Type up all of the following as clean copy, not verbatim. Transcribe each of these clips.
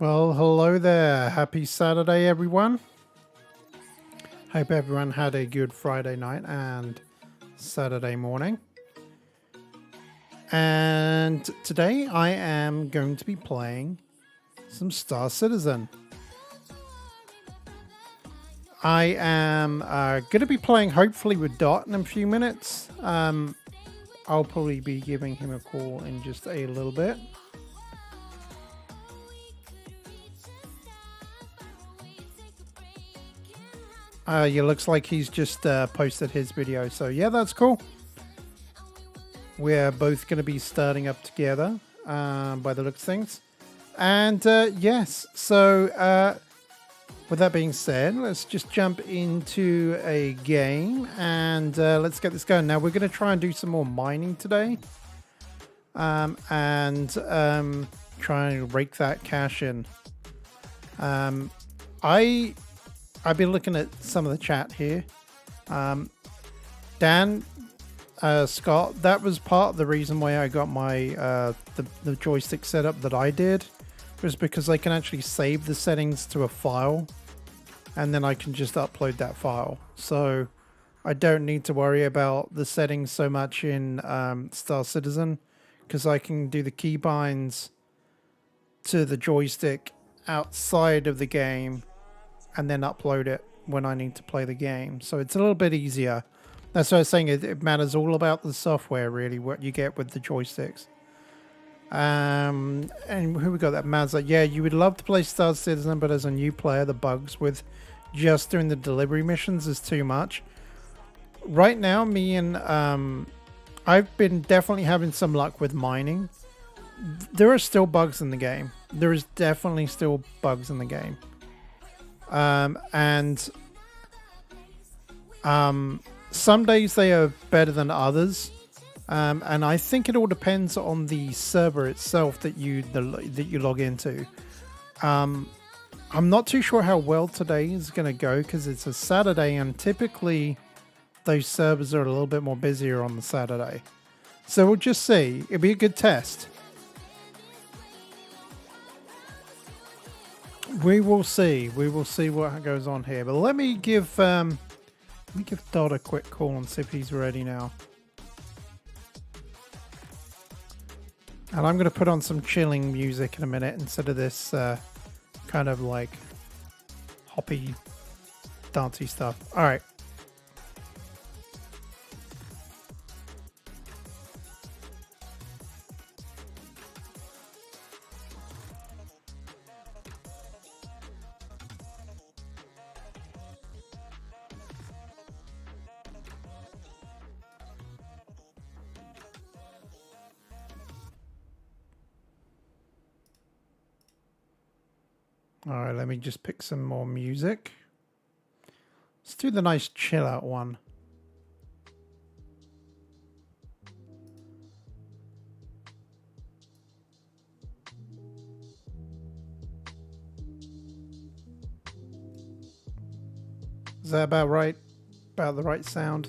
Well, hello there. Happy Saturday, everyone. Hope everyone had a good Friday night and Saturday morning. And today I am going to be playing some Star Citizen. I am going to be playing hopefully with Dot in a few minutes. I'll probably be giving him a call in just a little bit. Yeah, looks like he's just posted his video. So yeah, that's cool. We're both going to be starting up together by the looks of things. And yes, so with that being said, let's just jump into a game and let's get this going. Now, we're going to try and do some more mining today and try and rake that cash in. I've been looking at some of the chat here. Dan, Scott, that was part of the reason why I got my the joystick setup that I did, was because I can actually save the settings to a file and then I can just upload that file. So I don't need to worry about the settings so much in Star Citizen, because I can do the keybinds to the joystick outside of the game and then upload it when I need to play the game. So it's a little bit easier. That's what I was saying. It matters all about the software, really, what you get with the joysticks. And who we got? That man's like, yeah, you would love to play Star Citizen, but as a new player, the bugs with just doing the delivery missions is too much. Right now, me and I've been definitely having some luck with mining. There are still bugs in the game. There is definitely still bugs in the game. Some days they are better than others, and I think it all depends on the server itself that you log into. I'm not too sure how well today is going to go because it's a Saturday, and typically those servers are a little bit more busier on the Saturday. So we'll just see. It'll be a good test. We will see. We will see what goes on here. But let me give Dodd a quick call and see if he's ready now. And I'm going to put on some chilling music in a minute instead of this kind of like hoppy, dancey stuff. All right. All right, let me just pick some more music. Let's do the nice chill out one. Is that about right? About the right sound?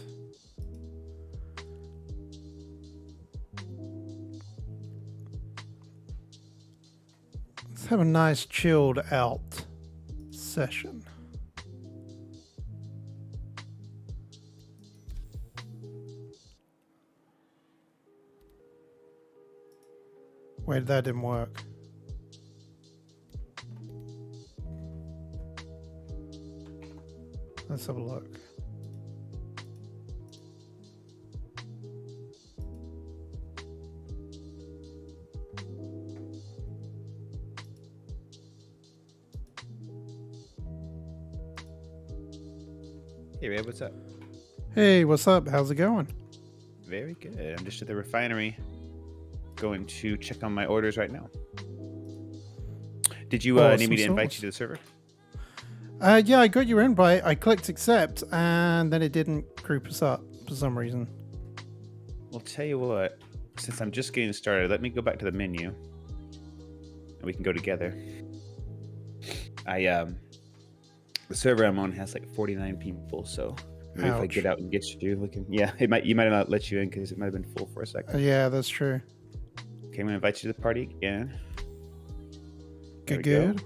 Let's have a nice chilled out session. Wait, that didn't work. Let's have a look. Hey, Ray, what's up? Hey, what's up? How's it going? Very good. I'm just at the refinery going to check on my orders right now. Did you need me to invite you to the server? Yeah, I got your invite. I clicked accept, and then it didn't group us up for some reason. Well, tell you what, since I'm just getting started, let me go back to the menu, and we can go together. The server I'm on has like 49 people, so maybe if I get out and get you, we can. Yeah, you might not let you in because it might have been full for a second. Yeah, that's true. Okay, I'm gonna invite you to the party again. There we Good. go.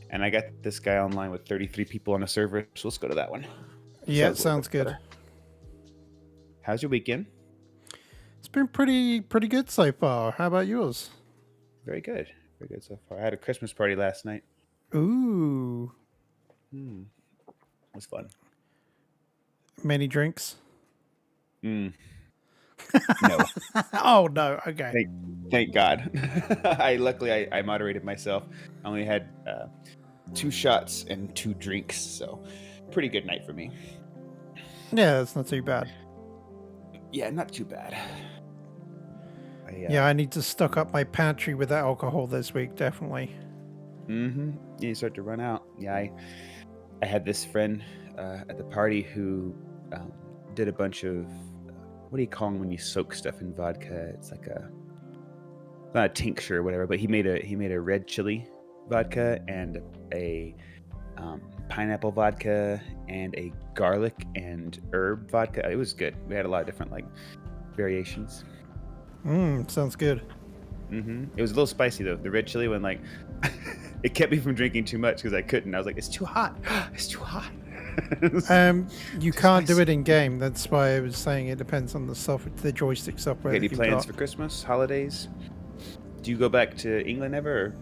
And I got this guy online with 33 people on a server, so let's go to that one. Yeah, sounds good. Better. How's your weekend? It's been pretty good so far. How about yours? Very good so far. I had a Christmas party last night. Ooh. It was fun. Many drinks? No. Oh no. Okay. Thank God. Luckily I moderated myself. I only had 2 shots and 2 drinks, so pretty good night for me. Yeah, that's not too bad. Yeah, not too bad. Yeah, I need to stock up my pantry with alcohol this week, definitely. Yeah, you start to run out. Yeah, I had this friend at the party who did a bunch of what do you call them when you soak stuff in vodka? It's like not a tincture or whatever, but he made a red chili vodka and a pineapple vodka and a garlic and herb vodka. It was good. We had a lot of different variations. Sounds good. It was a little spicy though. The red chili one, it kept me from drinking too much because I couldn't. I was like, it's too hot. It's too hot. You can't do it in game. That's why I was saying it depends on the joystick software. Okay, any plans for Christmas, holidays? Do you go back to England ever? Or?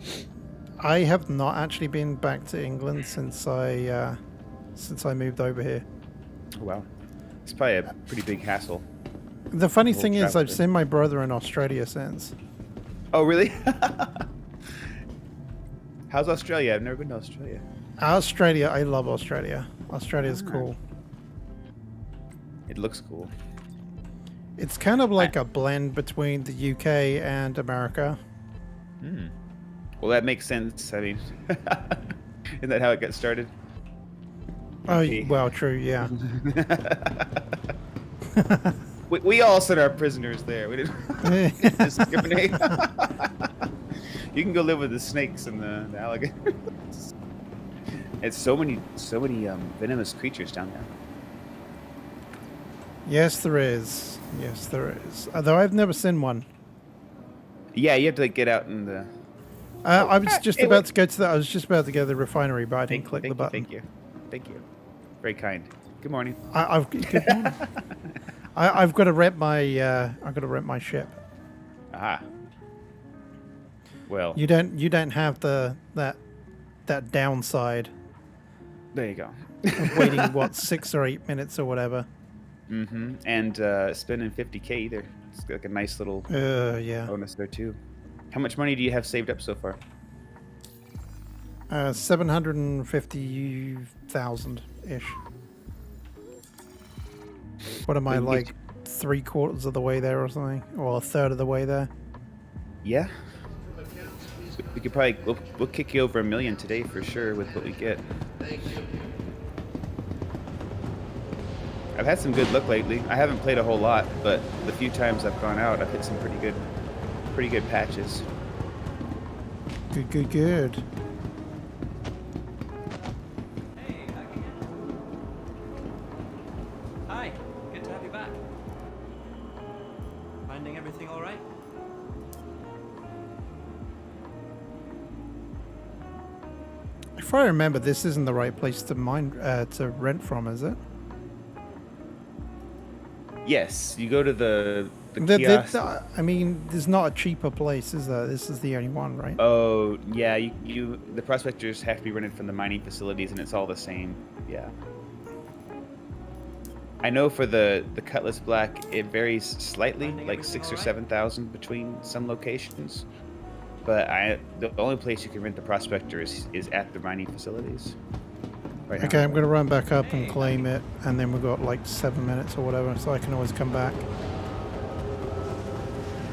I have not actually been back to England since I moved over here. Oh, wow, it's probably a pretty big hassle. The funny thing is, I've seen my brother in Australia since. Oh, really? How's Australia? I've never been to Australia. Australia, I love Australia. Australia's cool. It looks cool. It's kind of like a blend between the UK and America. Well, that makes sense. I mean, isn't that how it got started? Oh, well, true, yeah. we all sent our prisoners there. We didn't discriminate. You can go live with the snakes and the alligators. It's so many venomous creatures down there. Yes, there is. Yes, there is. Although I've never seen one. Yeah, you have to get out in the. I was just about to go to that. I was just about to go to the refinery, but I didn't click the button. Thank you. Very kind. Good morning. Good morning. I've got to rent my ship. Aha. Well, you don't have that downside. There you go. Of waiting 6 or 8 minutes or whatever. And spending $50K either. It's like a nice little bonus there too. How much money do you have saved up so far? 750,000 ish. What am I, like 3/4 of the way there or something, or a third of the way there? Yeah. We could probably we'll kick you over $1 million today for sure with what we get. I've had some good luck lately. I haven't played a whole lot, but the few times I've gone out, I've hit some pretty good patches. Good. Hi, good to have you back. Finding everything all right? If I remember, this isn't the right place to rent from, is it? Yes, you go to the kiosk. I mean, there's not a cheaper place, is there? This is the only one, right? Oh, yeah, the prospectors have to be rented from the mining facilities, and it's all the same. Yeah. I know for the Cutlass Black, it varies slightly, like 6,000 or 7,000 between some locations. But the only place you can rent the Prospector is at the mining facilities. Right Okay, now. I'm going to run back up and claim it, and then we've got like 7 minutes or whatever, so I can always come back.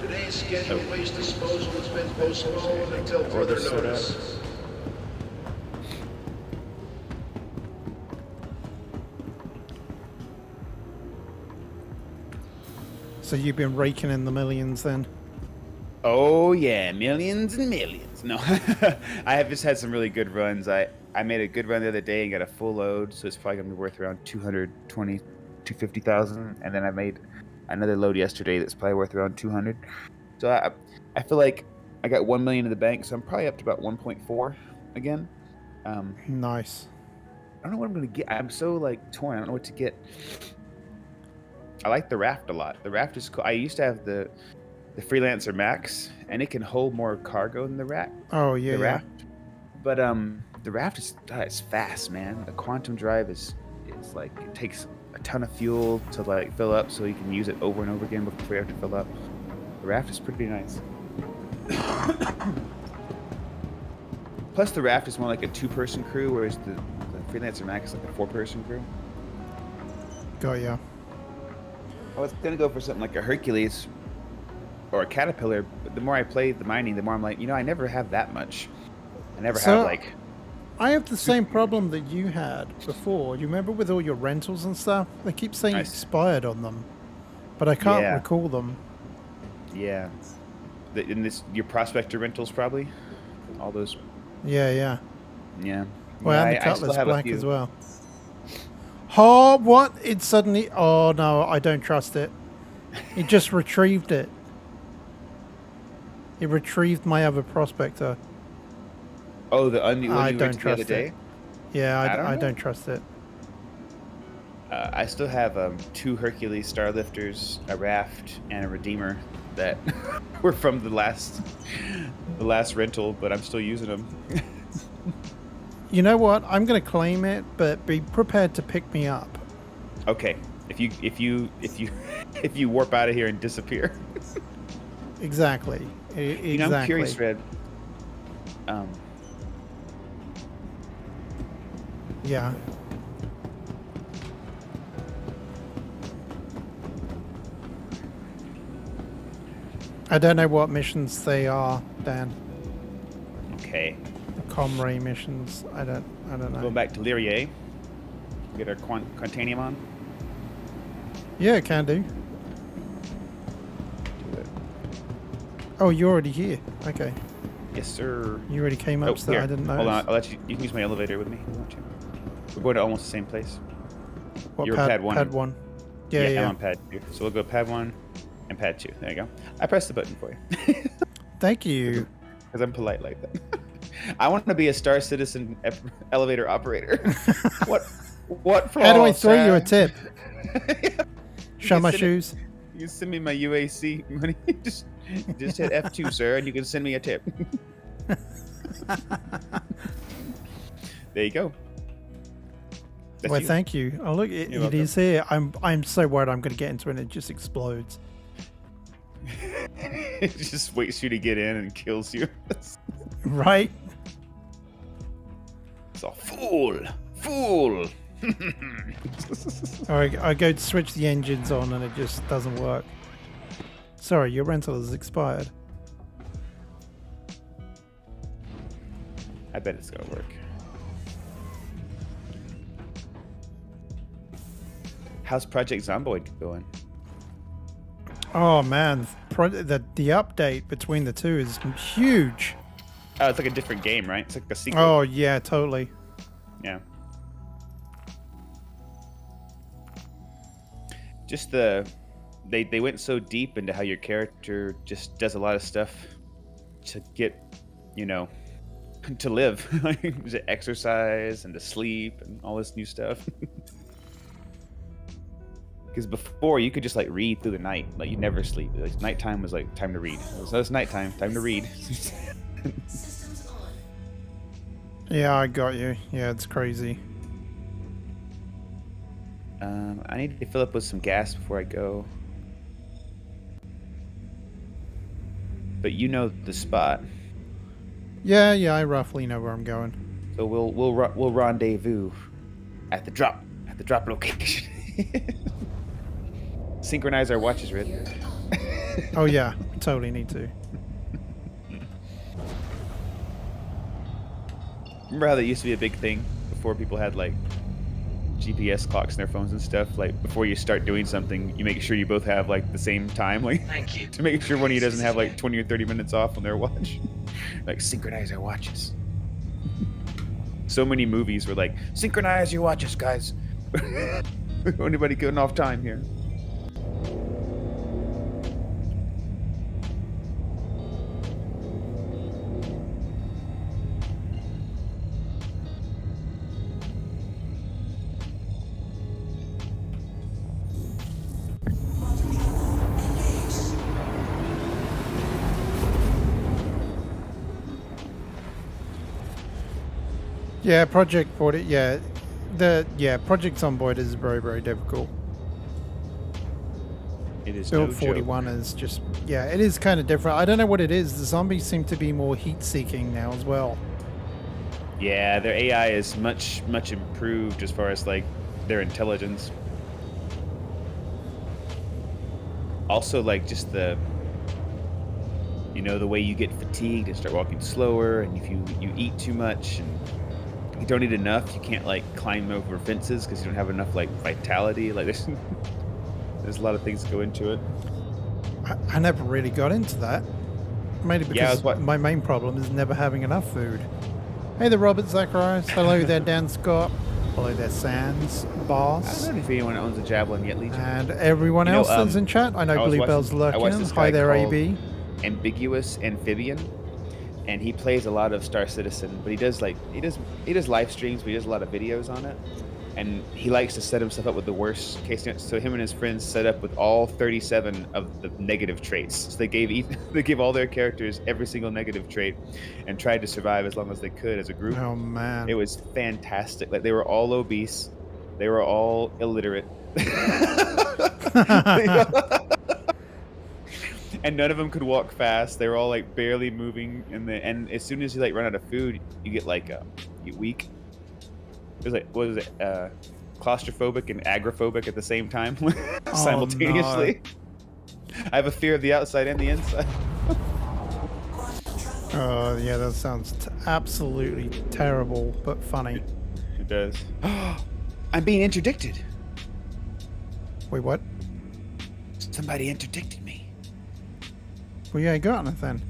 Today's scheduled waste disposal has been postponed until further notice. So you've been raking in the millions then? Oh yeah, millions and millions. No, I have just had some really good runs. I made a good run the other day and got a full load, so it's probably gonna be worth around 220, 250,000. And then I made another load yesterday that's probably worth around 200. So I feel like I got 1 million in the bank, so I'm probably up to about 1.4 again. Nice. I don't know what I'm gonna get. I'm so like torn. I don't know what to get. I like the Raft a lot. The Raft is cool. I used to have the Freelancer Max, and it can hold more cargo than the Raft. Oh yeah, The yeah. Raft. But the Raft is it's fast, man. The Quantum Drive is like it takes a ton of fuel to like fill up, so you can use it over and over again before you have to fill up. The Raft is pretty nice. Plus, the Raft is more like a 2-person crew, whereas the Freelancer Max is like a 4-person crew. Got ya. I was gonna go for something like a Hercules or a Caterpillar, but the more I play the mining, the more I'm like, I never have that much. I never have like. I have the same problem that you had before. You remember with all your rentals and stuff? They keep saying expired on them, but I can't recall them. Yeah. Your Prospector rentals probably. All those. Yeah, yeah. Yeah. Well, and the Cutlass Black as well. Oh, what? It suddenly... Oh, no, I don't trust it. It just retrieved it. It retrieved my other Prospector. Oh, the one you I rented don't the other trust day? it. Yeah, I don't trust it. I still have 2 Hercules Starlifters, a Raft, and a Redeemer that were from the last rental, but I'm still using them. You know what? I'm going to claim it, but be prepared to pick me up. Okay, if you warp out of here and disappear. Exactly. Exactly. I'm curious, Red. Yeah. I don't know what missions they are, Dan. Okay. Comray missions. I don't know. Going back to Lyria. Get our Quantanium on. Yeah, can do. Do it. Oh, you're already here. Okay. Yes, sir. You already came up, so here. I didn't know. Hold on, I'll let you. You can use my elevator with me. If you want to. We're going to almost the same place. What, You're pad 1. Pad 1. Yeah. I'm on pad 2. So we'll go pad 1 and pad 2. There you go. I pressed the button for you. Thank you. Because I'm polite like that. I want to be a Star Citizen elevator operator. What for? How do I throw you a tip? Yeah. Show my shoes. You send me my UAC money. just hit F2, sir, and you can send me a tip. There you go. That's Well, you. thank you. Oh, look, it is here. I'm so worried I'm going to get into it and it just explodes. It just waits you to get in and kills you. Right? It's a fool. Or I go to switch the engines on and it just doesn't work. Sorry, your rental has expired. I bet it's gonna work. How's Project Zomboid going? Oh man, the update between the two is huge. Oh, it's like a different game, right? It's like a sequel. Oh yeah, totally. Yeah. Just they went so deep into how your character just does a lot of stuff to get, to live. To exercise and to sleep and all this new stuff. Because before you could just like read through the night, like you never sleep. Like nighttime was like time to read. So it's nighttime, time to read. Yeah, I got you. Yeah, it's crazy. I need to fill up with some gas before I go. But you know the spot. Yeah, I roughly know where I'm going. So we'll rendezvous at the drop location. Synchronize our watches, Red. Oh yeah, totally need to. Remember how that used to be a big thing before people had like GPS clocks in their phones and stuff? Like before you start doing something, you make sure you both have like the same time, like Thank you. to make sure one of you doesn't have like 20 or 30 minutes off on their watch. Like synchronize our watches. So many movies were like, synchronize your watches, guys. Anybody getting off time here? Yeah, Project 40. Yeah, Project Zomboid is very, very difficult. It is Build no 41 joke. is just, yeah, it is kind of different. I don't know what it is. The zombies seem to be more heat-seeking now as well. Yeah, their AI is much improved as far as like their intelligence. Also, like just the the way you get fatigued and start walking slower, and if you eat too much and you don't eat enough, you can't like climb over fences because you don't have enough like vitality. Like there's a lot of things that go into it. I never really got into that. Mainly Yeah, I because was what my main problem is never having enough food. Hey there, Robert Zacharias. Hello there, Dan Scott. Hello there, Sans, I don't Boss. know if anyone owns a javelin yet, Legion. And everyone You know, else that's in chat. I know I was Bluebell's watching. I watched lurking. this Hi guy there, called AB. Ambiguous Amphibian, and he plays a lot of Star Citizen, but he does live streams, but he does a lot of videos on it. And he likes to set himself up with the worst case scenario. So him and his friends set up with all 37 of the negative traits. So they gave all their characters every single negative trait, and tried to survive as long as they could as a group. Oh, man. It was fantastic. Like they were all obese, they were all illiterate, and none of them could walk fast. They were all like barely moving. And as soon as you like run out of food, you get like you get weak. It was like, what was it? Claustrophobic and agoraphobic at the same time, simultaneously. No. I have a fear of the outside and the inside. Oh, yeah, that sounds absolutely terrible, but funny. It does. I'm being interdicted. Wait, what? Somebody interdicted me. Well, yeah, I got anything.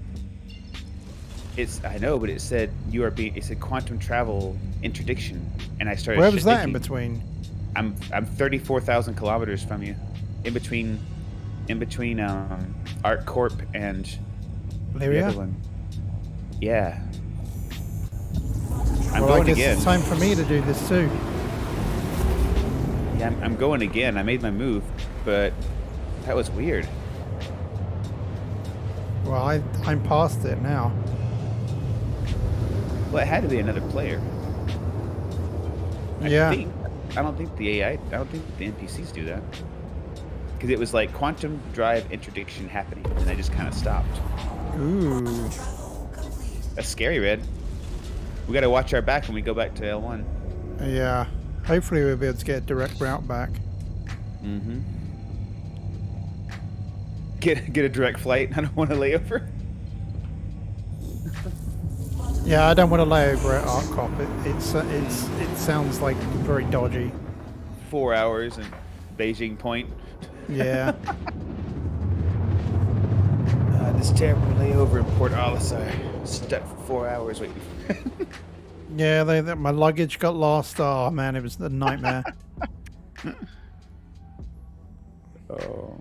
I know, but it said it said quantum travel interdiction, and I started. Where was that thinking, in between? I'm 34,000 kilometers from you, in between ArcCorp and the other one. Yeah. I'm Well, I going guess again. it's time for me to do this too. Yeah, I'm going again. I made my move, but that was weird. Well, I'm past it now. Well, it had to be another player. Yeah. I don't think the AI. I don't think the NPCs do that. Because it was like quantum drive interdiction happening, and I just kind of stopped. Ooh. That's scary, Red. We got to watch our back when we go back to L1. Yeah. Hopefully we'll be able to get a direct route back. Mm-hmm. Get a direct flight. I don't want a layover. Yeah, I don't want to lay over at ArcCop. It sounds like very dodgy. 4 hours in Beijing Point. Yeah. This terrible layover in Port Olisar. Stuck for 4 hours waiting. Yeah, my luggage got lost. Oh man, it was a nightmare. Oh.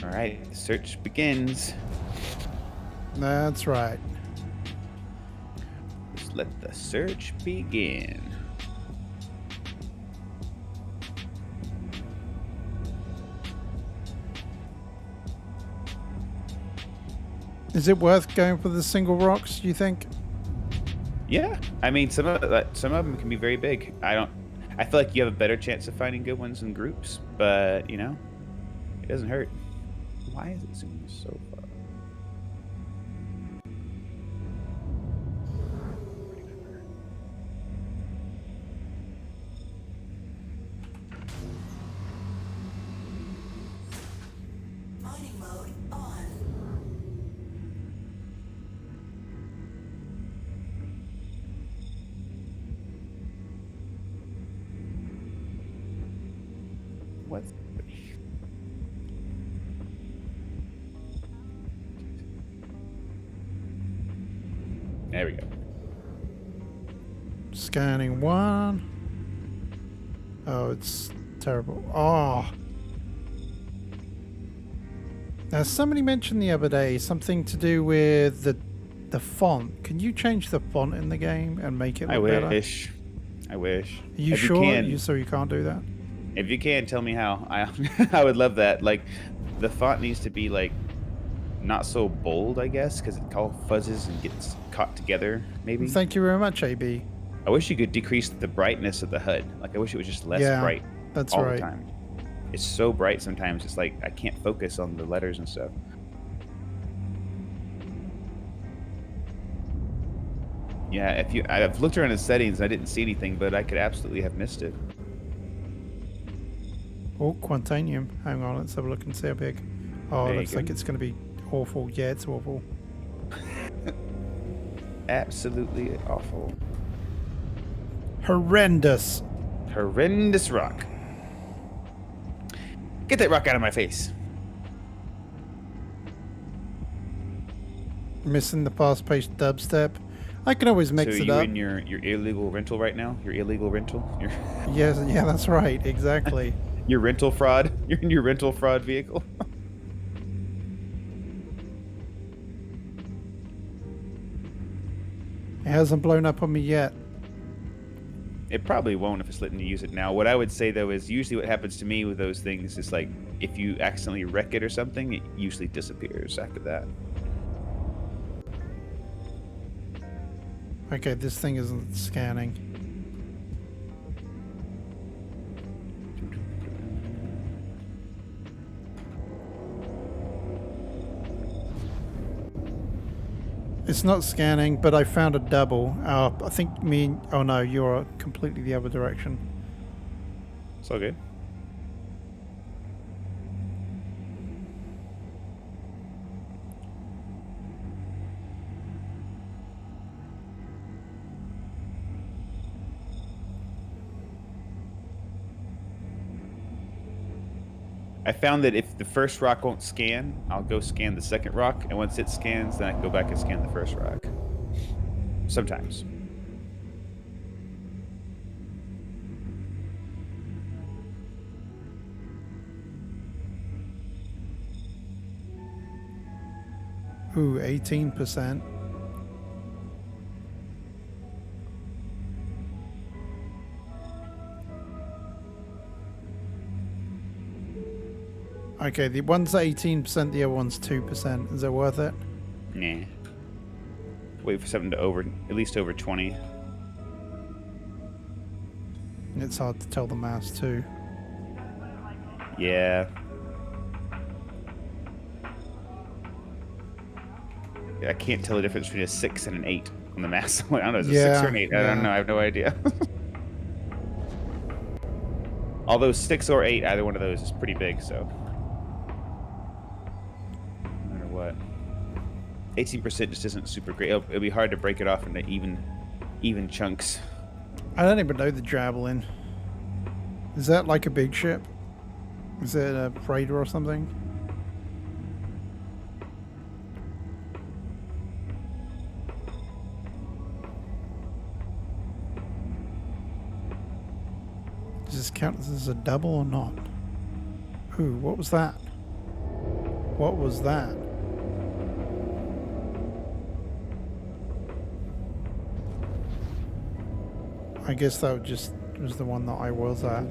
All right, the search begins. That's right. Just let the search begin. Is it worth going for the single rocks, do you think? Yeah, I mean some of them can be very big. I feel like you have a better chance of finding good ones in groups, but it doesn't hurt. Why is it zooming so far? Mining mode on. What? There we go. Scanning one. Oh, it's terrible. Oh. Now, somebody mentioned the other day something to do with the font. Can you change the font in the game and make it look I better? wish. I wish. Are you If sure? can, So you can't do that? if you can, tell me how. I would love that. Like, the font needs to be like not so bold, I guess, because it all fuzzes and gets caught together. Maybe. Thank you very much, AB. I wish you could decrease the brightness of the HUD. Like, I wish it was just less Yeah, bright that's all right. the time. It's so bright sometimes. It's like I can't focus on the letters and stuff. Yeah, I've looked around the settings, I didn't see anything, but I could absolutely have missed it. Oh, Quantanium. Hang on, let's have a look and see how big. Oh, There you looks go. like it's going to be awful. Yeah, it's awful. Absolutely awful. Horrendous. Horrendous rock. Get that rock out of my face. Missing the fast-paced dubstep. I can always mix So it you up. in your illegal rental right now? Your illegal rental? Yes, yeah, that's right. Exactly. Your rental fraud? You're in your rental fraud vehicle? It hasn't blown up on me yet. It probably won't if it's letting you use it now. What I would say, though, is usually what happens to me with those things is like if you accidentally wreck it or something, it usually disappears after that. Okay, this thing isn't scanning. It's not scanning, but I found a double. I think me... Oh no, you're completely the other direction. It's all good. I found that if the first rock won't scan, I'll go scan the second rock, and once it scans, then I can go back and scan the first rock. Sometimes. Ooh, 18%. Okay, the one's 18%, the other one's 2%. Is it worth it? Nah. Wait for something to at least over 20. It's hard to tell the mass too. Yeah. I can't tell the difference between a 6 and an 8 on the mass. I don't know, is it 6 or an 8? I don't know, I have no idea. Although 6 or 8, either one of those is pretty big, so. No matter what. 18% just isn't super great. It'll be hard to break it off into even chunks. I don't even know the Javelin. Is that like a big ship? Is it a freighter or something? Does this count as a double or not? Ooh, what was that? What was that? I guess that just was the one that I was at.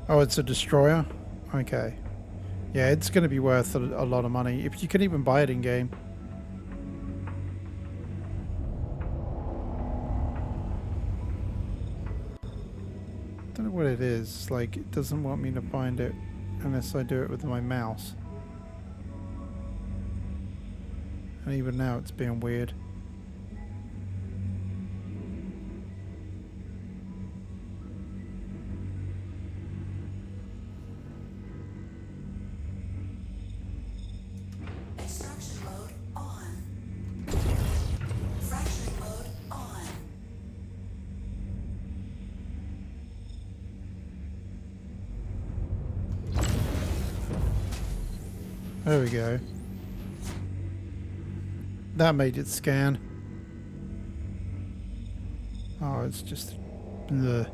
Oh, it's a destroyer? Okay. Yeah, it's going to be worth a lot of money. If you can even buy it in game. Don't know what it is. Like, it doesn't want me to find it unless I do it with my mouse. And even now it's being weird. Extraction mode on. Fracturing mode on. There we go. That made it scan. Oh, it's just... Bleh.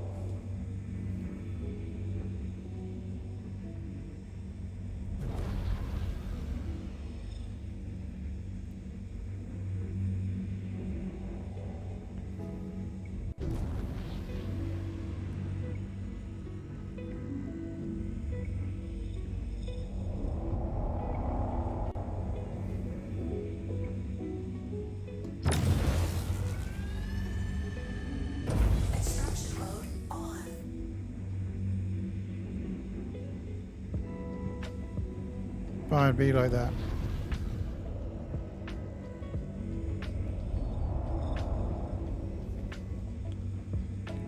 Extraction mode on. Fine, be like that.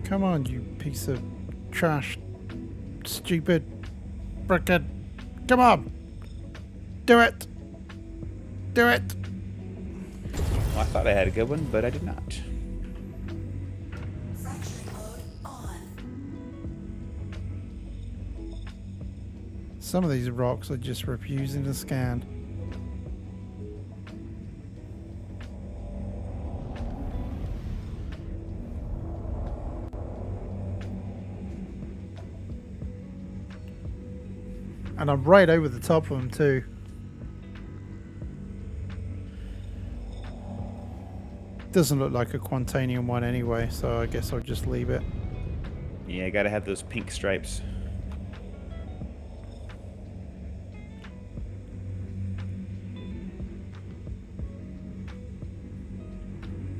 Come on, you piece of trash. Stupid. Frickin'. Come on! Do it! Do it! Well, I thought I had a good one, but I did not. Fracturing mode on. Some of these rocks are just refusing to scan. And I'm right over the top of them too. Doesn't look like a Quantanium one anyway, so I guess I'll just leave it. Yeah, I gotta have those pink stripes.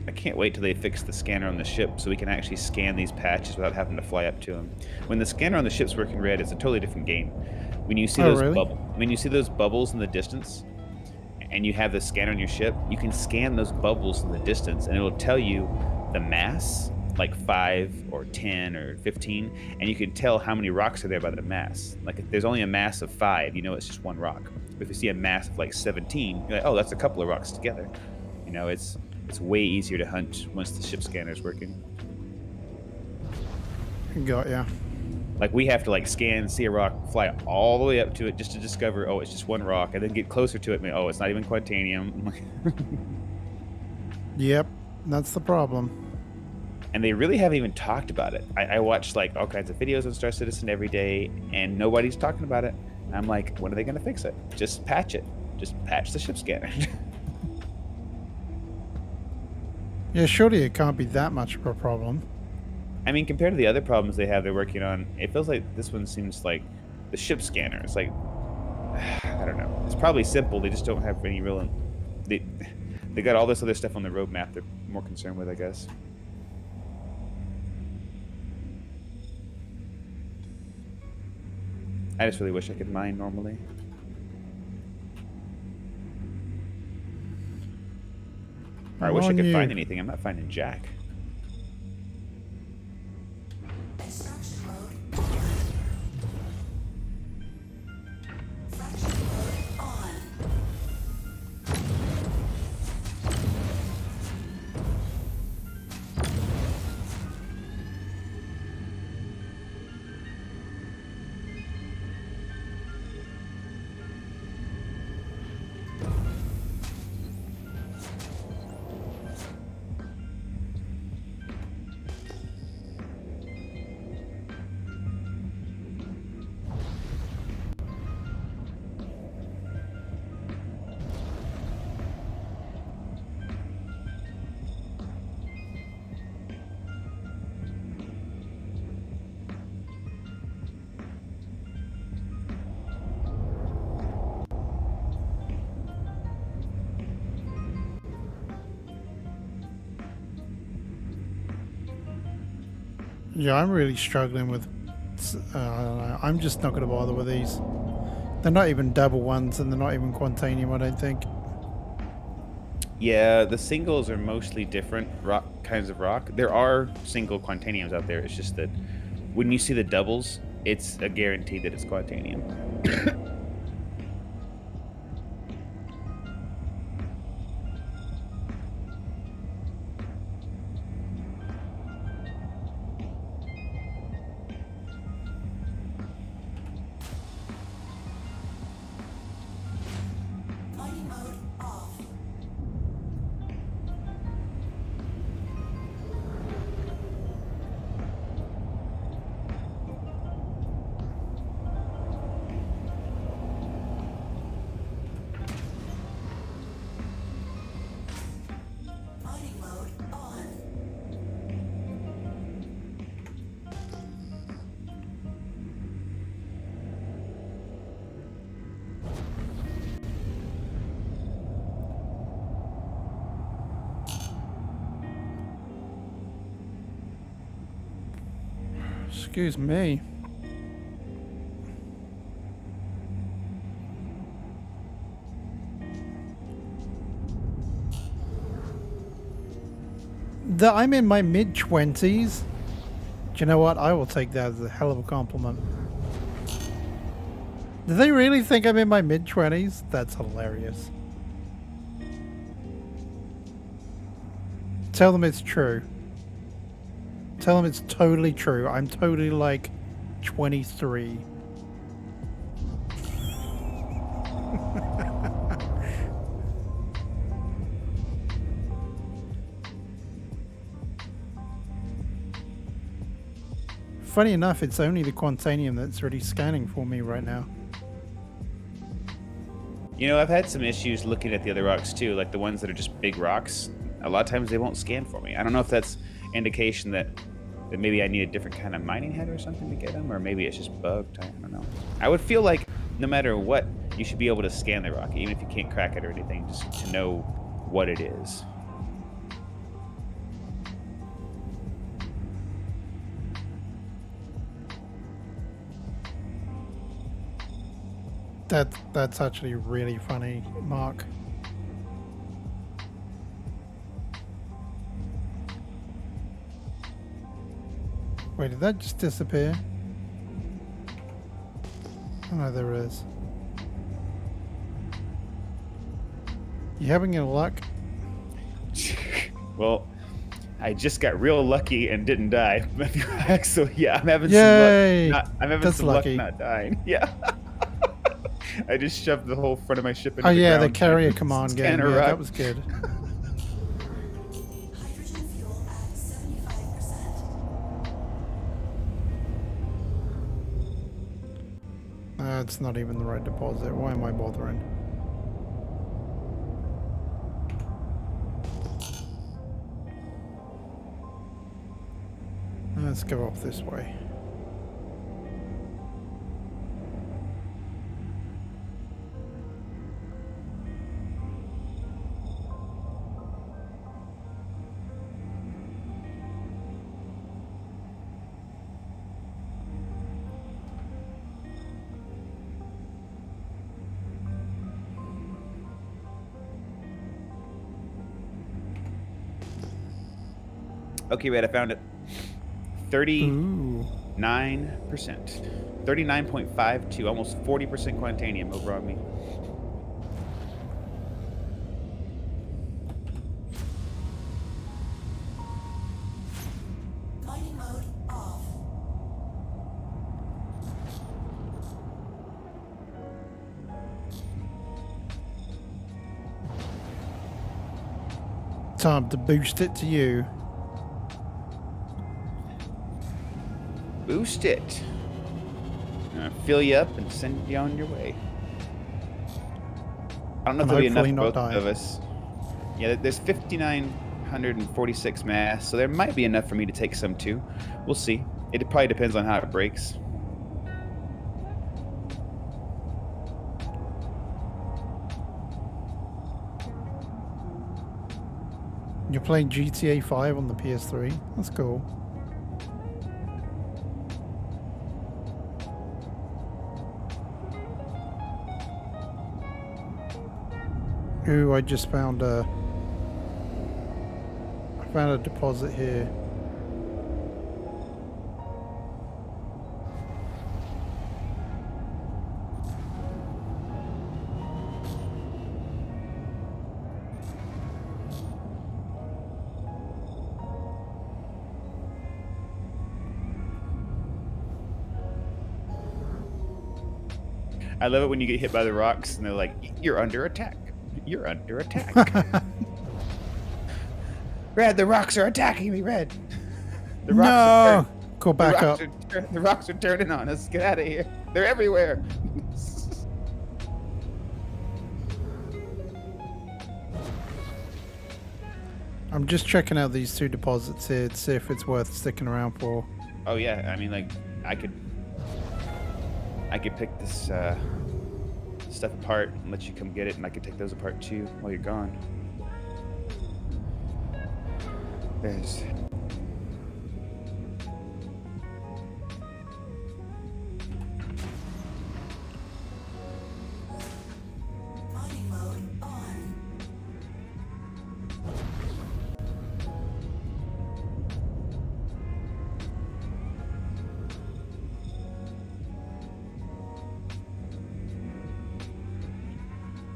I can't wait till they fix the scanner on the ship so we can actually scan these patches without having to fly up to them. When the scanner on the ship's working red, it's a totally different game. When you see Oh, those really? when you see those bubbles in the distance, and you have the scanner on your ship, you can scan those bubbles in the distance, and it'll tell you the mass, like 5 or 10 or 15, and you can tell how many rocks are there by the mass. Like if there's only a mass of 5, you know it's just one rock. But if you see a mass of like 17, you're like, oh, that's a couple of rocks together. You know, it's way easier to hunt once the ship scanner is working. Got ya. Like we have to like scan, see a rock, fly all the way up to it just to discover, oh, it's just one rock, and then get closer to it, and oh, it's not even Quantanium. Yep, that's the problem. And they really haven't even talked about it. I watch like all kinds of videos on Star Citizen every day, and nobody's talking about it. And I'm like, when are they going to fix it? Just patch it. Just patch the ship scanner. Yeah, surely it can't be that much of a problem. I mean, compared to the other problems they're working on, it feels like this one seems like the ship scanner. It's like, I don't know. It's probably simple. They just don't have any real. They got all this other stuff on the roadmap they're more concerned with, I guess. I just really wish I could mine normally. Or I wish I On could you. find anything. I'm not finding jack. Extraction mode on. Fracturing mode on. Yeah, I'm really struggling with... I don't know. I'm just not going to bother with these. They're not even double ones, and they're not even Quantanium, I don't think. Yeah, the singles are mostly different kinds of rock. There are single Quantaniums out there. It's just that when you see the doubles, it's a guarantee that it's Quantanium. Mining mode off. Excuse me. I'm in my mid-20s. Do you know what? I will take that as a hell of a compliment. Do they really think I'm in my mid-20s? That's hilarious. Tell them it's true. Tell them it's totally true. I'm totally like 23. Funny enough, it's only the Quantanium that's really scanning for me right now. You know, I've had some issues looking at the other rocks too, like the ones that are just big rocks. A lot of times they won't scan for me. I don't know if that's indication that maybe I need a different kind of mining head or something to get them, or maybe it's just bugged. I don't know. I would feel like no matter what, you should be able to scan the rock, even if you can't crack it or anything, just to know what it is. That's actually really funny, Mark. Wait, did that just disappear? Oh no, there it is. You having any luck? Well, I just got real lucky and didn't die. So yeah, I'm having Yay! some luck. I'm having That's some lucky. luck not dying. Yeah. I just shoved the whole front of my ship into Oh the yeah, ground. the carrier command game. Scan a Yeah, rock. that was good. Hydrogen fuel at 75%. It's not even the right deposit. Why am I bothering? Let's go up this way. Okay, Red, I found it. Ooh. 39%. 39.52, almost 40% Quantanium over on me. Mining mode off. Time to boost it to you. Boost it. Fill you up and send you on your way. I don't know if And there'll be enough hopefully for not both die. of us. Yeah, there's 5,946 mass, so there might be enough for me to take some too. We'll see. It probably depends on how it breaks. You're playing GTA 5 on the PS3? That's cool. Ooh, I just found a deposit here. I love it when you get hit by the rocks and they're like, "You're under attack. You're under attack." Red, the rocks are attacking me, Red. The rocks No! Go back the up. rocks Are, the rocks are turning on us. Get out of here. They're everywhere. I'm just checking out these two deposits here to see if it's worth sticking around for. Oh yeah, I mean, like, I could pick this stuff apart and let you come get it, and I could take those apart too while you're gone.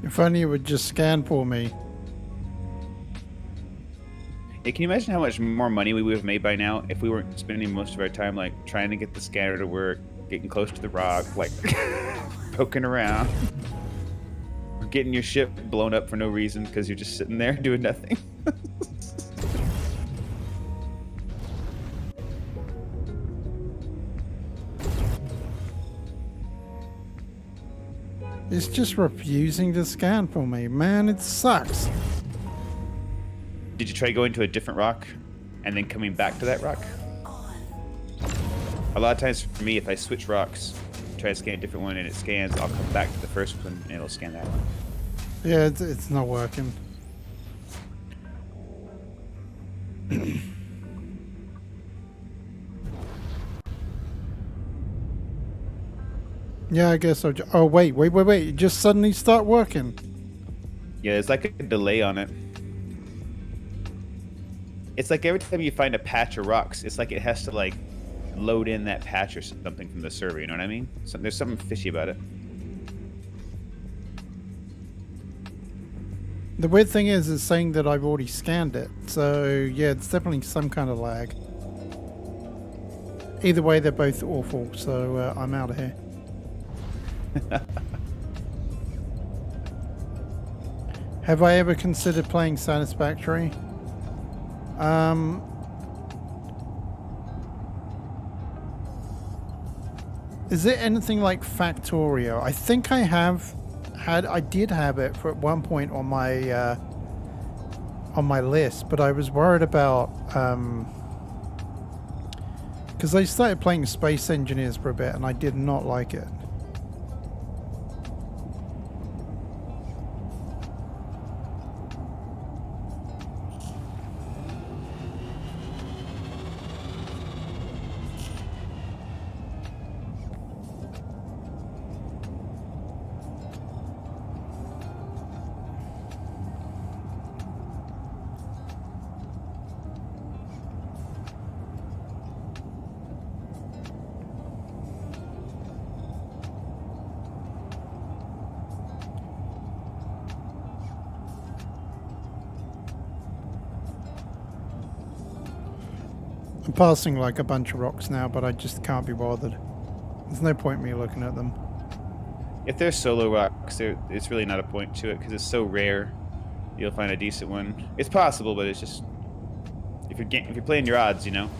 If only it would just scan for me. Hey, can you imagine how much more money we would have made by now if we weren't spending most of our time like trying to get the scanner to work, getting close to the rock, like poking around, or getting your ship blown up for no reason because you're just sitting there doing nothing? It's just refusing to scan for me. Man, it sucks. Did you try going to a different rock and then coming back to that rock? A lot of times for me, if I switch rocks, try to scan a different one and it scans, I'll come back to the first one and it'll scan that one. Yeah, it's not working. Yeah, I guess I'll oh, wait. It just suddenly start working. Yeah, there's like a delay on it. It's like every time you find a patch of rocks, it's like it has to like load in that patch or something from the server, you know what I mean? So there's something fishy about it. The weird thing is, it's saying that I've already scanned it. So, yeah, it's definitely some kind of lag. Either way, they're both awful, so I'm out of here. Have I ever considered playing Satisfactory? Is it anything like Factorio? I think I did have it for at one point on my list, but I was worried about because I started playing Space Engineers for a bit and I did not like it. I'm passing like a bunch of rocks now, but I just can't be bothered. There's no point in me looking at them. If they're solo rocks, it's really not a point to it because it's so rare. You'll find a decent one. It's possible, but it's just if you're playing your odds, you know.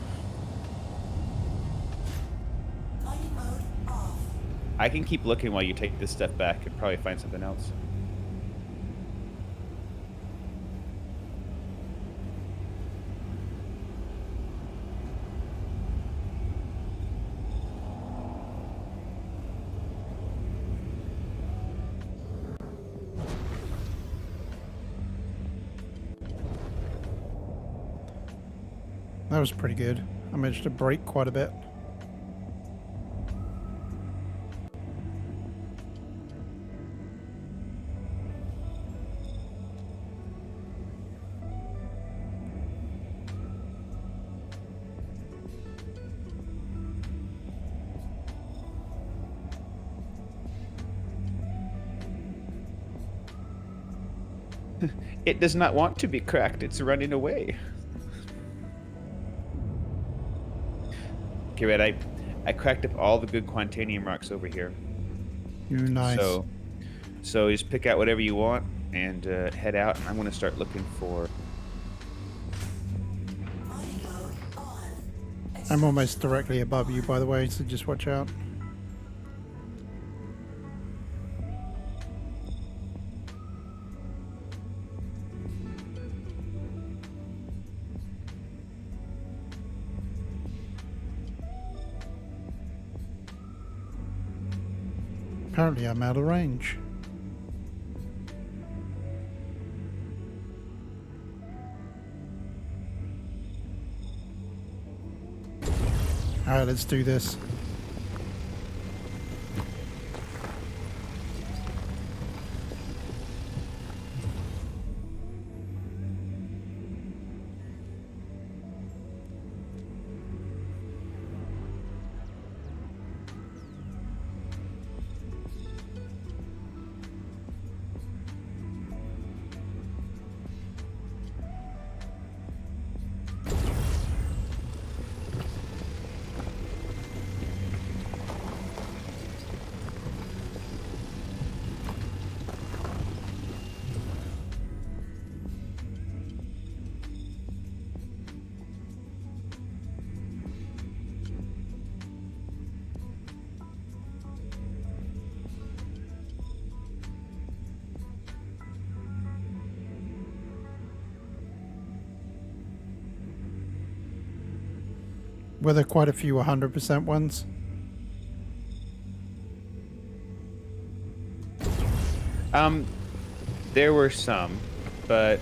Flight mode off. I can keep looking while you take this step back and probably find something else. That was pretty good. I managed to brake quite a bit. It does not want to be cracked. It's running away. Okay, Red, I cracked up all the good Quantanium rocks over here. You're nice. So just pick out whatever you want and head out. I'm going to start looking for... Flight mode on. I'm almost directly above you, by the way, so just watch out. Apparently I'm out of range. Alright, let's do this. Were there quite a few 100% ones? There were some, but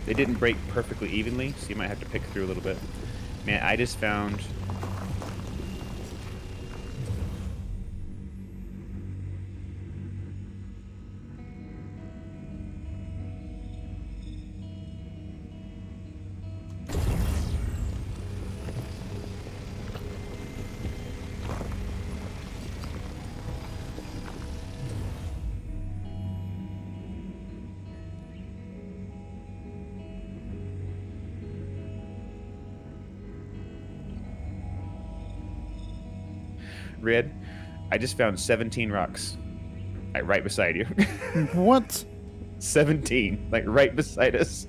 they didn't break perfectly evenly, so you might have to pick through a little bit. Man, I just found... Red, I just found 17 rocks. Right beside you. What? 17, like right beside us.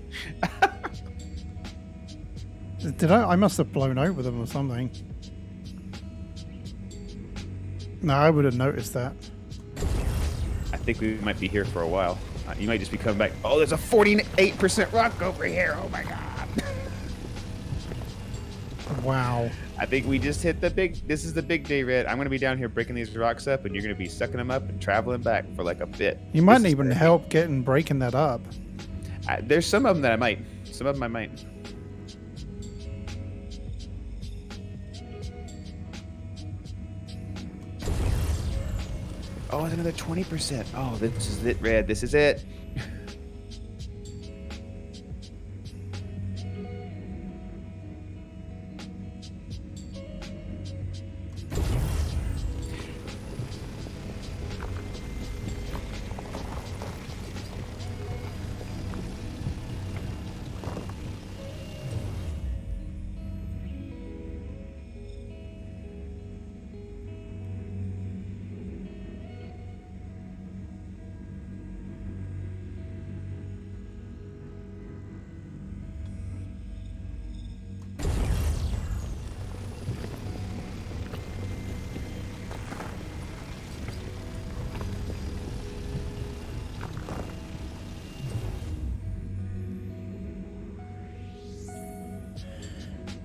Did I? I must have blown over them or something. No, I would have noticed that. I think we might be here for a while. You might just be coming back. Oh, there's a 48% rock over here. Oh my god. Wow. I think we just hit the big... This is the big day, Red. I'm going to be down here breaking these rocks up, and you're going to be sucking them up and traveling back for like a bit. You might This is even crazy. help breaking that up. There's some of them that I might. Some of them I might. Oh, it's another 20%. Oh, this is it, Red. This is it.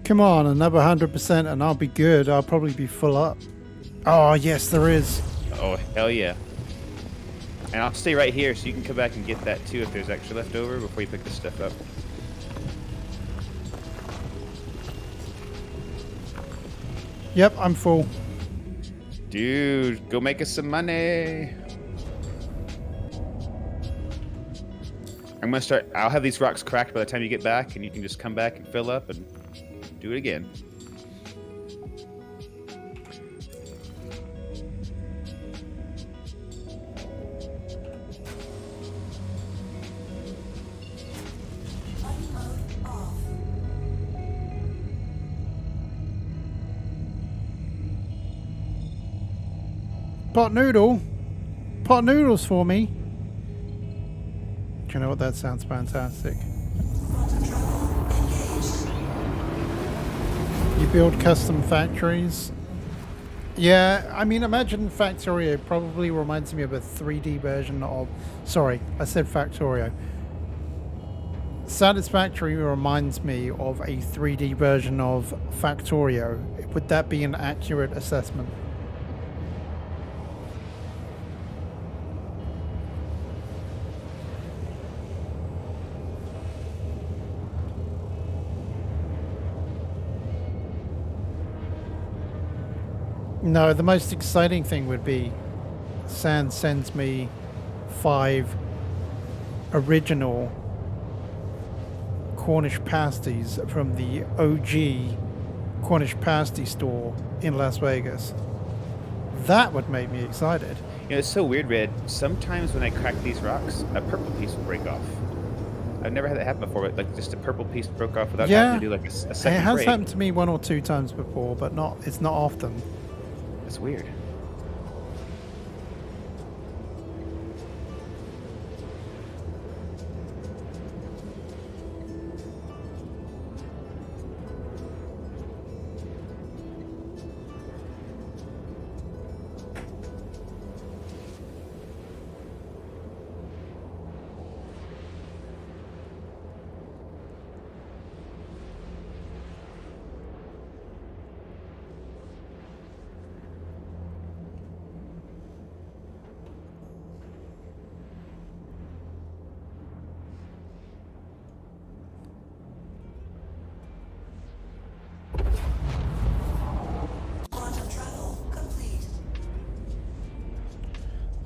Come on, another 100% and I'll be good. I'll probably be full up. Oh, yes, there is. Oh, hell yeah. And I'll stay right here so you can come back and get that too if there's extra left over before you pick this stuff up. Yep, I'm full. Dude, go make us some money. I'm gonna start. I'll have these rocks cracked by the time you get back, and you can just come back and fill up and do it again. Flight mode off. Pot noodle. Pot noodles for me. Do you know what? That sounds fantastic. You build custom factories. Yeah, I mean, imagine Factorio probably reminds me of a 3D version of... Sorry, I said Factorio. Satisfactory reminds me of a 3D version of Factorio. Would that be an accurate assessment? No, the most exciting thing would be Sand sends me 5 original Cornish pasties from the OG Cornish pasty store in Las Vegas. That would make me excited. You know, it's so weird, Red. Sometimes when I crack these rocks, a purple piece will break off. I've never had that happen before, but like just a purple piece broke off without having to do like a It second has break. happened to me 1 or 2 times before, but it's not often. That's weird.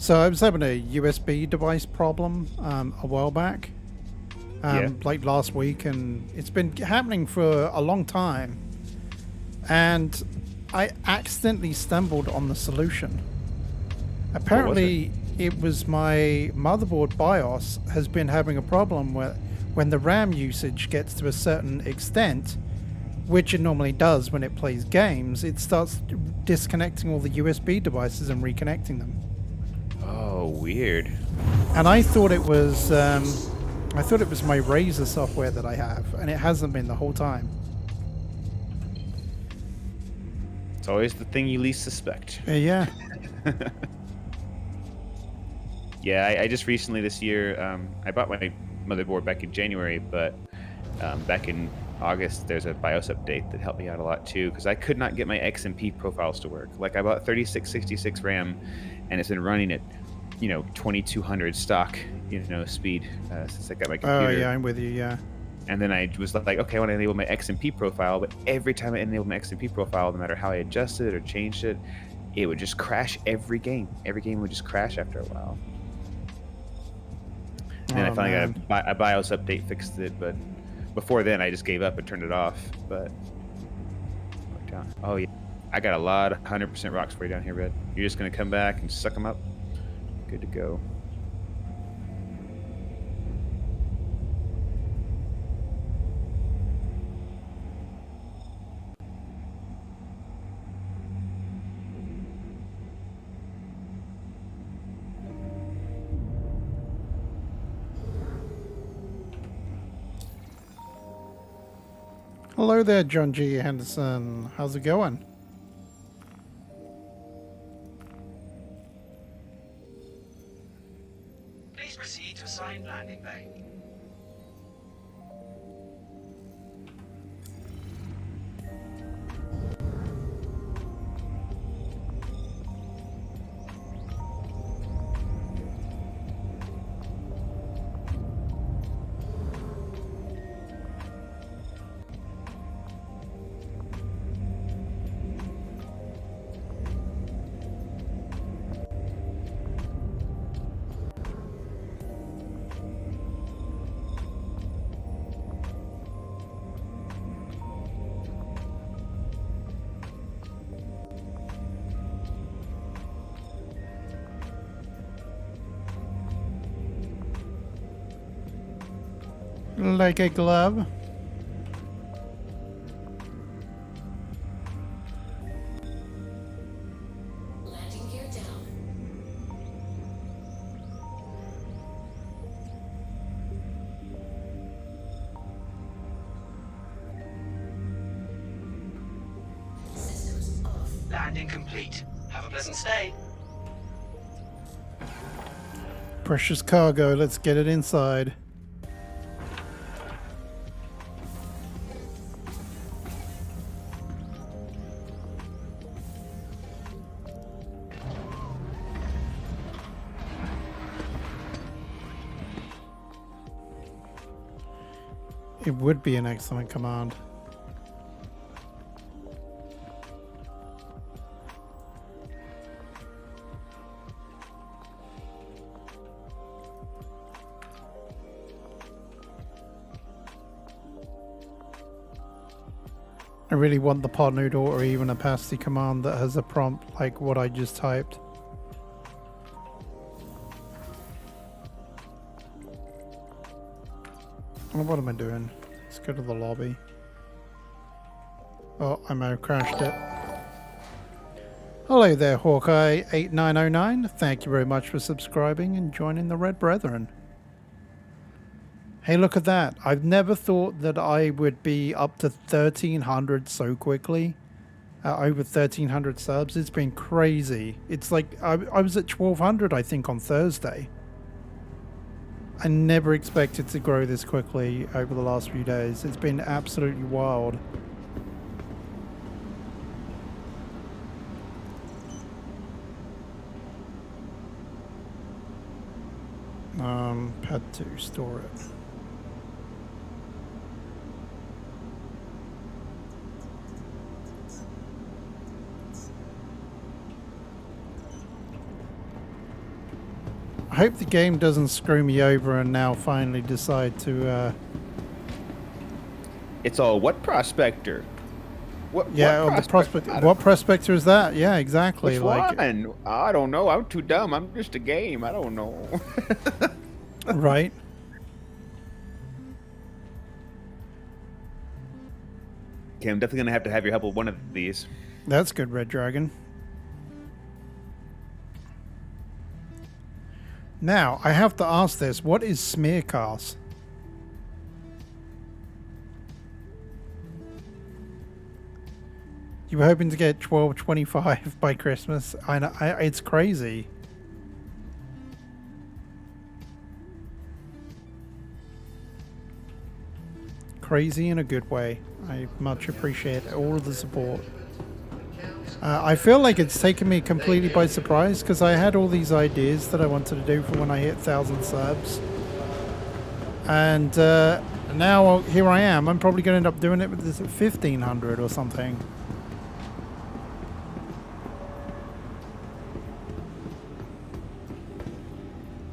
So I was having a USB device problem a while back, Yeah. like last week, and it's been happening for a long time. And I accidentally stumbled on the solution. Apparently, it was my motherboard BIOS has been having a problem where when the RAM usage gets to a certain extent, which it normally does when it plays games, it starts disconnecting all the USB devices and reconnecting them. Oh, weird. And I thought it was my Razer software that I have, and it hasn't been the whole time. It's always the thing you least suspect. Yeah. Yeah, I just recently this year, I bought my motherboard back in January, but back in August, there's a BIOS update that helped me out a lot too, because I could not get my XMP profiles to work. Like I bought 3666 RAM, and it's been running at, 2200 stock, speed since I got my computer. Oh yeah, I'm with you. Yeah. And then I was like, okay, I want to enable my XMP profile, but every time I enabled my XMP profile, no matter how I adjusted it or changed it, it would just crash every game. Every game would just crash after a while. And then I finally got a BIOS update, fixed it, but before then I just gave up and turned it off. But oh yeah, I got a lot of 100% rocks for you down here, Red. You're just gonna come back and suck them up. Good to go. Hello there, John G. Henderson. How's it going? Please proceed to assigned landing bay. Like a glove. Landing gear down. Systems off. Landing complete. Have a pleasant stay. Precious cargo. Let's get it inside. It would be an excellent command. I really want the pod noodle or even a pasty command that has a prompt like what I just typed. Oh, what am I doing? Let's go to the lobby. Oh, I may have crashed it. Hello there, Hawkeye8909. Thank you very much for subscribing and joining the Red Brethren. Hey, look at that. I've never thought that I would be up to 1,300 so quickly. Over 1,300 subs. It's been crazy. It's like I was at 1,200, I think, on Thursday. I never expected to grow this quickly over the last few days. It's been absolutely wild. Had to store it. hope the game doesn't screw me over and now finally decide to. It's all what prospector? What The prospector. What prospector is that? Yeah, exactly. Which like one? I don't know. I'm too dumb. I'm just a game. I don't know. right. Okay, I'm definitely gonna have your help with one of these. That's good, Red Dragon. Now, I have to ask this. What is smear cast? You were hoping to get 12.25 by Christmas. I know, it's crazy. Crazy in a good way. I much appreciate all of the support. I feel like it's taken me completely by surprise because I had all these ideas that I wanted to do for when I hit 1,000 subs. And now here I am. I'm probably going to end up doing it with this at 1,500 or something.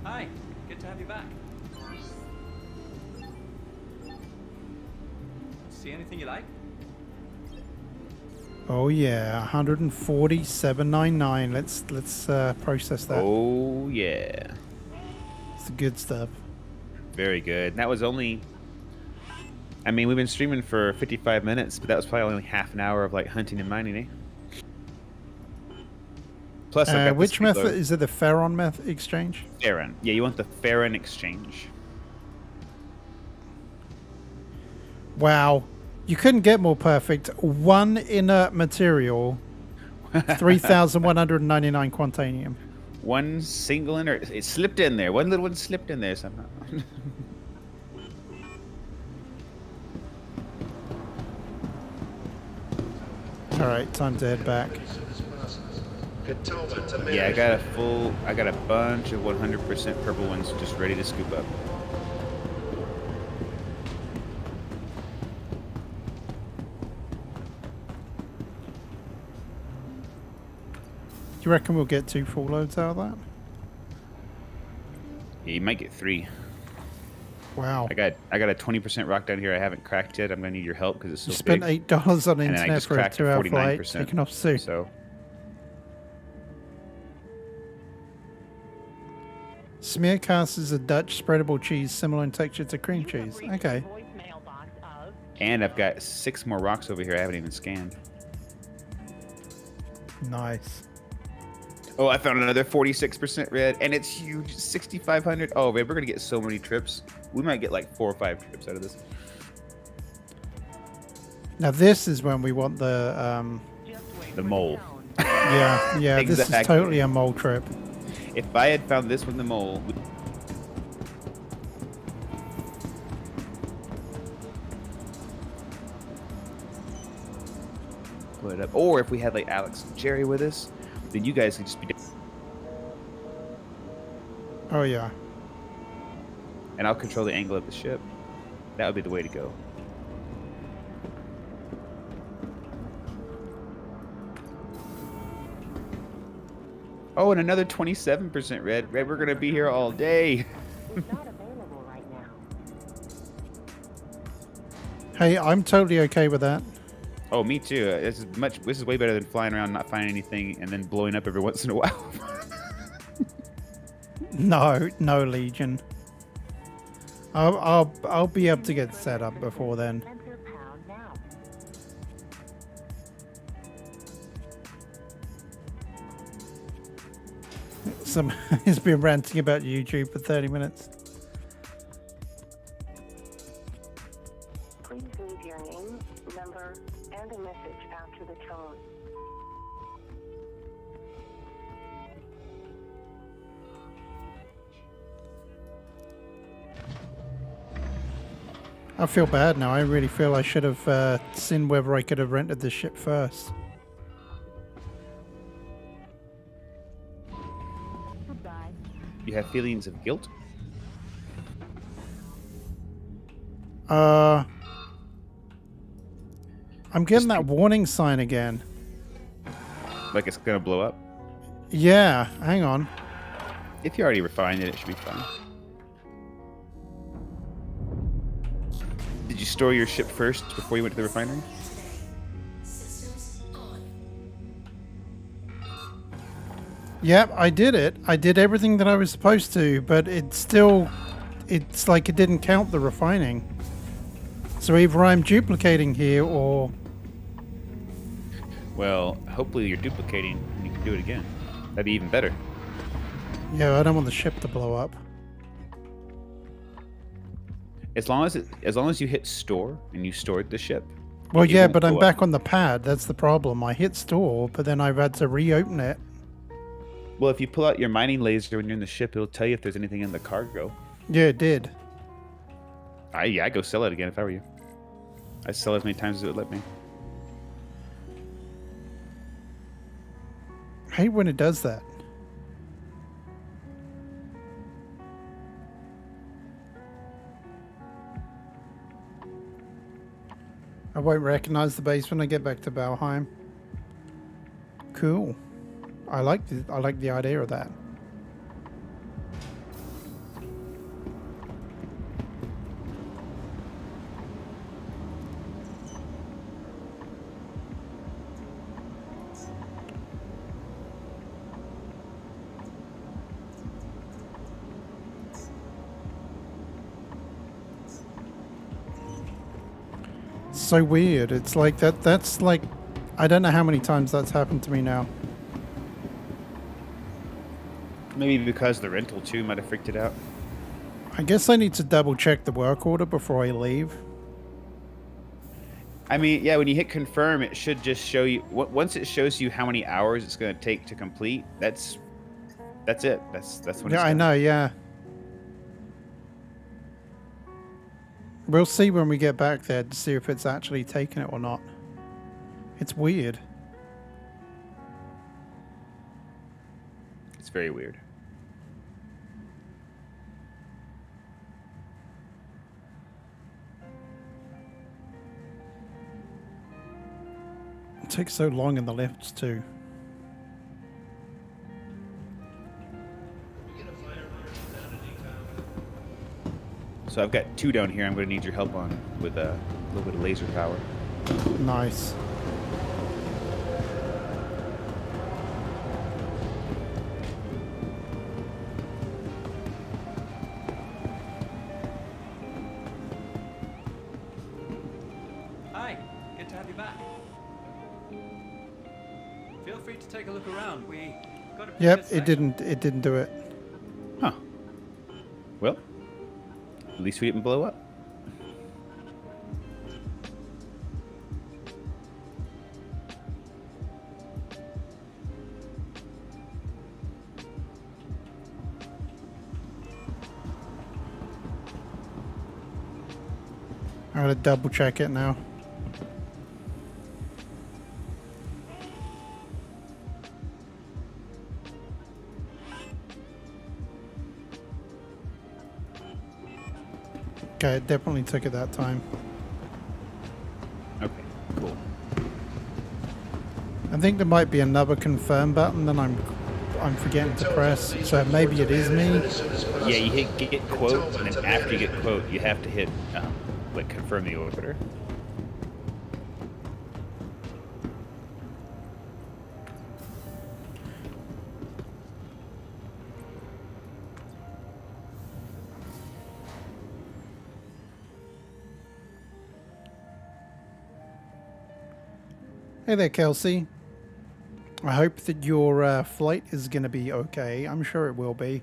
Hi, good to have you back. See anything you like? Oh yeah, 147.99. Let's process that. Oh yeah, It's the good stuff. very good. And that was only. I mean, we've been streaming for 55 minutes, but that was probably only half an hour of like hunting and mining, eh? Plus, I've got which this method reload. is it? The Ferron method exchange? Farron. Yeah, you want the Farron exchange. Wow, you couldn't get more perfect. One inert material, 3,199 quantanium. One single in, or it slipped in there. One little one slipped in there somehow. All right, time to head back. Yeah, I got a bunch of 100% purple ones just ready to scoop up. Do you reckon we'll get 2 full loads out of that? Yeah, you might get 3. Wow. I got a 20% rock down here I haven't cracked yet. I'm gonna need your help because it's so You spent big. $8 on the And then I internet just for a cracked 2-hour flight 49%. taken off soon. So Smearcast is a Dutch spreadable cheese similar in texture to cream cheese. Okay. and I've got 6 more rocks over here I haven't even scanned. Nice. Oh, I found another 46% red, and it's huge, 6,500. Oh, man, we're gonna get so many trips. We might get like 4 or 5 trips out of this. Now this is when we want the The mole. yeah, this is Exactly. totally a mole trip. If I had found this with the mole, put it up. Or if we had like Alex and Jerry with us, then you guys could just be. Oh yeah. And I'll control the angle of the ship. That would be the way to go. Oh, and another 27% red. Red, we're gonna be here all day. Hey, I'm totally okay with that. Oh, me too. This is way better than flying around, not finding anything, and then blowing up every once in a while. No, Legion. I'll be able to get set up before then. He's been ranting about YouTube for 30 minutes. Please leave your name, number, and a message after the tone. I feel bad now. I really feel I should have seen whether I could have rented the ship first. You have feelings of guilt? I'm getting that warning sign again. Like it's gonna blow up? Yeah, hang on. If you already refined it, it should be fine. Did you store your ship first before you went to the refinery? Systems on. Yep, I did it. I did everything that I was supposed to, but it's like it didn't count the refining. So either I'm duplicating here or... Well, hopefully you're duplicating and you can do it again. That'd be even better. Yeah, I don't want the ship to blow up. As long as you hit store and you stored the ship. Well, it yeah, won't but I'm blow back up. on the pad. That's the problem. I hit store, but then I've had to reopen it. Well, if you pull out your mining laser when you're in the ship, it'll tell you if there's anything in the cargo. Yeah, it did. I'd go sell it again if I were you. I'd sell it as many times as it would let me. I hate when it does that. I won't recognize the base when I get back to Valheim. Cool. I like the idea of that. So weird. It's like that's like I don't know how many times that's happened to me now. Maybe because the rental too might have freaked it out. I guess I need to double check the work order before I leave. I mean, yeah, when you hit confirm, it should just show you. Once it shows you how many hours it's going to take to complete, that's it. That's when Yeah, it's I done. know, yeah. We'll see when we get back there to see if it's actually taken it or not. It's weird. It's very weird. It takes so long in the lifts too. So I've got 2 down here. I'm going to need your help on with a little bit of laser power. Nice. Hi, good to have you back. Feel free to take a look around. We got a pretty Yep, good it selection. didn't do it. Huh. Well, at least we didn't blow up. I gotta double check it now. Okay, it definitely took it that time. Okay, cool. I think there might be another confirm button that I'm forgetting to press. So maybe it is me. Yeah, you hit get quote, and then after you get quote, you have to hit like confirm the order. Hey there, Kelsey. I hope that your flight is going to be okay. I'm sure it will be.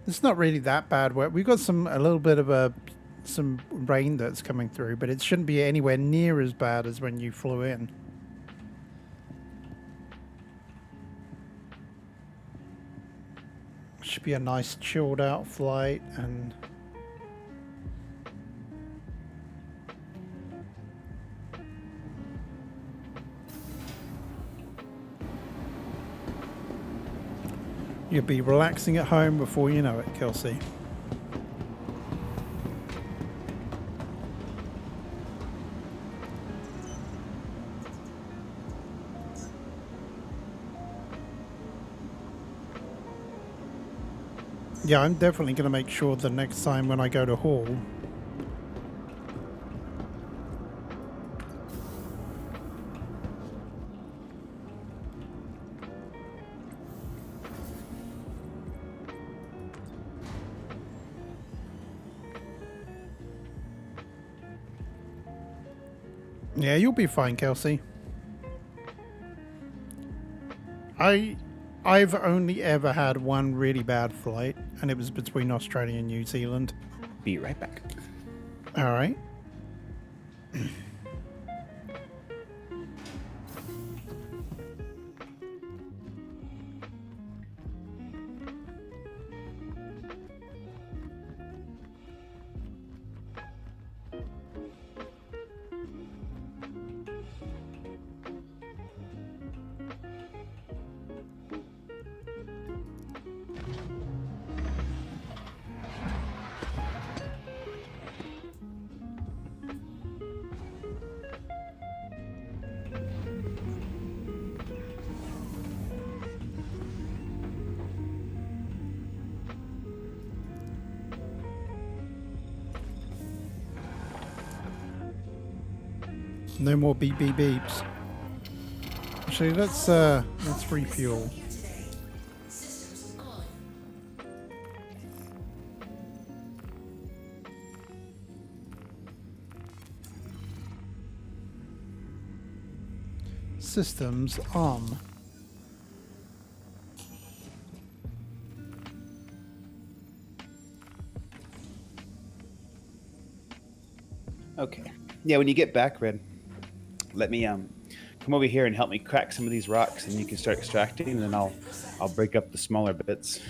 It's not really that bad. We've got a little bit of some rain that's coming through, but it shouldn't be anywhere near as bad as when you flew in. Should be a nice chilled out flight and... You'll be relaxing at home before you know it, Kelsey. Yeah, I'm definitely going to make sure the next time when I go to Hall. Yeah, you'll be fine, Kelsey. I've only ever had one really bad flight, and it was between Australia and New Zealand. Be right back. All right. No more beep beep beeps. Actually, let's refuel. Systems on. Systems on. Okay. Yeah, when you get back, Red, let me come over here and help me crack some of these rocks, and you can start extracting, and then I'll break up the smaller bits.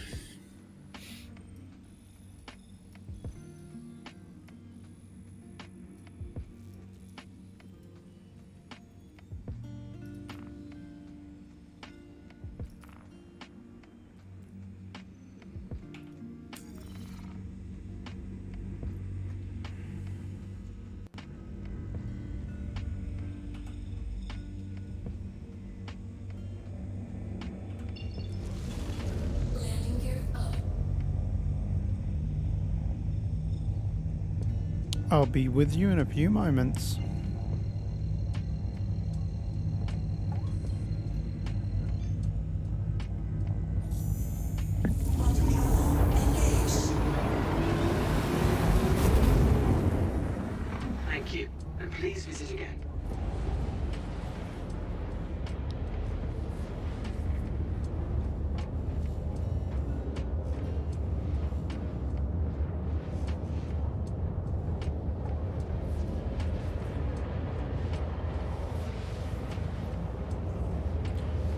Landing gear up. I'll be with you in a few moments. Thank you, and please visit again.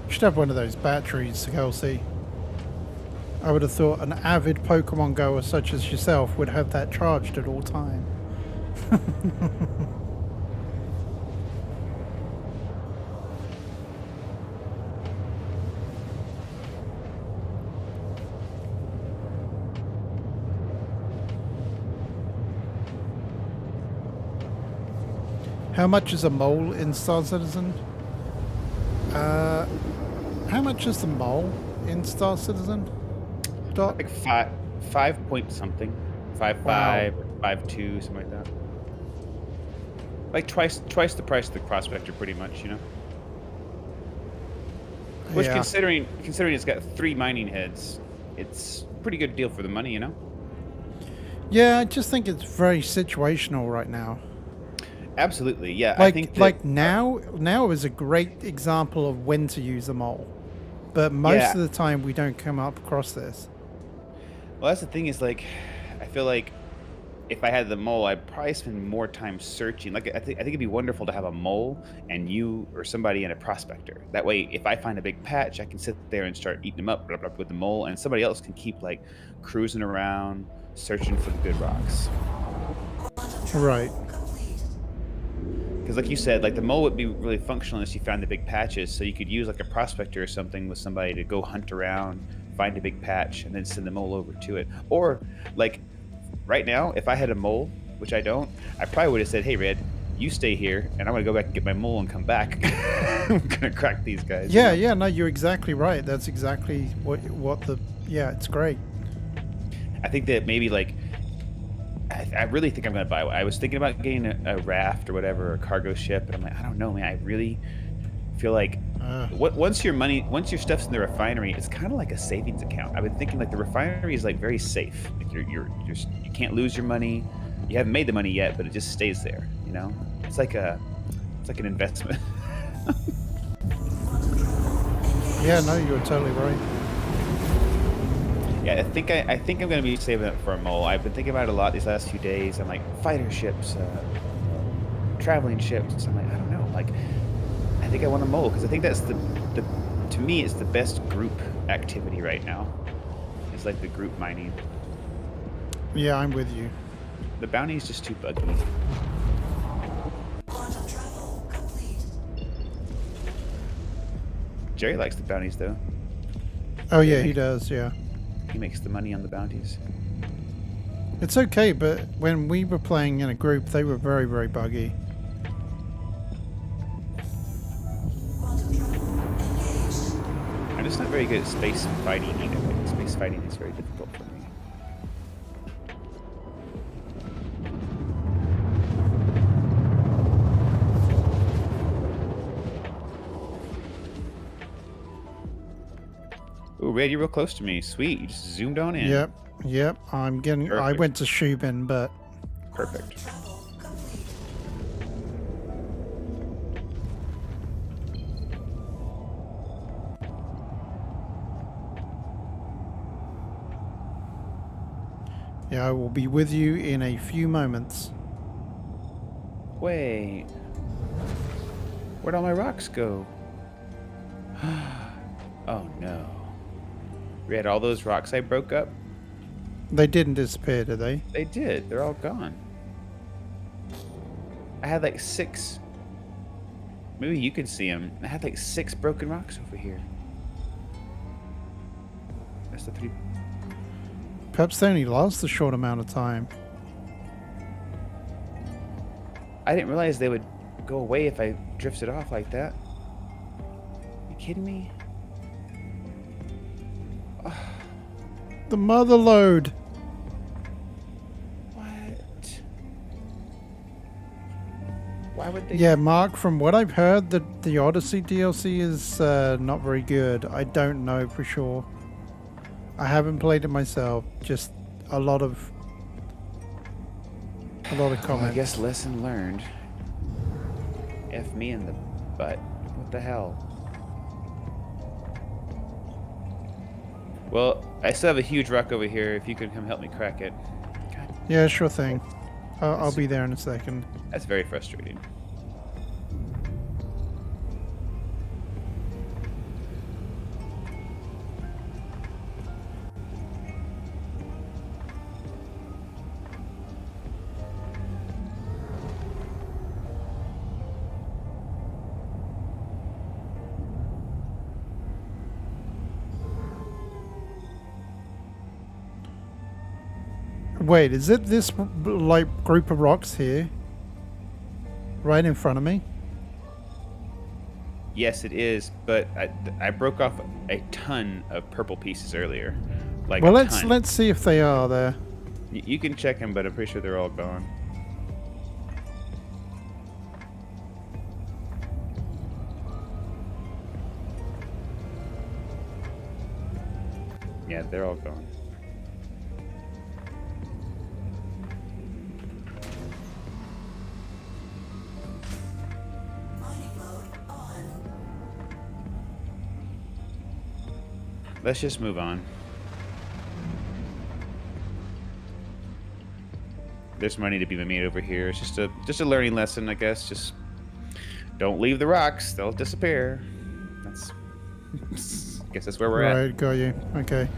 Should have one of those batteries, Kelsey. I would have thought an avid Pokemon goer such as yourself would have that charged at all time. How much is a mole in Star Citizen? How much is the mole in Star Citizen? Dot? Like five point something, 5.5, Wow. 5.2, something like that. Like twice the price of the Prospector, pretty much, you know. Which, Yeah. considering it's got 3 mining heads, it's a pretty good deal for the money, you know. Yeah, I just think it's very situational right now. Absolutely, yeah. I think Like that, now is a great example of when to use a mole, but most Yeah. of the time we don't come up across this. well, that's the thing is like, I feel like if I had the mole, I'd probably spend more time searching. Like I think it'd be wonderful to have a mole and you or somebody in a prospector. That way, if I find a big patch, I can sit there and start eating them up blah, blah, with the mole, and somebody else can keep like cruising around, searching for the good rocks. Right. Because like you said, like the mole would be really functional unless you found the big patches. So you could use like a prospector or something with somebody to go hunt around, find a big patch, and then send the mole over to it. Or like right now, if I had a mole, which I don't, I probably would have said, "Hey, Red, you stay here, and I'm gonna go back and get my mole and come back. I'm gonna crack these guys." Yeah, yeah, no, you're exactly right. That's exactly what the yeah, it's great. I think that maybe like I really think I'm gonna buy one. I was thinking about getting a raft or whatever, or a cargo ship, but I'm like, I don't know, man. I really feel like once your stuff's in the refinery, it's kind of like a savings account. I've been thinking like the refinery is like very safe. Like you can't lose your money. You haven't made the money yet, but it just stays there. You know, it's like an investment. Yeah, no, you're totally right. Yeah, I think I'm gonna be saving it for a mole. I've been thinking about it a lot these last few days. I'm like fighter ships, traveling ships. I'm like, I don't know. Like, I think I want a mole because I think that's the to me it's the best group activity right now. It's like the group mining. Yeah, I'm with you. The bounty is just too buggy. Quantum travel complete. Jerry likes the bounties though. Oh yeah, he does. Yeah, He makes the money on the bounties. it's okay, but when we were playing in a group, they were very, very buggy. I'm just not very good at space fighting either. Like, space fighting is very difficult for me. Ooh, Red, you're real close to me. Sweet, you just zoomed on in. Yep. I'm getting. I Perfect. went to Shubin, but Perfect. yeah, I will be with you in a few moments. Wait. Where'd all my rocks go? Oh no. Red, all those rocks I broke up? They didn't disappear, did they? They did. They're all gone. I had like 6. Maybe you can see them. I had like 6 broken rocks over here. That's the 3. Perhaps they only last a short amount of time. I didn't realize they would go away if I drifted off like that. You kidding me? The mother load. What? Why would they? Yeah, Mark, from what I've heard, the Odyssey DLC is not very good. I don't know for sure. I haven't played it myself. Just a lot of comments. Well, I guess lesson learned. F me in the butt. What the hell? Well, I still have a huge rock over here. If you could come help me crack it. God, Yeah, sure thing. I'll be there in a second. that's very frustrating. Wait, is it this like group of rocks here? Right in front of me? Yes, it is, but I broke off a ton of purple pieces earlier. Like Well, a ton. let's see if they are there. You can check them, but I'm pretty sure they're all gone. Yeah, they're all gone. Mining mode on. Let's just move on. There's money to be made over here. It's just a learning lesson, I guess. Just don't leave the rocks; they'll disappear. That's. I guess that's where we're at. Right, got you. Okay.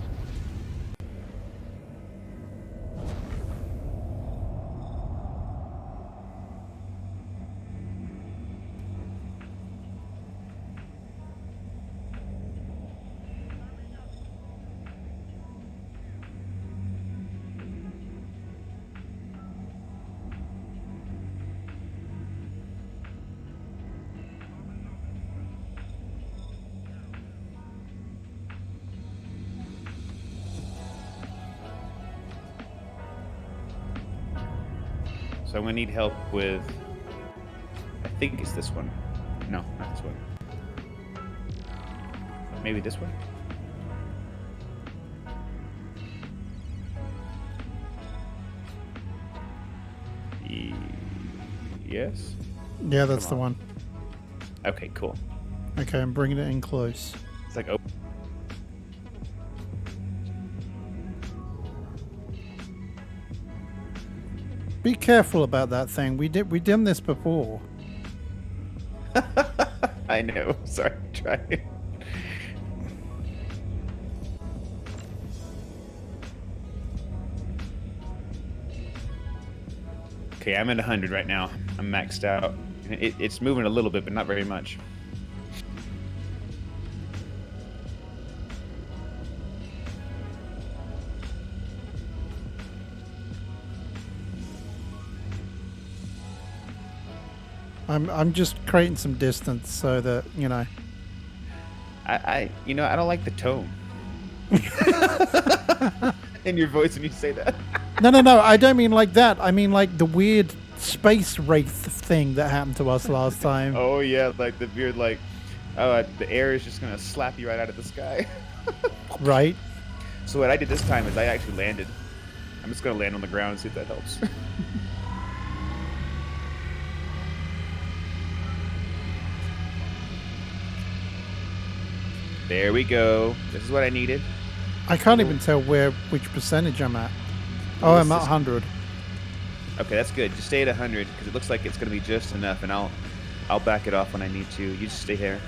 So I'm gonna need help with. I think it's this one. No, not this one. Maybe this one. Yes. Yeah, that's Come the on. one. Okay, cool. Okay, I'm bringing it in close. It's like oh. Be careful about that thing. We done this before. I know. Sorry, try. Okay, I'm at 100 right now. I'm maxed out. It's moving a little bit, but not very much. I'm just creating some distance so that, you know. I don't like the tone in your voice when you say that. No, I don't mean like that. I mean like the weird space wraith thing that happened to us last time. Oh yeah, like the weird, like, oh, the air is just gonna slap you right out of the sky. Right? So what I did this time is I actually landed. I'm just gonna land on the ground and see if that helps. There we go. This is what I needed. I can't even tell which percentage I'm at. Oh, I'm at 100. Okay, that's good. Just stay at 100 because it looks like it's gonna be just enough, and I'll back it off when I need to. You just stay here.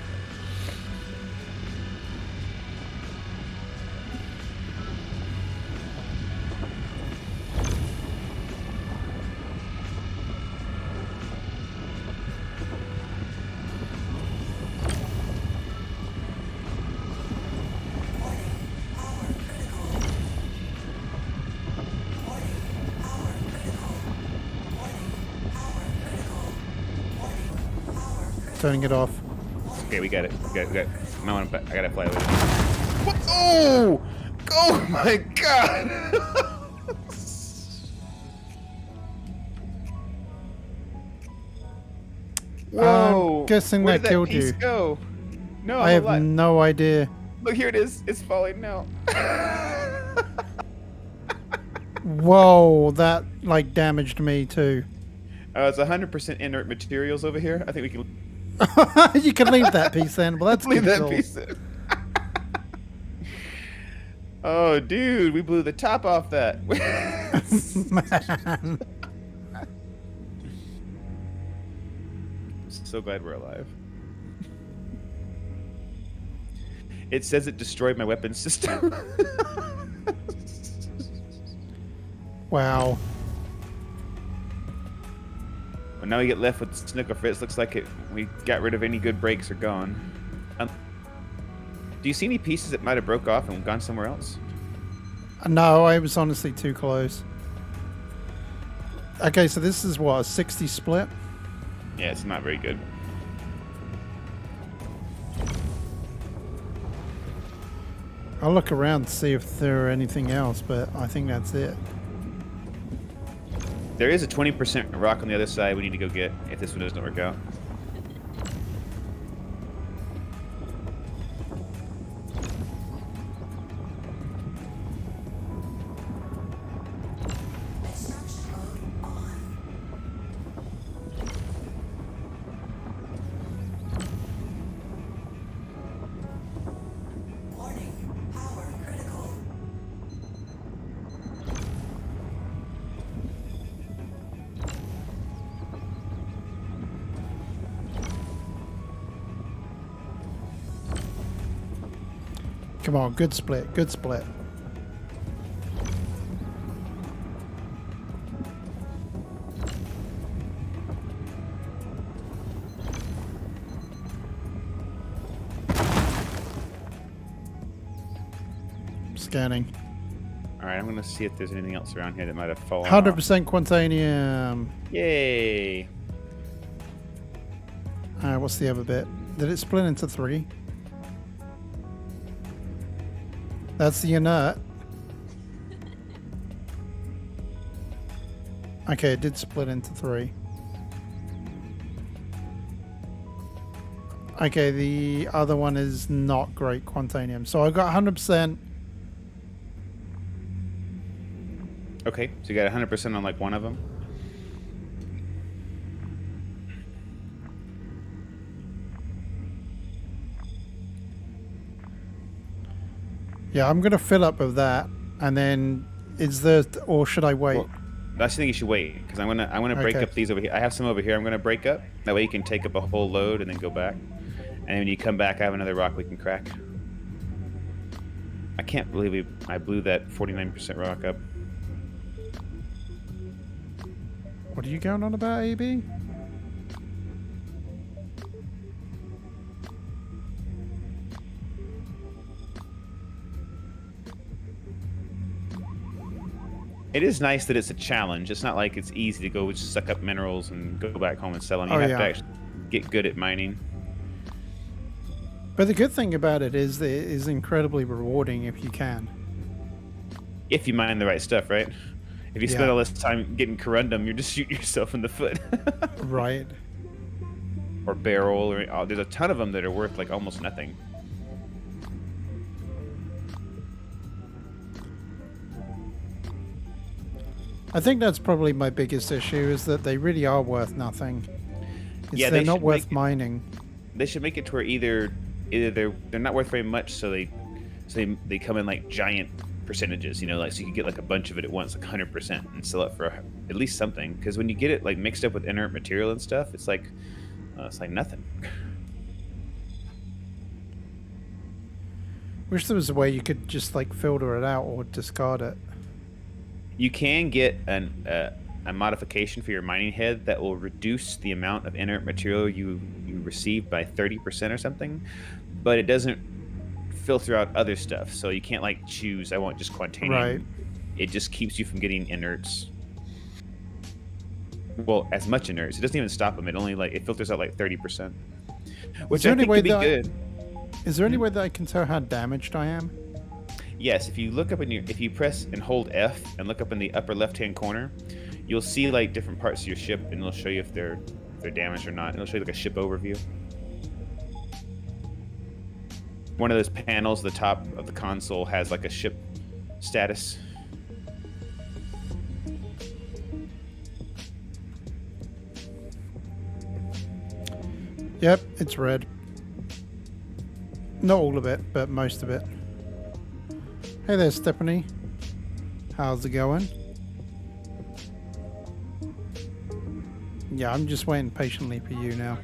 Turning it off. Okay, we got it. We got it. I gotta fly away. What? Oh! Oh my god! Whoa! I'm guessing Where that did killed piece you. Go? No, I I'm have alive. no idea. Look, here it is. It's falling now. Whoa, that like damaged me too. It's 100% inert materials over here. I think we can You can leave that piece in. Well, that's leave that cool. piece in. Oh, dude, we blew the top off that. Man. So glad we're alive. It says it destroyed my weapon system. Wow. Well, now we get left with Snooker Fritz. Looks like we got rid of any good brakes are gone. Do you see any pieces that might have broke off and gone somewhere else? No, I was honestly too close. Okay, so this is what, a 60 split? Yeah, it's not very good. I'll look around to see if there are anything else, but I think that's it. There is a 20% rock on the other side we need to go get if this one doesn't work out. Extraction mode on. Warning, power critical. Come on, good split, good split. Scanning. Alright, I'm going to see if there's anything else around here that might have fallen 100% Quantanium. off. Yay! What's the other bit? Did it split into 3? That's the inert. Okay, it did split into 3. Okay, the other one is not great quantanium. So I got 100%. Okay, so you got 100% on like one of them. Yeah, I'm going to fill up with that. And then is there, or should I wait? Well, that's the thing, you should wait because I'm gonna break Okay. up these over here. I have some over here. I'm gonna break up. That way you can take up a whole load and then go back. And when you come back, I have another rock we can crack. I can't believe I blew that 49% rock up. What are you going on about, AB? It is nice that it's a challenge. It's not like it's easy to go just suck up minerals and go back home and sell them. You have to actually get good at mining. But the good thing about it is that it is incredibly rewarding if you can. If you mine the right stuff, right? If you spend all this time getting corundum, you're just shooting yourself in the foot. Right. Or barrel, or there's a ton of them that are worth like almost nothing. I think that's probably my biggest issue is that they really are worth nothing. Yeah, they're they not should worth make it- mining. They should make it to where either they're not worth very much, so they come in like giant percentages, you know, like so you can get like a bunch of it at once, like 100%, and sell it for at least something. Because when you get it like mixed up with inert material and stuff, it's like nothing. Wish there was a way you could just like filter it out or discard it. You can get a modification for your mining head that will reduce the amount of inert material you receive by 30% or something, but it doesn't filter out other stuff. So you can't like choose, I want just quantanium. Right. It just keeps you from getting inerts. Well, as much inerts. It doesn't even stop them. It only it filters out like 30%, which I think could be good. Is there any way that I can tell how damaged I am? Yes, if you look up if you press and hold F and look up in the upper left-hand corner, you'll see like different parts of your ship, and it'll show you if they're damaged or not. It'll show you like a ship overview. One of those panels at the top of the console has like a ship status. Yep, it's red. Not all of it, but most of it. Hey there, Stephanie. How's it going? Yeah, I'm just waiting patiently for you now.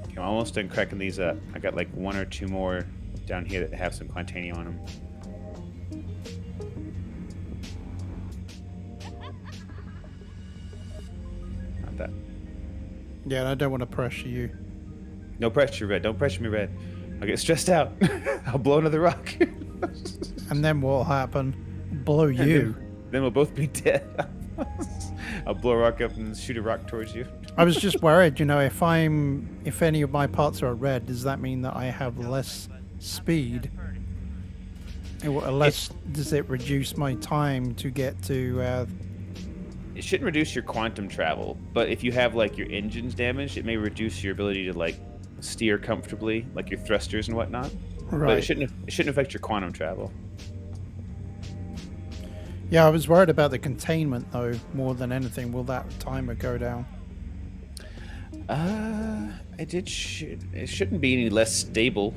Okay, I'm almost done cracking these up. I got like 1 or 2 more down here that have some quantanium on them. Not that. Yeah, and I don't want to pressure you. No pressure, Red. Don't pressure me, Red. I'll get stressed out. I'll blow another rock. And then what'll happen? Blow you. Then we'll both be dead. I'll blow a rock up and shoot a rock towards you. I was just worried, you know, if any of my parts are red, does that mean that I have less speed? Does it reduce my time to get to? It shouldn't reduce your quantum travel, but if you have like your engines damaged, it may reduce your ability to like steer comfortably, like your thrusters and whatnot. Right. But it shouldn't affect your quantum travel. Yeah, I was worried about the containment though, more than anything. Will that timer go down? It shouldn't be any less stable,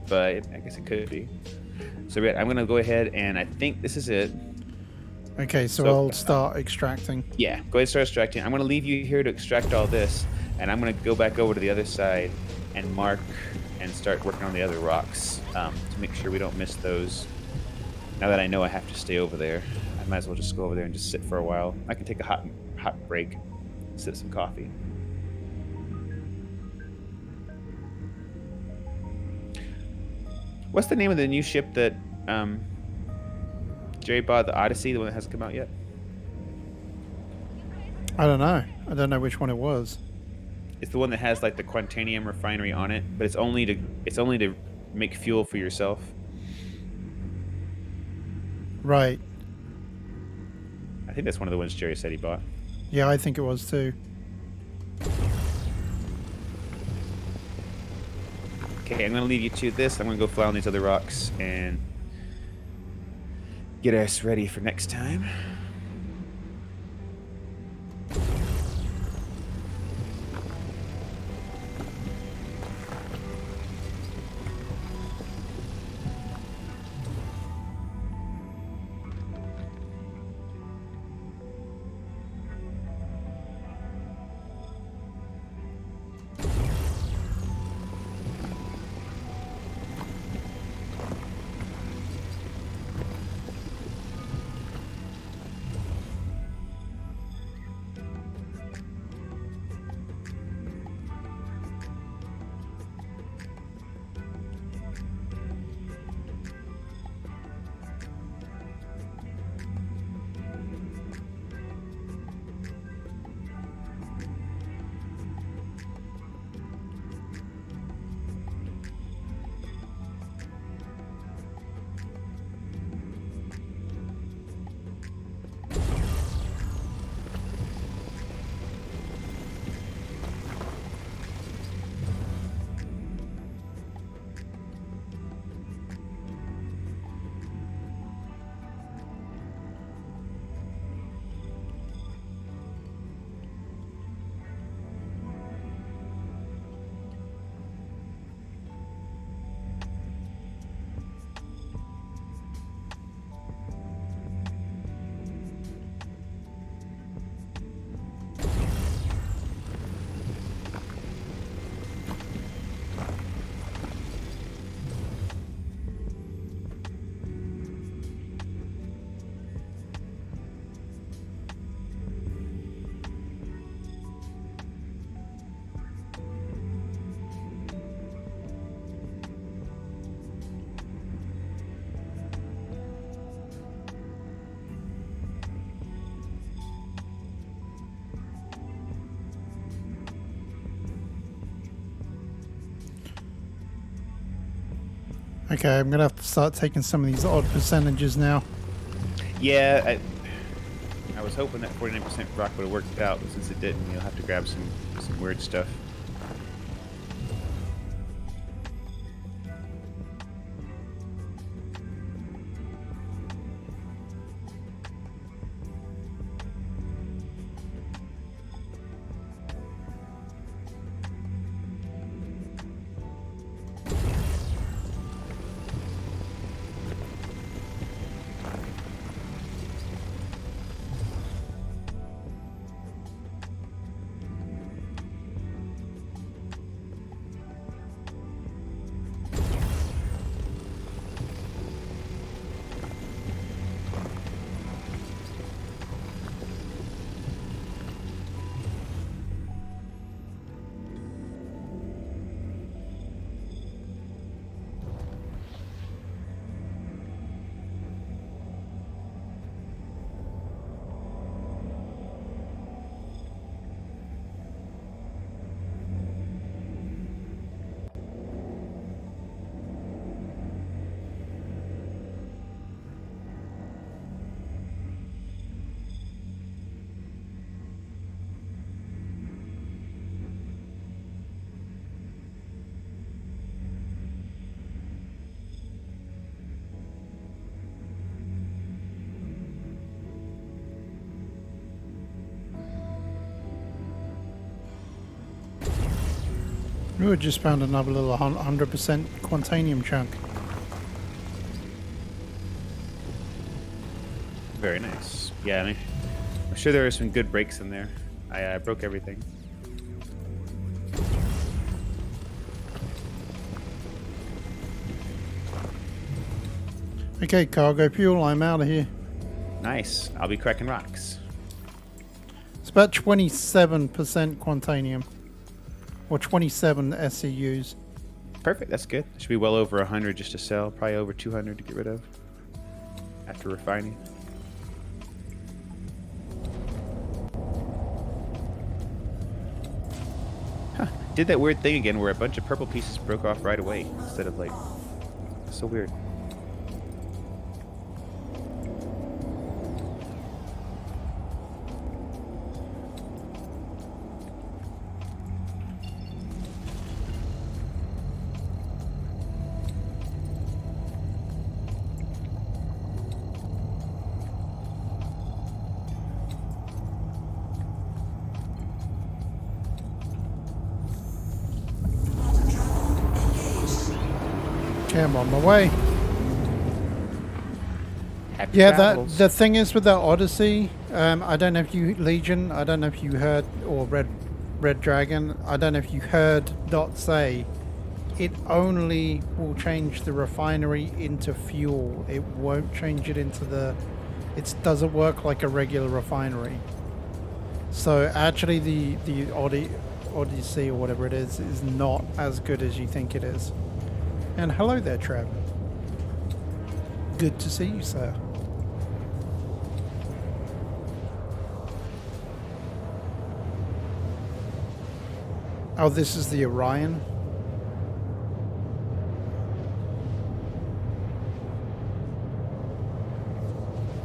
but I guess it could be. So I'm gonna go ahead and I think this is it. Okay, so I'll start extracting. Yeah, go ahead and start extracting. I'm gonna leave you here to extract all this, and I'm gonna go back over to the other side and mark and start working on the other rocks to make sure we don't miss those. Now that I know I have to stay over there, I might as well just go over there and just sit for a while. I can take a hot break, sip some coffee. What's the name of the new ship that Jerry bought, the Odyssey, the one that hasn't come out yet? I don't know. I don't know which one it was. It's the one that has like the Quantanium refinery on it, but it's only to make fuel for yourself. Right. I think that's one of the ones Jerry said he bought. Yeah, I think it was too. Okay, I'm gonna leave you to this. I'm gonna go fly on these other rocks and get us ready for next time. Okay, I'm gonna have to start taking some of these odd percentages now. Yeah, I was hoping that 49% rock would have worked out, but since it didn't, you'll have to grab some weird stuff. Ooh, I just found another little 100% Quantanium chunk. Very nice. Yeah, I mean, I'm sure there are some good breaks in there. I broke everything. Okay, cargo fuel, I'm out of here. Nice. I'll be cracking rocks. It's about 27% Quantanium. Or 27 SCUs. Perfect. That's good. Should be well over 100 just to sell. Probably over 200 to get rid of after refining. did that weird thing again where a bunch of purple pieces broke off right away instead of like. So weird. Okay, I'm on my way. Happy Yeah, travels. the thing is with that Odyssey, I don't know if you Legion, I don't know if you heard, or Red Dragon, I don't know if you heard Dot say it only will change the refinery into fuel. It won't change it into the. It doesn't work like a regular refinery. So actually, the Odyssey or whatever it is not as good as you think it is. And hello there, Trev. Good to see you, sir. Oh, this is the Orion.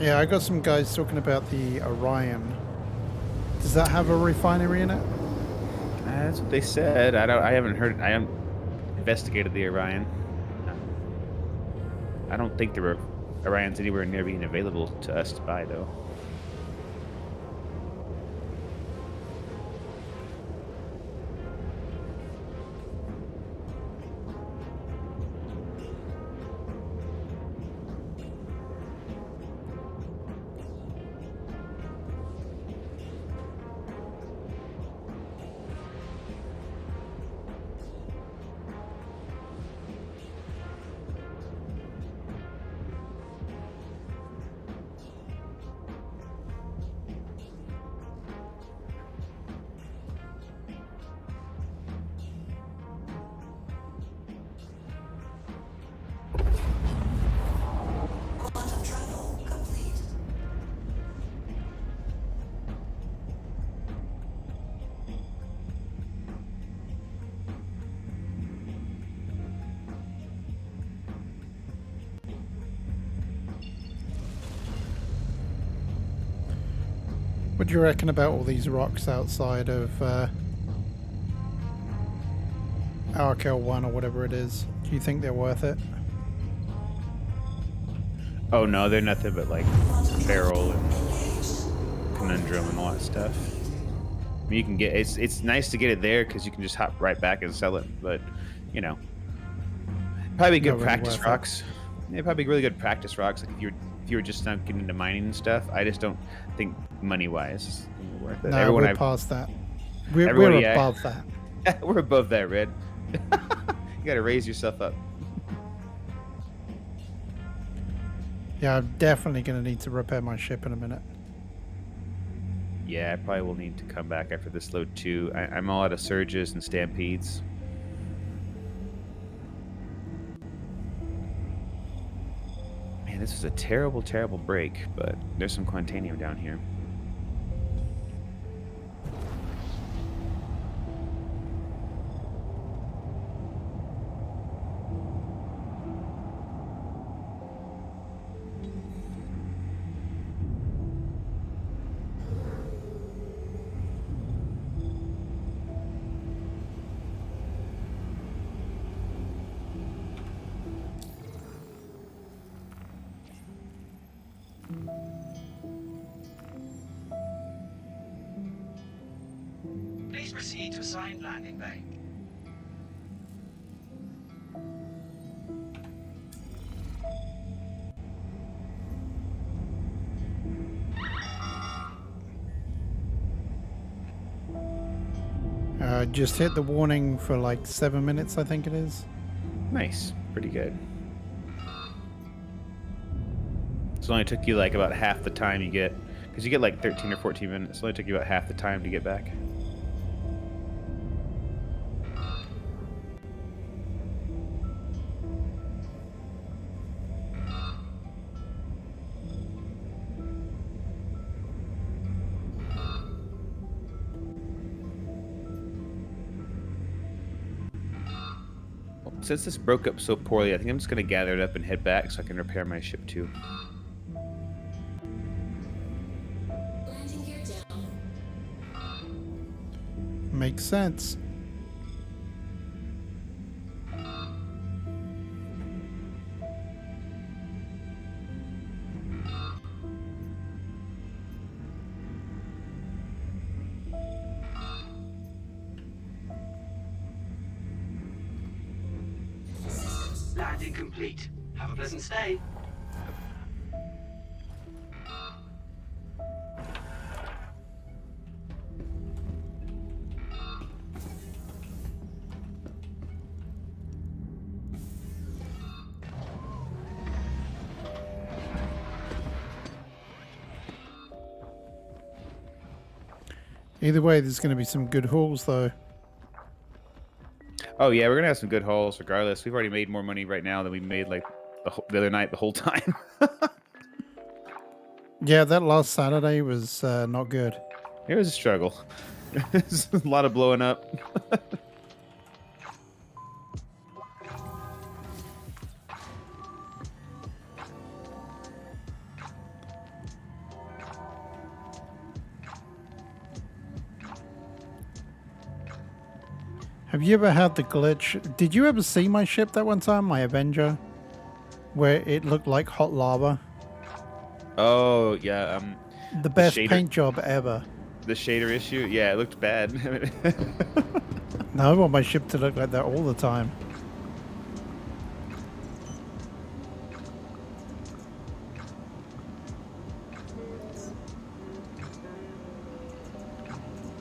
Yeah, I got some guys talking about the Orion. Does that have a refinery in it? That's what they said. I haven't heard. I haven't investigated the Orion. I don't think the Orion's anywhere near being available to us to buy, though. Quantum travel complete. What do you reckon about all these rocks outside of Arkel 1 or whatever it is? Do you think they're worth it? Oh no, they're nothing but like barrel and conundrum and all that stuff. I mean, you can get it's nice to get it there because you can just hop right back and sell it. But you know, probably good Not really practice worth it. rocks. Yeah, probably really good practice rocks. Like if you were just not getting into mining and stuff, I just don't think money wise worth it. No, Everyone we're past that. We're everybody, yeah. above that. we're above that, Red. You got to raise yourself up. Yeah, I'm definitely going to need to repair my ship in a minute. Yeah, I probably will need to come back after this load too. I'm all out of surges and stampedes. Man, this is a terrible, terrible break, but there's some Quantanium down here. Please proceed to assigned landing bay. Just hit the warning for like 7 minutes, I think it is. Nice, pretty good. So it only took you like about half the time you get, because you get like 13 or 14 minutes. It only took you about half the time to get back. since this broke up so poorly, I think I'm just gonna gather it up and head back so I can repair my ship too. Landing gear down. Makes sense. Landing complete. Have a pleasant stay. Either way, there's going to be some good hauls, though. Oh yeah, we're gonna have some good hauls regardless. We've already made more money right now than we made like the other night, the whole time. Yeah, that last Saturday was not good. It was a struggle. There's a lot of blowing up. Have you ever had the glitch? Did you ever see my ship that one time, my Avenger? Where it looked like hot lava? Oh yeah, The best shader- paint job ever. the shader issue. Yeah, it looked bad. No, I want my ship to look like that all the time.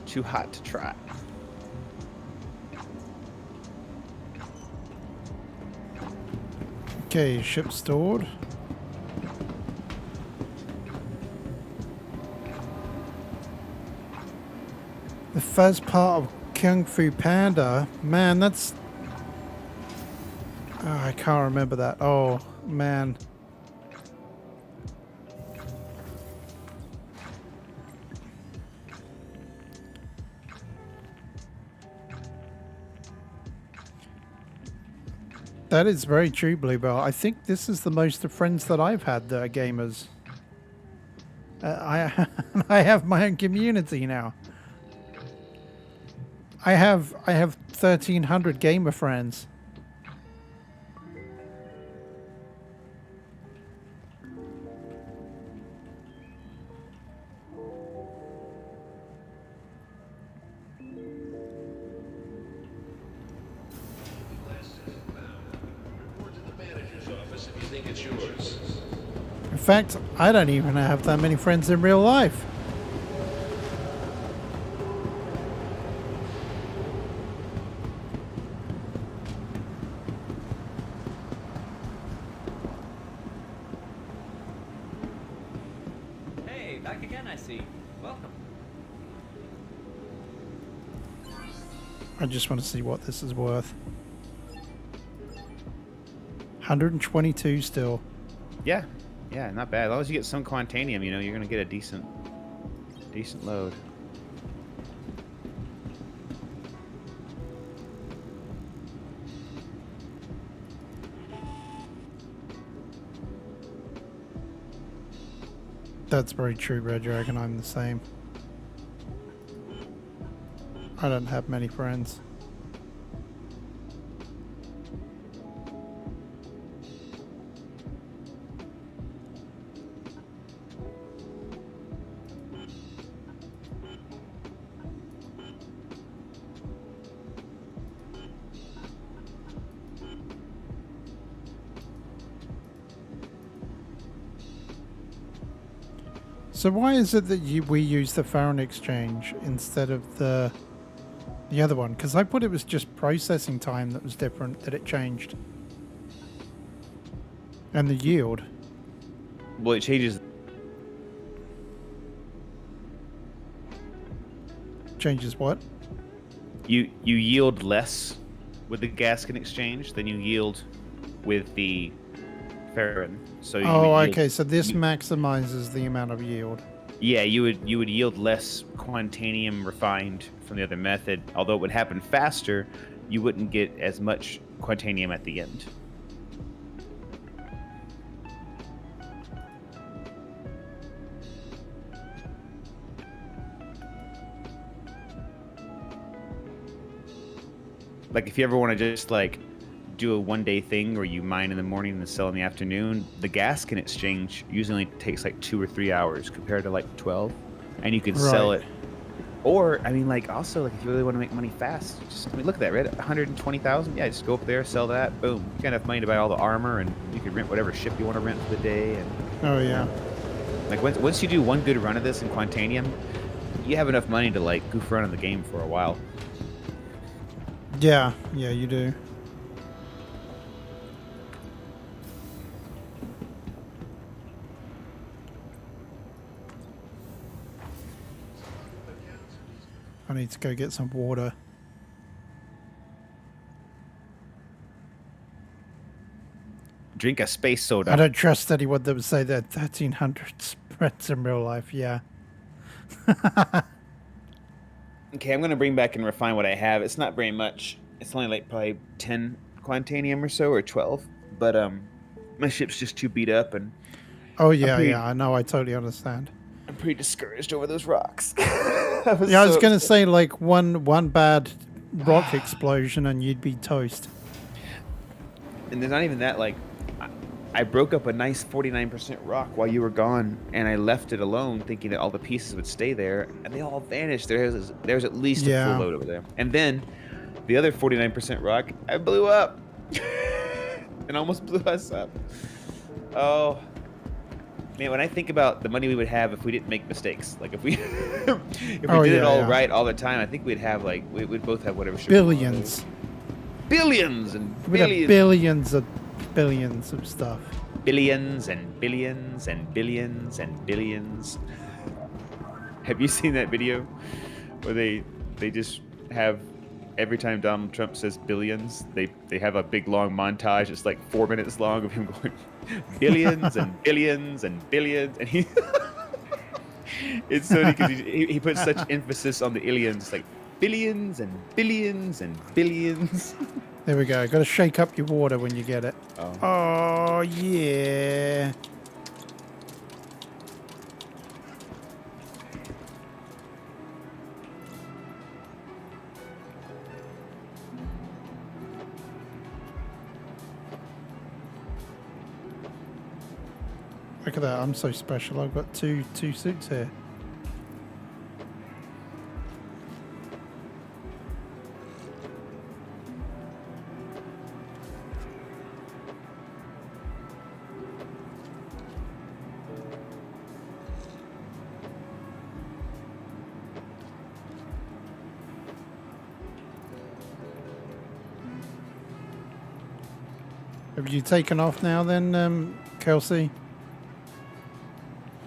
Too hot to try. Okay, ship stored. The first part of Kung Fu Panda. Man, that's... Oh, I can't remember that. Oh, man. That is very true, Bluebell. I think this is the most of friends that I've had that are gamers. I have my own community now. I have 1,300 gamer friends. Report to the manager's office if you think it's yours. In fact, I don't even have that many friends in real life. Hey, back again, I see. Welcome. I just want to see what this is worth. 122 still. Yeah, yeah, not bad. As long as you get some quantanium, you know, you're gonna get a decent load. That's very true, Red Dragon. I'm the same. I don't have many friends. So why is it that we use the Farron exchange instead of the other one? Because I thought it was just processing time that was different, that it changed. And the yield. Well, it changes. Changes what? You yield less with the gasket exchange than you yield with the Farron. So you would Oh, yield- okay. So this you- maximizes the amount of yield. Yeah, you would yield less quantanium refined from the other method, although it would happen faster you wouldn't get as much quantanium at the end. Like if you ever want to just like do a one-day thing where you mine in the morning and sell in the afternoon, the gas can exchange usually takes like 2 or 3 hours compared to like 12, and you can sell Right. it. Or I mean, like also like if you really want to make money fast, just I mean, look at that, right? 120,000. Yeah, just go up there, sell that, boom. You got enough money to buy all the armor, and you can rent whatever ship you want to rent for the day. And Oh yeah. like once you do one good run of this in Quantanium, you have enough money to like goof around in the game for a while. Yeah, yeah, you do. I need to go get some water. Drink a space soda. I don't trust anyone that would say that 1300 spreads in real life. Yeah. Okay, I'm gonna bring back and refine what I have. It's not very much. It's only like probably 10 Quantanium or so, or 12. But my ship's just too beat up, and Oh yeah, pretty- yeah. I know. I totally understand. I'm pretty discouraged over those rocks. Yeah, I was gonna say like one bad rock explosion and you'd be toast. And there's not even that. Like, I broke up a nice 49% rock while you were gone, and I left it alone, thinking that all the pieces would stay there, and they all vanished. There's at least a Yeah. full load over there. And then the other 49% rock, I blew up, and almost blew us up. Oh. Man, when I think about the money we would have if we didn't make mistakes, like if we did it all right all the time, I think we'd have like we'd both have whatever. Billions. Billions and We'd have billions. billions of stuff. Billions and billions and billions and billions. Have you seen that video where they just have every time Donald Trump says billions, they have a big long montage. It's like 4 minutes long of him going billions and billions and billions, and he it's so because he puts such emphasis on the illions, like billions and billions and billions. There we go. Got to shake up your water when you get it. Oh. Oh yeah. Look at that, I'm so special. I've got two suits here. Have you taken off now then, Kelsey?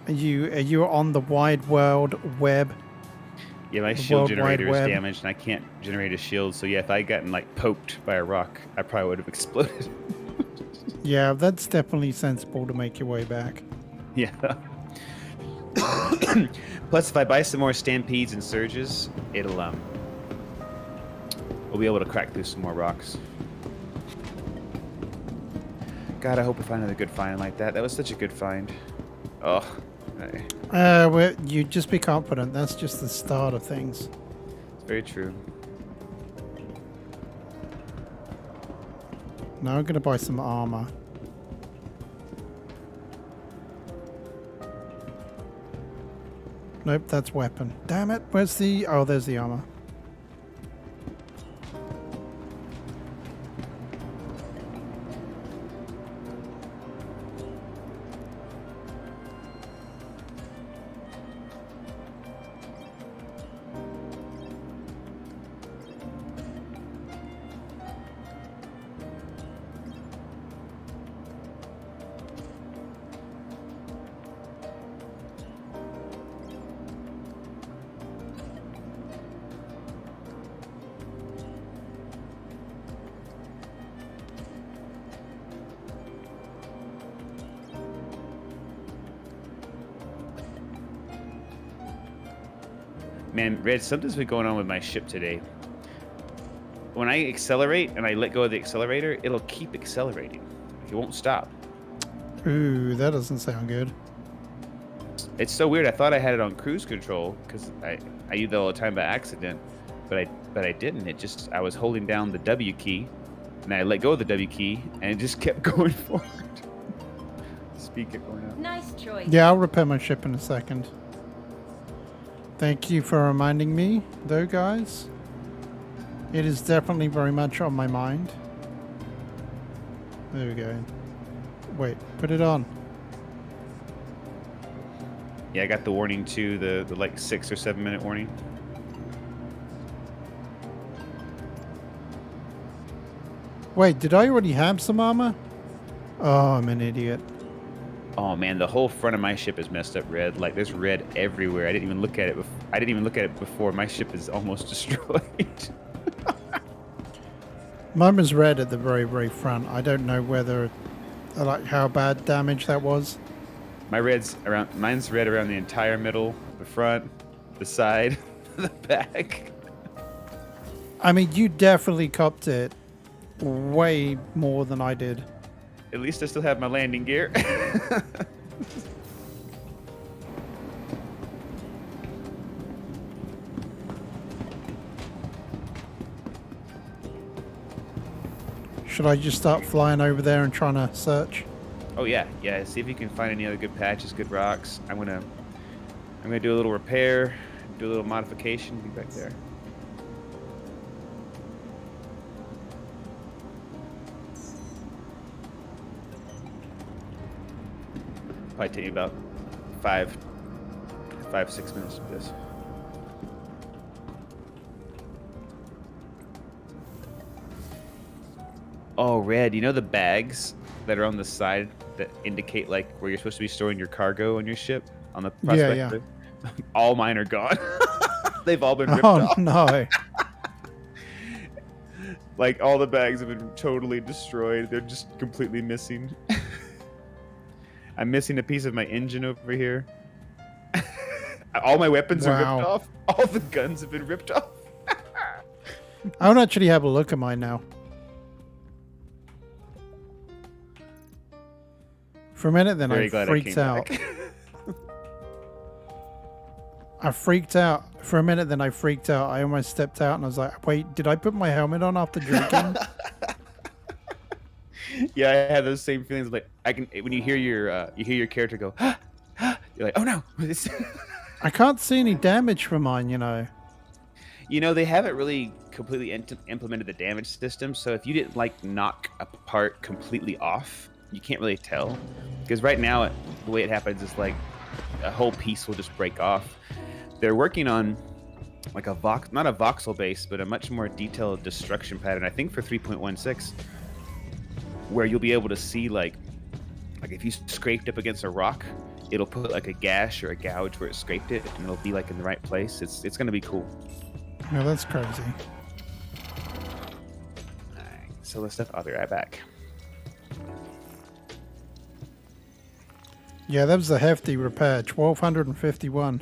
Are you on the wide world web? Yeah, my The shield World Wide generator is Web. damaged, and I can't generate a shield. So yeah, if I gotten like poked by a rock, I probably would have exploded. Yeah, that's definitely sensible to make your way back. Yeah. Plus, if I buy some more stampedes and surges, it'll we'll be able to crack through some more rocks. God, I hope we find another good find like that. That was such a good find. Oh, Well, you just be confident. That's just the start of things. it's very true. Now I'm gonna buy some armor. Nope, that's weapon. Damn it! Where's the? Oh, there's the armor. Man, Red, something's been going on with my ship today. when I accelerate and I let go of the accelerator, it'll keep accelerating. It won't stop. Ooh, that doesn't sound good. It's so weird. I thought I had it on cruise control because I use it all the time by accident, but I didn't. I was holding down the W key, and I let go of the W key, and it just kept going forward. Speed kept going up. Nice choice. Yeah, I'll repair my ship in a second. Thank you for reminding me, though, guys. It is definitely very much on my mind. There we go. Wait, put it on. Yeah, I got the warning too. The like 6 or 7 minute warning. Wait, did I already have some armor? Oh, I'm an idiot. Oh man, the whole front of my ship is messed up red. Like there's red everywhere. I didn't even look at it. I didn't even look at it before. My ship is almost destroyed. Mine was red at the very, very front. I don't know whether, like, how bad damage that was. Mine's red around the entire middle, the front, the side, the back. I mean, you definitely copped it way more than I did. At least I still have my landing gear. Should I just start flying over there and trying to search? Oh yeah. See if you can find any other good patches, good rocks. I'm gonna do a little repair, do a little modification. Be back there. Probably take me about 5, 6 minutes to do this. Oh, Red, you know the bags that are on the side that indicate like where you're supposed to be storing your cargo on your ship on the Prospector? Yeah. All mine are gone. They've all been ripped Oh, off. no. Like all the bags have been totally destroyed. They're just completely missing. I'm missing a piece of my engine over here. All my weapons are Wow. ripped off. All the guns have been ripped off. I would actually have a look at mine now. For a minute, then Very I glad freaked came out. back. I freaked out. For a minute, then I freaked out. I almost stepped out and I was like, wait, did I put my helmet on after drinking? Yeah, I had those same feelings. Like when you hear your character go, you're like, oh no. I can't see any damage from mine, you know. You know, they haven't really completely implemented the damage system. So if you didn't like knock a part completely off, you can't really tell. Because right now, the way it happens is like a whole piece will just break off. They're working on like not a voxel base, but a much more detailed destruction pattern. I think for 3.16. Where you'll be able to see like if you scraped up against a rock, it'll put like a gash or a gouge where it scraped it, and it'll be like in the right place. It's gonna be cool. No, that's crazy. Alright, so let's stuff. I'll be right back. Yeah, that was a hefty repair. 1,251.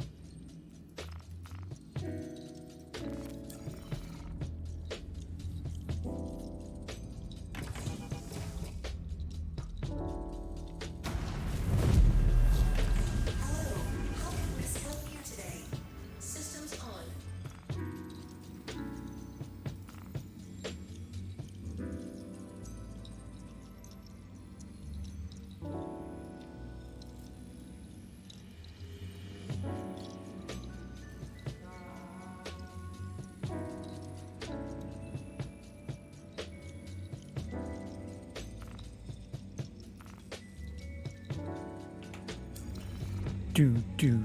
Systems on. Do.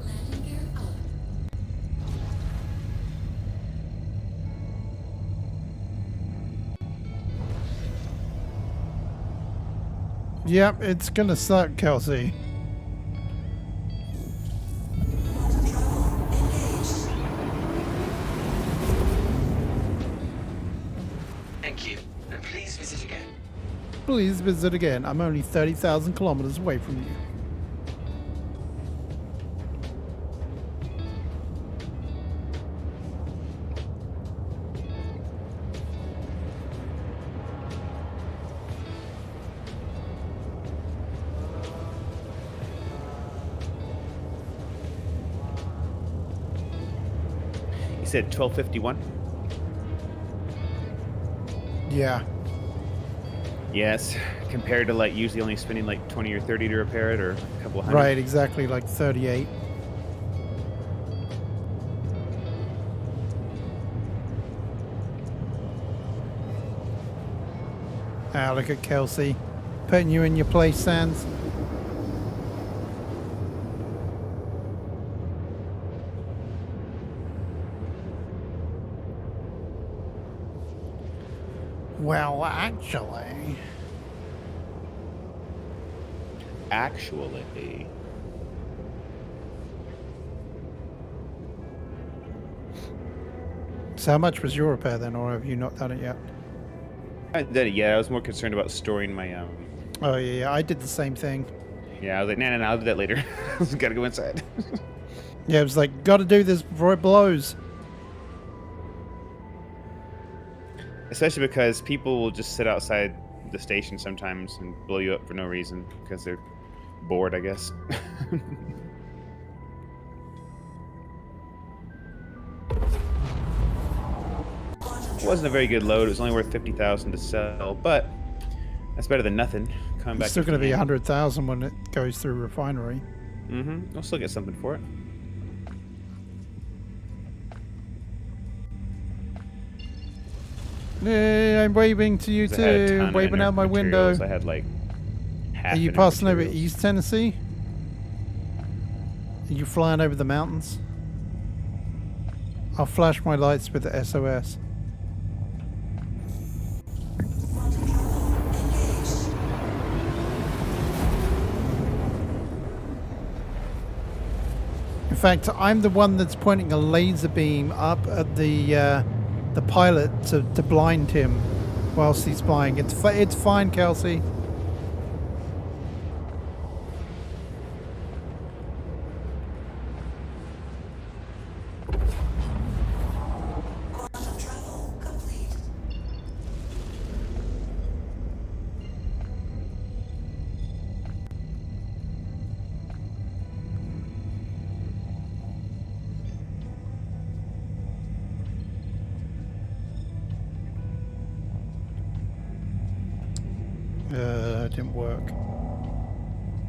Landing gear up. Yep, it's gonna suck, Kelsey. Thank you. And please visit Please visit again. I'm only 30,000 kilometers away from you. You said 1251? Yeah. Yes. Compared to like usually only spending like 20 or 30 to repair it, or a couple hundred. Right, exactly, like 38. Ah, look at Kelsey. Putting you in your place, Sans. Well, actually... Actually. So how much was your repair then, or have you not done it yet? I did it, yeah. I was more concerned about storing my Oh, yeah, I did the same thing. Yeah, I was like, no, I'll do that later. Gotta go inside. Yeah, it was like, gotta do this before it blows. Especially because people will just sit outside the station sometimes and blow you up for no reason because they're bored, I guess. It wasn't a very good load. It was only worth 50,000 to sell, but that's better than nothing. Coming back. It's still going to be empty-handed. 100,000 when it goes through refinery. I'll still get something for it. Hey, I'm waving to you 'Cause I had a ton too. of Waving out my window. materials. I had like half. Are you inert passing over materials. East Tennessee? Are you flying over the mountains? I'll flash my lights with the SOS. In fact, I'm the one that's pointing a laser beam up at the pilot to blind him whilst he's flying. It's fine, Kelsey. It didn't work.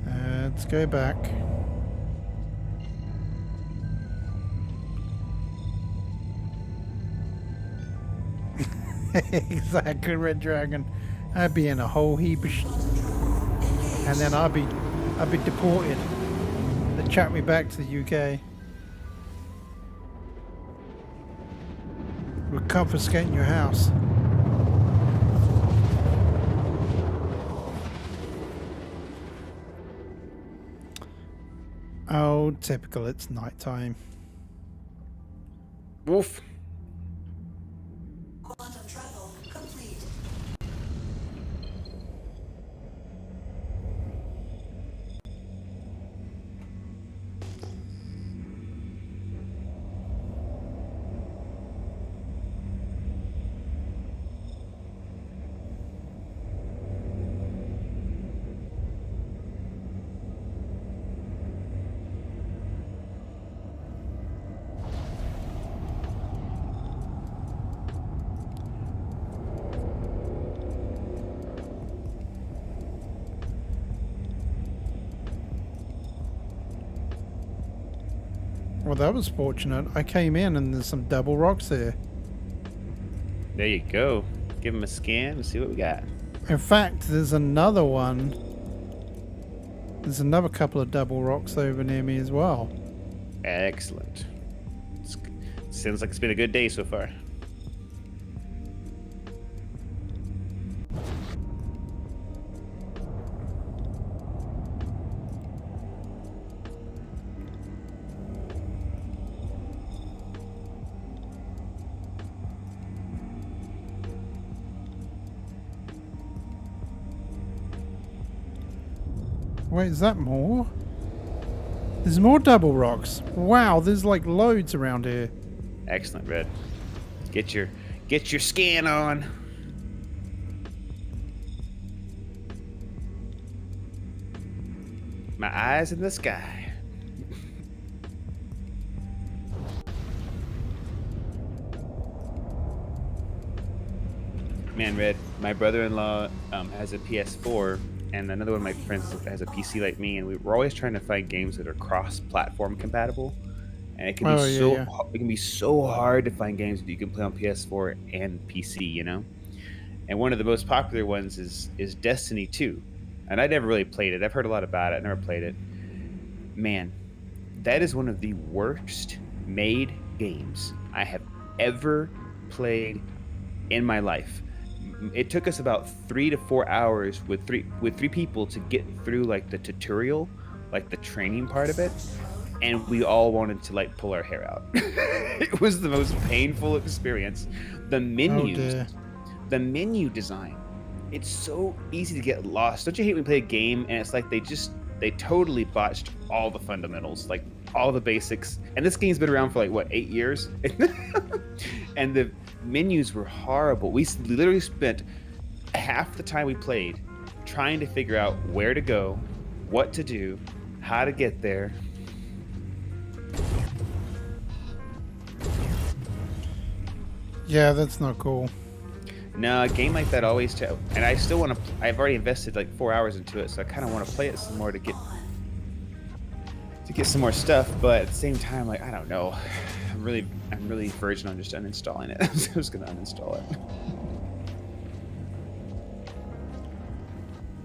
Let's go back. Exactly, Red Dragon. I'd be in a whole heap of and then I'd be deported. They'd chuck me back to the UK. We're confiscating your house. Oh, typical, it's nighttime. Woof. Quantum travel complete. Well, that was fortunate. I came in and there's some double rocks here. There you go. Give him a scan and see what we got. In fact, there's another one. There's another couple of double rocks over near me as well. Excellent. Sounds like it's been a good day so far. Wait, is that more? There's more double rocks. Wow, there's like loads around here. Excellent, Red. Get your scan on. My eyes in the sky. Man, Red, my brother-in-law has a PS4, and another one of my friends has a PC like me, and we're always trying to find games that are cross-platform compatible. And it can be it can be so hard to find games that you can play on PS4 and PC, you know. And one of the most popular ones is Destiny 2. And I never really played it. I've heard a lot about it. I never played it. Man, that is one of the worst made games I have ever played in my life. It took us about 3 to 4 hours with three people to get through like the tutorial, like the training part of it, and we all wanted to like pull our hair out. It was the most painful experience. The menus, the menu design, it's so easy to get lost. Don't you hate when you play a game and it's like they totally botched all the fundamentals, like all the basics. And this game's been around for like what, 8 years? And the menus were horrible. We literally spent half the time we played trying to figure out where to go, what to do, how to get there. Yeah, that's not cool. No, a game like that always and I still want to. I've already invested like 4 hours into it, so I kind of want to play it some more to get some more stuff. But at the same time, like I don't know, I'm really virgin on just uninstalling it. I'm just gonna uninstall it.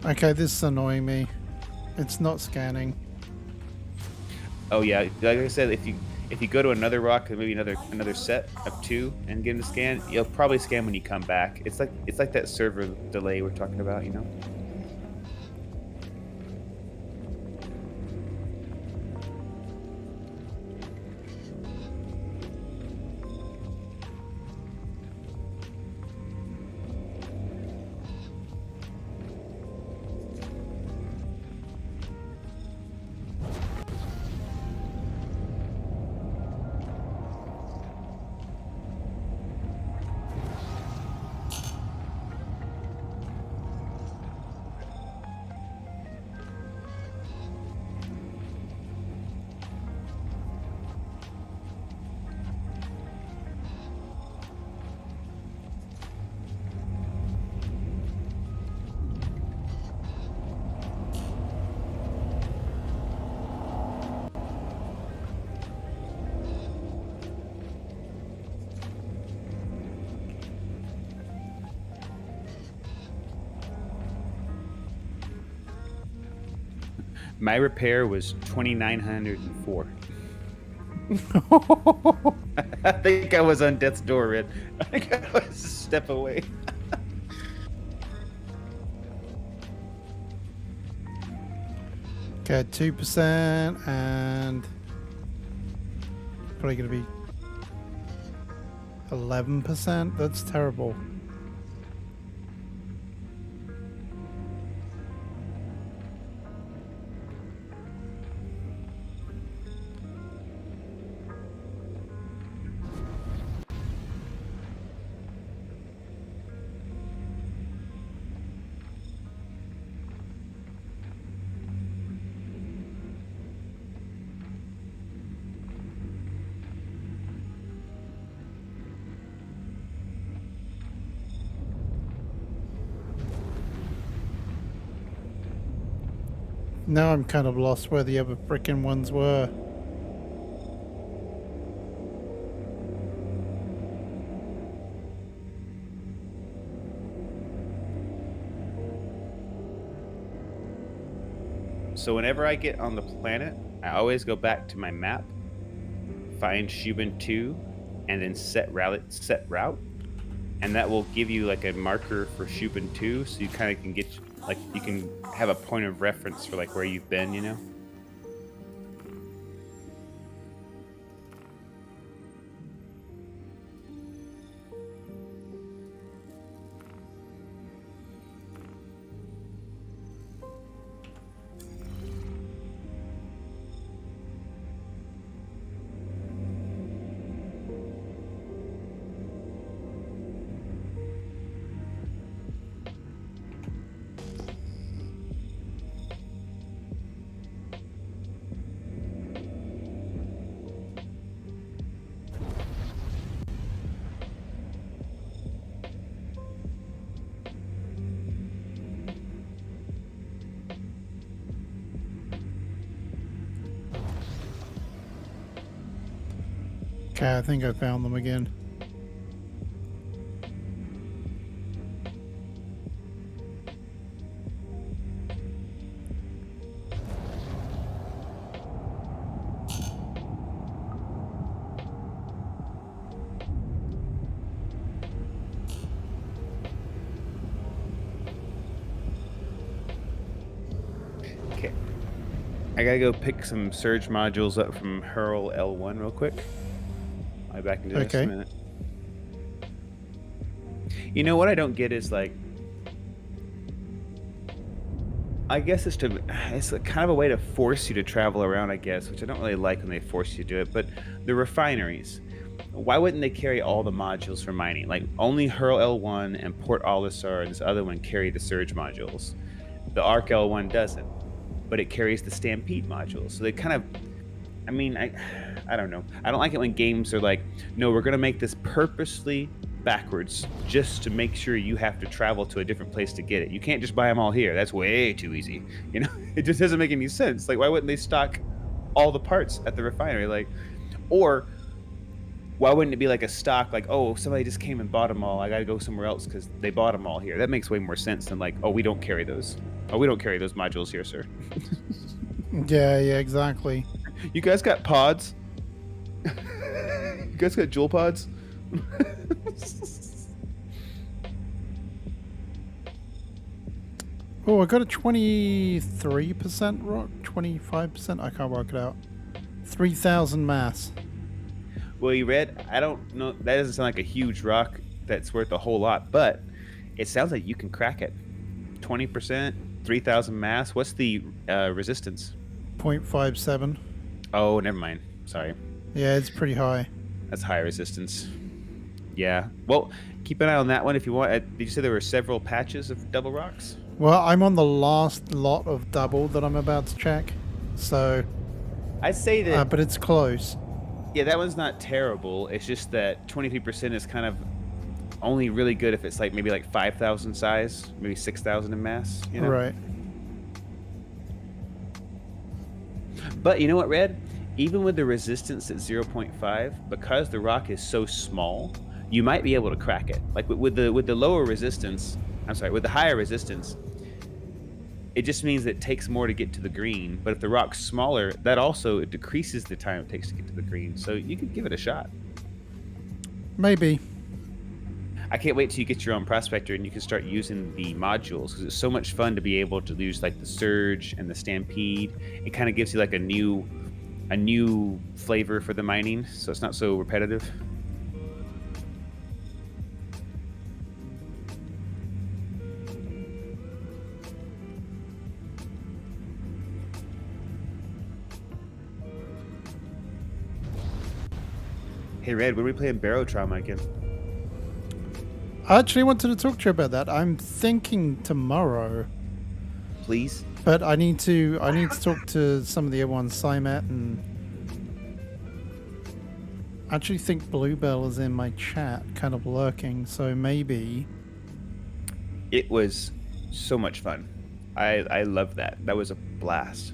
Okay, this is annoying me. It's not scanning. Oh yeah, like I said, if you go to another rock, maybe another set of 2, and get them to scan, you'll probably scan when you come back. It's like that server delay we're talking about, you know. My repair was 2,904. I think I was on death's door, Red. I think I was a step away. Okay, 2% and probably gonna be 11%. That's terrible. Now I'm kind of lost where the other frickin' ones were. So whenever I get on the planet, I always go back to my map, find Shubin 2, and then set route, and that will give you like a marker for Shubin 2, so you kind of can get like you can have a point of reference for like where you've been, you know. Okay, I think I found them again. Okay. I gotta go pick some surge modules up from Hurl L1 real quick. I'll be back into this in a minute. You know what I don't get is like, I guess it's kind of a way to force you to travel around, I guess, which I don't really like when they force you to do it. But the refineries, why wouldn't they carry all the modules for mining? Like only Hurl L1 and Port Olisar and this other one carry the surge modules. The Arc L1 doesn't, but it carries the Stampede modules. So they kind of, I mean, I don't know. I don't like it when games are like, no, we're going to make this purposely backwards just to make sure you have to travel to a different place to get it. You can't just buy them all here. That's way too easy. You know, it just doesn't make any sense. Like, why wouldn't they stock all the parts at the refinery? Like, or why wouldn't it be like a stock, like, oh, somebody just came and bought them all. I got to go somewhere else because they bought them all here. That makes way more sense than like, oh, we don't carry those. Oh, we don't carry those modules here, sir. Yeah, exactly. You guys got pods? You guys got jewel pods? Oh, I got a 23% rock, 25%. I can't work it out. 3,000 mass. Well, you read, I don't know, that doesn't sound like a huge rock that's worth a whole lot, but it sounds like you can crack it. 20%, 3,000 mass. What's the resistance? 0.57. Oh, never mind. Sorry. Yeah, it's pretty high. That's high resistance. Yeah. Well, keep an eye on that one if you want. Did you say there were several patches of double rocks? Well, I'm on the last lot of double that I'm about to check. So, I'd say that... but it's close. Yeah, that one's not terrible. It's just that 23% is kind of only really good if it's like maybe like 5,000 size, maybe 6,000 in mass. You know? Right. But you know what, Red? Even with the resistance at 0.5, because the rock is so small, you might be able to crack it. Like with the lower resistance, with the higher resistance, it just means that it takes more to get to the green. But if the rock's smaller, that also decreases the time it takes to get to the green. So you could give it a shot. Maybe. I can't wait till you get your own Prospector and you can start using the modules, because it's so much fun to be able to use like the Surge and the Stampede. It kind of gives you like a new flavor for the mining, so it's not so repetitive. Hey Red, when are we playing Barotrauma again? I actually wanted to talk to you about that. I'm thinking tomorrow. Please? But I need to talk to some of the other ones, Simet, and I actually think Bluebell is in my chat, kind of lurking, so maybe. It was so much fun. I love that. That was a blast.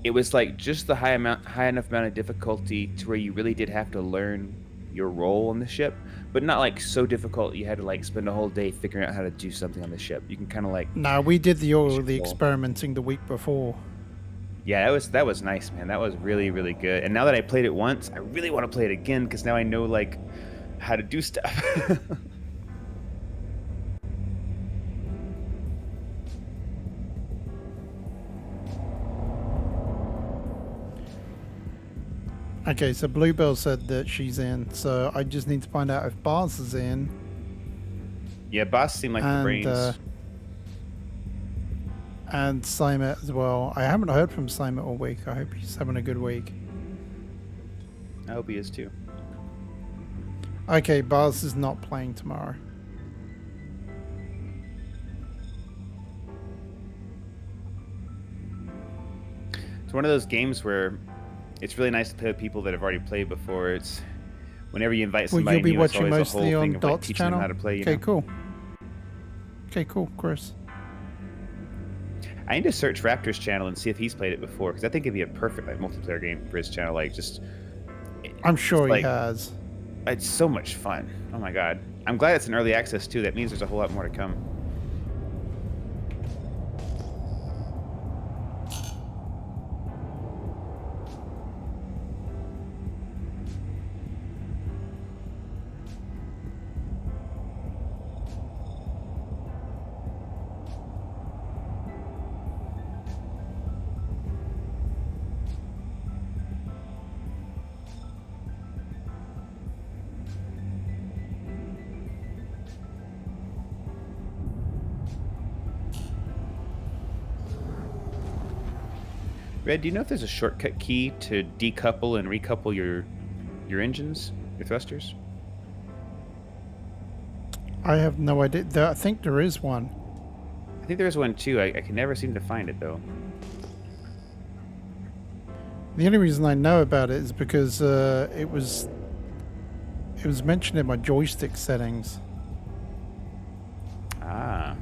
It was like just the high enough amount of difficulty to where you really did have to learn your role on the ship, but not like so difficult you had to like spend a whole day figuring out how to do something on the ship. You can kind of like... No, we did the experimenting the week before. Yeah, that was nice, man. That was really, really good. And now that I played it once, I really want to play it again, because now I know like how to do stuff. Okay, so Bluebell said that she's in, so I just need to find out if Bars is in. Yeah, Boss seemed like the brains. And Simet as well. I haven't heard from Simet all week. I hope he's having a good week. I hope he is too. Okay, Bars is not playing tomorrow. It's one of those games where it's really nice to play with people that have already played before. It's whenever you invite somebody you'll be new, watching it's always a whole mostly on thing of like Dot's teaching channel? them how to play. Okay, cool. Okay, cool, Chris. I need to search Raptor's channel and see if he's played it before, because I think it'd be a perfect like multiplayer game for his channel. Like I'm sure he like, has. it's so much fun. Oh my god. I'm glad it's in early access too. That means there's a whole lot more to come. Red, do you know if there's a shortcut key to decouple and recouple your engines, your thrusters? I have no idea. I think there is one. I think there's one too. I can never seem to find it though. The only reason I know about it is because it was mentioned in my joystick settings. Ah.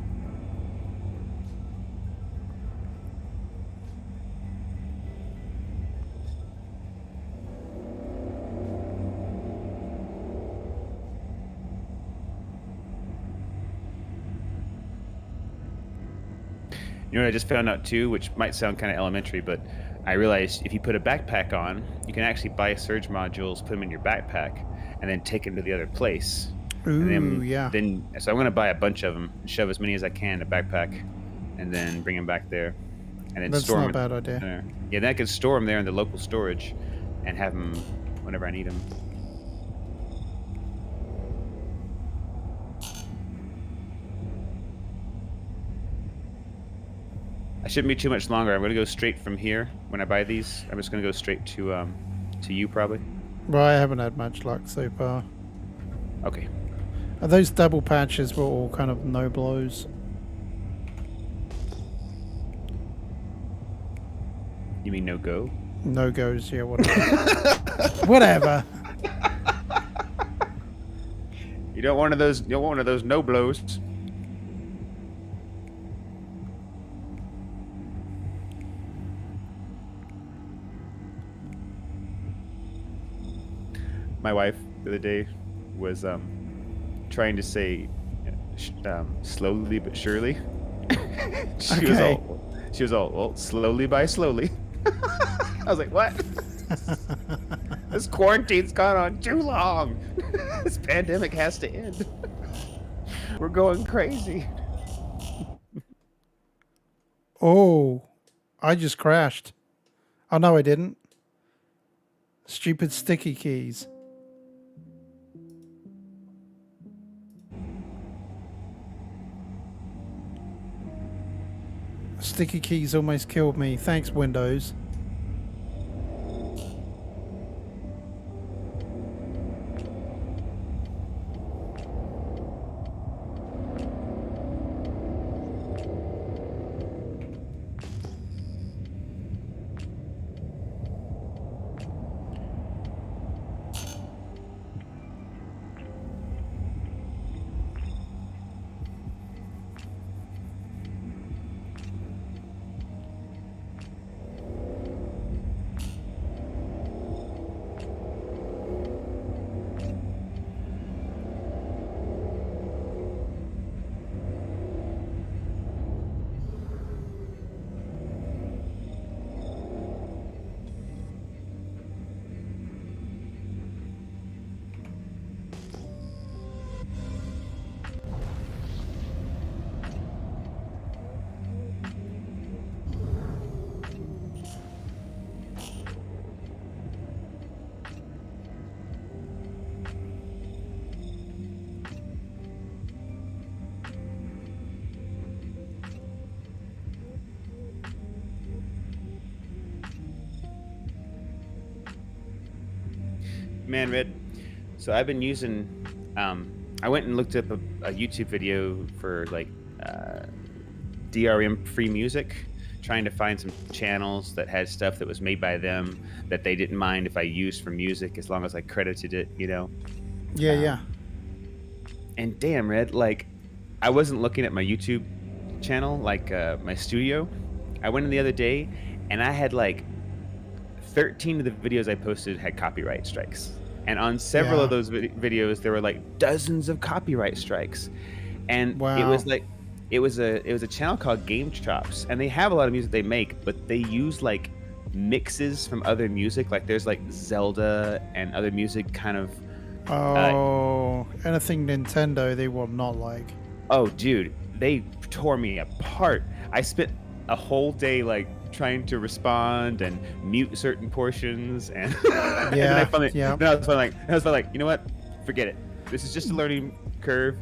You know what I just found out too, which might sound kind of elementary, but I realized if you put a backpack on, you can actually buy surge modules, put them in your backpack, and then take them to the other place. Ooh, and yeah. So I'm going to buy a bunch of them, and shove as many as I can in a backpack, and then bring them back there. And then That's store not a them bad idea. there. Yeah, then I can store them there in the local storage and have them whenever I need them. I shouldn't be too much longer. I'm going to go straight from here when I buy these. I'm just going to go straight to you probably. Well, I haven't had much luck so far. Okay. Those double patches were all kind of no blows. You mean no go? No goes, yeah, whatever. Whatever. You don't want one of those. You don't want one of those no blows. My wife the other day was trying to say slowly but surely. She was all well, slowly by slowly. I was like, what? This quarantine's gone on too long. This pandemic has to end. We're going crazy. Oh, I just crashed. Oh, no, I didn't. Stupid sticky keys. Sticky keys almost killed me. Thanks, Windows. Man, Red. So I've been using. I went and looked up a YouTube video for like DRM free music, trying to find some channels that had stuff that was made by them that they didn't mind if I used for music as long as I credited it, you know. Yeah, yeah. And damn, Red, like I wasn't looking at my YouTube channel, like my studio, I went in the other day, and I had like 13 of the videos I posted had copyright strikes, and on several of Yeah. those videos there were like dozens of copyright strikes, and it Wow. was like it was a channel called Game Chops, and they have a lot of music they make, but they use like mixes from other music. Like there's like Zelda and other music kind of. Oh, anything Nintendo they will not like. Oh, dude, they tore me apart. I spent a whole day like trying to respond and mute certain portions, and, and then I finally, yeah. then I was finally like, you know what? Forget it. This is just a learning curve.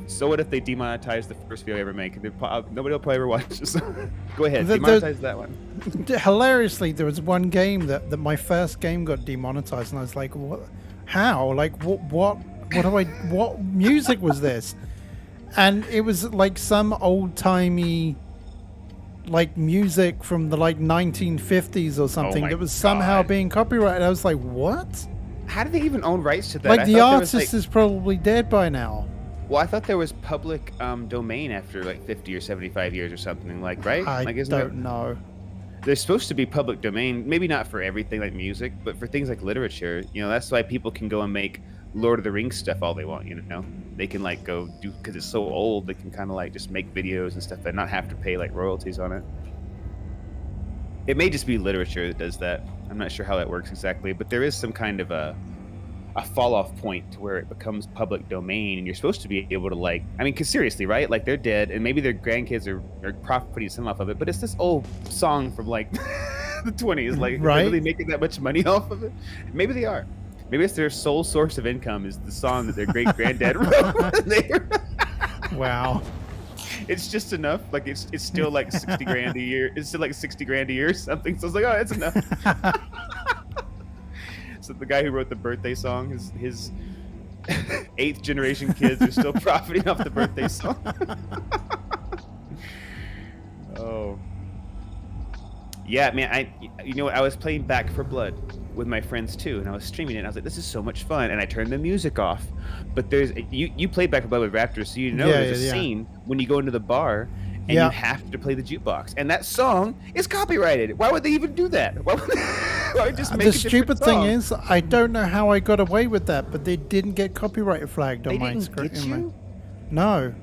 So what if they demonetize the first video I ever make? Nobody will probably ever watch this. Go ahead, demonetize that one. Hilariously, there was one game that my first game got demonetized, and I was like, "What? How? Like, what music was this?" And it was like some old-timey, like music from the like 1950s or something my that was somehow God. being copyrighted. I was like, "What?" How do they even own rights to that? Like I the thought there artist was, is probably dead by now. well, I thought there was public domain after like 50 or 75 years or something, like, right? I Like, don't know. There's supposed to be public domain, maybe not for everything like music, but for things like literature. You know, that's why people can go and make Lord of the Rings stuff all they want, you know? They can like go do, because it's so old, they can kind of like just make videos and stuff and not have to pay like royalties on it. It may just be literature that does that. I'm not sure how that works exactly, but there is some kind of a fall off point to where it becomes public domain, and you're supposed to be able to like, I mean, because seriously, right? Like they're dead, and maybe their grandkids are profiting some off of it, but it's this old song from like the 20s. Like, Right. are they really making that much money off of it? Maybe they are. Maybe it's their sole source of income is the song that their great granddad wrote. Wow. It's just enough. Like it's still like 60 grand a year. It's still like 60 grand a year or something. So it's like, oh, that's enough. So the guy who wrote the birthday song, his 8th generation kids are still profiting off the birthday song. Oh. Yeah, man, I was playing Back for Blood with my friends too, and I was streaming it, and I was like, this is so much fun, and I turned the music off. But there's you played Back for Blood with Raptors, so you know there's a scene when you go into the bar and you have to play the jukebox, and that song is copyrighted. Why would they even do that? Why would just make The a different stupid thing song? is, I don't know how I got away with that, but they didn't get copyright flagged on They my didn't screen. get you? No.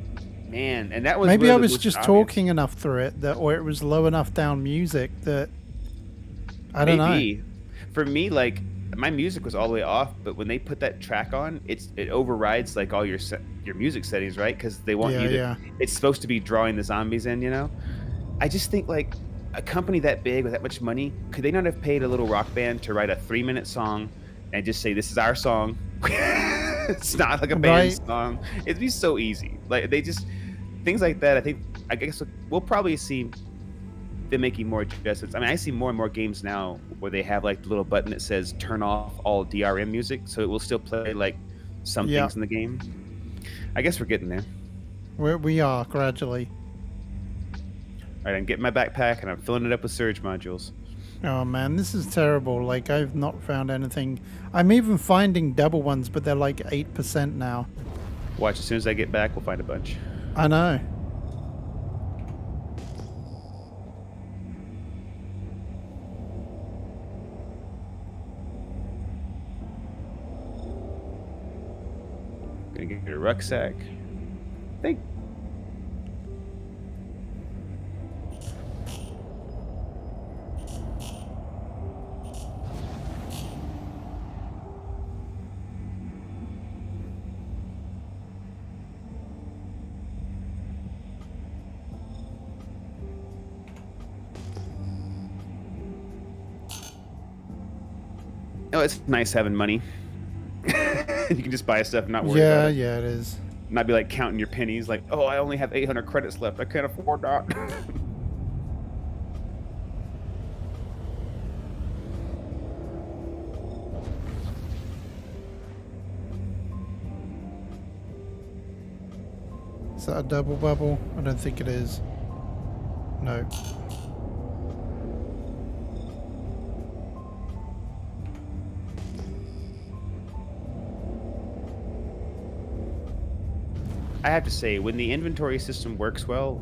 Man, and that was Maybe really I was was just obvious. talking enough through it that, or it was low enough down music that I don't know. For me, like my music was all the way off, but when they put that track on, it overrides like all your music settings, right? Because they want you to. Yeah. It's supposed to be drawing the zombies in, you know. I just think like a company that big with that much money, could they not have paid a little rock band to write a 3-minute song and just say this is our song? It's not like a band song. It'd be so easy. Like they just things like that. I guess we'll probably see them making more adjustments. I mean, I see more and more games now where they have like the little button that says turn off all DRM music, so it will still play like some things in the game. I guess we're getting there. We are gradually. All right, I'm getting my backpack and I'm filling it up with surge modules. Oh man, this is terrible. Like I've not found anything. I'm even finding double ones, but they're like 8% now. Watch, as soon as I get back, we'll find a bunch. I know. Gonna get a rucksack. Thank. Oh, it's nice having money. You can just buy stuff and not worry about it. Yeah, it is. Not be like counting your pennies, like, oh, I only have 800 credits left. I can't afford that. Is that a double bubble? I don't think it is. No. I have to say, when the inventory system works well,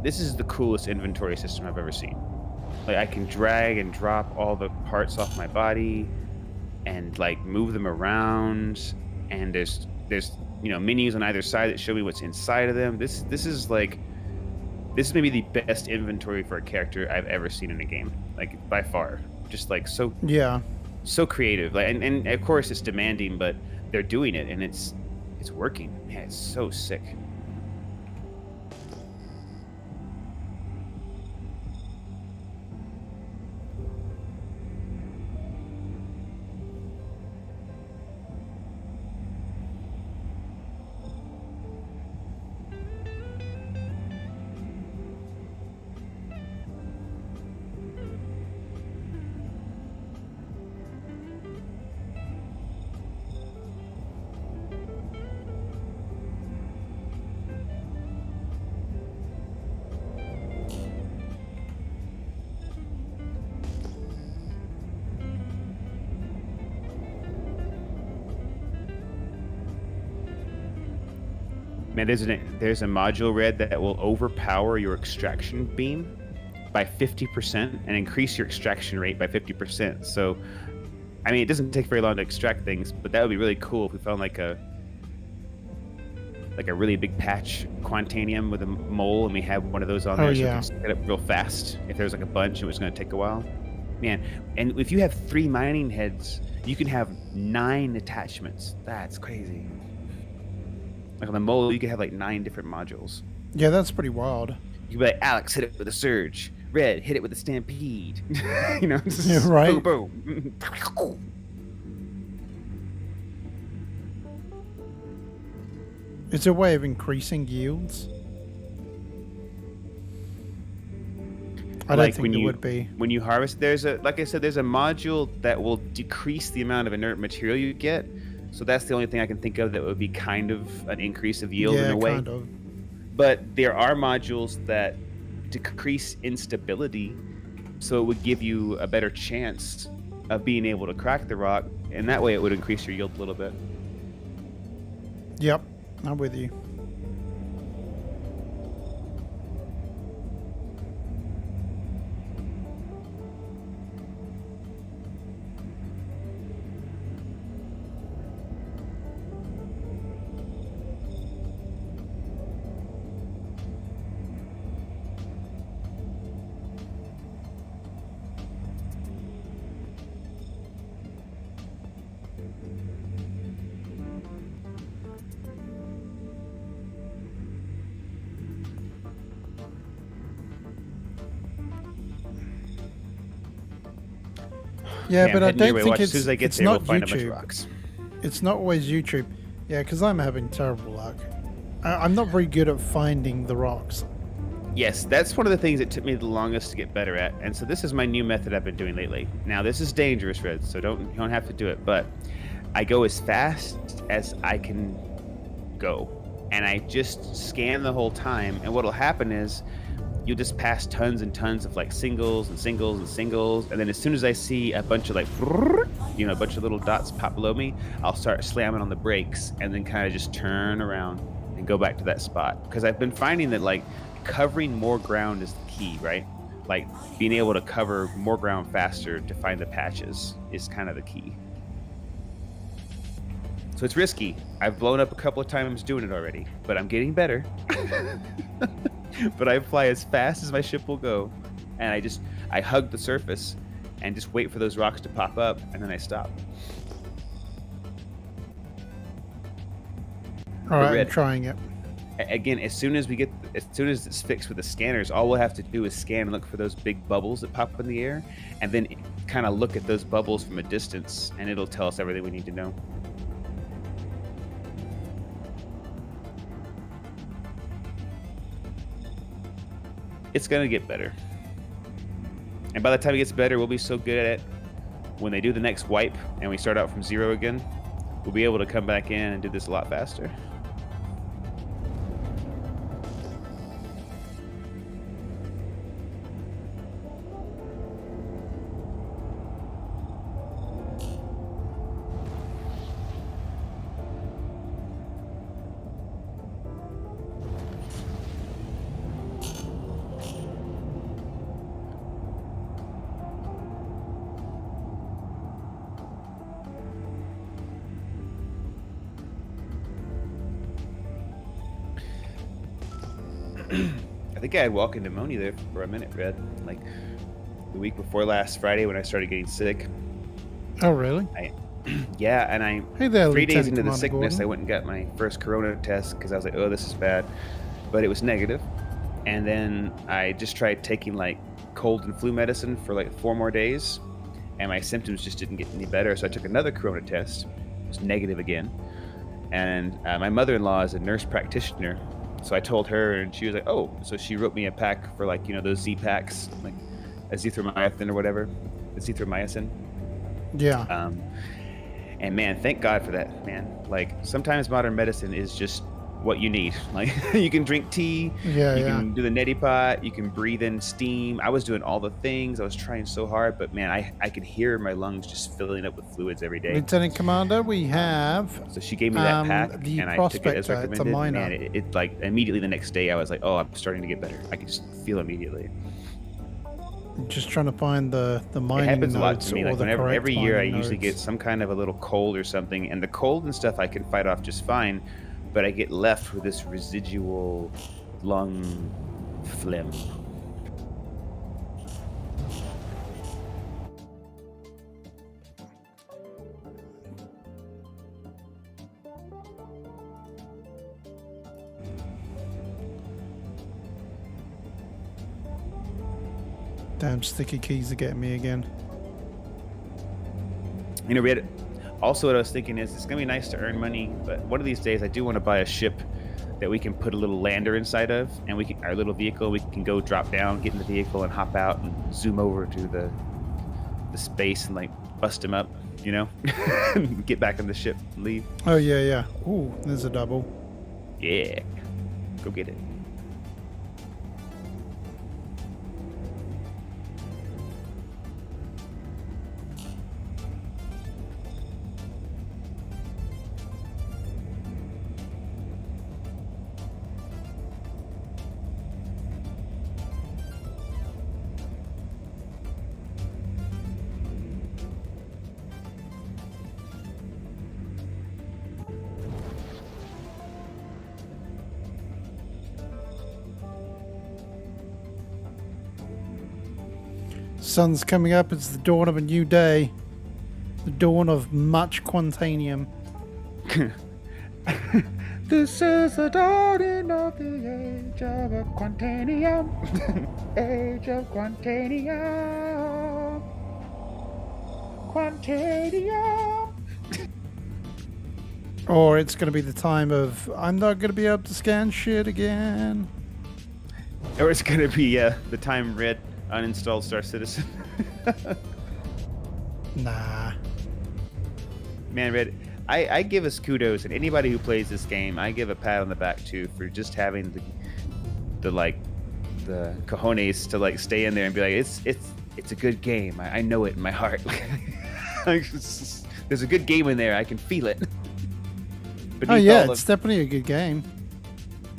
this is the coolest inventory system I've ever seen. Like I can drag and drop all the parts off my body and like move them around, and there's menus on either side that show me what's inside of them. This is maybe the best inventory for a character I've ever seen in a game, like by far. Just like so creative. Like and of course it's demanding, but they're doing it and it's working. Man, it's so sick. Man, there's a module, Red, that will overpower your extraction beam by 50% and increase your extraction rate by 50%. So, I mean, it doesn't take very long to extract things, but that would be really cool if we found like a really big patch Quantanium with a mole, and we have one of those on there, so we can set it up real fast. If there's like a bunch, it was going to take a while. Man, and if you have 3 mining heads, you can have 9 attachments. That's crazy. Like on the mole, you could have like 9 different modules. Yeah, that's pretty wild. You could be like, Alex, hit it with a surge. Red, hit it with a stampede. Yeah, right. Boom, boom. It's a way of increasing yields. I don't think it would be. When you harvest, like I said, there's a module that will decrease the amount of inert material you get. So that's the only thing I can think of that would be kind of an increase of yield in a way. Kind of. But there are modules that decrease instability, so it would give you a better chance of being able to crack the rock, and that way it would increase your yield a little bit. Yep, I'm with you. Yeah, but I don't think it's not YouTube. It's not always YouTube. Yeah, because I'm having terrible luck. I'm not very good at finding the rocks. Yes, that's one of the things that took me the longest to get better at, and so this is my new method I've been doing lately. Now, this is dangerous, Red, so you don't have to do it, but I go as fast as I can go, and I just scan the whole time, and what'll happen is you'll just pass tons and tons of like singles and singles and singles, and then as soon as I see a bunch of like, a bunch of little dots pop below me, I'll start slamming on the brakes and then kind of just turn around and go back to that spot. Because I've been finding that like covering more ground is the key, right? Like being able to cover more ground faster to find the patches is kind of the key. So it's risky. I've blown up a couple of times doing it already, but I'm getting better. But I fly as fast as my ship will go, and I hug the surface and just wait for those rocks to pop up, and then I stop. All right, I'm trying it. Again, as soon as it's fixed with the scanners, all we'll have to do is scan and look for those big bubbles that pop up in the air, and then kind of look at those bubbles from a distance, and it'll tell us everything we need to know. It's gonna get better, and by the time it gets better, we'll be so good at it. When they do the next wipe and we start out from 0 again, we'll be able to come back in and do this a lot faster. think I had walking pneumonia there for a minute, Red. Like the week before last Friday when I started getting sick. Oh, really? Yeah, and I Hey there, 3 days Lieutenant into the Commander sickness, Gordon. I went and got my first corona test because I was like, oh, this is bad. But it was negative. And then I just tried taking like cold and flu medicine for like 4 more days, and my symptoms just didn't get any better. So I took another corona test. It was negative again. And my mother-in-law is a nurse practitioner. So I told her, and she was like, oh. So she wrote me a pack for like, those Z-packs, like azithromycin or whatever. Azithromycin. Yeah. And man, thank God for that, man. Like sometimes modern medicine is just what you need. Like you can drink tea, Yeah, you yeah. can do the neti pot, you can breathe in steam. I was doing all the things. I was trying so hard, but man, I could hear my lungs just filling up with fluids every day. Lieutenant Commander, we have So she gave me that pack, the and I took it as Prospector. It's a recommended. minor. Man, it like immediately the next day, I was like, oh, I'm starting to get better. I could just feel immediately. Just trying to find the It mining happens a lot notes to me. or Like the whenever correct every year, I mining usually get notes. some kind of a little cold or something, and the cold and stuff I can fight off just fine, but I get left with this residual lung phlegm. Damn sticky keys are getting me again. We had also what I was thinking is it's gonna be nice to earn money, but one of these days I do want to buy a ship that we can put a little lander inside of, and our little vehicle, we can go drop down, get in the vehicle, and hop out and zoom over to the space and like bust him up, get back on the ship and leave. Oh, yeah, yeah. Ooh, there's a double. Yeah, go get it. Sun's coming up. It's the dawn of a new day. The dawn of much Quantanium. This is the dawning of the age of Quantanium. Age of Quantanium. Quantanium. Or it's going to be the time of, I'm not going to be able to scan shit again. Or it's gonna be the time Red uninstalled Star Citizen. Nah. Man, Red, I give us kudos, and anybody who plays this game, I give a pat on the back too for just having the cojones to like stay in there and be like, it's a good game. I know it in my heart. There's a good game in there. I can feel it. Oh yeah, it's definitely a good game.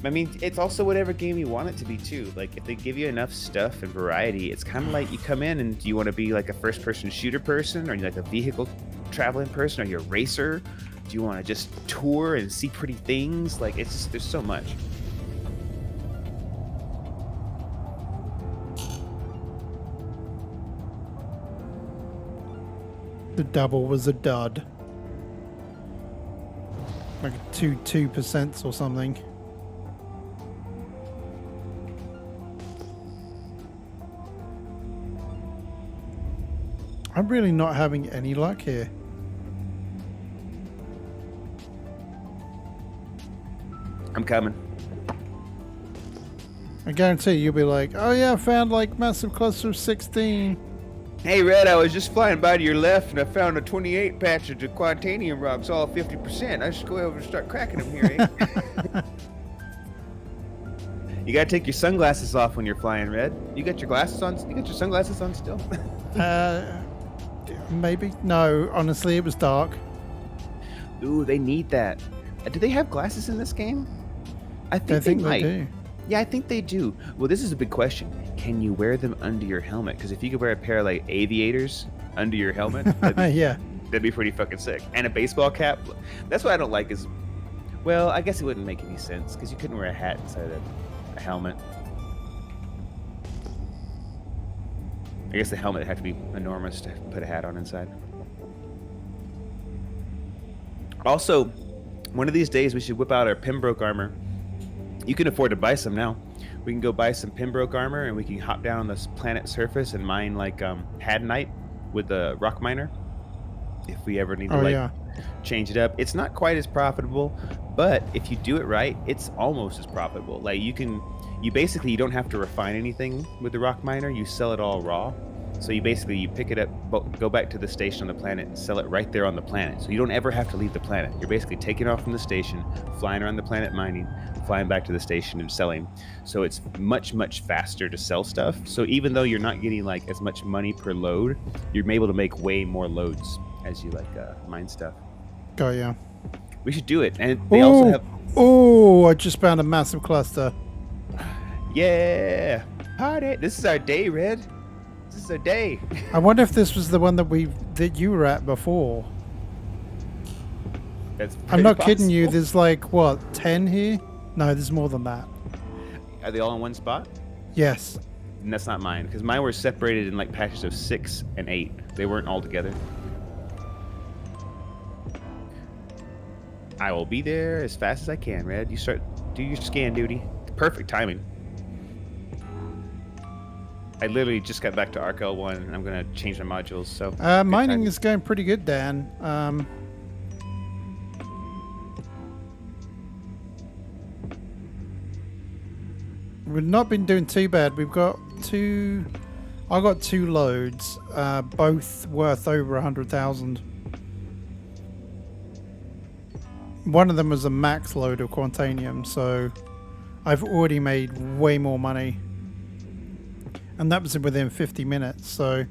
I mean, it's also whatever game you want it to be too. Like if they give you enough stuff and variety, it's kind of like you come in and do you want to be like a first-person shooter person, or you like a vehicle traveling person, or you're a racer? Do you want to just tour and see pretty things? Like it's just, there's so much. The double was a dud. Like 2% or something. I'm really not having any luck here. I'm coming. I guarantee you'll be like, oh yeah, I found like massive cluster of 16. Hey Red, I was just flying by to your left and I found a 28 patch of the Quantanium rocks, all 50%. I should go over and start cracking them here, eh? You gotta take your sunglasses off when you're flying, Red. You got your glasses on? You got your sunglasses on still? Maybe. No, honestly, it was dark. Ooh, they need that. Do they have glasses in this game? I think, I think they might. do. Yeah, I think they do. Well, this is a big question. Can you wear them under your helmet? Because if you could wear a pair of like aviators under your helmet, Yeah. that'd be pretty fucking sick. And a baseball cap. That's what I don't like is, well, I guess it wouldn't make any sense because you couldn't wear a hat inside of a helmet. I guess the helmet had to be enormous to put a hat on inside. Also, one of these days we should whip out our Pembroke armor. You can afford to buy some now. We can go buy some Pembroke armor and we can hop down on this planet's surface and mine like Hadnite with a rock miner. If we ever need to change it up. It's not quite as profitable, but if you do it right, it's almost as profitable. Like you don't have to refine anything with the rock miner. You sell it all raw. So you pick it up, go back to the station on the planet and sell it right there on the planet. So you don't ever have to leave the planet. You're basically taking off from the station, flying around the planet mining, flying back to the station and selling. So it's much, much faster to sell stuff. So even though you're not getting like as much money per load, you're able to make way more loads as you mine stuff. Got ya. We should do it. And they also have... Oh, I just found a massive cluster. Yeah. Party. This is our day, Red. This is our day. I wonder if this was the one that you were at before. I'm not kidding you. There's like, what, 10 here? No, there's more than that. Are they all in one spot? Yes. And that's not mine, because mine were separated in like patches of 6 and 8. They weren't all together. I will be there as fast as I can, Red. You do your scan duty. Perfect timing. I literally just got back to Arc L1 and I'm gonna change my modules. So mining is going pretty good, Dan. We've not been doing too bad. We've got I got 2 loads, both worth over 100,000. One of them was a max load of Quantanium, so I've already made way more money. And that was within 50 minutes, so...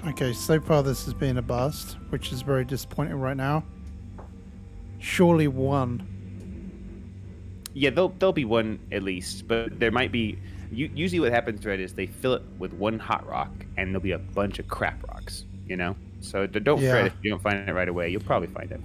Okay, so far this has been a bust, which is very disappointing right now. Surely one. Yeah, there'll be one at least, but there might be... Usually what happens, Red, is they fill it with one hot rock, and there'll be a bunch of crap rocks, you know? So don't fret if you don't find it right away. You'll probably find it.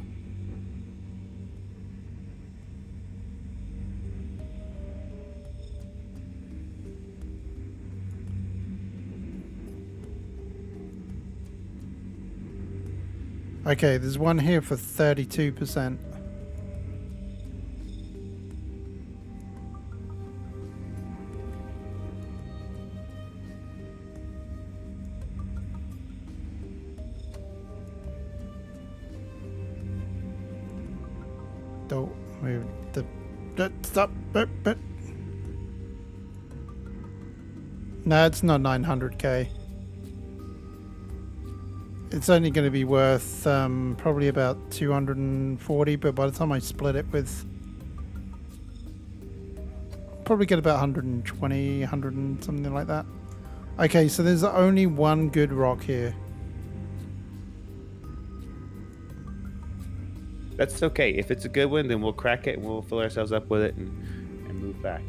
Okay, there's one here for 32%. Don't move stop. No, it's not 900k. It's only going to be worth probably about 240, but by the time I split it with... probably get about 120, 100 and something like that. Okay, so there's only one good rock here. That's okay. If it's a good one, then we'll crack it and we'll fill ourselves up with it and move back.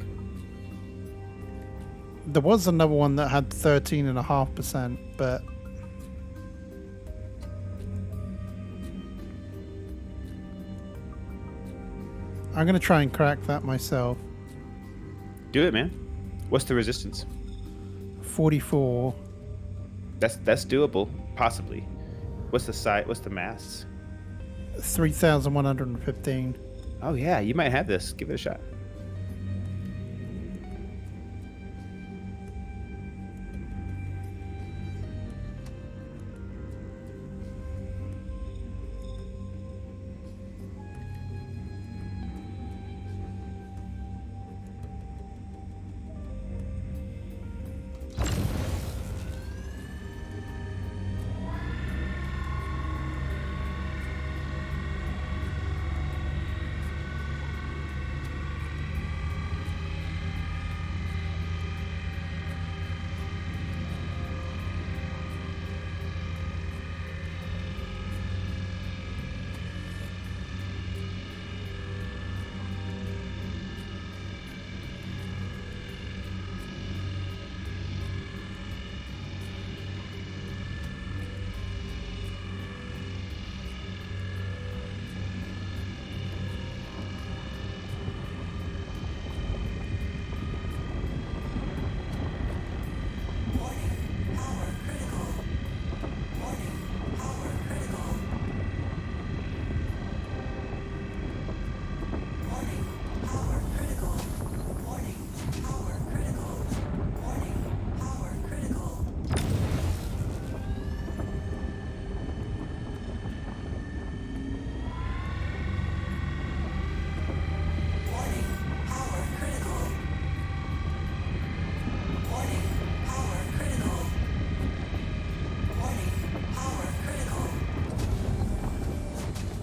There was another one that had 13.5%, but... I'm going to try and crack that myself. Do it, man. What's the resistance? 44. That's doable, possibly. What's the size? What's the mass? 3,115. Oh yeah, you might have this. Give it a shot.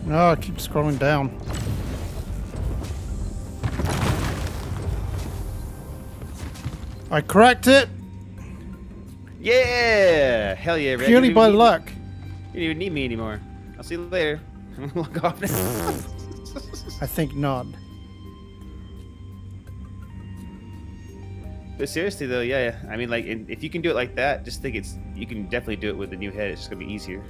No, I keep scrolling down. I cracked it Yeah! Hell yeah, Red. purely You don't by even need me- luck. You don't even need me anymore. I'll see you later. I'm gonna log off now. I think not. But seriously though, yeah. I mean, like, if you can do it like that, just think you can definitely do it with the new head. It's just gonna be easier.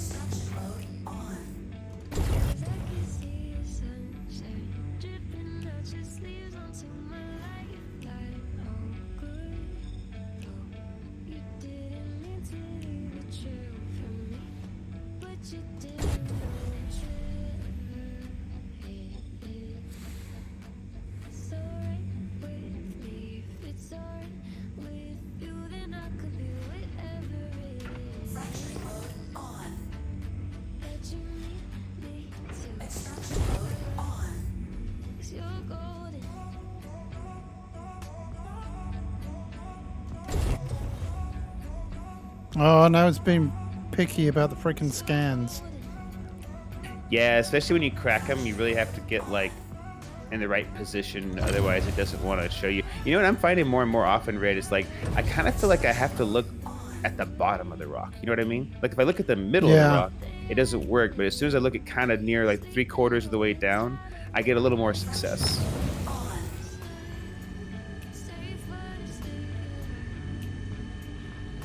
Extraction mode on. Fracturing mode on. Extraction mode on. Oh, now it's being picky about the freaking scans. Yeah, especially when you crack them, you really have to get like in the right position. Otherwise, it doesn't want to show you. You know what I'm finding more and more often, Red, is like I kind of feel like I have to look at the bottom of the rock. You know what I mean? Like if I look at the middle of the rock, it doesn't work. But as soon as I look at kind of near like 3/4 of the way down, I get a little more success.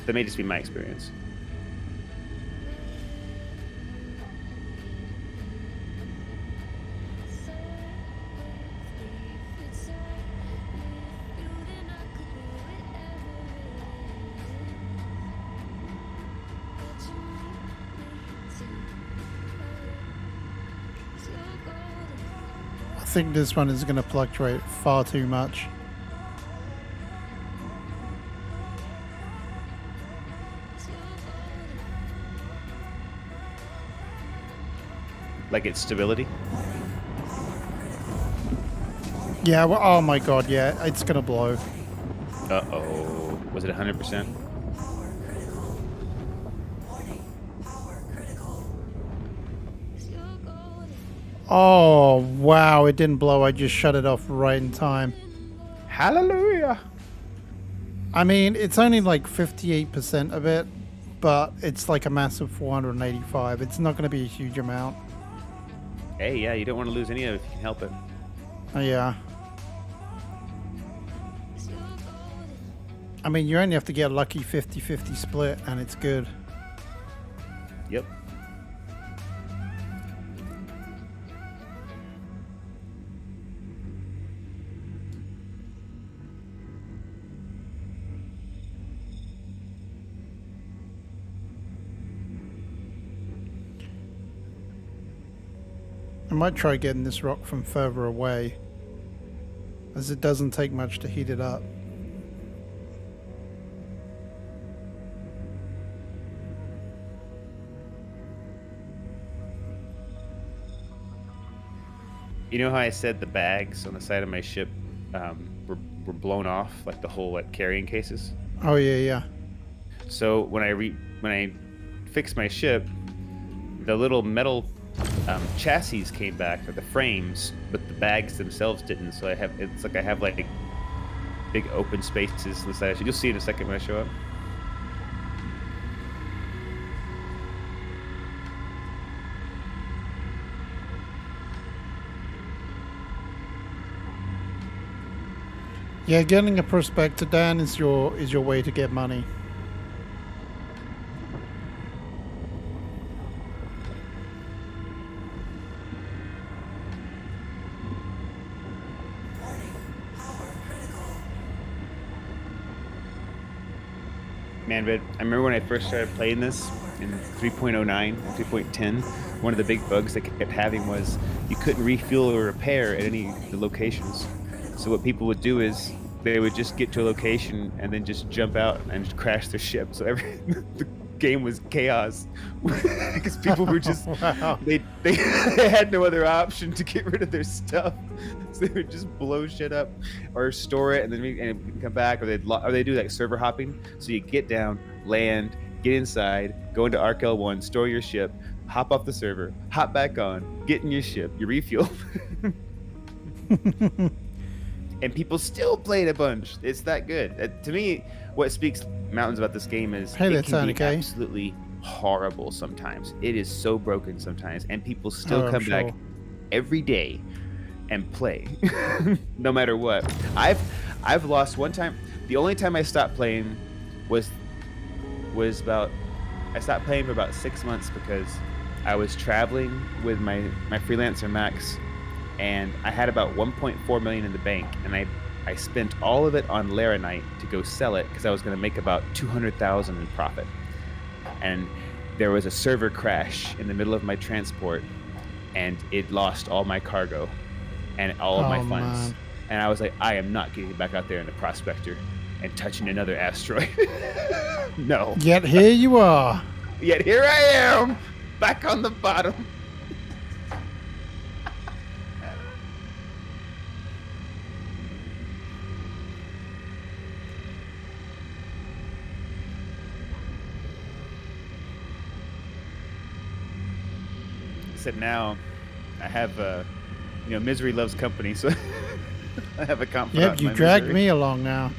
That may just be my experience. I think this one is going to fluctuate far too much. Like its stability. Yeah, well, oh my god, yeah, it's going to blow. Uh-oh. Was it 100%? Oh, wow, it didn't blow. I just shut it off right in time. Hallelujah. I mean, it's only like 58% of it, but it's like a massive 485. It's not going to be a huge amount. Hey, yeah, you don't want to lose any of it if you can help it. Yeah. I mean, you only have to get a lucky 50-50 split, and it's good. Yep. I might try getting this rock from further away, as it doesn't take much to heat it up. You know how I said the bags on the side of my ship were blown off, like the whole like carrying cases? Oh yeah, yeah. So when I fixed my ship, the little metal chassis came back, or the frames, but the bags themselves didn't. So it's like I have like big open spaces on the side. You'll see in a second when I show up. Yeah, getting a prospector, Dan, is your way to get money. Man, but I remember when I first started playing this in 3.09 and 3.10, one of the big bugs that kept having was you couldn't refuel or repair at any of the locations. So what people would do is they would just get to a location and then just jump out and just crash their ship. So the game was chaos because people were just Wow. they had no other option to get rid of their stuff, so they would just blow shit up or store it and then come back, or they do like server hopping. So you get down, land, get inside, go into Arc L1, store your ship, hop off the server, hop back on, get in your ship, you refuel. And people still play it a bunch. It's that good. To me, what speaks mountains about this game is Hey, it that's can be okay. absolutely horrible sometimes. It is so broken sometimes, and people still Oh, I'm come back sure. every day and play, no matter what. I've lost one time. The only time I stopped playing was about I stopped playing for about 6 months because I was traveling with my freelancer Max, and I had about 1.4 million in the bank, and I spent all of it on Laranite to go sell it because I was going to make about 200,000 in profit. And there was a server crash in the middle of my transport, and it lost all my cargo and all of my Oh, funds. man. And I was like, I am not getting back out there in the Prospector and touching another asteroid. No. Yet here you are. Yet here I am, back on the bottom. Except now, I have misery loves company, so I have a confidant. Yep, you dragged me along now.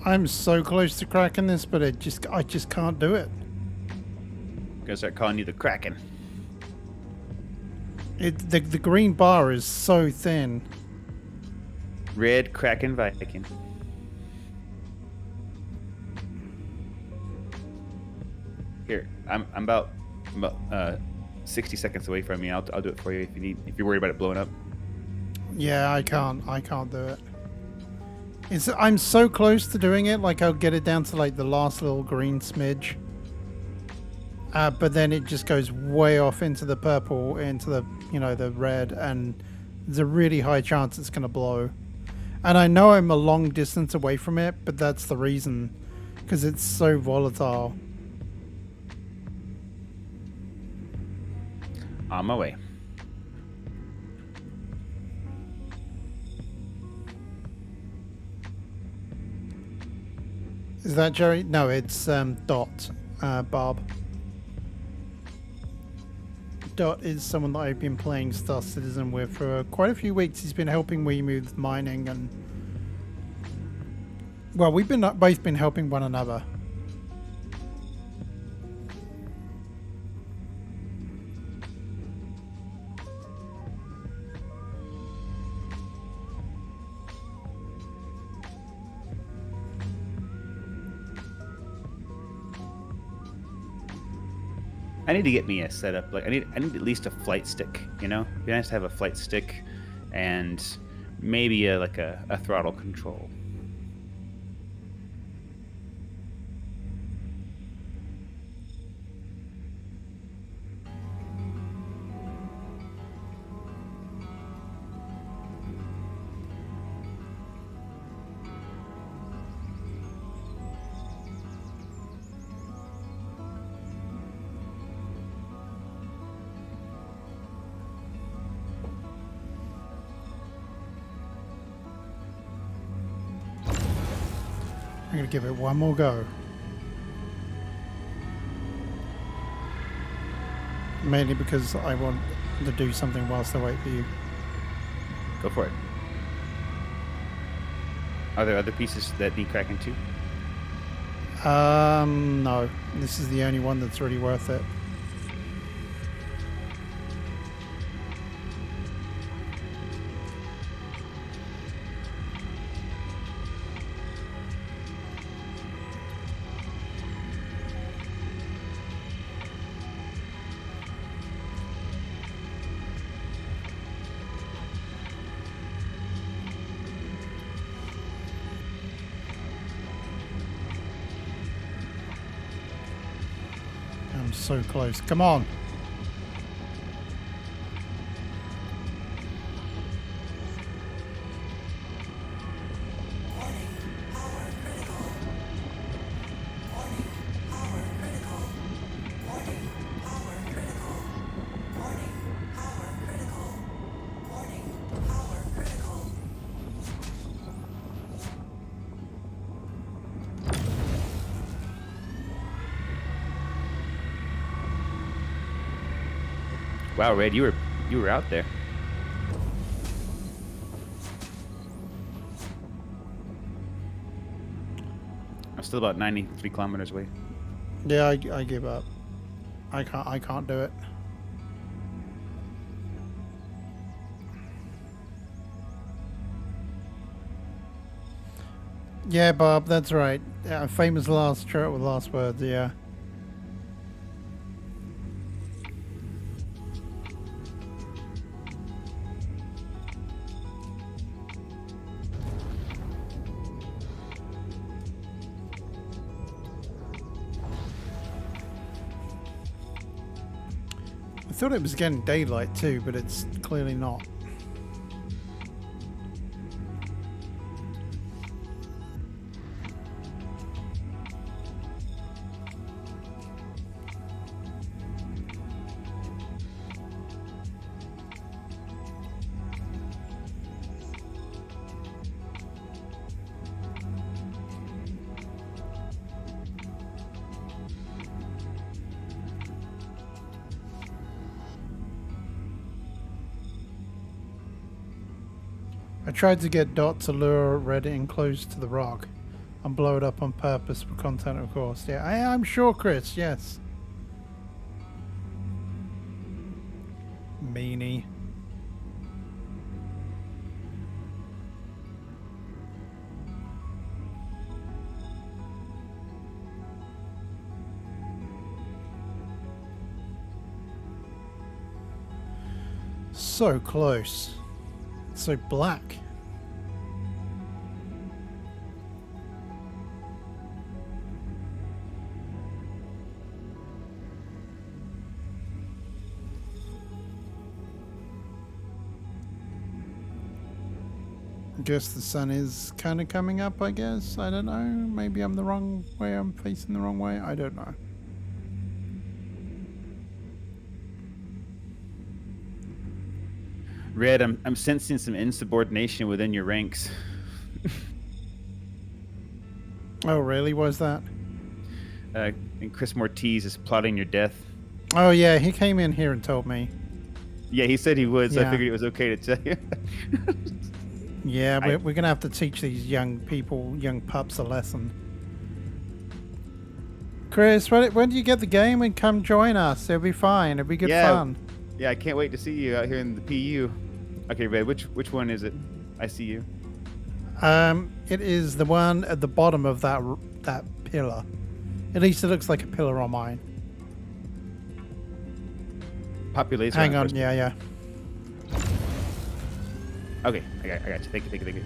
I'm so close to cracking this, but I just can't do it. Gonna start calling you the Kraken. The green bar is so thin. Red Kraken Viking. Here, I'm about 60 seconds away from you. I'll do it for you if you're worried about it blowing up. Yeah, I can't do it. I'm so close to doing it, like I'll get it down to like the last little green smidge. But then it just goes way off into the purple, into the red, and there's a really high chance it's gonna blow. And I know I'm a long distance away from it, but that's the reason, because it's so volatile. On my way. Is that Jerry? No, it's Dot, Bob. Dot is someone that I've been playing Star Citizen with for quite a few weeks. He's been helping me with mining, and well, we've been both been helping one another. I need to get me a setup. Like I need at least a flight stick. It'd be nice to have a flight stick, and maybe a throttle control. I'm gonna give it one more go. Mainly because I want to do something whilst I wait for you. Go for it. Are there other pieces that need cracking too? No. This is the only one that's really worth it. I'm so close. Come on. Wow, Red, you were out there. I'm still about 93 kilometers away. Yeah, I give up. I can't do it. Yeah, Bob, that's right. Yeah, famous last shirt with last words, yeah. I thought it was getting daylight too, but it's clearly not. I tried to get Dot to lure Red in close to the rock and blow it up on purpose for content, of course. Yeah, I'm sure, Chris, yes. Meanie. So close. So black. Guess the sun is kind of coming up, I guess. I don't know. Maybe I'm the wrong way. I'm facing the wrong way. I don't know. Red, I'm sensing some insubordination within your ranks. Oh, really? Was that? And Chris Mortiz is plotting your death. Oh, yeah. He came in here and told me. Yeah, he said he would, so I Yeah. figured it was okay to tell you. Yeah, we're going to have to teach these young people, young pups, a lesson. Chris, when do you get the game and come join us? It'll be fine. It'll be good fun. Yeah, I can't wait to see you out here in the PU. Okay, Red, which one is it? I see you. It is the one at the bottom of that pillar. At least it looks like a pillar on mine. Population. Hang on, yeah. Okay, I got you. Thank you.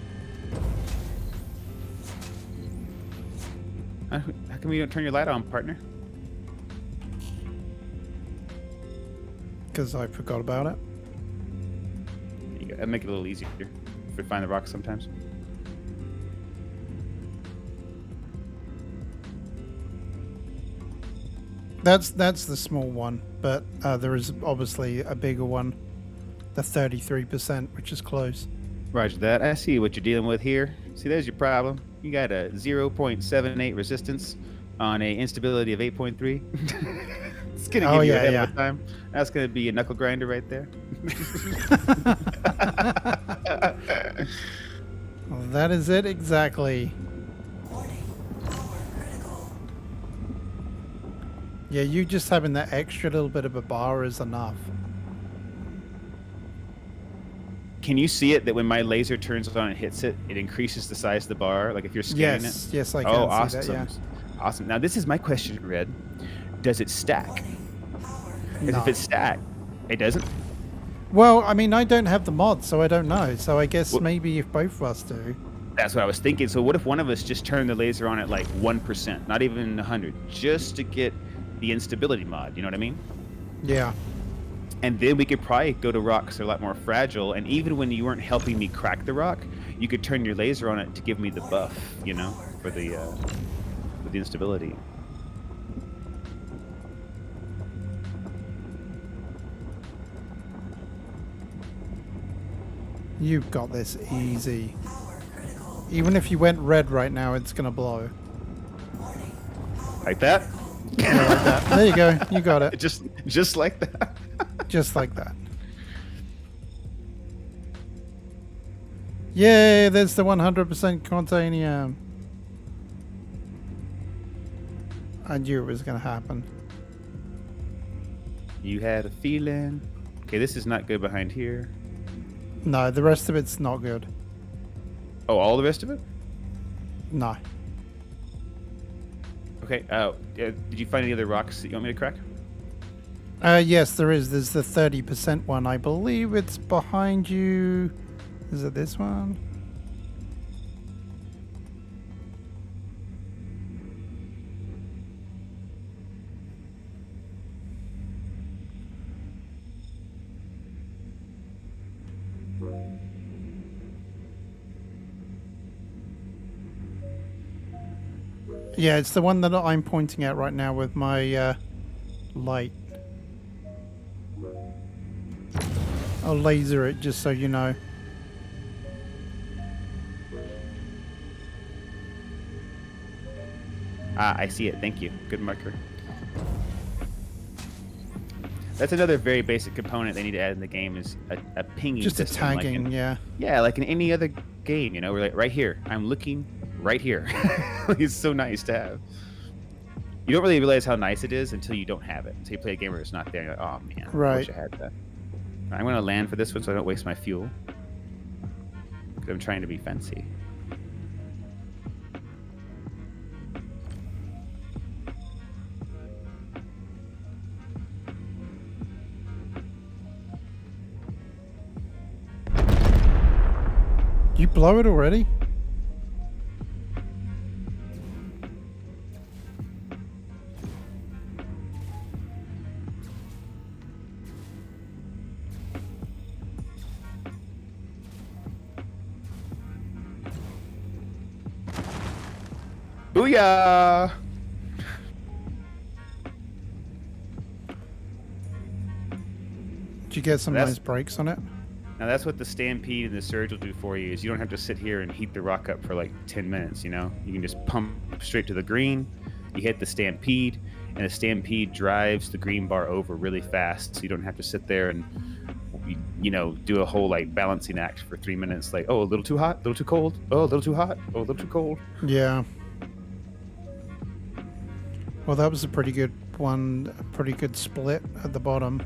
How come you don't turn your light on, partner? Because I forgot about it. There you go. That'd make it a little easier if we find the rocks sometimes. That's the small one, but there is obviously a bigger one, the 33%, which is close. Roger that. I see what you're dealing with here. See, there's your problem. You got a 0.78 resistance on a instability of 8.3. It's gonna give you a hell of a time. That's gonna be a knuckle grinder right there. Well, that is it exactly. Yeah, you just having that extra little bit of a bar is enough. Can you see it that when my laser turns on and hits it, it increases the size of the bar? Like if you're scanning it? Yes, I Oh, can see awesome. that, yeah. Awesome. Now, this is my question, Red. Does it stack? Because if No. it's stacked, it doesn't? Well, I mean, I don't have the mod, so I don't know. So I guess Well- maybe if both of us do. That's what I was thinking. So what if one of us just turned the laser on at like 1%, not even 100, just to get the instability mod, you know what I mean? Yeah. And then we could probably go to rocks that are a lot more fragile, and even when you weren't helping me crack the rock, you could turn your laser on it to give me the buff, you know, for the instability. You've got this easy. Even if you went red right now, it's gonna blow. Like that? Yeah, like that. There you go. You got it. Just like that. Just like that. Yay, there's the 100% Quantanium. I knew it was going to happen. You had a feeling. Okay, this is not good behind here. No, the rest of it's not good. Oh, all the rest of it? No. Okay. Did you find any other rocks that you want me to crack? Yes, there is. There's the 30% one. I believe it's behind you. Is it this one? Yeah, it's the one that I'm pointing at right now with my light. I'll laser it just so you know. Ah, I see it. Thank you. Good marker. That's another very basic component they need to add in the game is a pinging Just a system. Like tagging, in, yeah. yeah, like in any other game, you know, we're like right here. I'm looking right here. It's so nice to have. You don't really realize how nice it is until you don't have it. Until you play a game where it's not there. You're like, oh man, I Right. wish I had that. I'm going to land for this one so I don't waste my fuel. Because I'm trying to be fancy. You blow it already? Booyah! Did you get some That's- nice brakes on it? Now that's what the Stampede and the Surge will do for you is you don't have to sit here and heat the rock up for like 10 minutes, you know? You can just pump straight to the green, you hit the Stampede, and the Stampede drives the green bar over really fast, so you don't have to sit there and, you know, do a whole like balancing act for 3 minutes, like, oh, a little too hot, a little too cold, oh, a little too hot, oh, a little too cold. Yeah. Well, that was a pretty good one, a pretty good split at the bottom.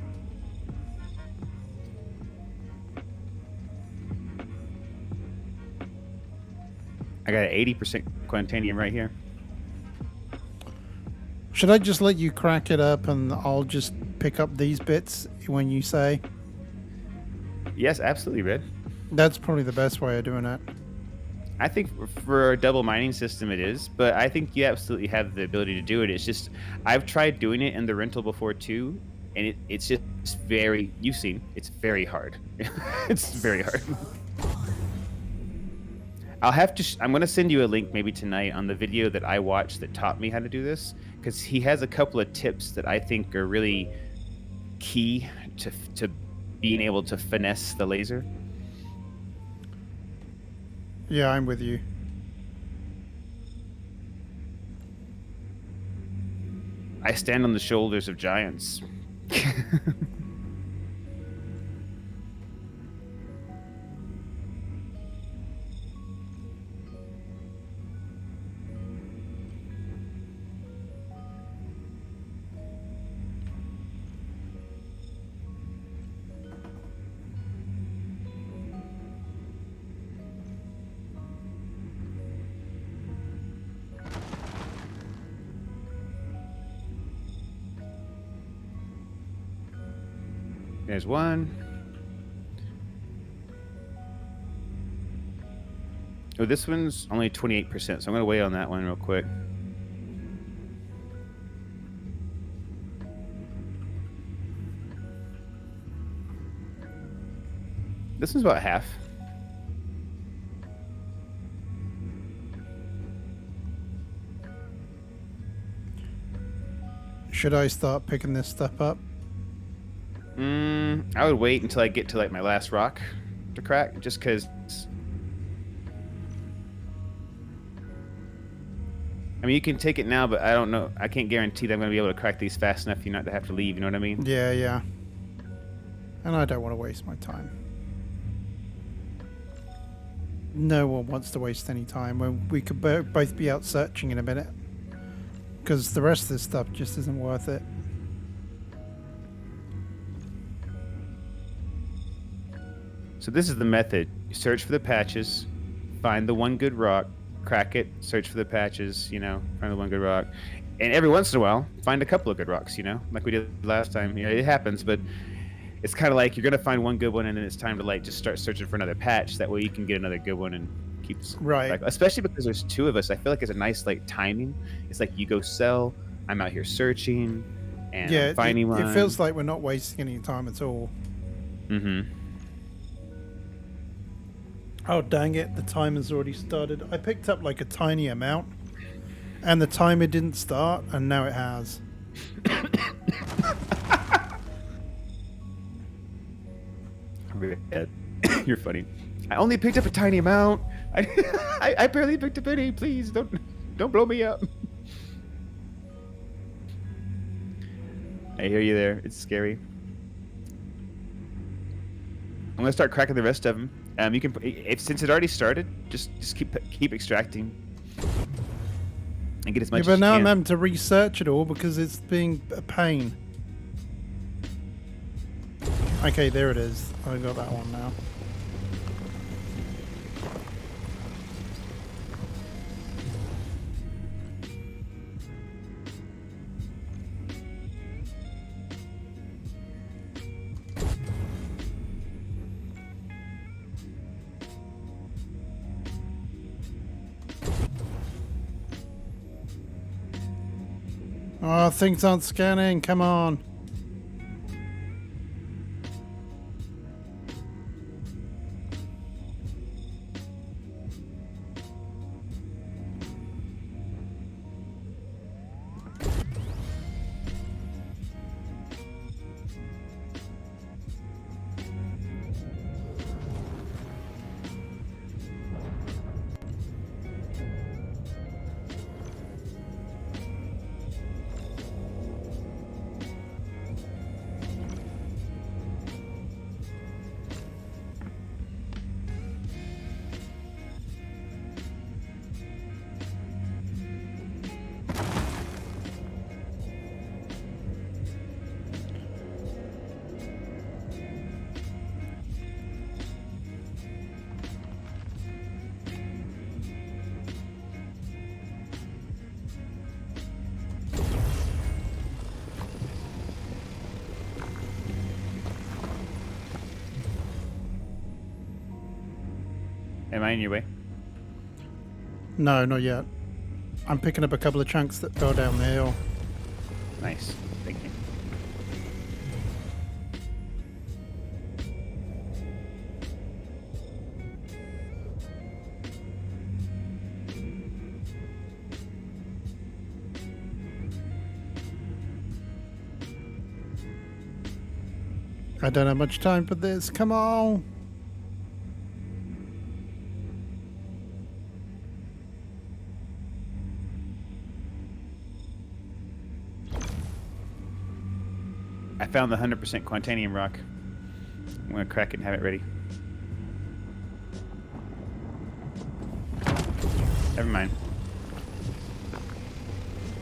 I got an 80% Quantanium right here. Should I just let you crack it up and I'll just pick up these bits when you say? Yes, absolutely, Red. That's probably the best way of doing it. I think for a double mining system it is, but I think you absolutely have the ability to do it. It's just, I've tried doing it in the rental before too, and it's just very, you've seen, it's very hard. It's very hard. I'll have to, I'm going to send you a link maybe tonight on the video that I watched that taught me how to do this, because he has a couple of tips that I think are really key to being able to finesse the laser. Yeah, I'm with you. I stand on the shoulders of giants. There's one. Oh, this one's only 28%, so I'm going to wait on that one real quick. This one's about half. Should I start picking this stuff up? I would wait until I get to like my last rock to crack, just because. I mean, you can take it now, but I don't know. I can't guarantee that I'm going to be able to crack these fast enough for you not to have to leave. You know what I mean? Yeah, yeah. And I don't want to waste my time. No one wants to waste any time when we could both be out searching in a minute. Because the rest of this stuff just isn't worth it. So this is the method. You search for the patches, find the one good rock, crack it, search for the patches, you know, find the one good rock. And every once in a while, find a couple of good rocks, you know, like we did last time. You know, it happens, but it's kind of like you're going to find one good one and then it's time to like just start searching for another patch. That way you can get another good one and keep Right. Like, especially because there's two of us. I feel like it's a nice like timing. It's like you go sell, I'm out here searching and Yeah, I'm finding one. it feels like we're not wasting any time at all. Mm-hmm. Oh, dang it. The timer's already started. I picked up like a tiny amount and the timer didn't start and now it has. You're funny. I only picked up a tiny amount. I barely picked up any. Please don't blow me up. I hear you there. It's scary. I'm gonna start cracking the rest of them. You can, since it already started, just keep extracting and get as much. Yeah, but as you now can. I'm having to research it all because it's being a pain. Okay, there it is. I got that one now. Oh, things aren't scanning. Come on. Am I in your way? No, not yet. I'm picking up a couple of chunks that fell down the hill. Nice. Thank you. I don't have much time for this. Come on. I found the 100% Quantanium rock. I'm gonna crack it and have it ready. Never mind.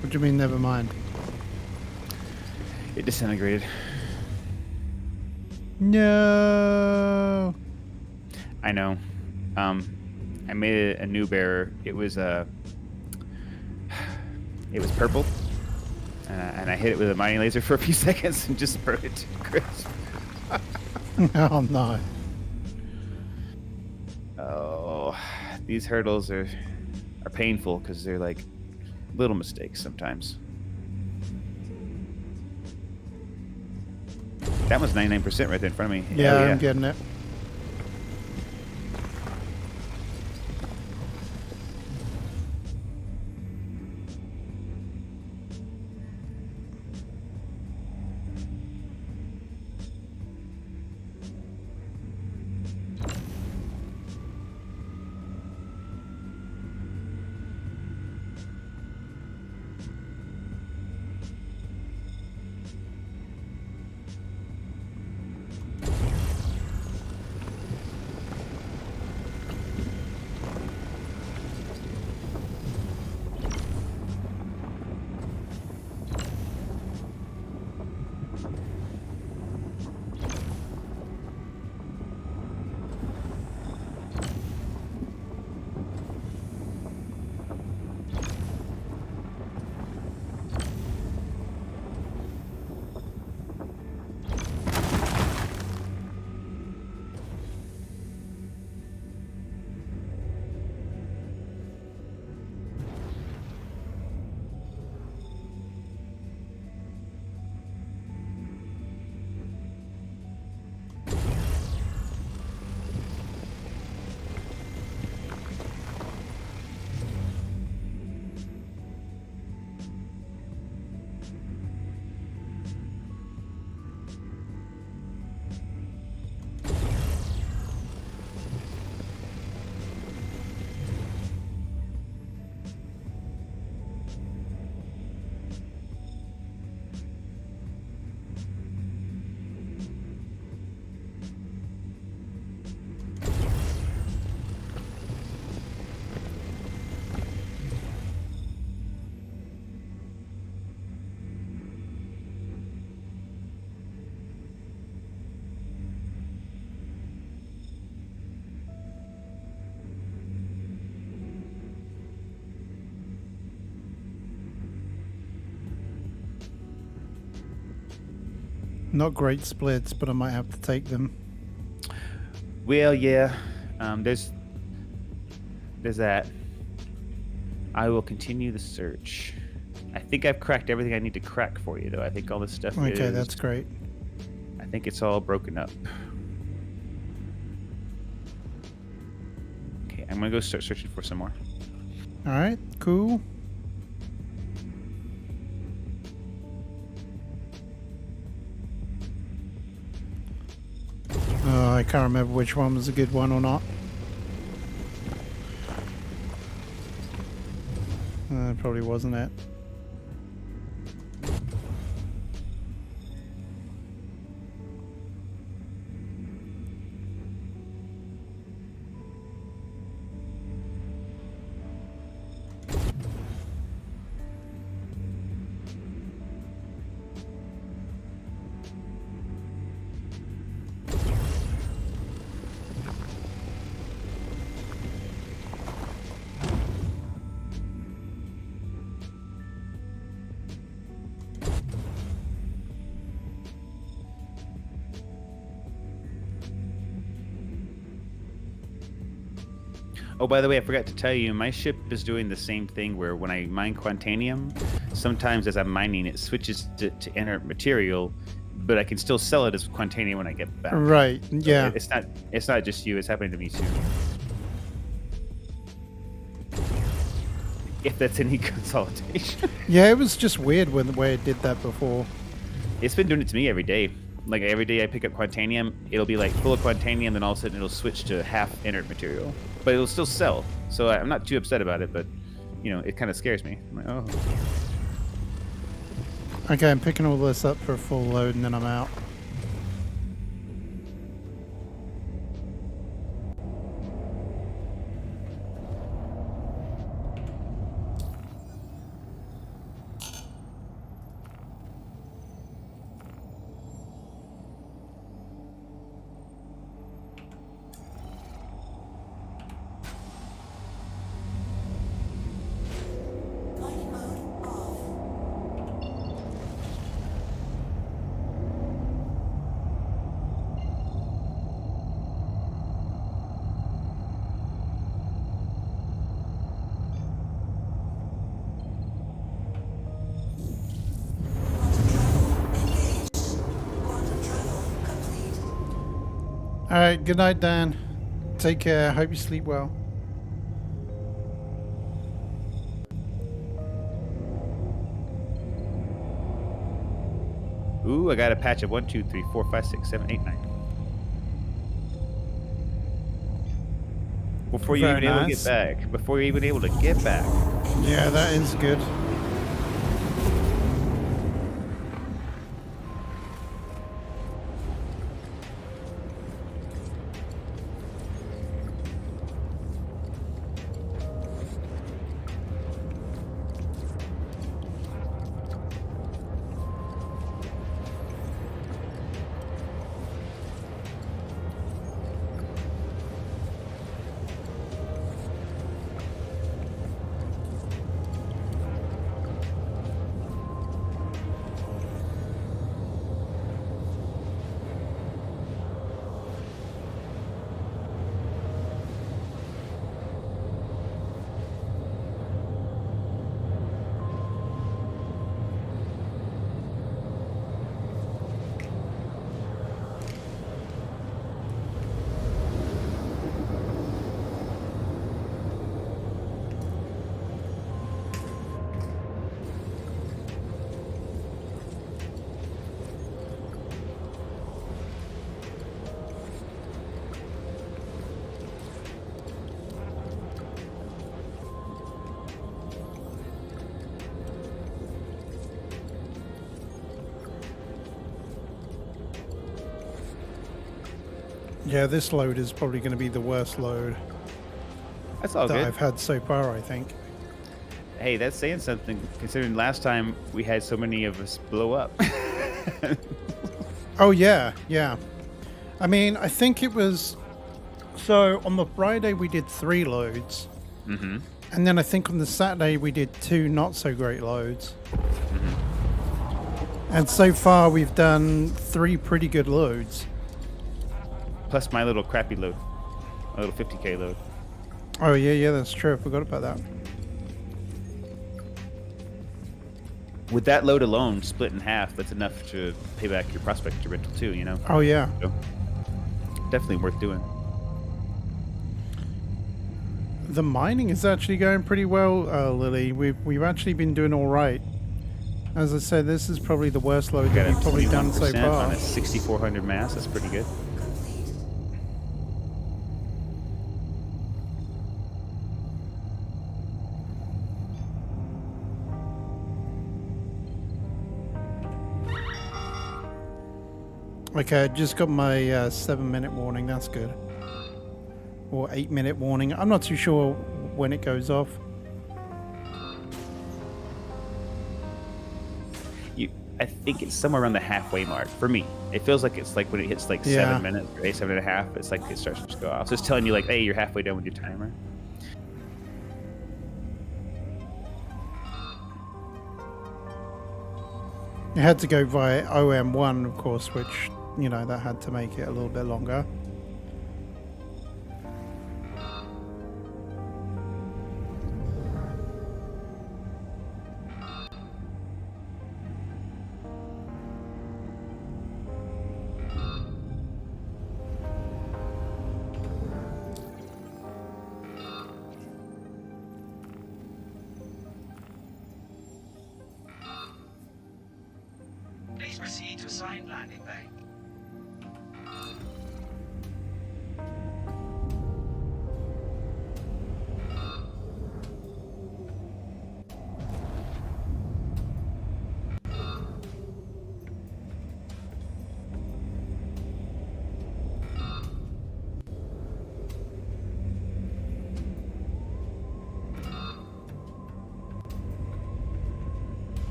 What do you mean, never mind? It disintegrated. No. I know. I made a new bearer. It was purple, and I hit it with a mining laser for a few seconds and just burned it to crisp. Oh no. Oh, these hurdles are painful because they're like little mistakes sometimes. That was 99% right there in front of me. Yeah, Hell I'm getting it. Not great splits, but I might have to take them. Well, yeah. There's that. I will continue the search. I think I've cracked everything I need to crack for you, though. I think all this stuff Okay, is... that's great. I think it's all broken up. Okay, I'm gonna go start searching for some more. All right, cool. I can't remember which one was a good one or not. Probably wasn't it. Oh, by the way, I forgot to tell you, my ship is doing the same thing where when I mine Quantanium, sometimes as I'm mining, it switches to inert material, but I can still sell it as Quantanium when I get back. Right, So yeah. it's not just you, it's happening to me too. If that's any consolidation. Yeah, it was just weird when the way it did that before. It's been doing it to me every day. Like every day I pick up Quantanium, it'll be like full of Quantanium, then all of a sudden it'll switch to half inert material. But it'll still sell. So I'm not too upset about it, but you know, it kind of scares me. I'm like, oh. Okay, I'm picking all this up for a full load and then I'm out. Flight mode off. right. Good night, Dan. Take care. Hope you sleep well. Ooh, I got a patch of 1, 2, 3, 4, 5, 6, 7, 8, 9. Before you're Very even able to nice. get back. Before you're even able to get back. Yeah, that is good. Yeah, this load is probably going to be the worst load That's all that good. I've had so far, I think. Hey, that's saying something, considering last time we had so many of us blow up. Oh, yeah, yeah. I mean, I think it was... So, on the Friday we did 3 loads. Mm-hmm. And then I think on the Saturday we did 2 not-so-great loads. And so far we've done 3 pretty good loads. Plus my little crappy load. My little 50k load. Oh, yeah, that's true. I forgot about that. With that load alone, split in half, that's enough to pay back your Prospector rental too, you know? Oh, yeah. So, definitely worth doing. The mining is actually going pretty well, Lily. We've actually been doing all right. As I said, this is probably the worst load that Got a we've probably done so 21% on far. a 6,400 mass. That's pretty good. Okay, I just got my 7-minute warning. That's good. Or 8-minute warning. I'm not too sure when it goes off. I think it's somewhere around the halfway mark for me. It feels like it's like when it hits like Yeah. 7 minutes or 7.5. It's like it starts to go off. So it's telling you like, hey, you're halfway done with your timer. It had to go via OM1, of course, which, you know, that had to make it a little bit longer. Please proceed to assigned landing bay.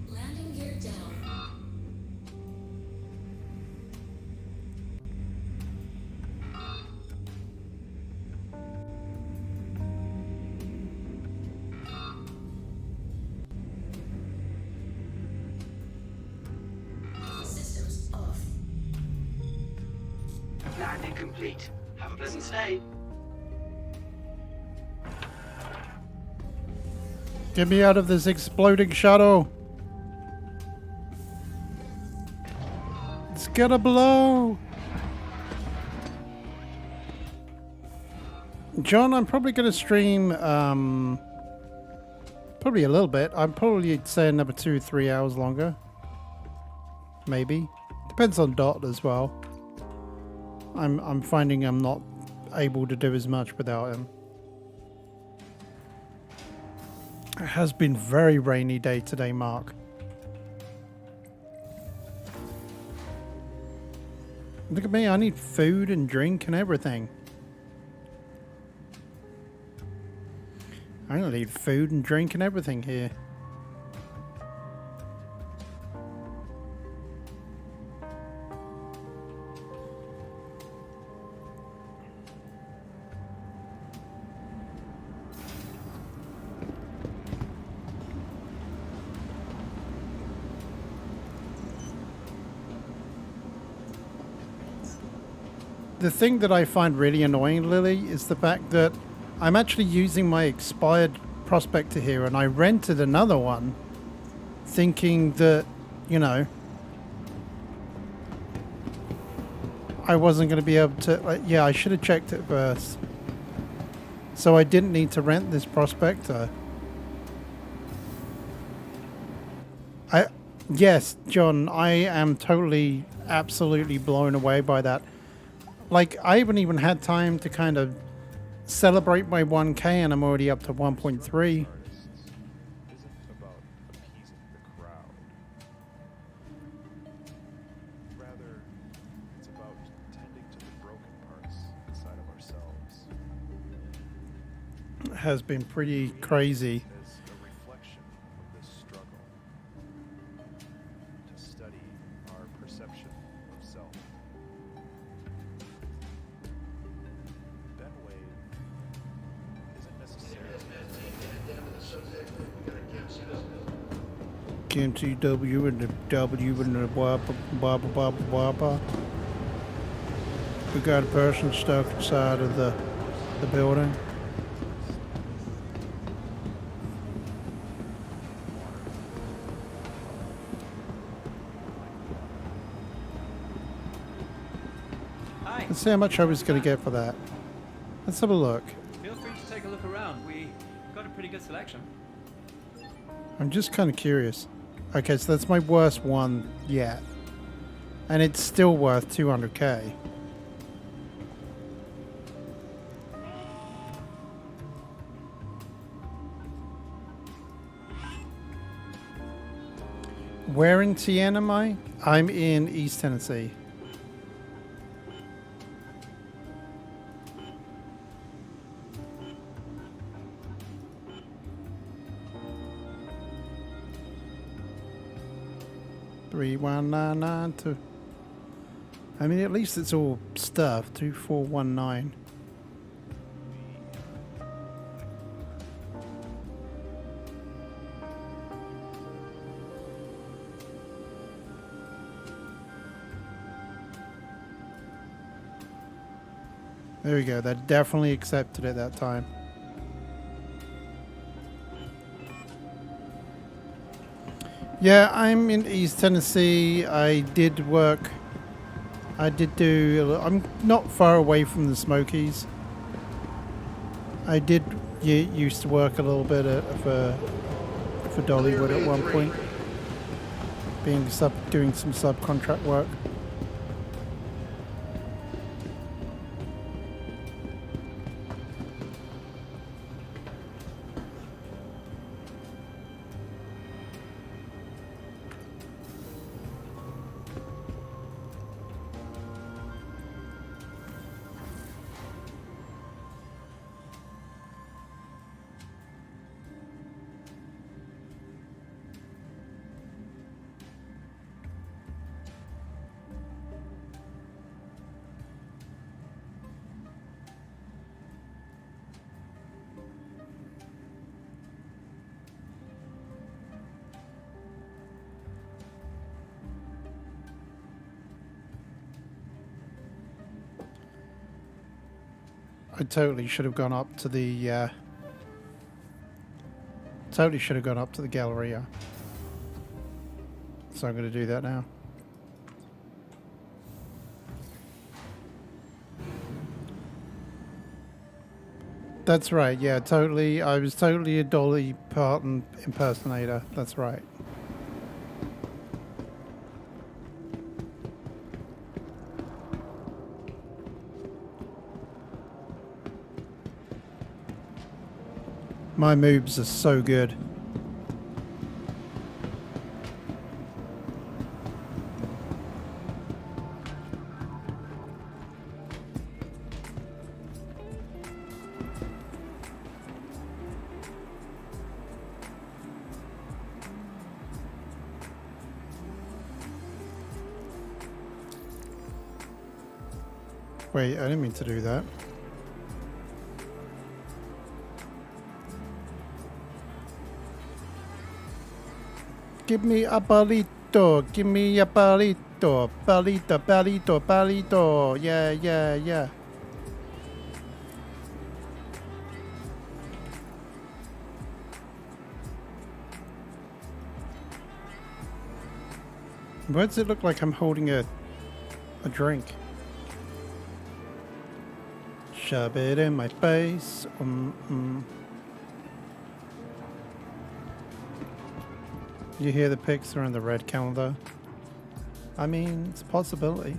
Landing gear down. Systems off. Landing complete. Have a pleasant stay. Get me out of this exploding shuttle. It's gonna blow. John, I'm probably gonna stream probably a little bit. I'm probably say another 2-3 hours longer. Maybe. Depends on Dot as well. I'm finding I'm not able to do as much without him. It has been very rainy day today, Mark. Look at me, I need food and drink and everything. I need food and drink and everything here. The thing that I find really annoying, Lily, is the fact that I'm actually using my expired Prospector here, and I rented another one thinking that, you know, I wasn't going to be able to... yeah, I should have checked it first. So I didn't need to rent this Prospector. Yes, John, I am totally, absolutely blown away by that. Like, I haven't even had time to kind of celebrate my 1K, and I'm already up to 1.3. Isn't about appeasing the crowd. Rather, it's about tending to the broken parts inside of ourselves. It has been pretty crazy. As a reflection of this struggle to study our perception of self. That way isn't necessarily MTW and the W and the blah blah blah blah blah blah. We got a person stuck inside of the building. Hi. Let's see how much I was going to get for that. Let's have a look. Feel free to take a look around. We got a pretty good selection. I'm just kind of curious. Okay, so that's my worst one yet. And it's still worth 200k. Where in TN am I? I'm in East Tennessee. Three one nine nine two. I mean, at least it's all stuff. 2419. There we go. That definitely accepted it that time. Yeah, I'm in East Tennessee. I did do... I'm not far away from the Smokies. I did used to work a little bit for Dollywood at one point. Doing some subcontract work. I totally should have gone up to the Galleria. So I'm going to do that now. That's right. Yeah, totally. I was totally a Dolly Parton impersonator. That's right. My moves are so good. Wait, I didn't mean to do that. Give me a burrito. Give me a burrito. Burrito, burrito, burrito. Yeah, yeah, yeah. Why does it look like I'm holding a drink? Shove it in my face. You hear the pics are in the red calendar? I mean, it's a possibility.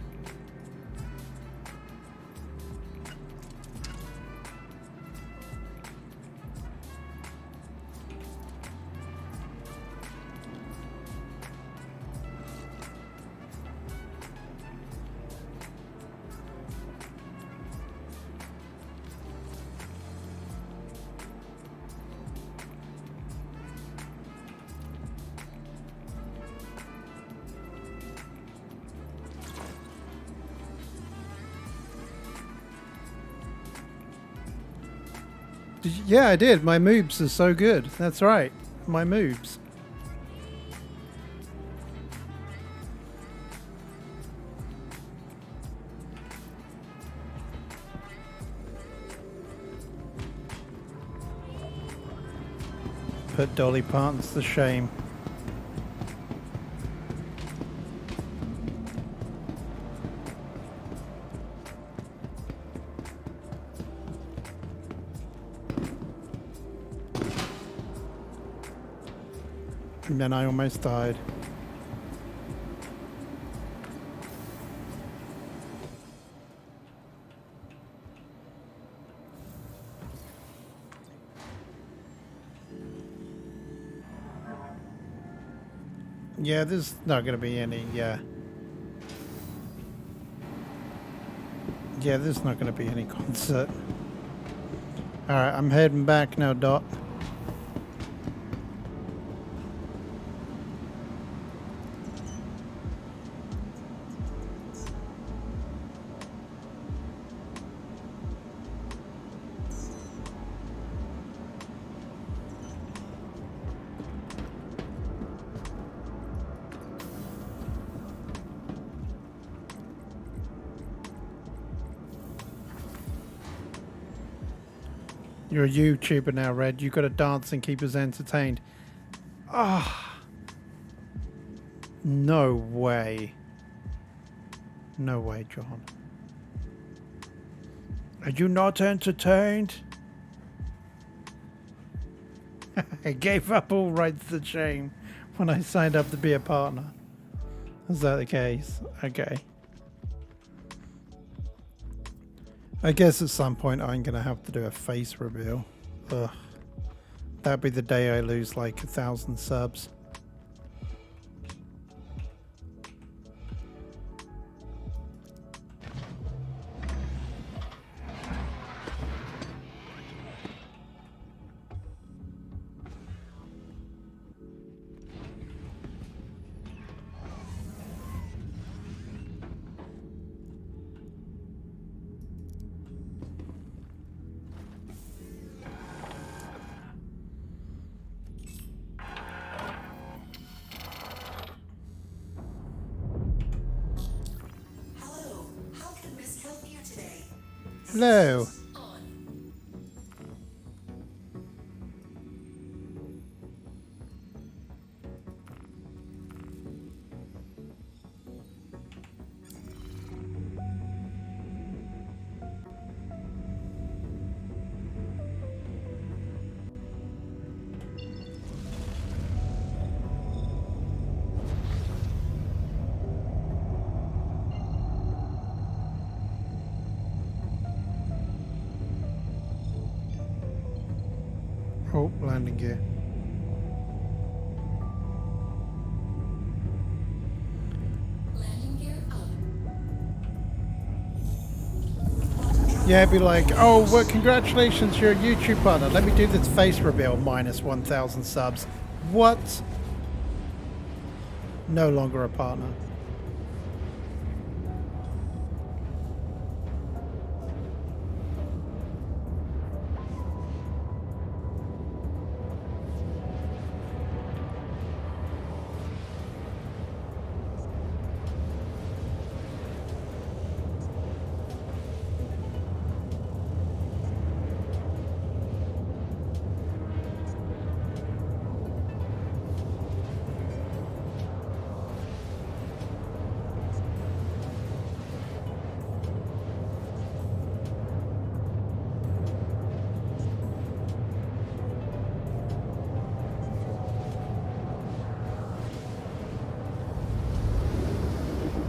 Yeah, I did. My moves are so good. That's right. My moves. Put Dolly Partons to shame. And then I almost died. Yeah, there's not going to be any, yeah, there's not going to be any concert. Alright, I'm heading back now, Dot. You're a YouTuber now, Red. You got to dance and keep us entertained. Ah, no way. No way, John. Are you not entertained? I gave up all rights to shame when I signed up to be a partner. Is that the case? Okay. I guess at some point I'm gonna have to do a face reveal. Ugh. That'd be the day I lose like 1,000 subs. Hello, how can Miss help you today? Hello. On. Oh, landing gear. Landing gear up. Yeah, it'd be like, oh, well, congratulations, you're a YouTube partner. Let me do this face reveal, minus 1,000 subs. What? No longer a partner.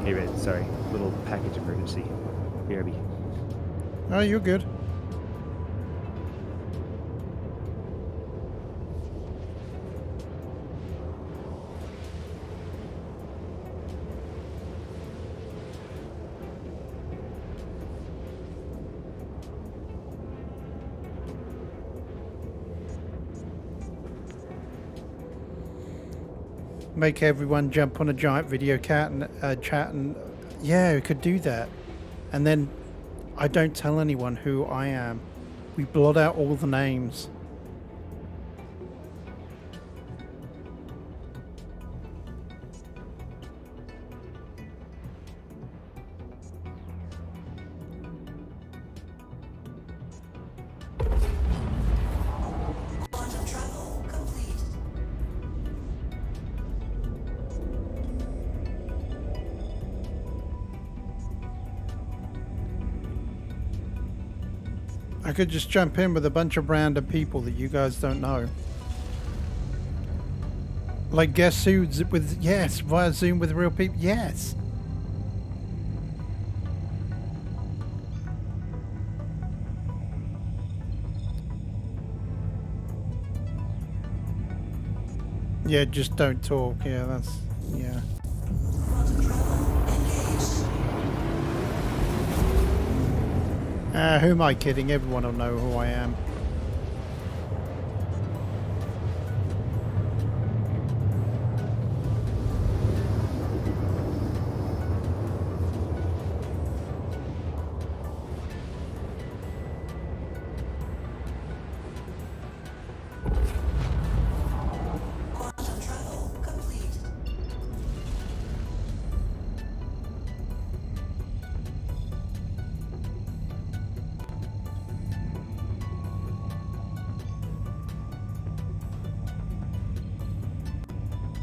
Hey, Red, sorry. Little package emergency. BRB. Oh, you're good. Make everyone jump on a giant video chat and yeah, we could do that. And then I don't tell anyone who I am. We blot out all the names. Quantum travel complete. I could just jump in with a bunch of random people that you guys don't know. Like guess who with, yes, via Zoom with real people, yes. Yeah, just don't talk. Yeah, that's, yeah. Who am I kidding? Everyone will know who I am. Quantum travel complete.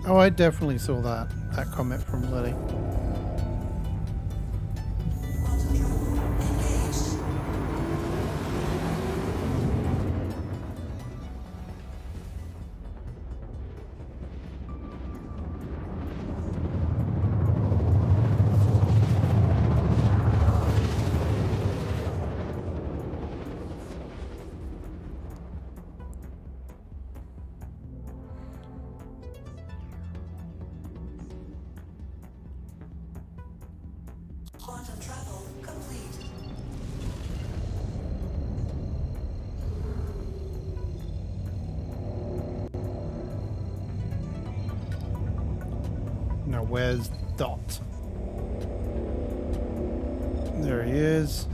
Oh, I definitely saw that comment from Lily. Quantum travel engaged. Quantum travel complete. Now, where's Dot? There he is.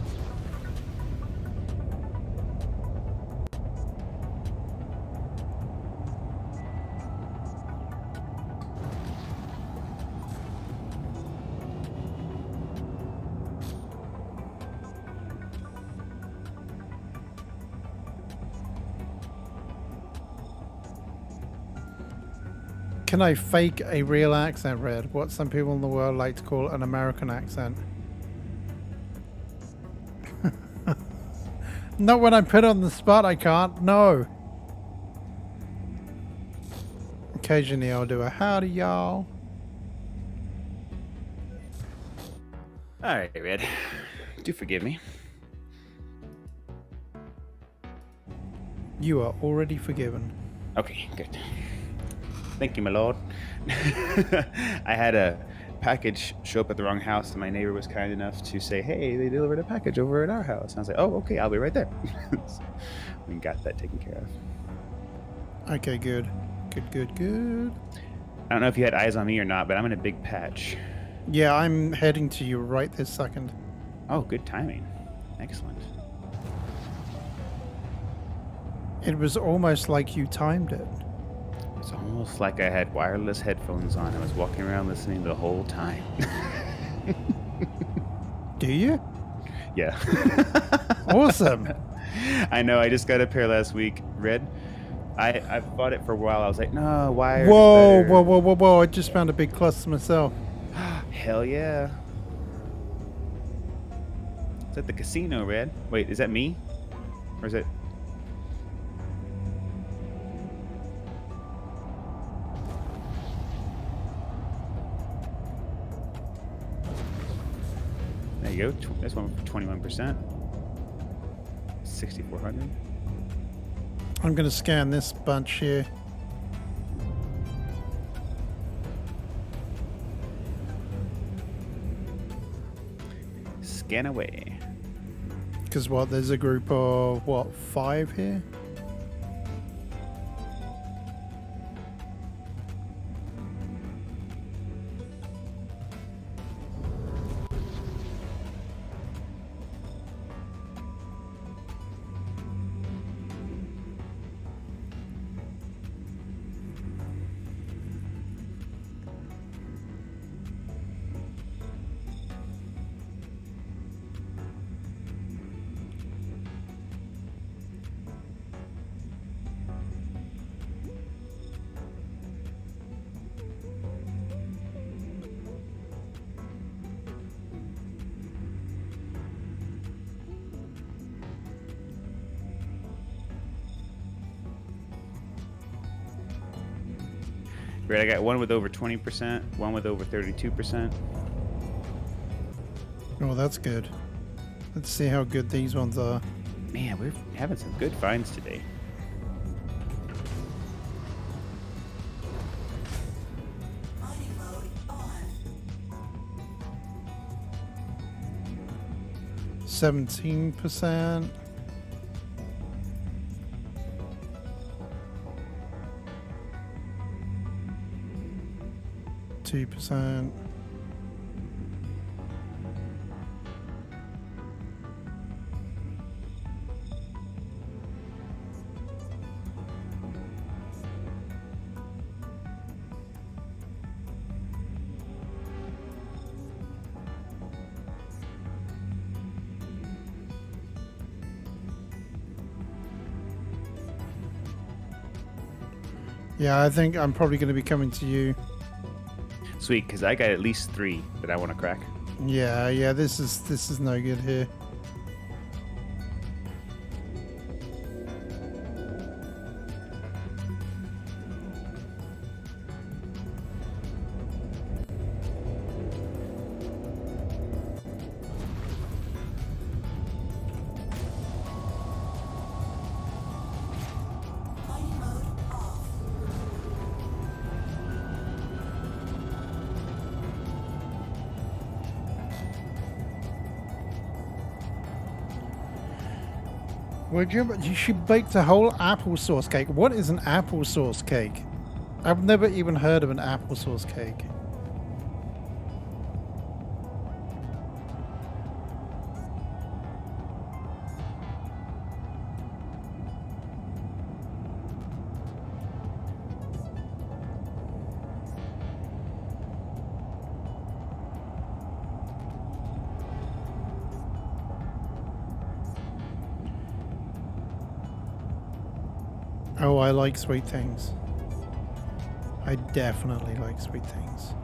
Can I fake a real accent, Red? What some people in the world like to call an American accent. Not when I'm put on the spot, I can't. No. Occasionally I'll do a howdy, y'all. All right, Red. Do forgive me. You are already forgiven. Okay, good. Thank you, my lord. I had a package show up at the wrong house, and my neighbor was kind enough to say, "Hey, they delivered a package over at our house." And I was like, "Oh, okay, I'll be right there." So we got that taken care of. Okay, good. Good. I don't know if you had eyes on me or not, but I'm in a big patch. Yeah, I'm heading to you right this second. Oh, good timing. Excellent. It was almost like you timed it. It's almost like I had wireless headphones on. I was walking around listening the whole time. Do you? Yeah. Awesome. I know. I just got a pair last week. Red. I've bought it for a while. I was like, no, wired. Whoa. I just found a big cluster myself. Hell yeah. It's at the casino, Red. Wait, is that me? Or is it... There you go. That's one for 21%. 6,400. I'm going to scan this bunch here. Scan away. Because what, there's a group of, what, 5 here? Right, I got one with over 20%, one with over 32%. Oh, that's good. Let's see how good these ones are. Man, we're having some good finds today. Mining mode on. 17%. %. Yeah, I think I'm probably going to be coming to you. Sweet, because I got at least 3 that I want to crack. Yeah, this is no good here. Mining mode off. Would you should bake the whole applesauce cake. What is an applesauce cake? I've never even heard of an applesauce cake. Oh, I like sweet things. I definitely like sweet things.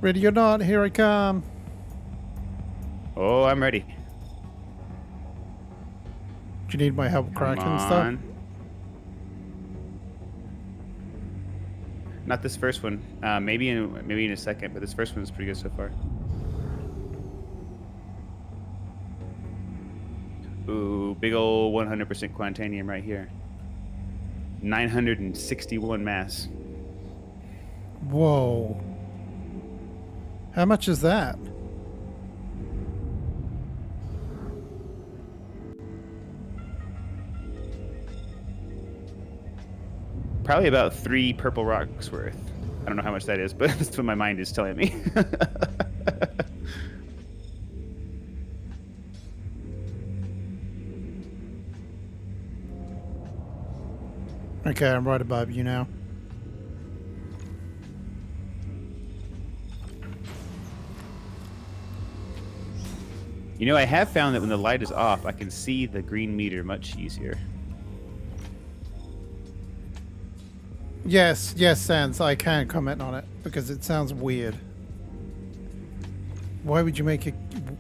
Ready or not, here I come. Oh, I'm ready. Do you need my help cracking Come stuff? on. Not this first one. Maybe in a second, but this first one's pretty good so far. Ooh, big old 100% quantanium right here. 961 mass. Whoa. How much is that? Probably about 3 purple rocks worth. I don't know how much that is, but that's what my mind is telling me. Okay, I'm right above you now. You know, I have found that when the light is off, I can see the green meter much easier. Yes, Sans, I can comment on it because it sounds weird. Why would you make a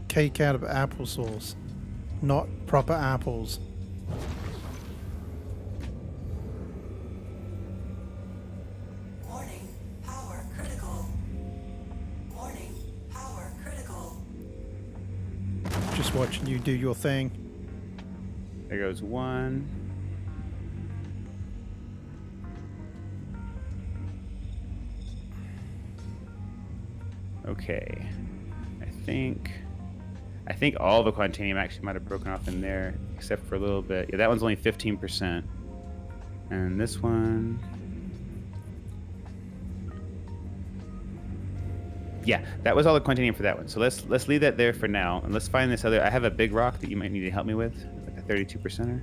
cake out of applesauce? Not proper apples. Warning, power critical. Warning, power critical. Just watching you do your thing. There goes 1. Okay. I think all the quantanium actually might have broken off in there, except for a little bit. Yeah, that one's only 15%. And this one... Yeah, that was all the quantanium for that one. So let's leave that there for now, and let's find this other... I have a big rock that you might need to help me with, like a 32%er.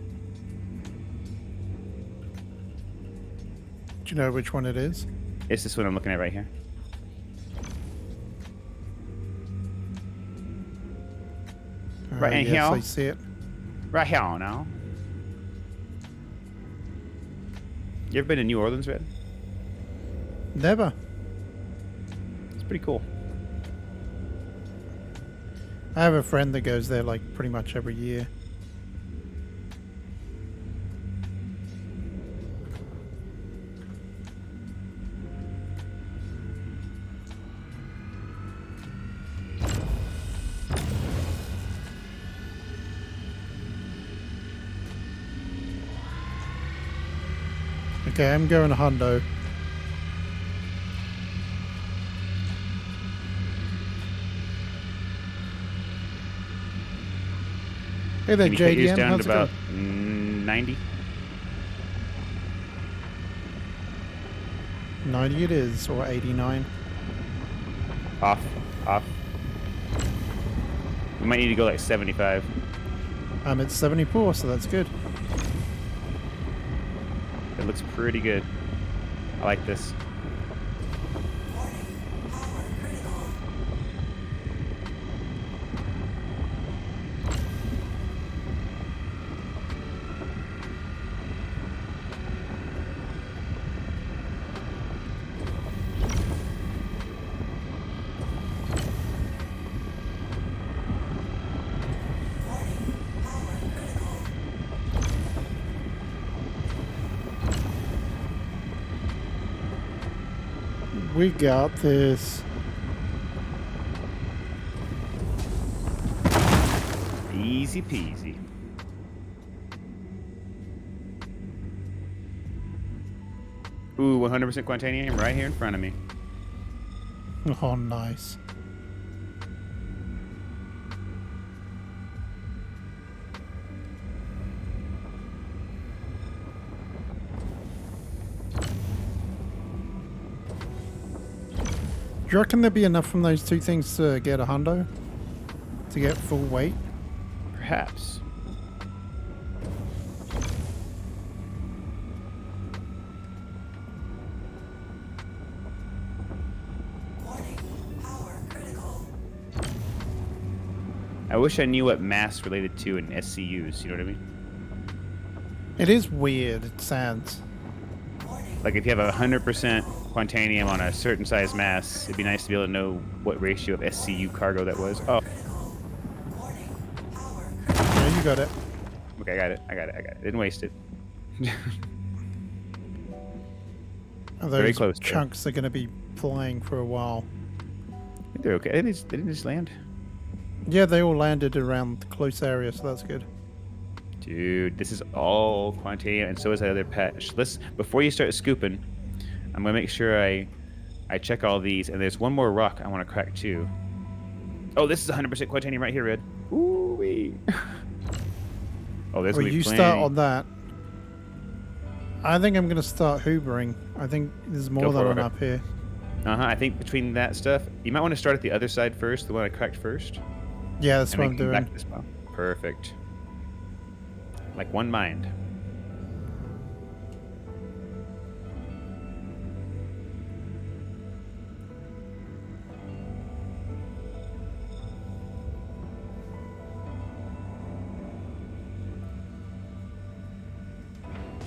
Do you know which one it is? It's this one I'm looking at right here. Right in yes, here. I see it. Right here now. You ever been to New Orleans, Red? Never. It's pretty cool. I have a friend that goes there like pretty much every year. Okay, I'm going to Hundo. Hey there, Can you cut yours JDM. down How's to it about going? 90? 90 it is, or 89. Off. We might need to go like 75. I'm at 74, so that's good. It looks pretty good. I like this. Warning, power critical. Warning, power critical. We got this. Easy peasy. Ooh, 100% quantanium right here in front of me. Oh, nice. Do you reckon there'd be enough from those two things to get a hundo? To get full weight? Perhaps. Warning, power critical. I wish I knew what mass related to in SCUs, you know what I mean? It is weird, it sounds. Warning, Like if you have 100% quantanium on a certain size mass, it'd be nice to be able to know what ratio of SCU cargo that was. Oh, Yeah, you got it. okay, I got it. Didn't waste it. Those Very close, though. chunks are going to be flying for a while. I think they're okay. They didn't just land. Yeah, they all landed around the close area, so that's good. Dude, this is all quantanium, and so is that other patch. Before you start scooping, I'm gonna make sure I check all these, and there's one more rock I want to crack too. Oh, this is 100% quantanium right here, Red. Ooh wee. Oh, there's Well, gonna be you plenty. start on that. I think I'm going to start hoovering. I think there's more Go than for it. enough here. I think between that stuff, you might want to start at the other side first, the one I cracked first. Yeah, that's and what then I'm come doing. back to this pile. Perfect. Like one mind.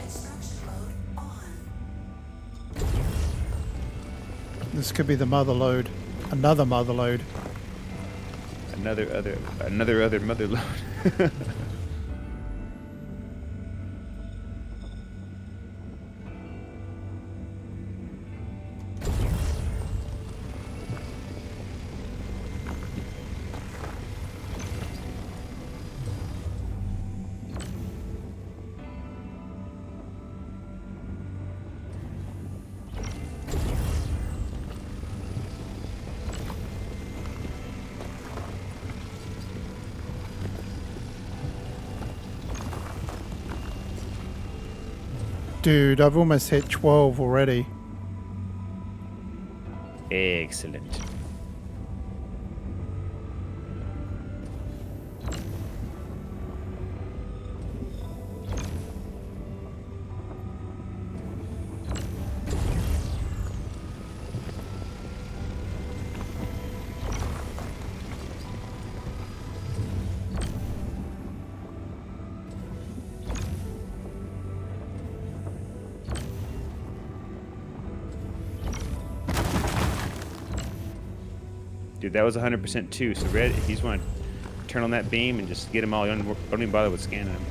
Extraction mode on. This could be the mother load. Another mother load. Another mother load. Dude, I've almost hit 12 already. Excellent. Dude, that was 100% too. So Red, if you just want to turn on that beam and just get them all, you don't even bother with scanning them.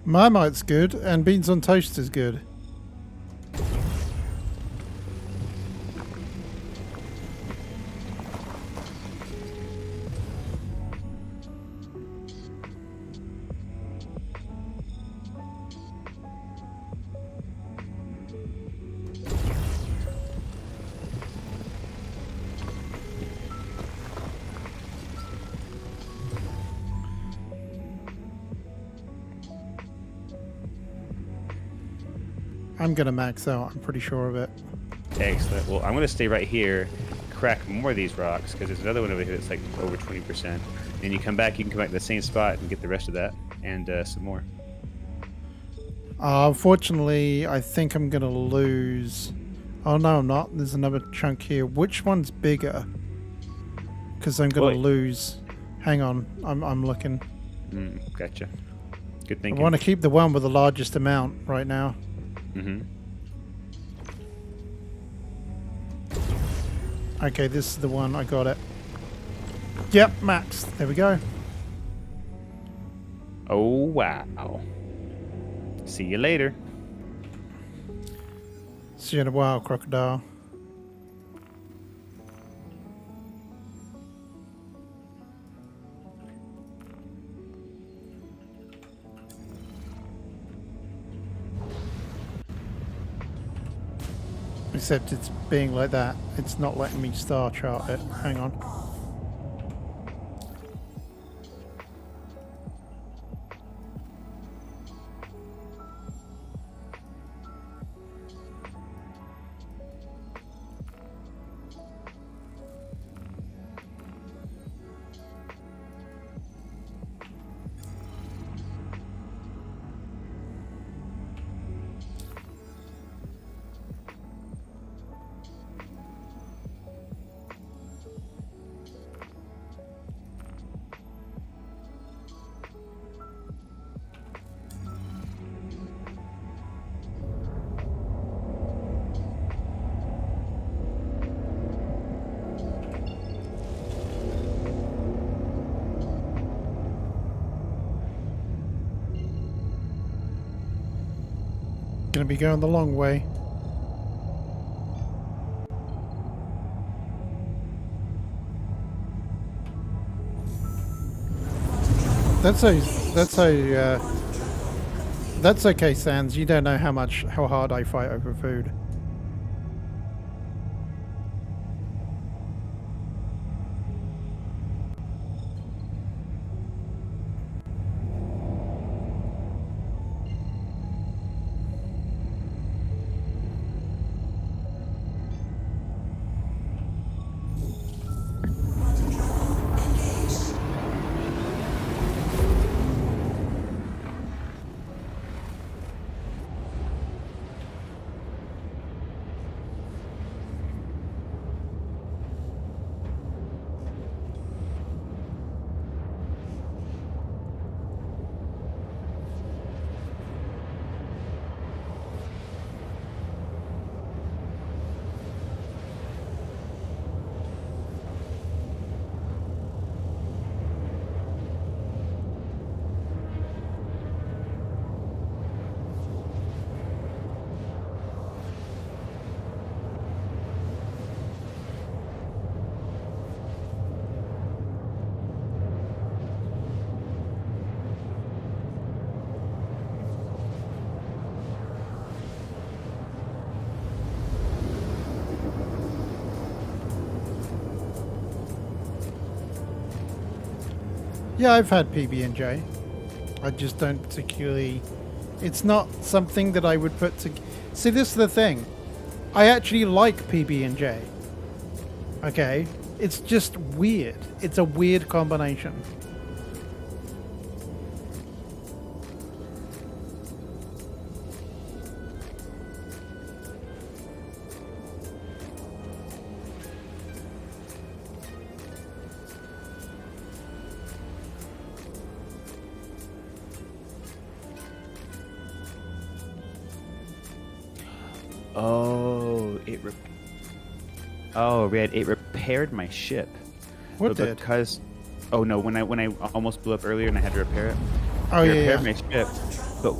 Marmite's good, and beans on toast is good. I'm gonna max out, I'm pretty sure of it. Excellent. Well, I'm going to stay right here, crack more of these rocks, because there's another one over here that's like over 20%. And you come back, you can come back to the same spot and get the rest of that, and some more. Unfortunately, I think I'm gonna lose. Oh no, I'm not. There's another chunk here. Which one's bigger? Because I'm gonna Wait. lose. Hang on, I'm looking. Gotcha. Good I thinking. want to keep the one with the largest amount right now. Okay, this is the one. I got it. Yep, max. There we go. Oh, wow. See you later. See you in a while, crocodile. Except it's being like that. It's not letting me star chart it. Hang on. Gonna be going the long way. That's okay, Sans. You don't know how hard I fight over food. Yeah, I've had PB&J. I just don't particularly... It's not something that I would put to... See, this is the thing. I actually like PB&J. Okay? It's just weird. It's a weird combination. Oh, Red, it repaired my ship. What But did? because oh no, when I almost blew up earlier and I had to repair it. Oh, it yeah, repaired my ship. But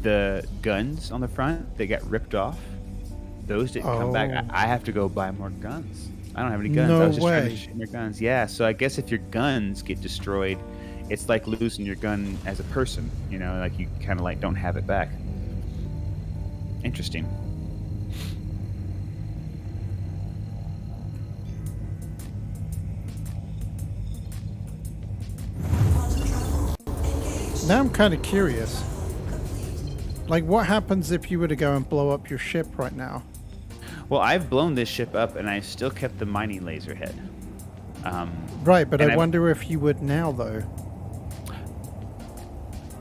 the guns on the front, they got ripped off. Those didn't come back. Oh. I have to go buy more guns. I don't have any guns. No I was just trying way. to shoot your guns. Yeah, so I guess if your guns get destroyed, it's like losing your gun as a person, you know, like you kind of like don't have it back. Interesting. Now I'm kind of curious. Like, what happens if you were to go and blow up your ship right now? Well, I've blown this ship up, and I still kept the mining laser head. Right, but and I wonder if you would now, though.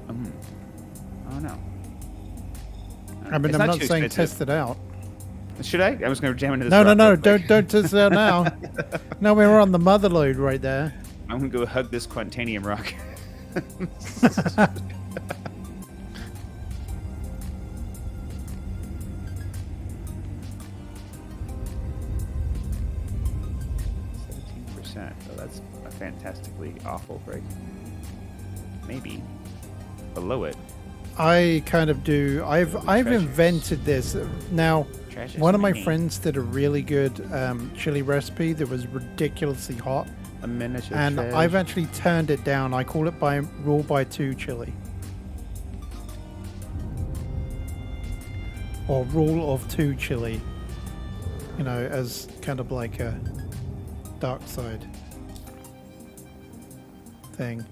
Oh no. I mean, It's I'm not too saying expensive. test it out. Should I? I was going to jam into this. No, rock real quick. don't test it out now. No, we were on the mother load right there. I'm going to go hug this Quantanium rock. So that's a fantastically awful break. Maybe below it. I kind of do. I've treasures. invented this. Now, Treasures one of my mining. friends did a really good chili recipe that was ridiculously hot. A miniature. And treasure. I've actually turned it down. I call it by rule by 2 chili. or rule of 2 chili, you know, as kind of like a dark side thing.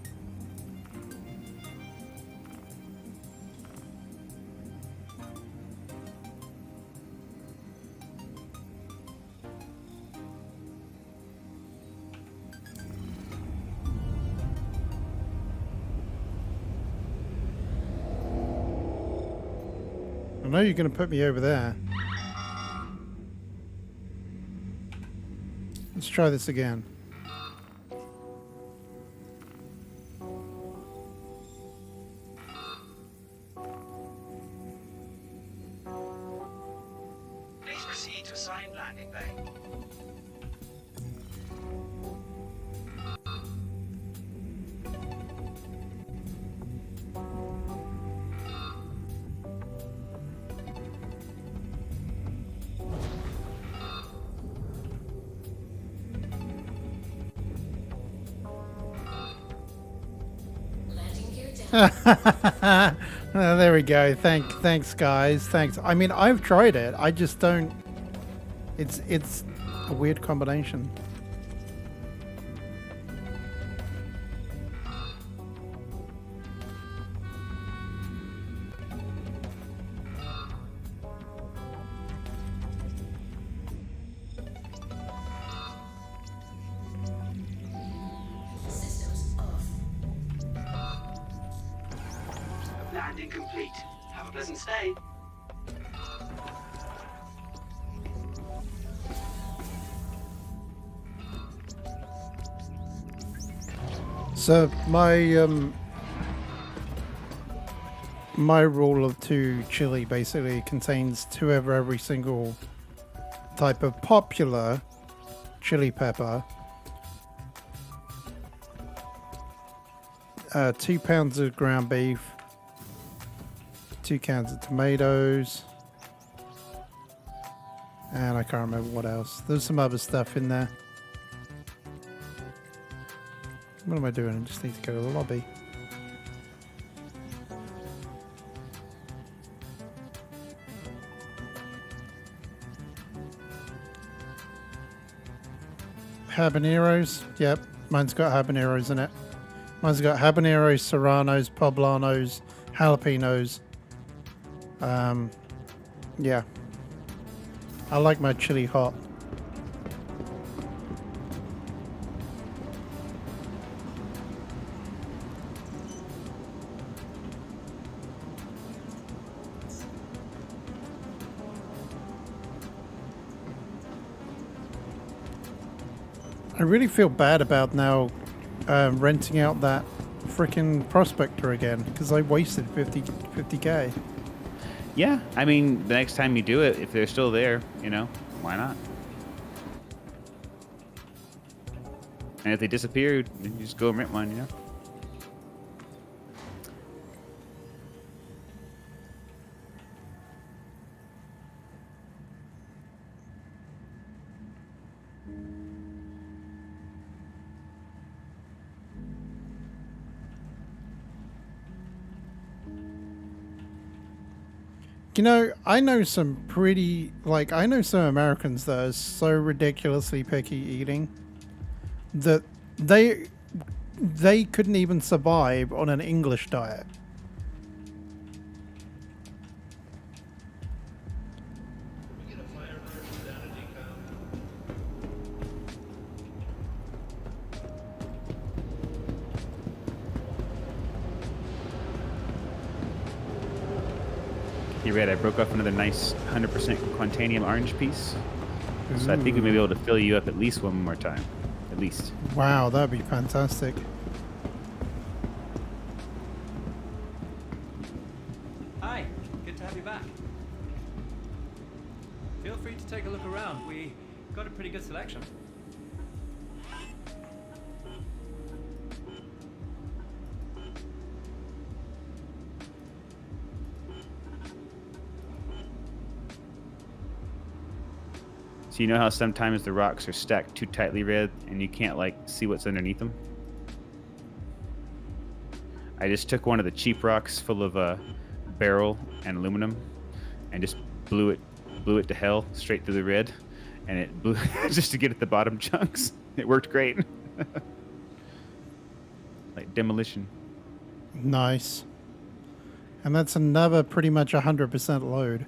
I know you're going to put me over there. Let's try this again. Please proceed to assigned landing bay. Landing gear down. Oh, there we go. Thanks, guys. Thanks. I mean, I've tried it. I just don't. It's a weird combination. Systems off. Landing complete. Have a pleasant stay. So my rule of 2 chili basically contains 2 of every single type of popular chili pepper, 2 pounds of ground beef, 2 cans of tomatoes, and I can't remember what else. There's some other stuff in there. What am I doing? I just need to go to the lobby. Habaneros. Yep, mine's got habaneros in it. Mine's got habaneros, serranos, poblanos, jalapenos. Yeah. I like my chili hot. I really feel bad about now renting out that freaking Prospector again because I wasted 50k. Yeah, I mean, the next time you do it, if they're still there, you know, why not? And if they disappear, then you just go and rent one, you know? You know, I know some pretty, like, I know some Americans that are so ridiculously picky eating that they couldn't even survive on an English diet. We get a fire marshal down at decom. You read I broke off another nice 100% Quantanium orange piece. So I think we may be able to fill you up at least one more time. At least. Wow, that'd be fantastic. Hi, good to have you back. Feel free to take a look around. We got a pretty good selection. So you know how sometimes the rocks are stacked too tightly, Red, and you can't like see what's underneath them? I just took one of the cheap rocks full of beryl and aluminum and just blew it to hell straight through the red, and it blew just to get at the bottom chunks. It worked great. Like demolition. Nice. And that's another pretty much 100% load.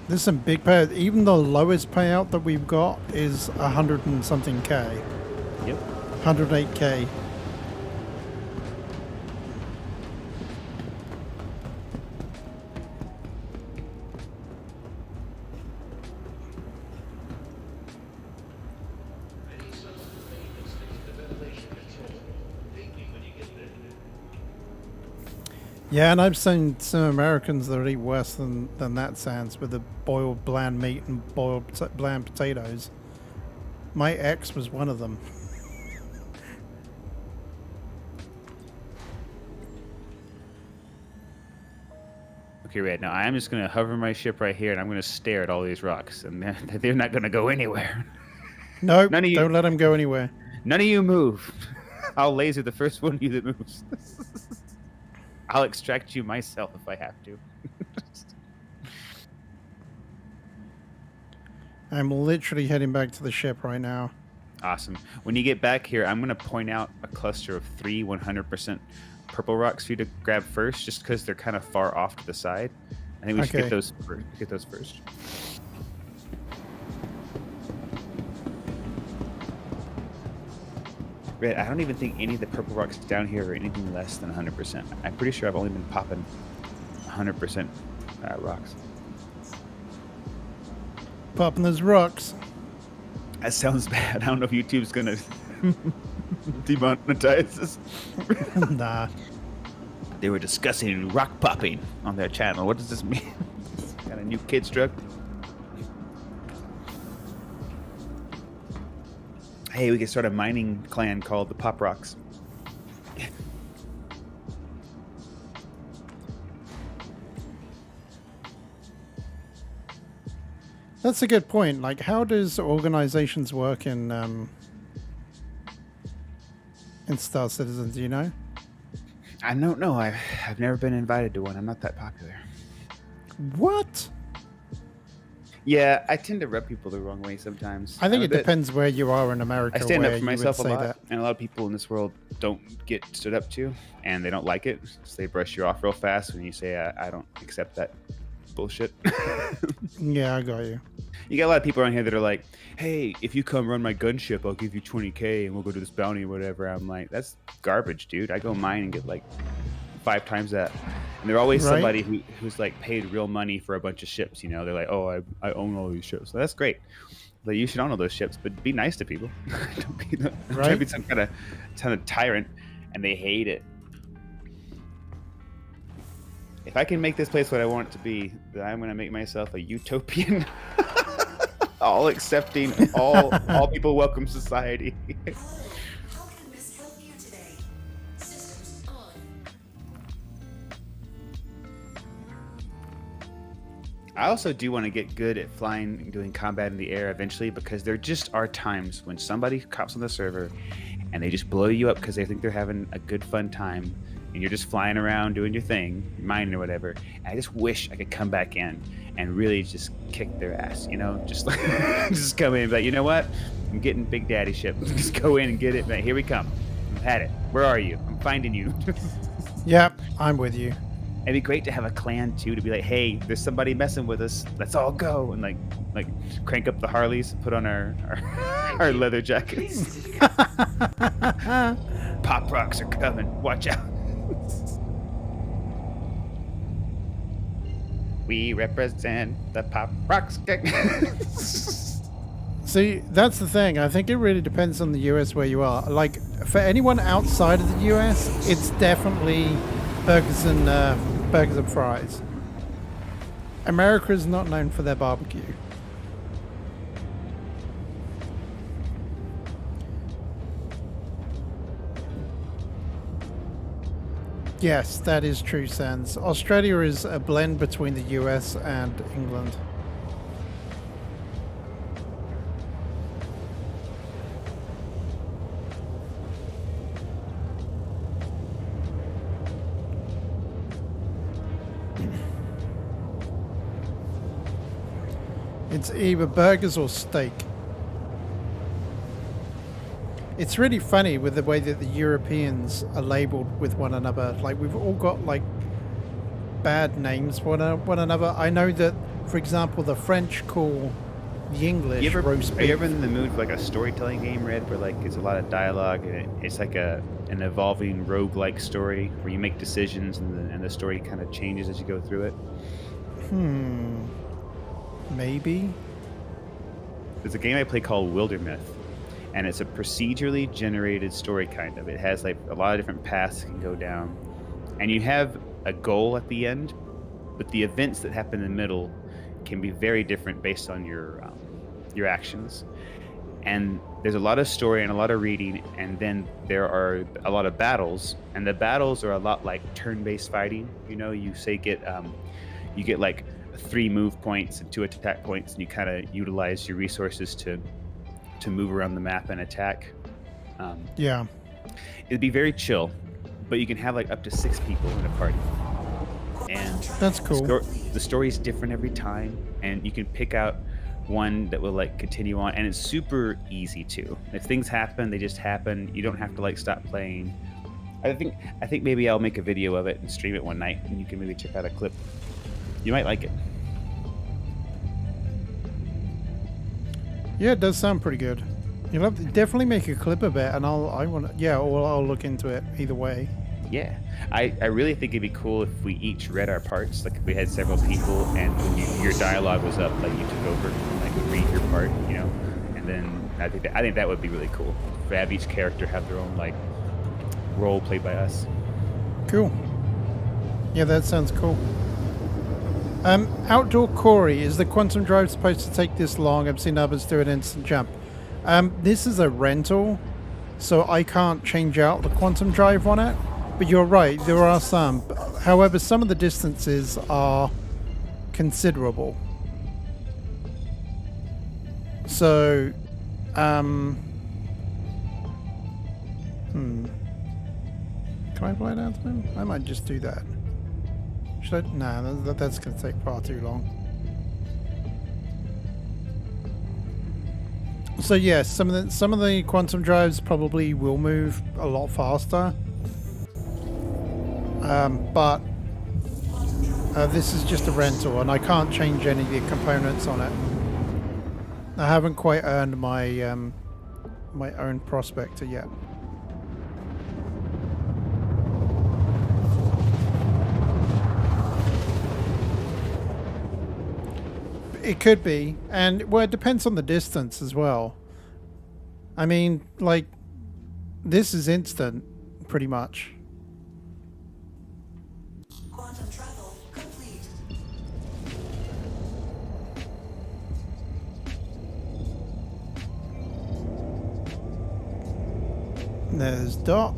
There's some big payout. Even the lowest payout that we've got is 100 and something K. Yep. 108K. Yeah, and I've seen some Americans that eat worse than that sounds with the boiled bland meat and boiled bland potatoes. My ex was one of them. Okay, Red. Now I am just gonna hover my ship right here, and I'm gonna stare at all these rocks, and they're not gonna go anywhere. Nope, None of you- don't let them go anywhere. None of you move. I'll laser the first one of you that moves. I'll extract you myself if I have to. I'm literally heading back to the ship right now. Awesome. When you get back here, I'm going to point out a cluster of 3 100% purple rocks for you to grab first, just because they're kind of far off to the side. I think we should Okay. get those first. Red, I don't even think any of the purple rocks down here are anything less than 100%. I'm pretty sure I've only been popping 100% rocks. Popping those rocks. That sounds bad. I don't know if YouTube's going to demonetize this. Nah. They were discussing rock popping on their channel. What does this mean? Got a new kids drug? Hey, we can start a mining clan called the Pop Rocks. That's a good point. Like, how does organizations work in Star Citizen? Do you know? I don't know. I've never been invited to one. I'm not that popular. What? Yeah, I tend to rub people the wrong way sometimes. I think I'm a it bit- depends where you are in America. I stand where up for you would myself a say lot, that. and a lot of people in this world don't get stood up to, and they don't like it. So they brush you off real fast when you say, I don't accept that bullshit. Yeah, I got you. You got a lot of people around here that are like, hey, if you come run my gunship, I'll give you 20K and we'll go do this bounty or whatever. I'm like, that's garbage, dude. I go mine and get like 5 times that. And they're always Right. somebody who's like paid real money for a bunch of ships, you know? They're like, oh, I own all these ships. So that's great. Like, you should own all those ships, but be nice to people. Don't try to be some kind of tyrant, and they hate it. If I can make this place what I want it to be, then I'm going to make myself a utopian, all accepting, all people welcome society. Hello, how can Miss help you today? Systems on. I also do want to get good at flying and doing combat in the air eventually, because there just are times when somebody cops on the server and they just blow you up because they think they're having a good fun time, and you're just flying around doing your thing, mining or whatever. And I just wish I could come back in and really just kick their ass, you know, just like just come in and be like, you know what? I'm getting Big Daddy ship. Just go in and get it. Here we come. I've had it. Where are you? I'm finding you. Yep, I'm with you. It'd be great to have a clan too, to be like, hey, there's somebody messing with us. Let's all go, and like crank up the Harleys, put on our leather jackets. Pop rocks are coming. Watch out. We represent the Pop Rocks. See, that's the thing. I think it really depends on the US where you are. Like, for anyone outside of the US, it's definitely burgers and fries. America is not known for their barbecue. Yes, that is true, Sans. Australia is a blend between the US and England. It's either burgers or steak. It's really funny with the way that the Europeans are labeled with one another. Like, we've all got, like, bad names for one another. I know that, for example, the French call the English roast Are beef. you ever in the mood for like a storytelling game, Red, where like it's a lot of dialogue and it's like an evolving roguelike story where you make decisions and the story kind of changes as you go through it? Maybe. There's a game I play called Wildermyth, and it's a procedurally generated story kind of. It has like a lot of different paths you can go down, and you have a goal at the end, but the events that happen in the middle can be very different based on your actions. And there's a lot of story and a lot of reading, and then there are a lot of battles, and the battles are a lot like turn-based fighting. You know, you get like 3 move points and 2 attack points, and you kind of utilize your resources to move around the map and attack. Yeah. It'd be very chill, but you can have like up to 6 people in a party, and That's cool. the story's different every time, and you can pick out one that will like continue on, and it's super easy too. If things happen, they just happen. You don't have to like stop playing. I think maybe I'll make a video of it and stream it one night, and you can maybe check out a clip. You might like it. Yeah, it does sound pretty good. You'll have to definitely make a clip of it, and I'll look into it either way. Yeah, I really think it'd be cool if we each read our parts. Like if we had several people, and when your dialogue was up, like you took over, like read your part, you know. And then I think that would be really cool. To have each character have their own like role played by us. Cool. Yeah, that sounds cool. Outdoor Corey, is the quantum drive supposed to take this long? I've seen others do an instant jump. This is a rental, so I can't change out the quantum drive on it. But you're right, there are some. However, some of the distances are considerable. So, can I fly down to him? I might just do that. Should I? Nah, that's going to take far too long. So yes, some of the quantum drives probably will move a lot faster. But this is just a rental, and I can't change any of the components on it. I haven't quite earned my my own Prospector yet. It could be, and well, it depends on the distance as well. I mean, like, this is instant, pretty much. Quantum travel complete. There's Dot.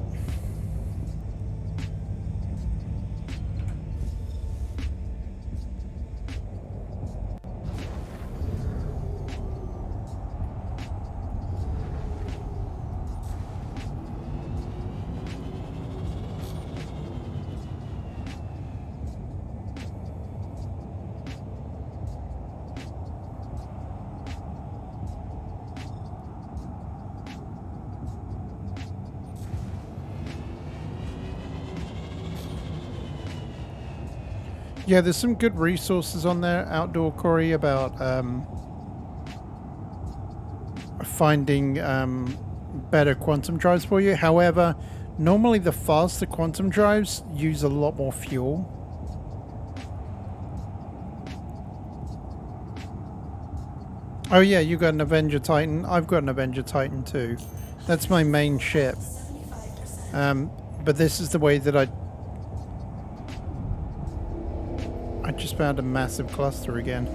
Yeah, there's some good resources on there, Outdoor Corey, about finding better quantum drives for you. However, normally the faster quantum drives use a lot more fuel. Oh yeah, you got an Avenger Titan. I've got an Avenger Titan too. That's my main ship. But this is the way that I just found a massive cluster again.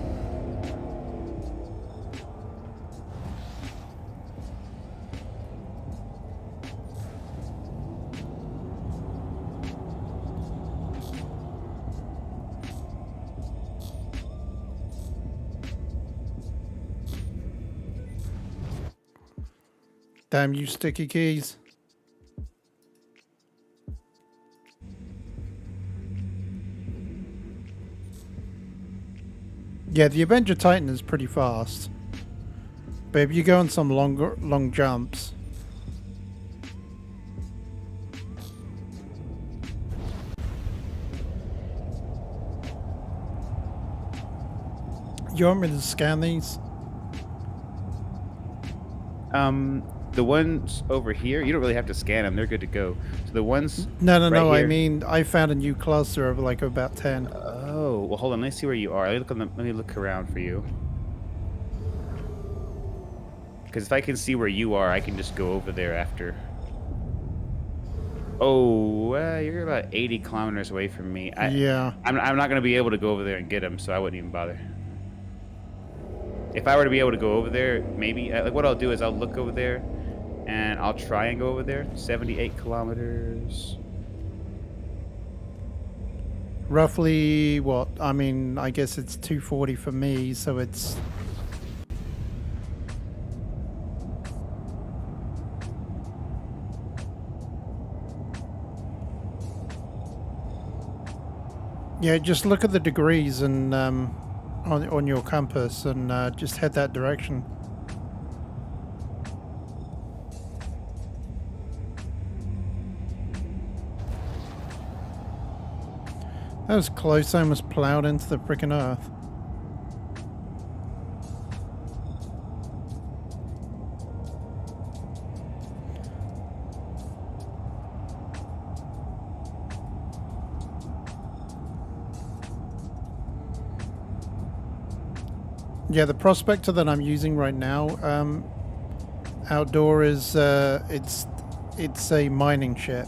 Damn you, sticky keys. Yeah, the Avenger Titan is pretty fast. But if you go on some long jumps... You want me to scan these? The ones over here, you don't really have to scan them. They're good to go. So the ones. No, right I here- mean, I found a new cluster of like about 10. Oh, well, hold on. Let me see where you are. Let me look around for you. Because if I can see where you are, I can just go over there after. Oh, you're about 80 kilometers away from me. Yeah. I'm not going to be able to go over there and get them, so I wouldn't even bother. If I were to be able to go over there, maybe. Like what I'll do is I'll look over there, and I'll try and go over there. 78 kilometers. Roughly what? I mean, I guess it's 240 for me, so it's... Yeah, just look at the degrees and on your compass and just head that direction. That was close. I almost plowed into the frickin' earth. Yeah, the Prospector that I'm using right now, outdoor is it's a mining ship.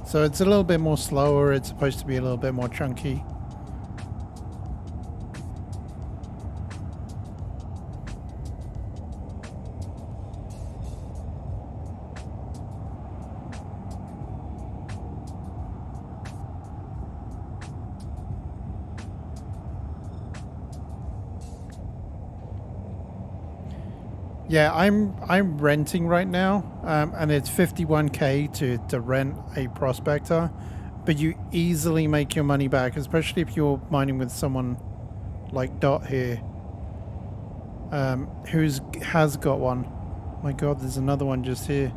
So it's a little bit more slower. It's supposed to be a little bit more chunky. Yeah, I'm renting right now, and it's 51k to rent a Prospector, but you easily make your money back, especially if you're mining with someone like Dot here, has got one. My God, there's another one just here.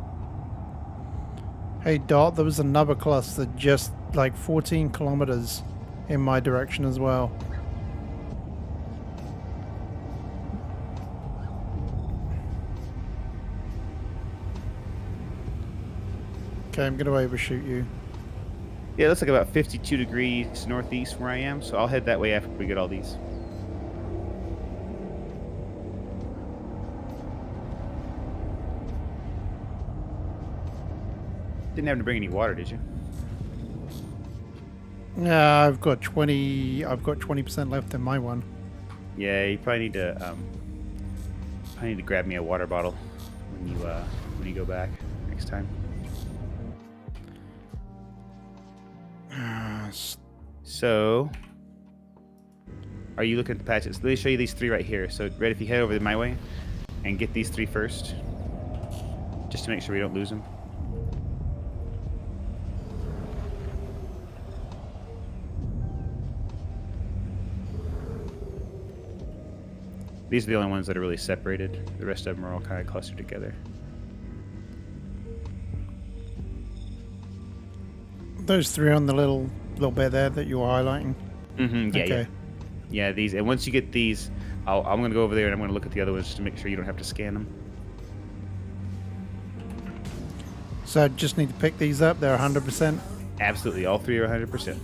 Hey Dot, there was another cluster just like 14 kilometers in my direction as well. Okay, I'm gonna overshoot you. Yeah, it looks like about 52 degrees northeast from where I am, so I'll head that way after we get all these. Didn't have to bring any water, did you? Yeah, I've got 20% left in my one. Yeah, you probably need to grab me a water bottle when you go back next time. So, are you looking at the patches? Let me show you these three right here. So, Red, if you head over my way and get these three first, just to make sure we don't lose them. These are the only ones that are really separated. The rest of them are all kind of clustered together. Those three on the little bit there that you were highlighting. Mm-hmm. Yeah, Okay. yeah. These, and once you get these, I'm gonna go over there and I'm gonna look at the other ones just to make sure you don't have to scan them. So I just need to pick these up. They're 100%. Absolutely, all three are 100%.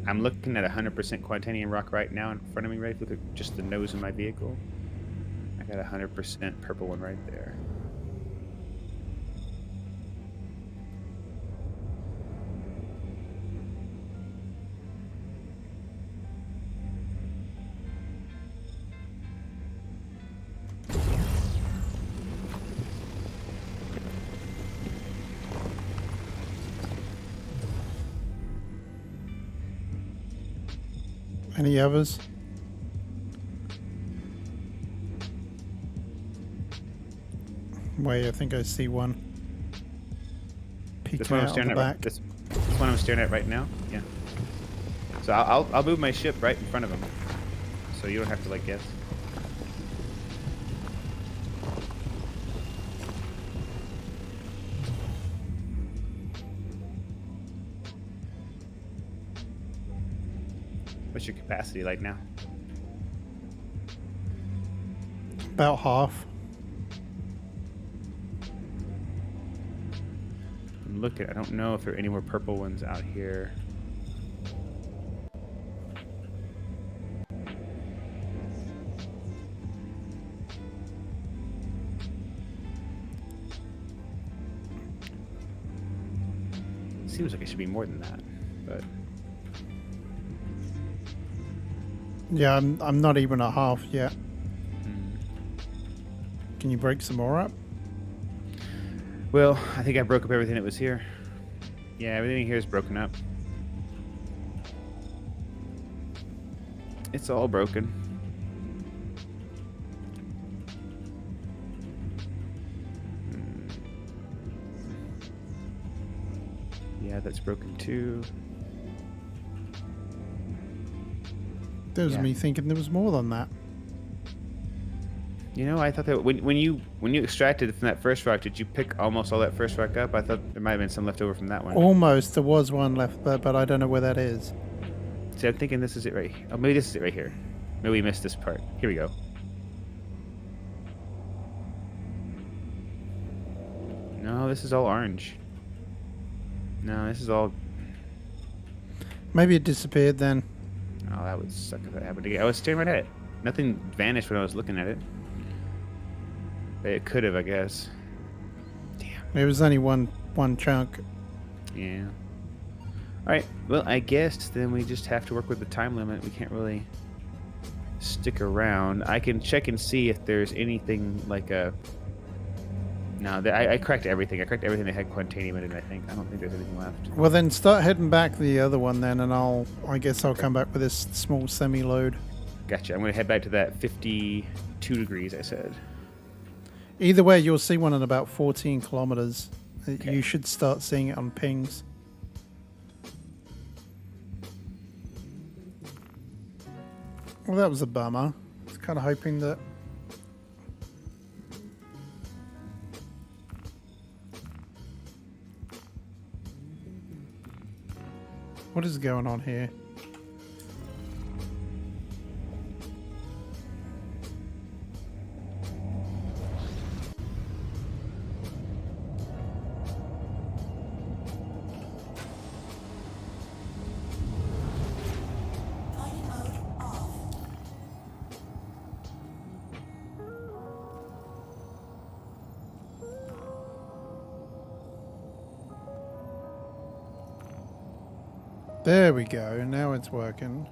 I'm looking at 100% quantanium rock right now in front of me, right? Look at just the nose of my vehicle. I got 100% purple one right there. Any others? Wait, I think I see one. This Peeking one I'm out of staring the at. back. This one I'm staring at right now. Yeah. So I'll move my ship right in front of him, so you don't have to like guess. What's your capacity like now? About half. Look at. I don't know if there are any more purple ones out here. Seems like it should be more than that, but Yeah, I'm not even at half yet. Can you break some more up? well, I think I broke up everything that was here. Yeah, everything here is broken up. It's all broken. Yeah, that's broken too. There's Yeah. me thinking there was more than that. You know, I thought that when you extracted from that first rock, did you pick almost all that first rock up? I thought there might have been some left over from that one. Almost, there was one left, but I don't know where that is. See, I'm thinking this is it right. Oh, maybe this is it right here. Maybe we missed this part. Here we go. No, this is all orange. No, this is all. Maybe it disappeared then. Oh, that would suck if that happened again. I was staring right at it. Nothing vanished when I was looking at it. But it could have, I guess. Damn. It was only one chunk. Yeah. All right. Well, I guess then we just have to work with the time limit. We can't really stick around. I can check and see if there's anything like a. No, I cracked everything. I cracked everything that had quantanium in it. I think. I don't think there's anything left. Well, then start heading back the other one then, and I guess I'll come back with this small semi-load. Gotcha. I'm gonna head back to that 52 degrees. I said. Either way, you'll see one in about 14 kilometers. Okay. You should start seeing it on pings. Well, that was a bummer. I was kind of hoping that. What is going on here? Flight mode off. There we go. Now it's working.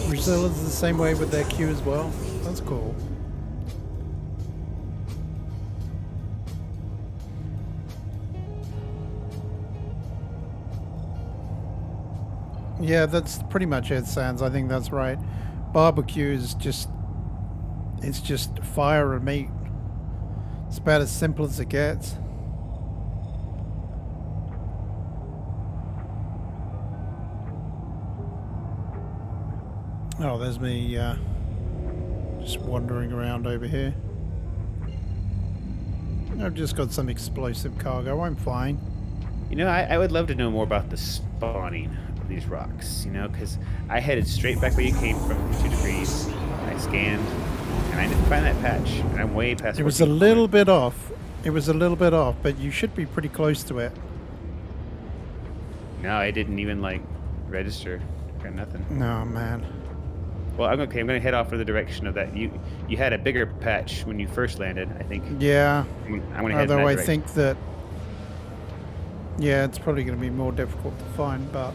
Brazil's the same way with their queue as well. That's cool. Yeah, that's pretty much it, Sans. I think that's right. Barbecue is just... It's just fire and meat. It's about as simple as it gets. Oh, there's me Just wandering around over here. I've just got some explosive cargo. I'm fine. You know, I would love to know more about the spawning of these rocks, you know, because I headed straight back where you came from 2 degrees. I scanned, and I didn't find that patch, and I'm way past. It was a little bit off. It was a little bit off, but you should be pretty close to it. No, I didn't even, like, register. Got nothing. No, man. Well, I'm okay. I'm going to head off in the direction of that. You had a bigger patch when you first landed, I think. Yeah. I'm going to head in that Although I direction. think that... Yeah, it's probably going to be more difficult to find, but...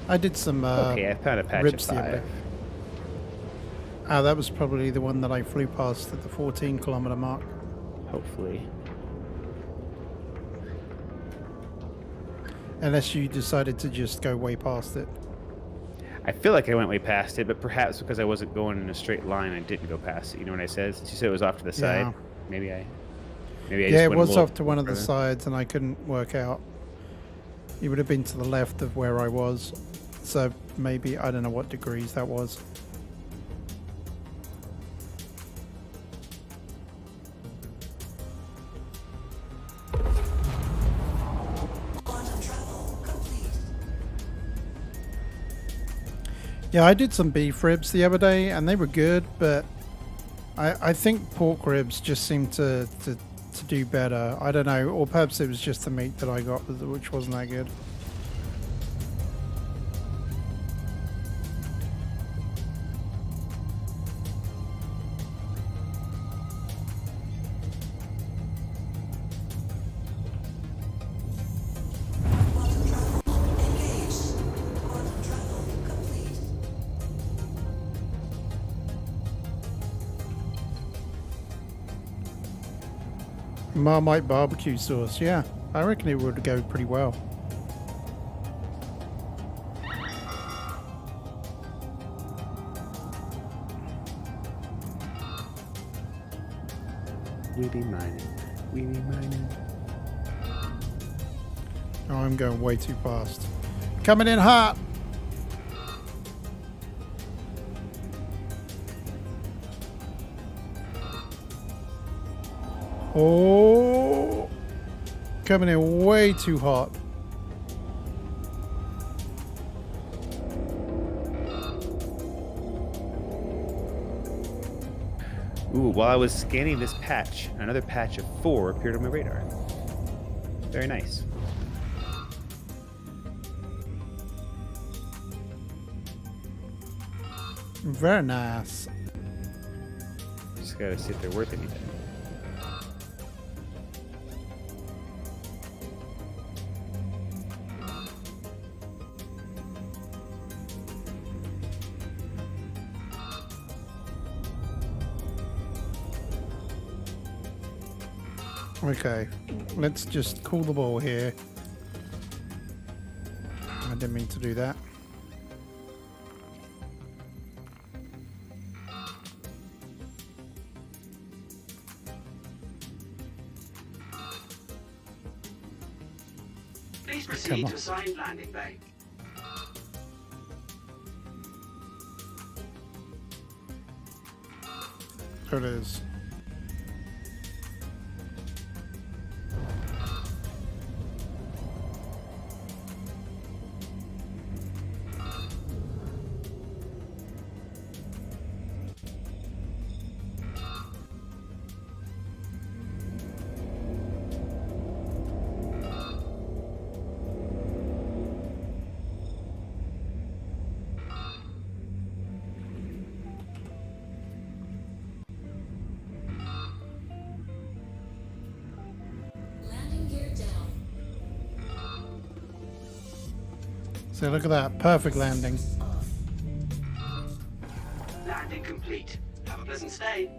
I did some Okay, I found a patch ribs at the other 5. day. Ah, that was probably the one that I flew past at the 14-kilometer mark. Hopefully. Unless you decided to just go way past it. I feel like I went way past it, but perhaps because I wasn't going in a straight line, I didn't go past it. You know what I said? She said it was off to the side. Yeah. Maybe I Yeah, just it went a was little off to one of the further. sides, and I couldn't work out. It would have been to the left of where I was. So maybe, I don't know what degrees that was. Yeah, I did some beef ribs the other day, and they were good, but I think pork ribs just seem to do better. I don't know, or perhaps it was just the meat that I got, which wasn't that good. Marmite barbecue sauce, yeah. I reckon it would go pretty well. We be mining. We be mining. Oh, I'm going way too fast. Coming in hot! Oh! Coming in way too hot. Ooh, while I was scanning this patch, another patch of 4 appeared on my radar. Very nice. Very nice. Just gotta see if they're worth anything. Okay, let's just cool the ball here. I didn't mean to do that. Please Come proceed on. to assigned landing bay. There it is. So look at that. Perfect landing. Landing complete. Have a pleasant stay.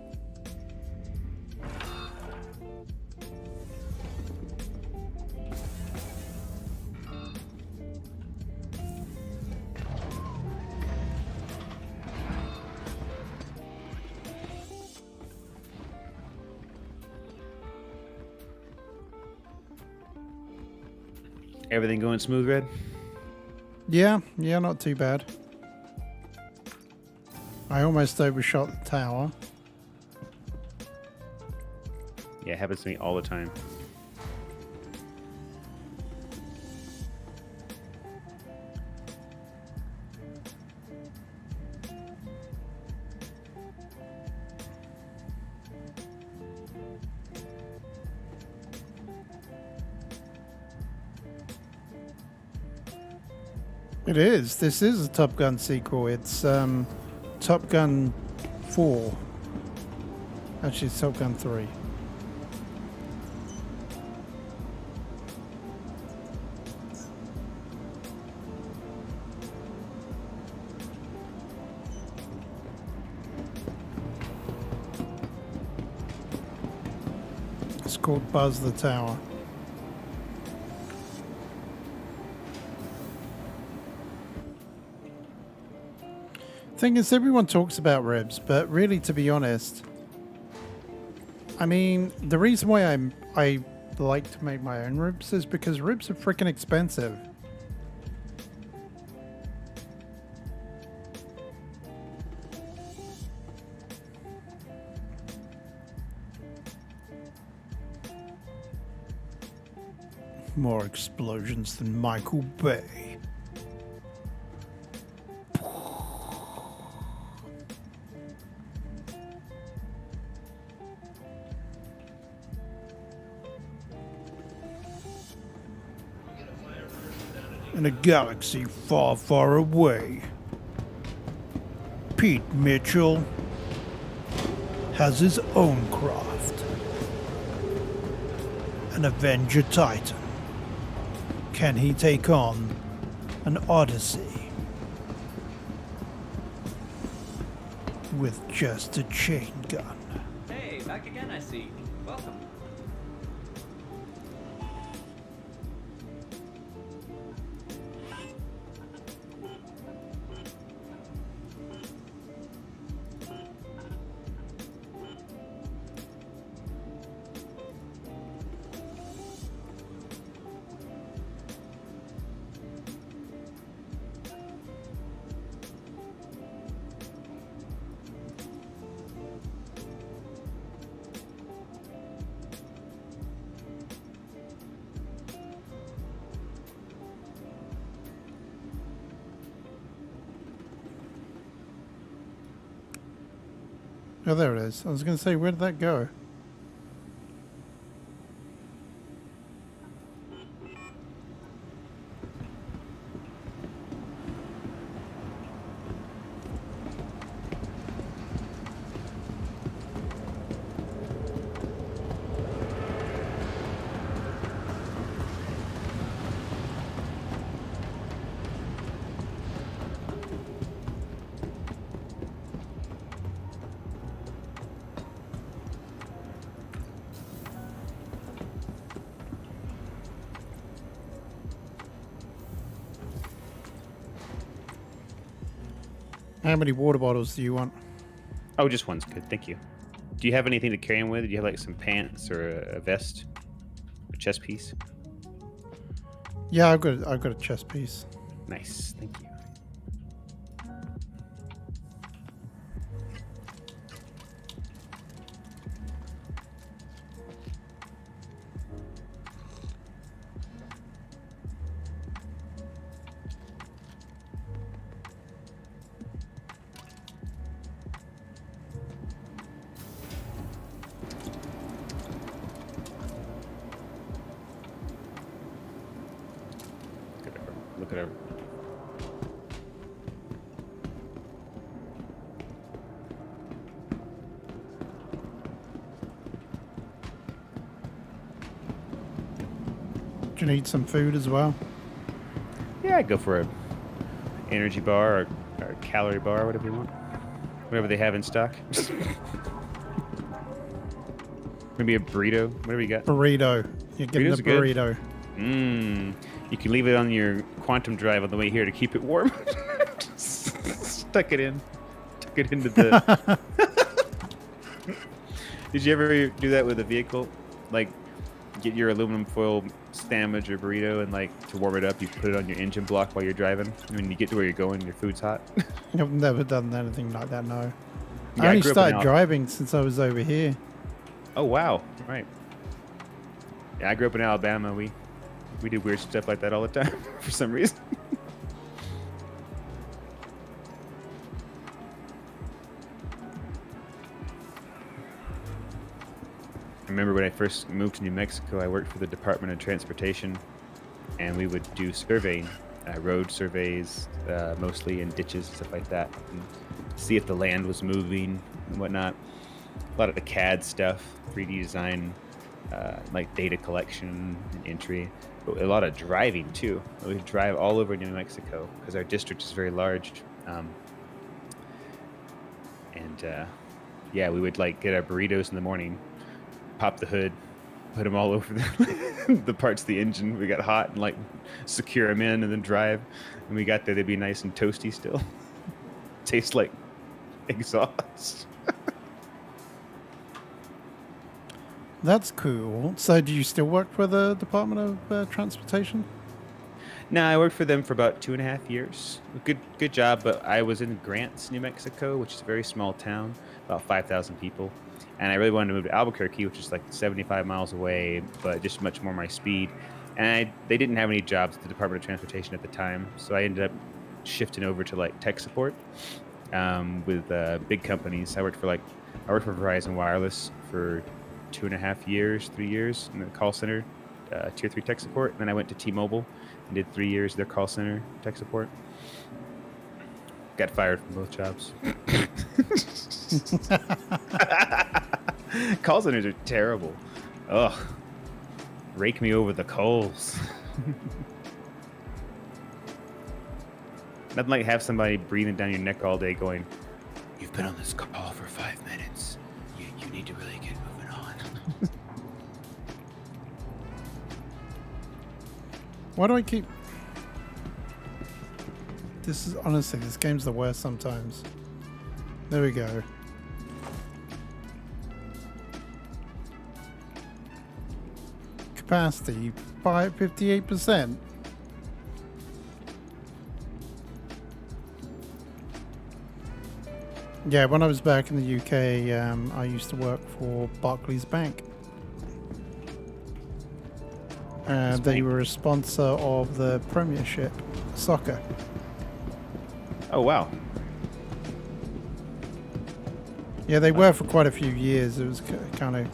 Everything going smooth, Red? Yeah, not too bad. I almost overshot the tower. Yeah, it happens to me all the time. It is. This is a Top Gun sequel. It's Top Gun 4. Actually, it's Top Gun 3. It's called Buzz the Tower. Thing is, everyone talks about ribs, but really, to be honest, I mean, the reason why I like to make my own ribs is because ribs are freaking expensive. More explosions than Michael Bay. In a galaxy far, far away, Pete Mitchell has his own craft. An Avenger Titan. Can he take on an Odyssey with just a chain gun? Hey, back again, I see. Welcome. Oh, there it is. I was going to say, where did that go? How many water bottles do you want? Oh, just one's good. Thank you. Do you have anything to carry him with? Do you have like some pants or a vest? A chest piece? Yeah, I've got a chest piece. Nice. Thank you. Look at her. Do you need some food as well? Yeah, I'd go for energy bar or calorie bar, whatever you want. Whatever they have in stock. Maybe a burrito, whatever you got. Burrito. You're getting Burritos a are good. burrito. Mmm. You can leave it on your quantum drive on the way here to keep it warm. Tuck it in. Tuck it into the... Did you ever do that with a vehicle? Like, get your aluminum foil sandwich or burrito and, like, to warm it up, you put it on your engine block while you're driving. And when you get to where you're going, your food's hot. I've never done anything like that, no. Yeah, I only grew up in started driving since I was over here. Oh, wow. Right. Yeah, I grew up in Alabama. We do weird stuff like that all the time for some reason. I remember when I first moved to New Mexico, I worked for the Department of Transportation, and we would do surveying, road surveys, mostly in ditches and stuff like that, and see if the land was moving and whatnot. A lot of the CAD stuff, 3D design, like data collection and entry, but a lot of driving too. We would drive all over New Mexico because our district is very large. Yeah, we would like get our burritos in the morning, pop the hood, put them all over the parts of the engine. We got hot and like secure them in and then drive. And we got there, they'd be nice and toasty still. Taste like exhaust. That's cool. So do you still work for the Department of Transportation? No, I worked for them for about 2.5 years. Good job, but I was in Grants, New Mexico, which is a very small town, about 5,000 people. And I really wanted to move to Albuquerque, which is like 75 miles away, but just much more my speed. And they didn't have any jobs at the Department of Transportation at the time, so I ended up shifting over to like tech support with big companies. I worked for Verizon Wireless for 2.5 years, 3 years in the call center, tier 3 tech support. And then I went to T-Mobile and did 3 years their call center tech support. Got fired from both jobs. Call centers are terrible. Ugh. Rake me over the coals. Nothing like have somebody breathing down your neck all day going, "You've been on this call for 5 minutes. You need to really get moving on." Why do I keep... This is honestly, this game's the worst sometimes. There we go. Capacity, 58%. Yeah, when I was back in the UK, I used to work for Barclays Bank. They were a sponsor of the Premiership Soccer. Oh, wow. Yeah, they were for quite a few years. It was kind of...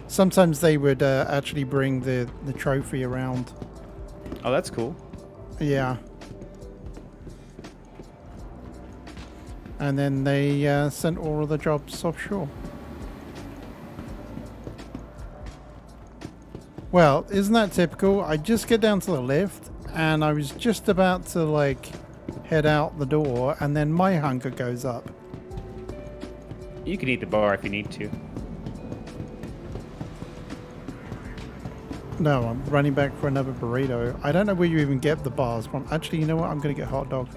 Sometimes they would actually bring the trophy around. Oh, that's cool. Yeah. And then they sent all of the jobs offshore. Well, isn't that typical? I just get down to the lift, and I was just about to, like, head out the door, and then my hunger goes up. You can eat the bar if you need to. No, I'm running back for another burrito. I don't know where you even get the bars from. Actually, you know what? I'm going to get hot dog.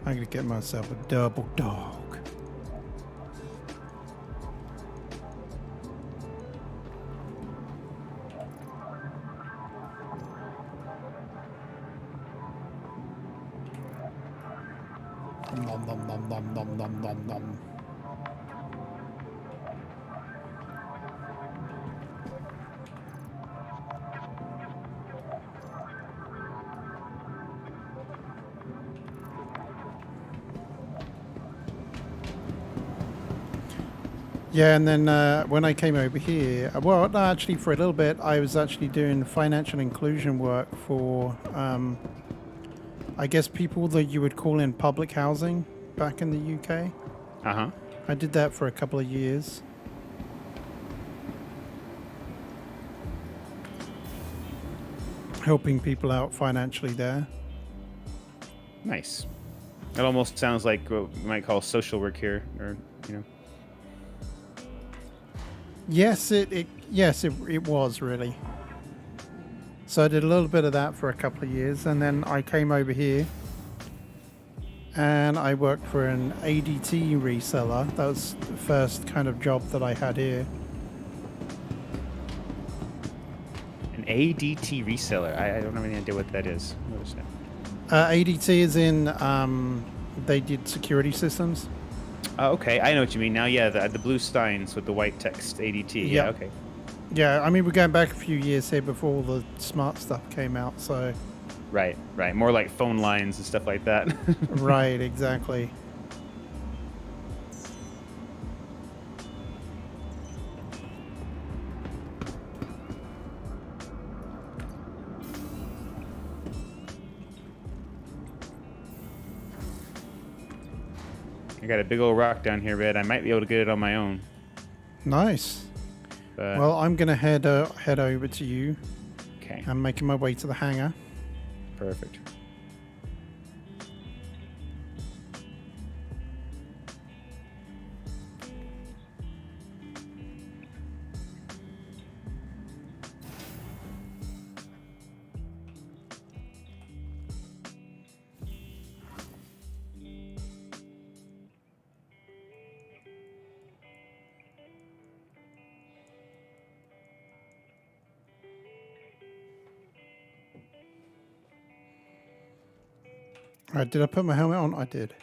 I'm going to get myself a double dog. Nom nom nom nom nom nom nom nom. Yeah, and then when I came over here, well, no, actually for a little bit, I was actually doing financial inclusion work for, I guess, people that you would call in public housing back in the UK. Uh-huh. I did that for a couple of years. helping people out financially there. Nice. It almost sounds like what we might call social work here, or you know. Yes, it was really. So I did a little bit of that for a couple of years, and then I came over here and I worked for an ADT reseller. That was the first kind of job that I had here. An ADT reseller. I don't have any idea what that is. What is that? ADT is in, they did security systems. Oh, okay. I know what you mean now. Yeah, the blue signs with the white text ADT. Yeah, Yep. okay. Yeah, I mean, we're going back a few years here before all the smart stuff came out, so... Right. More like phone lines and stuff like that. Right, exactly. I got a big old rock down here, Red. I might be able to get it on my own. Nice. But, Well, I'm going to head over to you. okay. I'm making my way to the hangar. Perfect. Alright, did I put my helmet on? I did.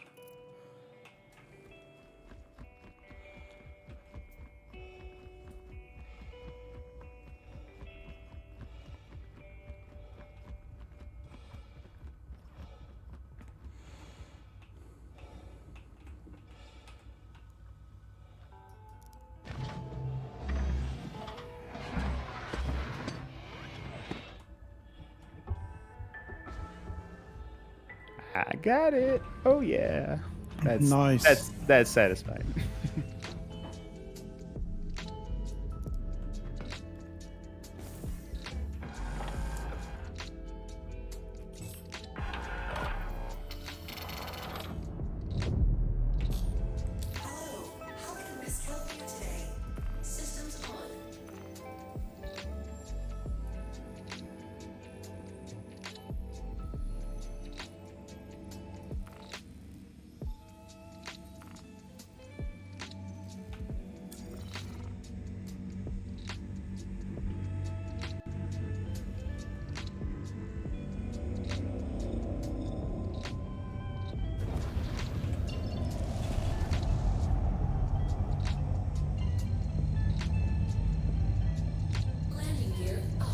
I got it. Oh yeah. That's Nice. That's satisfying. Hello, how can Miss help you today? Systems on. Landing gear up.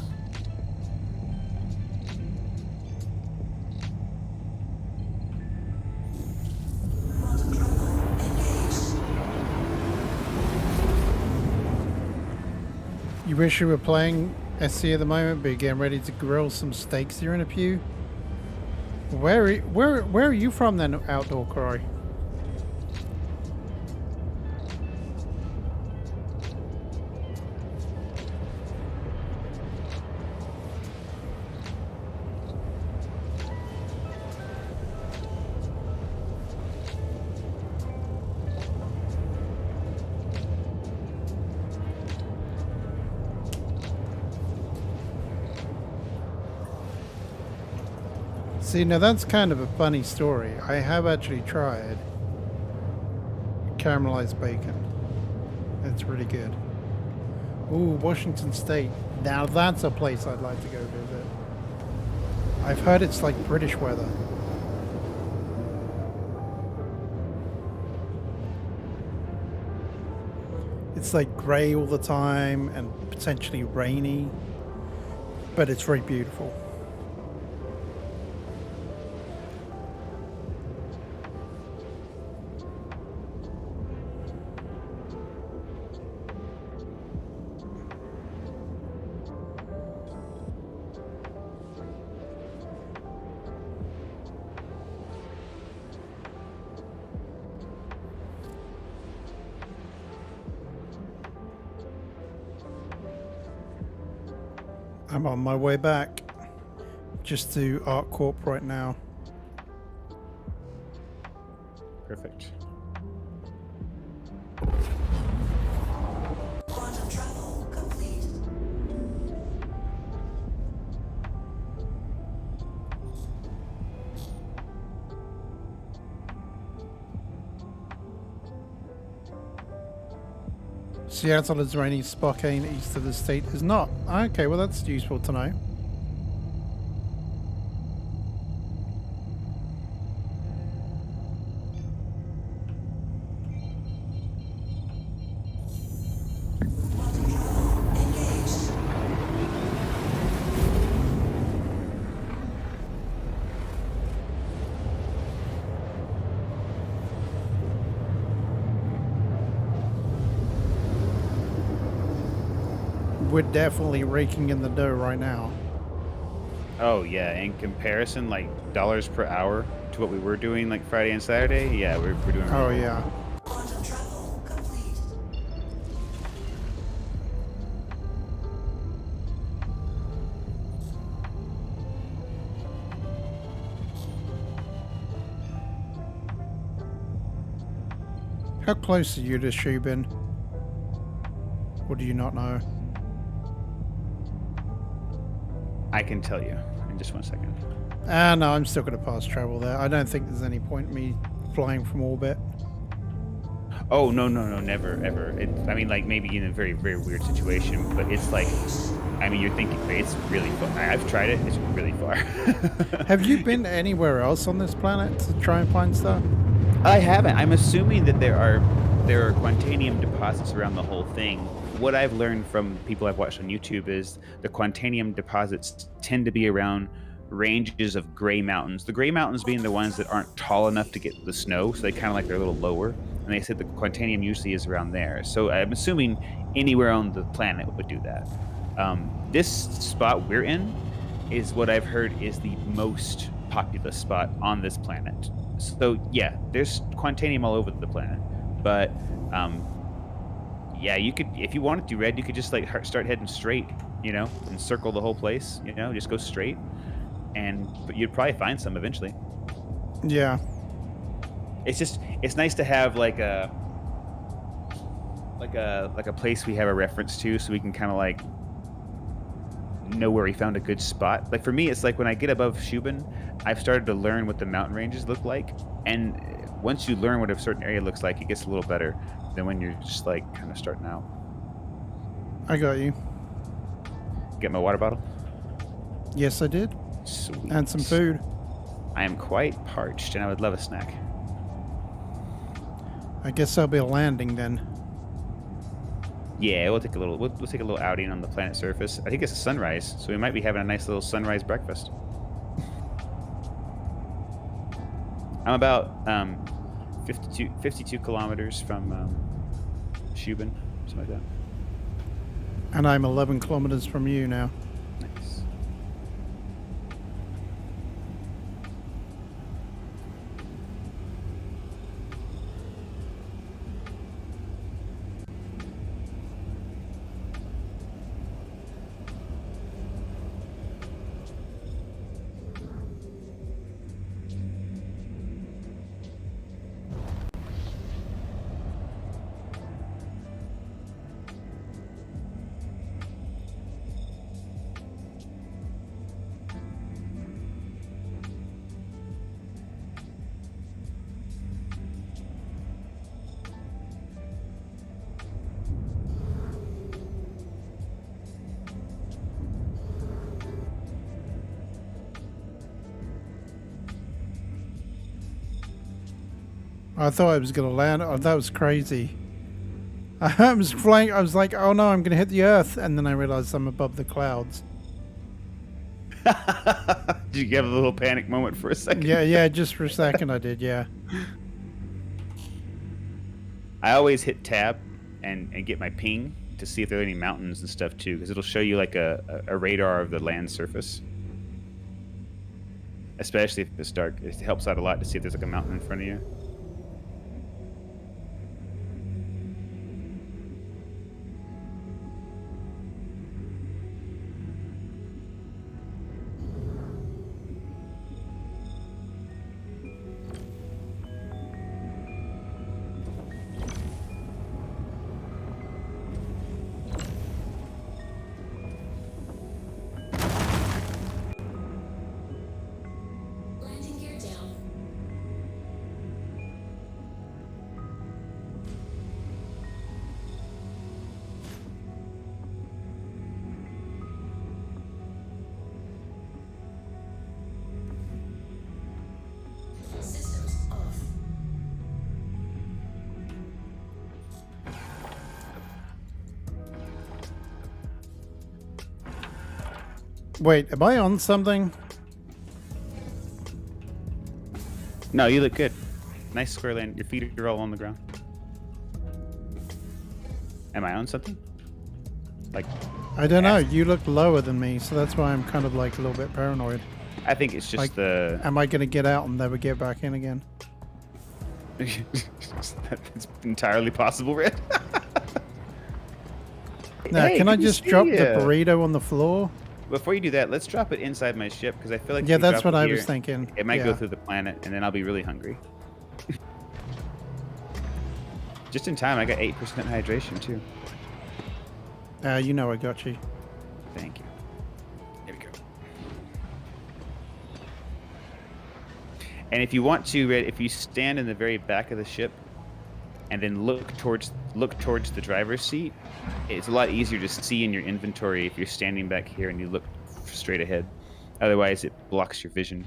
You wish you were playing SC at the moment, but you're getting ready to grill some steaks here in a pew? Where are you from then, Outdoor Croy? See, now that's kind of a funny story. I have actually tried caramelized bacon. It's really good. Ooh, Washington State. Now that's a place I'd like to go visit. I've heard it's like British weather. It's like grey all the time and potentially rainy, but it's very beautiful. I'm on my way back. just to ArcCorp right now. Perfect. Quantum travel complete. Seattle is raining, Spokane east of the state is not. Okay, well that's useful to know. We're definitely raking in the dough right now. Oh yeah, in comparison, like dollars per hour to what we were doing like Friday and Saturday, yeah, we're doing. Oh really yeah. Quantum travel complete. How close are you to Shubin? Or do you not know? I can tell you in just 1 second. No, I'm still going to pass travel there. I don't think there's any point in me flying from orbit. Oh no, never ever. I mean, like maybe in a very very weird situation, but it's like, I mean, you're thinking it's really far. I've tried it. It's really far. Have you been anywhere else on this planet to try and find stuff? I haven't. I'm assuming that there are quantanium deposits around the whole thing. What I've learned from people I've watched on YouTube is the quantanium deposits tend to be around ranges of gray mountains. The gray mountains being the ones that aren't tall enough to get the snow, so they kind of like they're a little lower. And they said the quantanium usually is around there. So I'm assuming anywhere on the planet would do that. This spot we're in is what I've heard is the most populous spot on this planet. So yeah, there's quantanium all over the planet, but yeah, you could, if you wanted to, Red, you could just like start heading straight, you know, and circle the whole place, you know, just go straight, but you'd probably find some eventually. Yeah. It's nice to have like a place we have a reference to, so we can kind of like know where we found a good spot. Like for me, it's like when I get above Shubin, I've started to learn what the mountain ranges look like, and once you learn what a certain area looks like, it gets a little better than when you're just like kind of starting out. I got you. Get my water bottle. Yes, I did. Sweet. And some food. I am quite parched, and I would love a snack. I guess there'll be a landing then. Yeah, we'll take a little outing on the planet's surface. I think it's a sunrise, so we might be having a nice little sunrise breakfast. I'm about 52 kilometers from Shubin, something like that. And I'm 11 kilometers from you now. Nice. I thought I was going to land. Oh, that was crazy. I was flying. I was like, oh no, I'm going to hit the earth. And then I realized I'm above the clouds. Did you have a little panic moment for a second? Yeah, just for a second I did, yeah. I always hit tab and get my ping to see if there are any mountains and stuff too, because it'll show you like a radar of the land surface. Especially if it's dark. It helps out a lot to see if there's like a mountain in front of you. Wait, am I on something? No, you look good. Nice square land. Your feet are all on the ground. Am I on something? Like, I don't know. You look lower than me, so that's why I'm kind of like a little bit paranoid. I think it's just Like, the. Am I going to get out and never get back in again? That's entirely possible, Red. Now, Hey, can I good to just see drop the ya. burrito on the floor? Before you do that, let's drop it inside my ship because I feel like if Yeah, we that's drop what it I was here, thinking. It might go Yeah. through the planet, and then I'll be really hungry. Just in time, I got 8% hydration too. You know I got you. Thank you. Here we go. And if you want to, Red, if you stand in the very back of the ship and then look towards the driver's seat, it's a lot easier to see in your inventory if you're standing back here and you look straight ahead. Otherwise, it blocks your vision.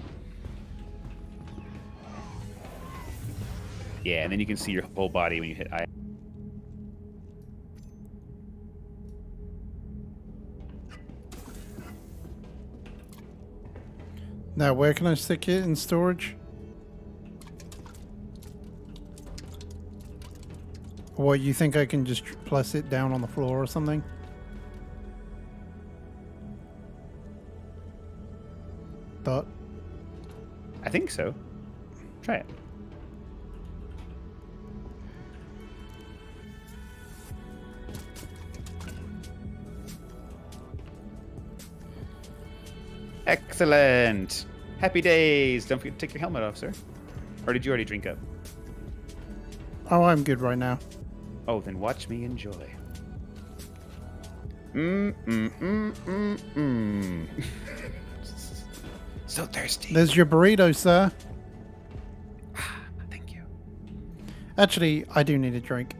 Yeah, and then you can see your whole body when you hit I. Now, where can I stick it in storage? What, you think I can just place it down on the floor or something? Dot. I think so. Try it. Excellent. Happy days. Don't forget to take your helmet off, sir. Or did you already drink up? Oh, I'm good right now. Oh, then watch me enjoy. So thirsty. There's your burrito, sir. Thank you. Actually, I do need a drink.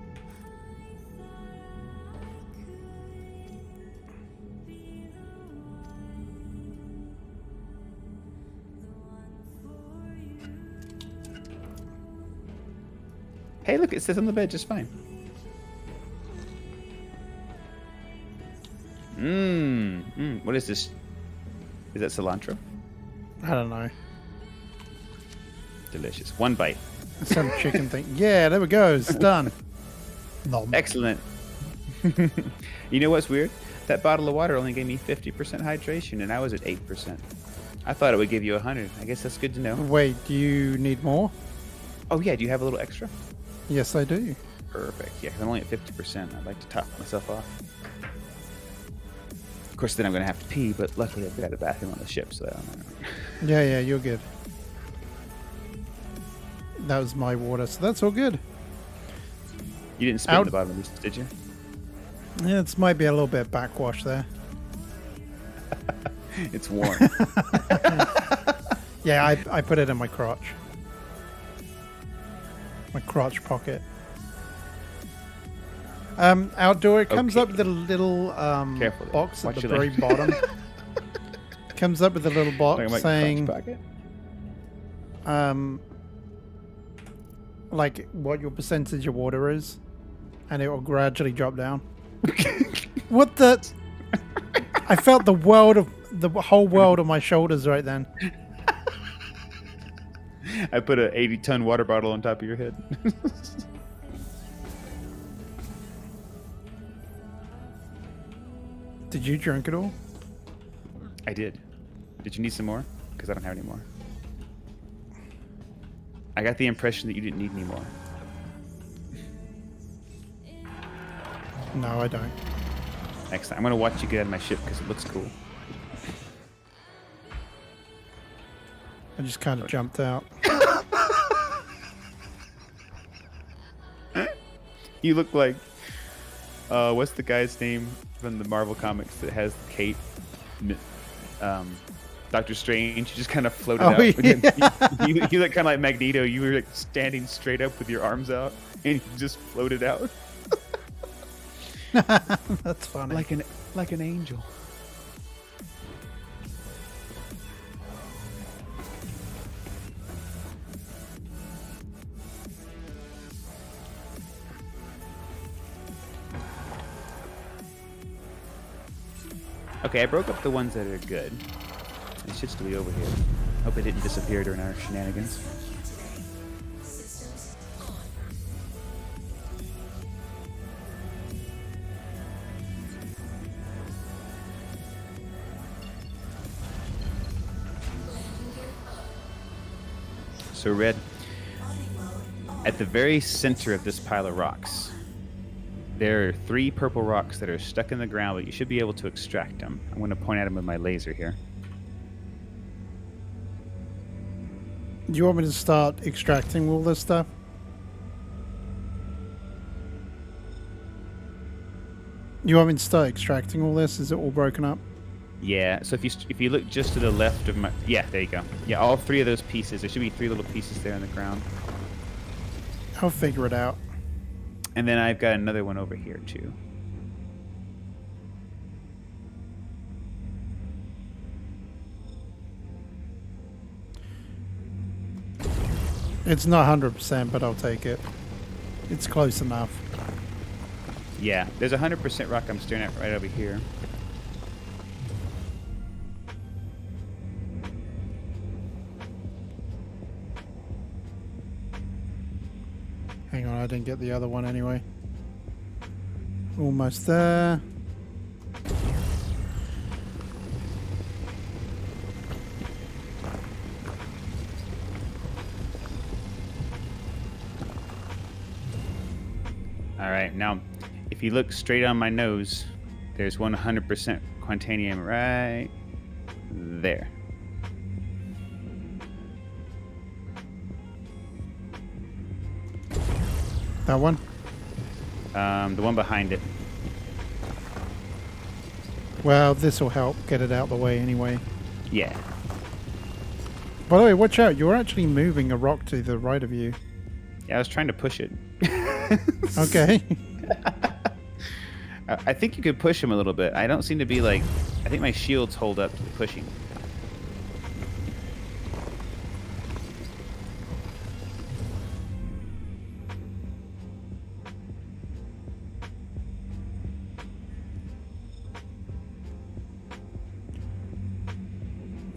Hey, look, it sits on the bed just fine. What is this? Is that cilantro? I don't know. Delicious. One bite. Some chicken thing. Yeah, there we go. It's done. Nom. Excellent. You know what's weird? That bottle of water only gave me 50% hydration, and I was at 8%. I thought it would give you 100. I guess that's good to know. Wait, do you need more? Oh, yeah. Do you have a little extra? Yes, I do. Perfect. Yeah, 'cause I'm only at 50%. I'd like to top myself off. Of course, then I'm going to have to pee, but luckily I've got a bathroom on the ship, so I don't mind. Yeah, you're good. That was my water, so that's all good. You didn't spit in the bottom of this, did you? Yeah, it might be a little bit backwash there. It's warm. Yeah, I put it in my crotch. My crotch pocket. Outdoor, it comes Okay. up with a little Careful there. box at Watch the your very leg. bottom. Comes up with a little box Talking about saying, crotch pocket? like what your percentage of water is, and it will gradually drop down. What the? I felt the whole world on my shoulders right then. I put a 80-ton water bottle on top of your head. Did you drink it all? I did. Did you need some more? Because I don't have any more. I got the impression that you didn't need any more. No, I don't. Next time. I'm going to watch you get out of my ship because it looks cool. I just kind of jumped out. You look like... what's the guy's name from the Marvel comics that has Kate? Doctor Strange. You just kind of floated Oh, out. yeah. You look kind of like Magneto. You were like standing straight up with your arms out, and you just floated out That's funny. like an angel. Okay, I broke up the ones that are good. It should still be over here. Hope it didn't disappear during our shenanigans. Systems on. So Red, at the very center of this pile of rocks, there are 3 purple rocks that are stuck in the ground, but you should be able to extract them. I'm going to point at them with my laser here. Do you want me to start extracting all this stuff? You want me to start extracting all this? Is it all broken up? Yeah, so if you look just to the left of my... Yeah, there you go. Yeah, all 3 of those pieces. There should be 3 little pieces there in the ground. I'll figure it out. And then I've got another one over here, too. It's not 100%, but I'll take it. It's close enough. Yeah, there's a 100% rock I'm staring at right over here. Hang on, I didn't get the other one anyway. Almost there. Alright, now, if you look straight on my nose, there's 100% quantanium right there. That one? The one behind it. Well, this will help get it out the way anyway. Yeah. By the way, watch out. You're actually moving a rock to the right of you. Yeah, I was trying to push it. Okay. I think you could push him a little bit. I don't seem to be like... I think my shields hold up to the pushing.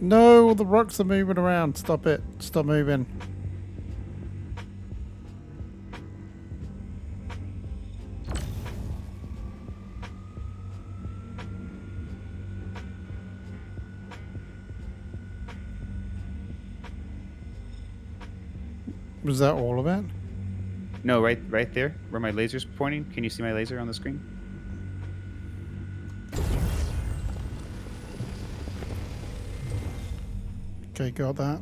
No, the rocks are moving around. Stop it. Stop moving. Was that all of it? No, right there, where my laser's pointing. Can you see my laser on the screen? Okay, got that.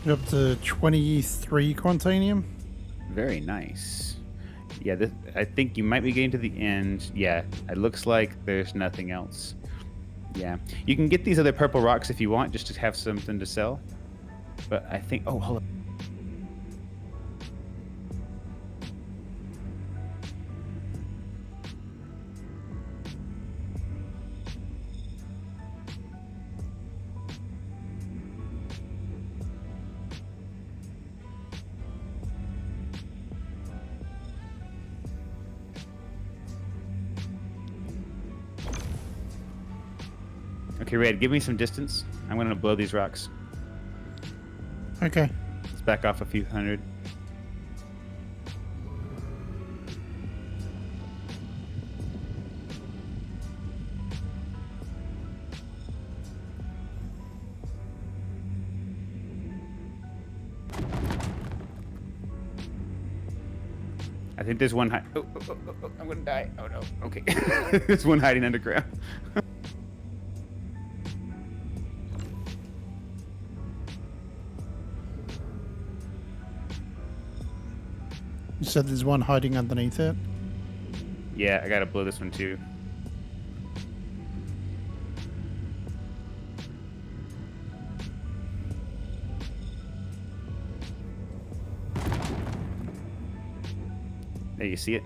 You're up to 23 quantanium. Very nice. Yeah, I think you might be getting to the end. Yeah, it looks like there's nothing else. Yeah, you can get these other purple rocks if you want, just to have something to sell. But I think... Oh, hold on. Okay, Red, give me some distance. I'm going to blow these rocks. Okay. Let's back off a few hundred. I think there's one oh, I'm going to die. Oh, no. Okay. There's one hiding underground. You said there's one hiding underneath it? Yeah, I gotta blow this one too. There, you see it?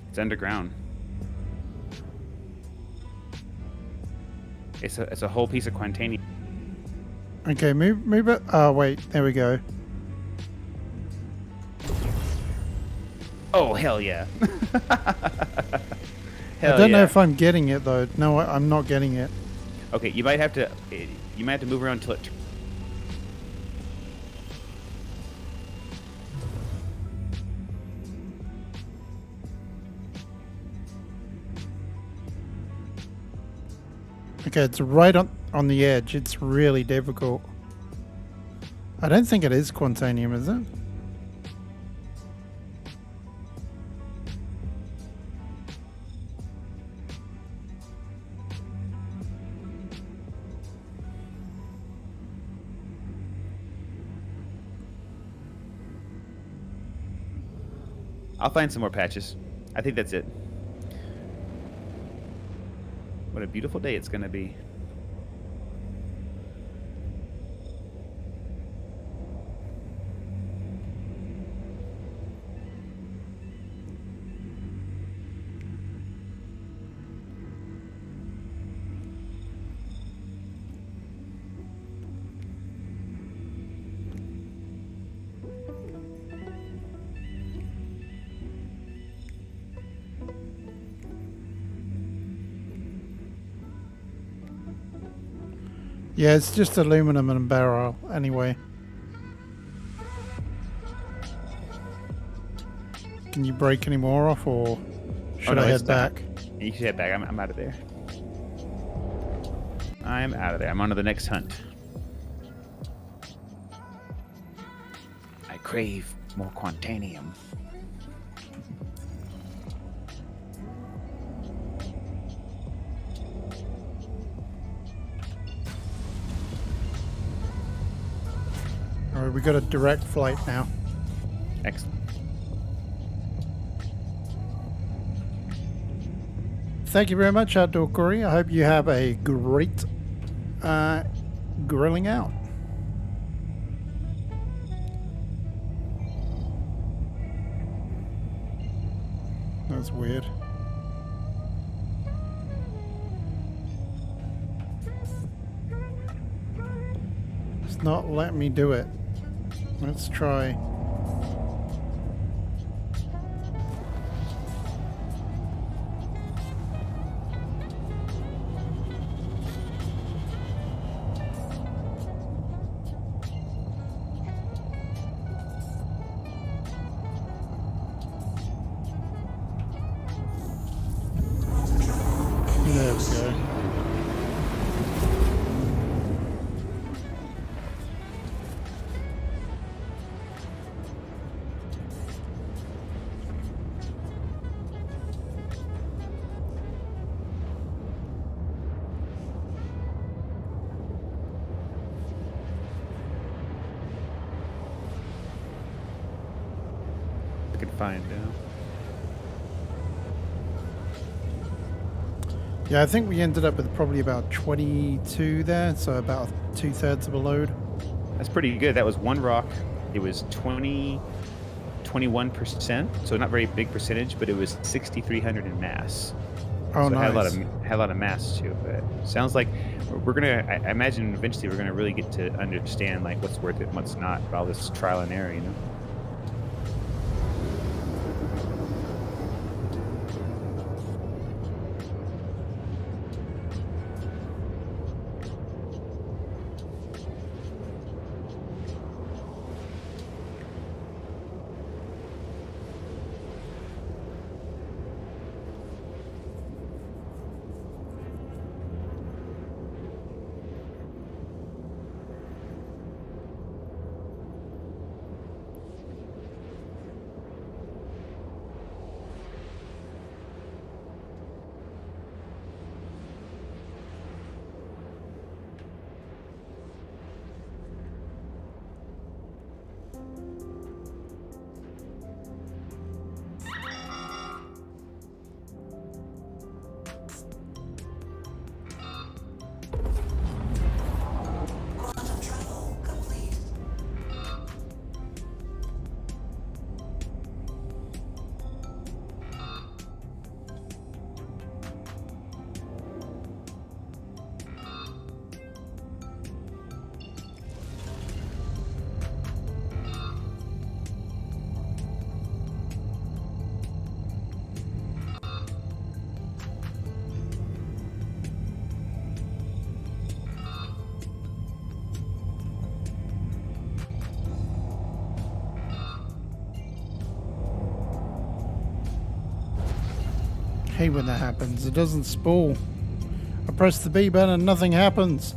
It's underground. It's a whole piece of quantanium. Okay, move it. Oh wait, there we go. Oh hell yeah! I don't know if I'm getting it though. No, I'm not getting it. Okay, you might have to move around until it. Okay, it's right on the edge. It's really difficult. I don't think it is quantanium, is it? I'll find some more patches. I think that's it. What a beautiful day it's gonna be. Yeah, it's just aluminum and barrel anyway. Can you break any more off, or should no, I it's head not. back? You should head back. I'm out of there. I'm out of there. I'm on to the next hunt. I crave more quantanium. Alright, we got a direct flight now. Excellent. Thank you very much, Outdoor Corey. I hope you have a great grilling out. That's weird. It's not letting me do it. Let's try. There we go. I can find. Yeah, I think we ended up with probably about 22 there, so about 2/3 of a load. That's pretty good. That was one rock. It was 21%, so not very big percentage, but it was 6,300 in mass. Oh, so nice. Had a lot of mass to it. Sounds like we're gonna. I imagine eventually we're gonna really get to understand like what's worth it and what's not. All this trial and error, you know. hate when that happens. It doesn't spool. I press the B button and nothing happens.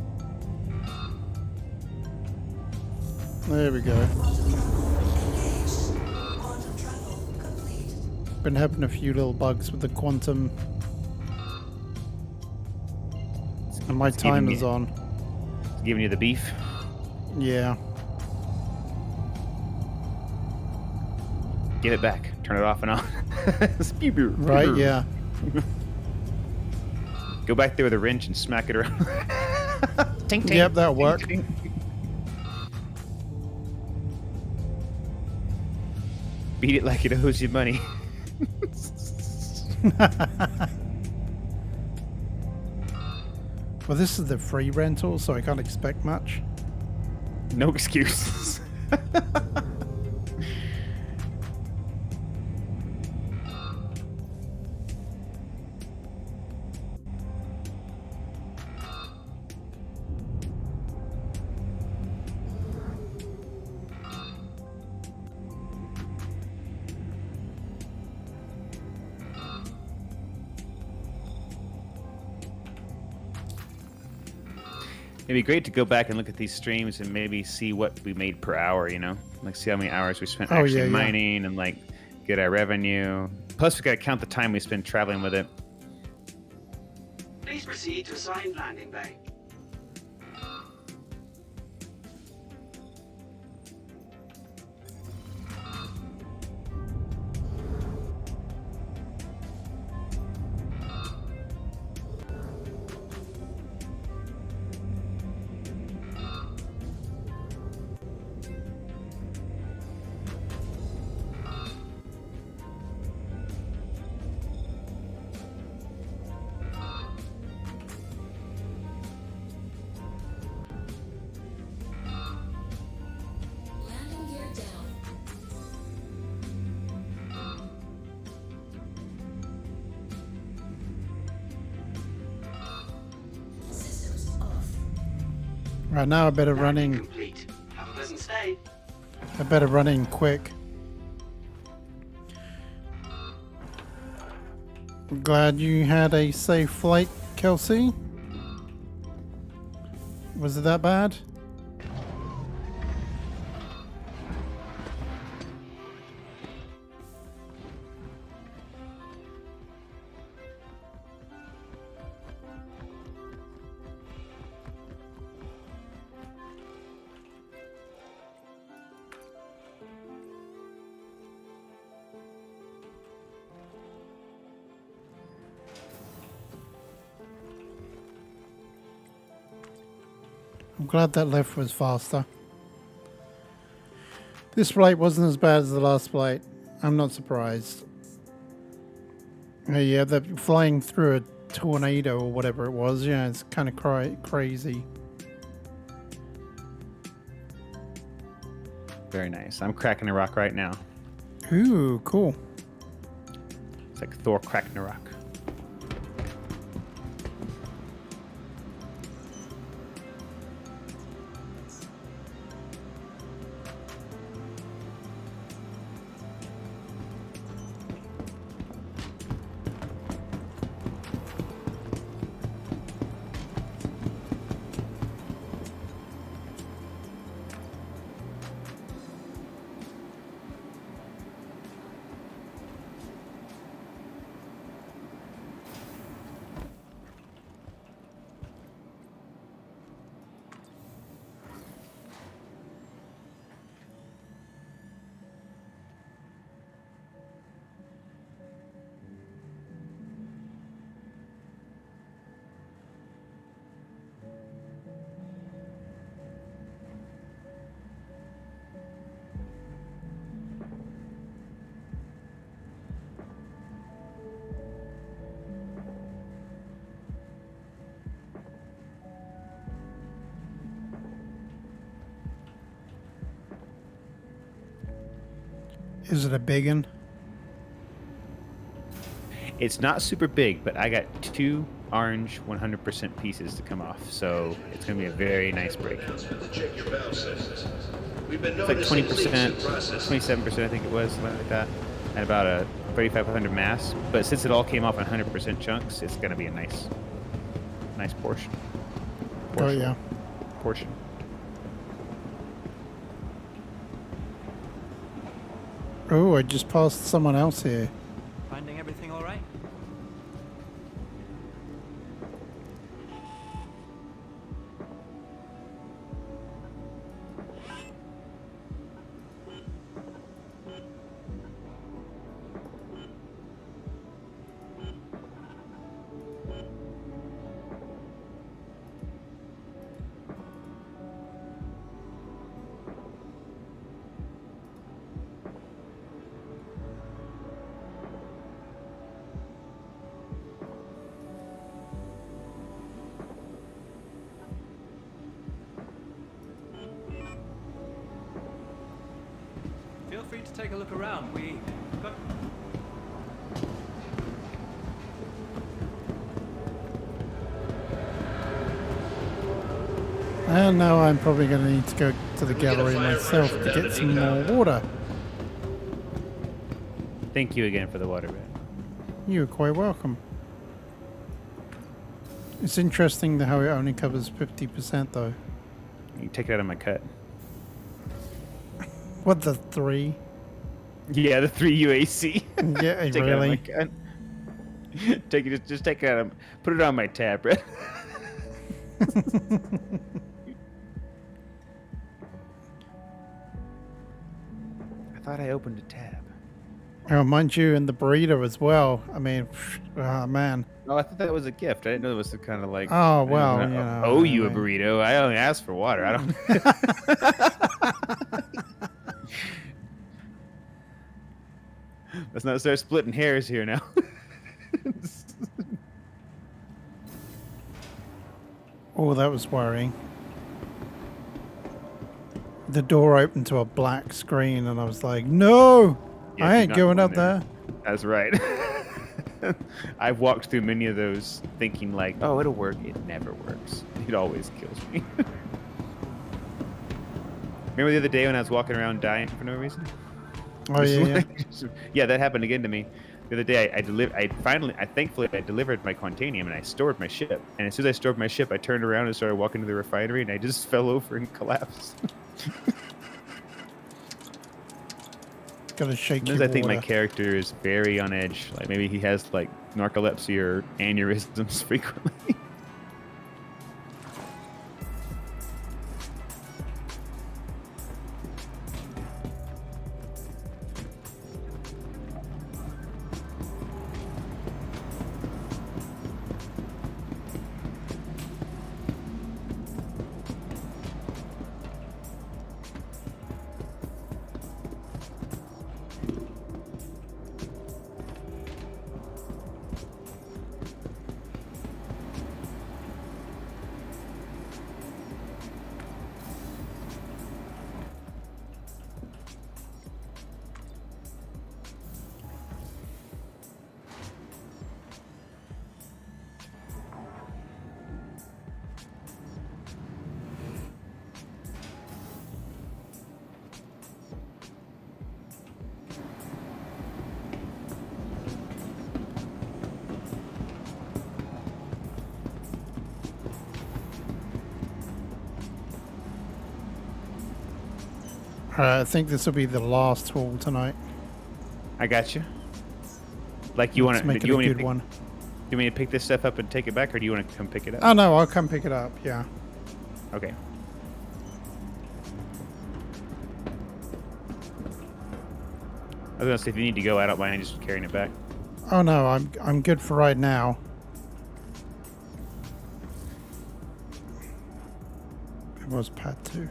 There we go. Been having a few little bugs with the quantum. And my timer's on. It's giving you the beef. Yeah. Give it back. Turn it off and on. Right, yeah. Go back there with a wrench and smack it around. Tink, tink, Yep, that'll tink, work. tink. Beat it like it owes you money. Well, this is the free rental, so I can't expect much. No excuses. It'd be great to go back and look at these streams and maybe see what we made per hour, you know? Like, see how many hours we spent actually mining and, like, get our revenue. Plus, we gotta count the time we spend traveling with it. Please proceed to assigned landing bay. Landing gear down. Systems off. Right now, I better run Landing in. complete. Have a pleasant stay. I better run in quick. I'm glad you had a safe flight, Kelsey. Was it that bad? I'm glad that lift was faster. This flight wasn't as bad as the last flight. I'm not surprised. Yeah, they're flying through a tornado or whatever it was. Yeah, it's kind of crazy. Very nice. I'm cracking a rock right now. Ooh, cool. It's like Thor cracking a rock. Is it a big one? It's not super big, but I got 2 orange 100% pieces to come off, so it's going to be a very nice break. It's We've been like noticing 20%, leaks in processing. 27% I think it was, something like that. at about a 3,500 mass. But since it all came off in 100% chunks, it's gonna be a nice portion. Oh yeah. Portion. Oh, I just passed someone else here. Finding everything all right? Feel free to take a look around. We got And now I'm probably going to need to go to the gallery myself to get some more water. Thank you again for the water, man. You're quite welcome. It's interesting how it only covers 50% though. You take it out of my cut. What, the 3? Yeah, the 3 UAC. Yeah, Take it out of my really? cut. Take it, just take it out of, put it on my tab, Brett. I thought I opened a tab. Oh, mind you, and the burrito as well. I mean, oh man. Oh, I thought that was a gift. I didn't know it was kind of like. Oh, I didn't well, wanna you know, owe you a I mean- burrito. I only asked for water. I don't. Let's not start splitting hairs here now. Oh, that was worrying. The door opened to a black screen, and I was like, no! Yeah, I do ain't not going go up in there. That's right. I've walked through many of those thinking like, oh, it'll work. It never works. It always kills me. Remember the other day when I was walking around dying for no reason? Oh, Just yeah, yeah. like- yeah, that happened again to me. The other day, thankfully, I delivered my Quantanium and I stored my ship. And as soon as I stored my ship, I turned around and started walking to the refinery and I just fell over and collapsed. Gotta shake Sometimes your I think my water. character is very on edge. Like maybe he has like narcolepsy or aneurysms frequently. Alright, I think this will be the last haul tonight. I got you. Like you want Let's to? make Do it you a want me to good pick, one. do you want me to pick this stuff up and take it back, or do you want to come pick it up? Oh no, I'll come pick it up, yeah. Okay. I was gonna say if you need to go, I don't mind just carrying it back. Oh no, I'm good for right now. It was pad 2.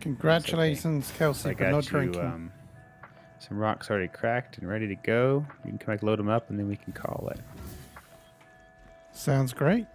Congratulations, Kelsey, I for not got you drinking. some rocks already cracked and ready to go. You can come back, load them up, and then we can call it. Sounds great.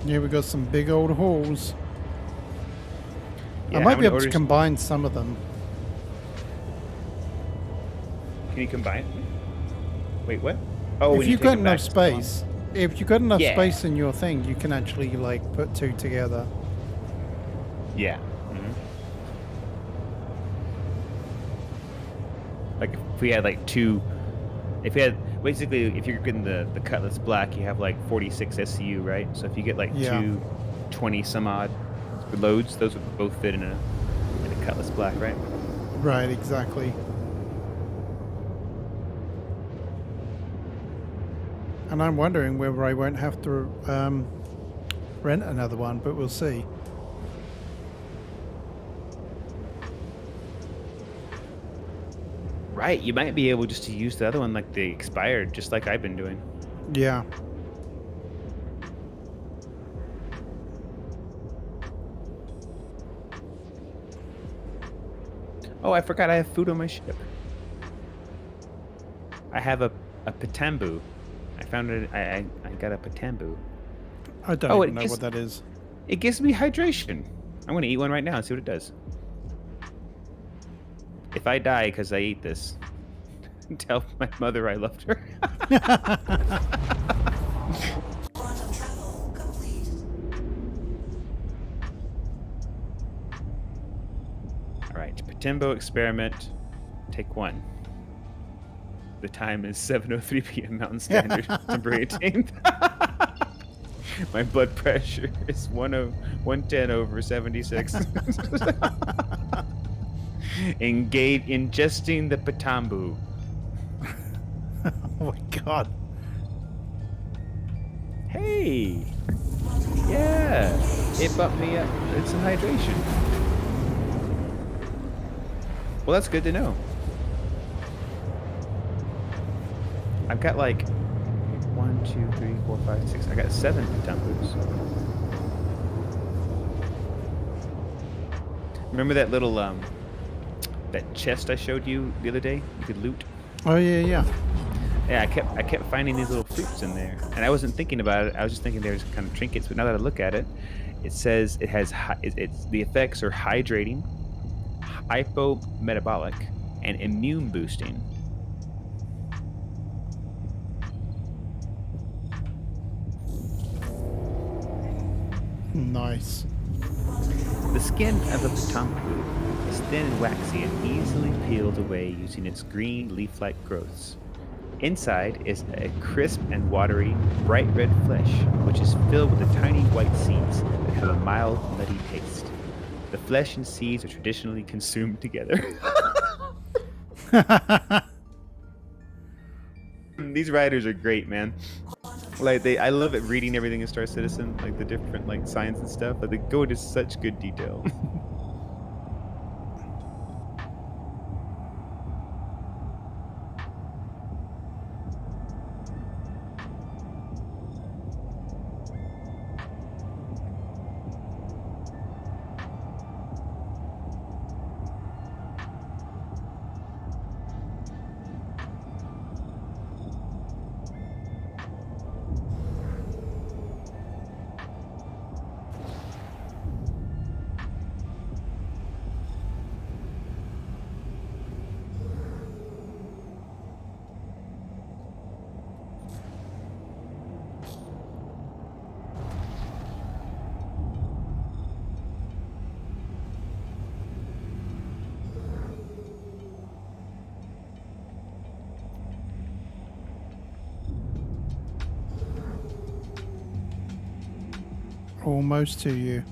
Yeah, we got some big old halls. Yeah, I how might be many able to orders- combine some of them. Can you combine? Wait, what? Oh, when If you you've take got them back enough to the one- space, if you've got enough Yeah. space in your thing, you can actually like put two together. Yeah. Like if we had like two, if you had basically if you're getting the Cutlass Black, you have like 46 SCU, right? So if you get like Yeah. two 20 some odd loads, those would both fit in a Cutlass Black, right? Right, exactly. And I'm wondering whether I won't have to rent another one, but we'll see. Right, you might be able just to use the other one like they expired, just like I've been doing. Yeah. Oh, I forgot I have food on my ship. I have a Patambu. I found it. I got a Patambu. I don't Oh, even it know is- what that is. It gives me hydration. I'm gonna eat one right now and see what it does. If I die because I ate this, tell my mother I loved her. Quantum travel complete. All right, Patimbo experiment, take one. The time is 7:03 p.m. Mountain Standard, September 18th. My blood pressure is 110 over 76. Engage ingesting the Patambu. Oh my god. Hey, yeah, it bumped me up. It's some hydration. Well, that's good to know. I've got like 1, 2, 3, 4, 5, 6. I got 7 Patambus. Remember that little that chest I showed you the other day? You could loot. Oh yeah, yeah. Yeah, I kept finding these little fruits in there, and I wasn't thinking about it. I was just thinking there's kind of trinkets. But now that I look at it, it says it has it's the effects are hydrating, hypometabolic, and immune boosting. Nice. The skin of a patampu is thin and waxy and easily peeled away using its green leaf-like growths. Inside is a crisp and watery, bright red flesh, which is filled with the tiny white seeds that have a mild, nutty taste. The flesh and seeds are traditionally consumed together. These writers are great, man. Like I love it reading everything in Star Citizen, like the different like science and stuff. But they go into such good detail. Almost to you.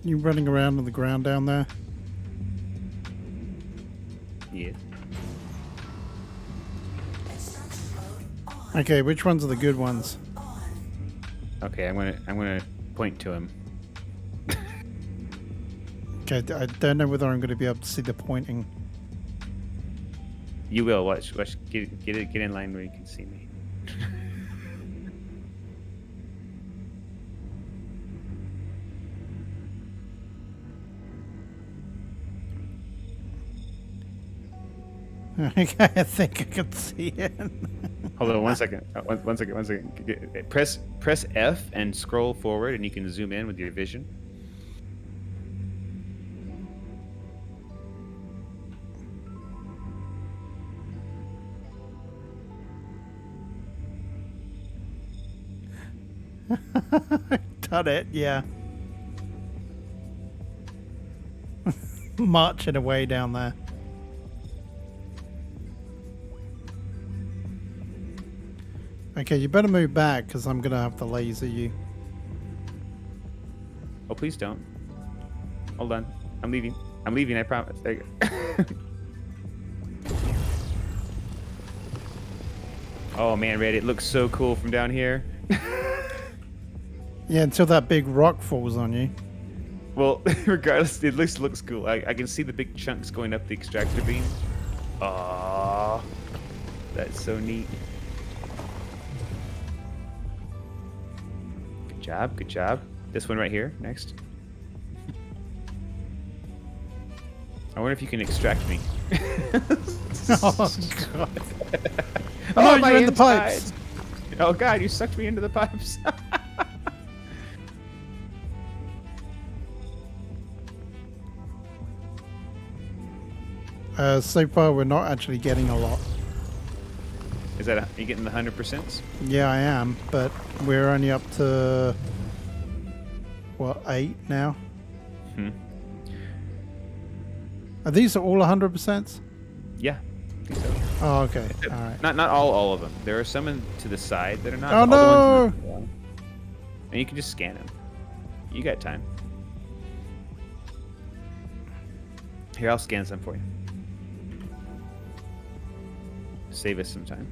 You running around on the ground down there? Yeah. Okay, which ones are the good ones? Okay, I'm gonna point to him. Okay, I don't know whether I'm going to be able to see the pointing. You will watch. Get in line where you can see me. Okay, I think I can see it. Hold on 1 second. One second. Press F and scroll forward, and you can zoom in with your vision. Done it, yeah. Marching away down there. Okay, you better move back because I'm going to have to laser you. Oh, please don't. Hold on. I'm leaving. I promise. There you go. Oh man, Red, it looks so cool from down here. Yeah, until that big rock falls on you. Well, regardless, it looks cool. I can see the big chunks going up the extractor beam. Aww. That's so neat. Good job. This one right here, next. I wonder if you can extract me. Oh, God. Oh, you're in the pipes. Oh, God, you sucked me into the pipes. So far, we're not actually getting a lot. Is that, are you getting the 100%? Yeah, I am, but we're only up to, what, 8 now? Hmm. Are these all 100%? Yeah, I think so. Oh, okay. All right. Not all of them. There are some to the side that are not. Oh, all the no! ones in the middle. And you can just scan them. You got time. Here, I'll scan some for you. Save us some time.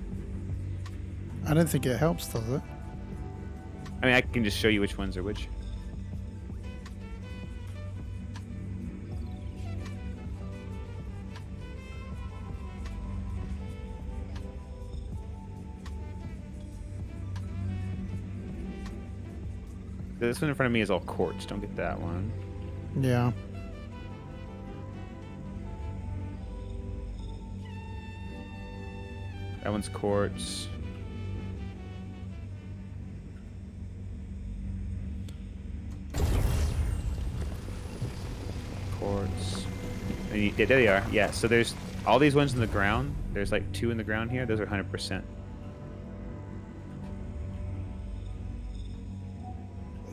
I don't think it helps, does it? I mean, I can just show you which ones are which. This one in front of me is all quartz. Don't get that one. Yeah. That one's quartz. Quartz. Yeah, there they are. Yeah, so there's all these ones in the ground. There's like 2 in the ground here. Those are 100%.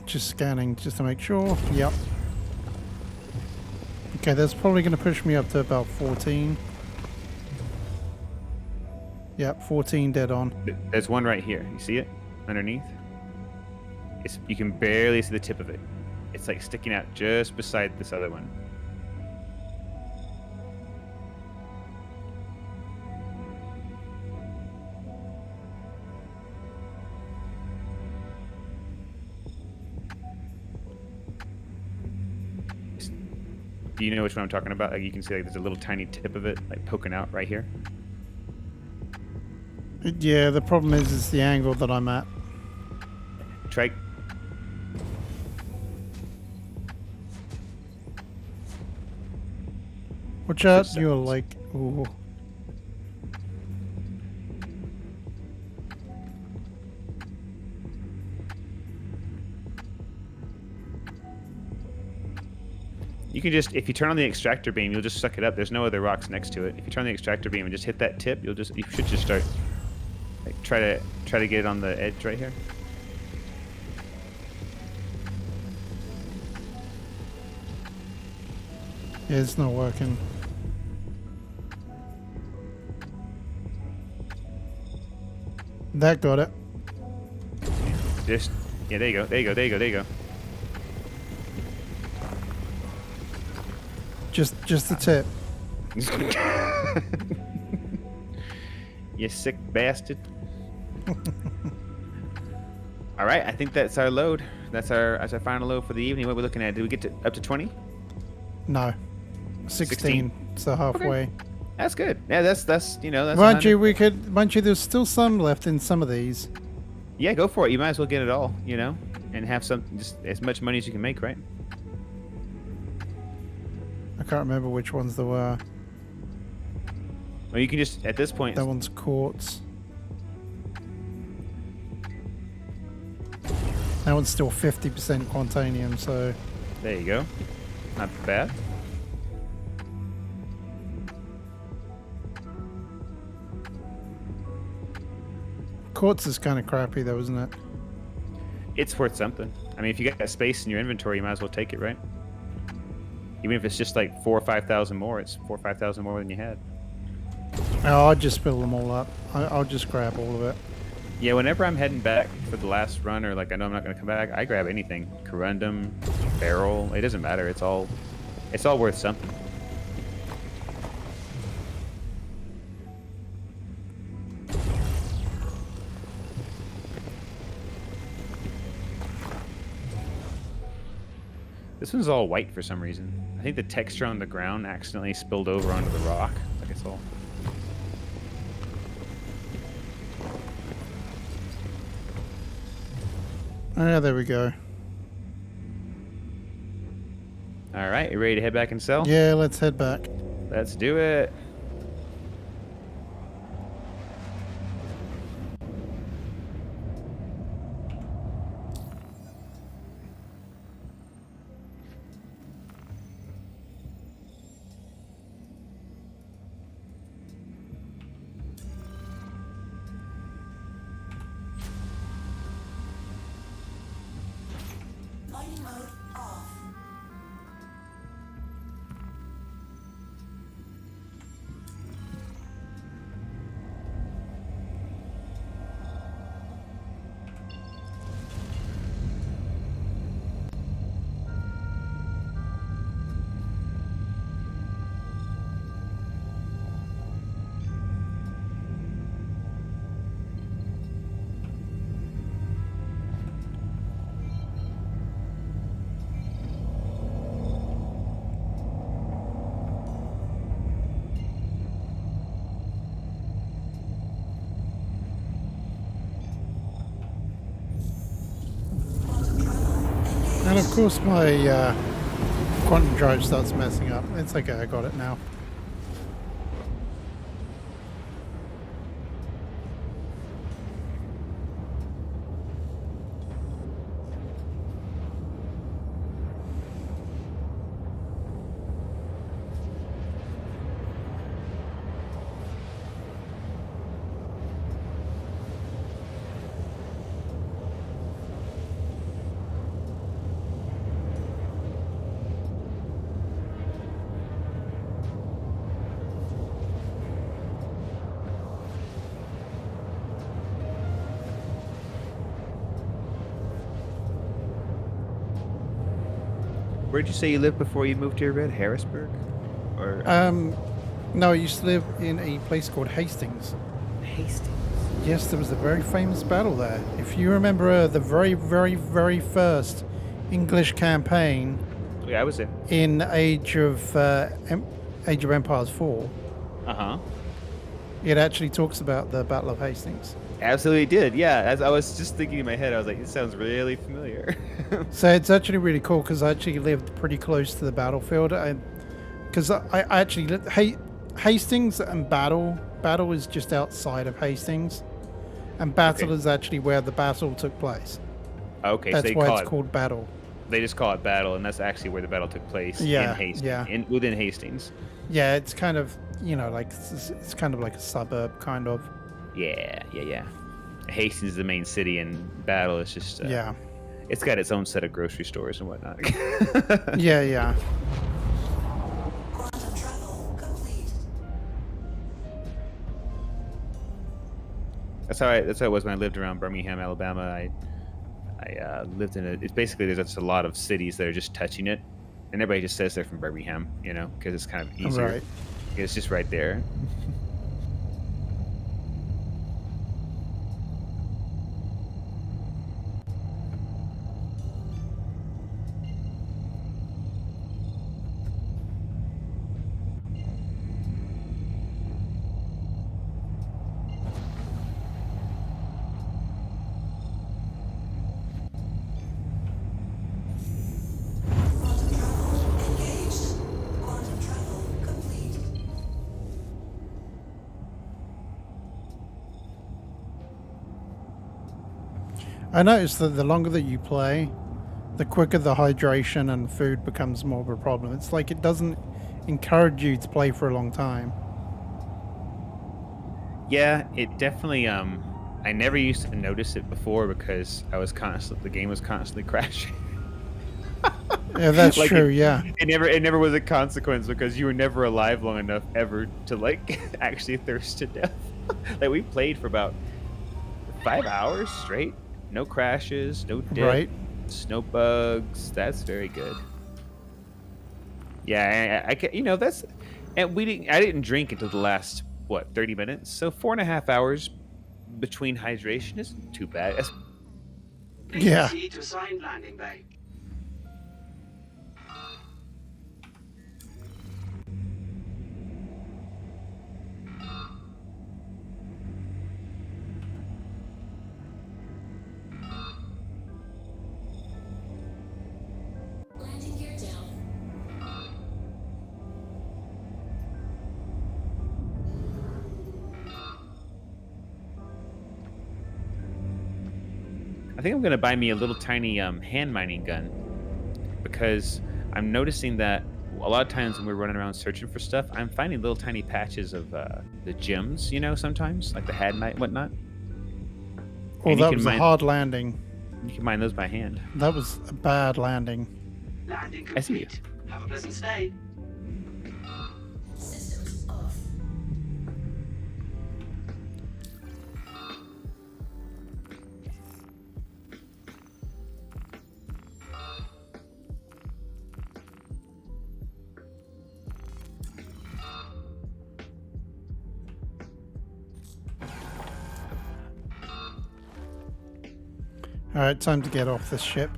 Just scanning just to make sure. Yep. Okay, that's probably going to push me up to about 14. Yep, 14 dead on. There's one right here. You see it? Underneath? You can barely see the tip of it. It's like sticking out just beside this other one. Do you know which one I'm talking about? Like you can see like there's a little tiny tip of it like poking out right here. Yeah, the problem is the angle that I'm at. Try. Watch out, Just you're seconds. like, ooh. You can just, if you turn on the extractor beam, you'll just suck it up. There's no other rocks next to it. If you turn on the extractor beam and just hit that tip, you should just start. Like try to get it on the edge right here. Yeah, it's not working. That got it. Just, yeah, there you go. Just the tip. You sick bastard. All right, I think that's our load. That's our final load for the evening. What are we looking at? Did we get up to 20? No. 16. So halfway. That's good. Yeah, that's that's 100. Mind you, there's still some left in some of these. Yeah, go for it. You might as well get it all, and have just as much money as you can make, right? I can't remember which ones there were. Well, you can just at this point. That one's quartz. That one's still 50% quantanium, so... There you go. Not bad. Quartz is kind of crappy though, isn't it? It's worth something. I mean, if you got that space in your inventory, you might as well take it, right? Even if it's just like 4,000 or 5,000 more, it's 4,000 or 5,000 more than you had. Oh, I'll just fill them all up. I'll just grab all of it. Yeah, whenever I'm heading back for the last run, or like I know I'm not going to come back, I grab anything. Corundum, barrel, it doesn't matter. It's all worth something. This one's all white for some reason. I think the texture on the ground accidentally spilled over onto the rock. Like it's all. Oh, yeah, there we go. All right, you ready to head back and sell? Yeah, let's head back. Let's do it. Mining mode off. And of course my quantum drive starts messing up. It's okay, I got it now. Where'd you say you lived before you moved here, Red? Harrisburg? Or No, I used to live in a place called Hastings. Hastings? Yes, there was a very famous battle there. If you remember the very, very, very first English campaign Yeah, I was there. in Age of Empires 4, Uh-huh. it actually talks about the Battle of Hastings. Absolutely did, yeah. As I was just thinking in my head, I was like, it sounds really familiar. So it's actually really cool because I actually lived pretty close to the battlefield. Because I actually lived, Hastings and Battle is just outside of Hastings, and Battle Okay. is actually where the battle took place. Okay, so That's they why call it's it, called Battle. they just call it battle, and that's actually where the battle took place. Yeah, In Hastings. yeah. Within Hastings. Yeah, it's kind of like it's kind of like a suburb, kind of. Yeah. Hastings is the main city, and battle is just Yeah, it's got its own set of grocery stores and whatnot. yeah. Quantum travel complete. That's how it was when I lived around Birmingham, Alabama. I lived in it's basically there's just a lot of cities that are just touching it, and everybody just says they're from Birmingham, you know, because it's kind of easier. Right. It's just right there. Quantum travel engaged. Quantum travel complete. I noticed that the longer that you play, the quicker the hydration and food becomes more of a problem. It's like it doesn't encourage you to play for a long time. Yeah, it definitely. I never used to notice it before because the game was constantly crashing. Yeah, that's Like, true. Yeah. It never was a consequence because you were never alive long enough ever to like actually thirst to death. Like we played for about 5 hours straight, no crashes, no Right. no bugs. That's very good. Yeah, I can, that's, and I didn't drink until the last 30 minutes. So 4.5 hours between hydration isn't too bad. Please Yeah. proceed to assigned landing bay. Landing gear down. I think I'm gonna buy me a little tiny hand mining gun because I'm noticing that a lot of times when we're running around searching for stuff, I'm finding little tiny patches of the gems. Sometimes like the hadnite, whatnot. Well, And you that can was a mine- hard landing. You can mine those by hand. That was a bad landing. Landing I see you. complete. Have a pleasant stay. Systems off. All right, time to get off this ship.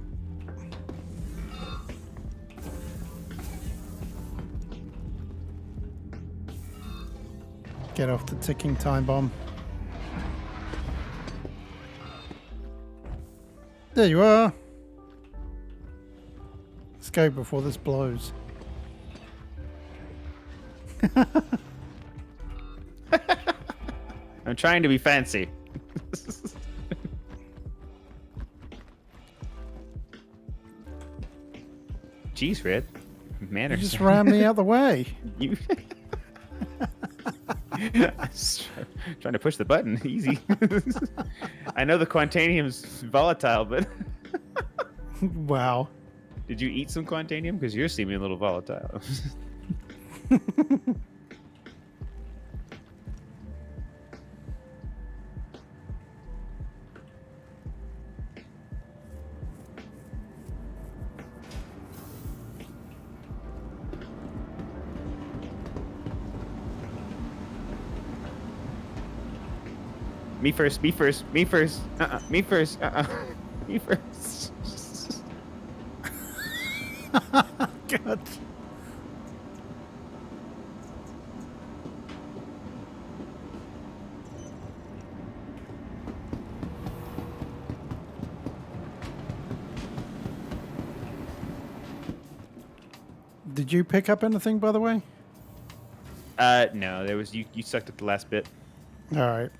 Get off the ticking time bomb. There you are. Let's go before this blows. I'm trying to be fancy. Jeez, Red. You Manners. just ran me out the way. You. I was trying to push the button. Easy. I know the Quantanium's volatile, but Wow. did you eat some Quantanium? Because you're seeming a little volatile. Me first, me first, me first. Me first. Me first. God. Did you pick up anything, by the way? No, there was you sucked at the last bit. All right.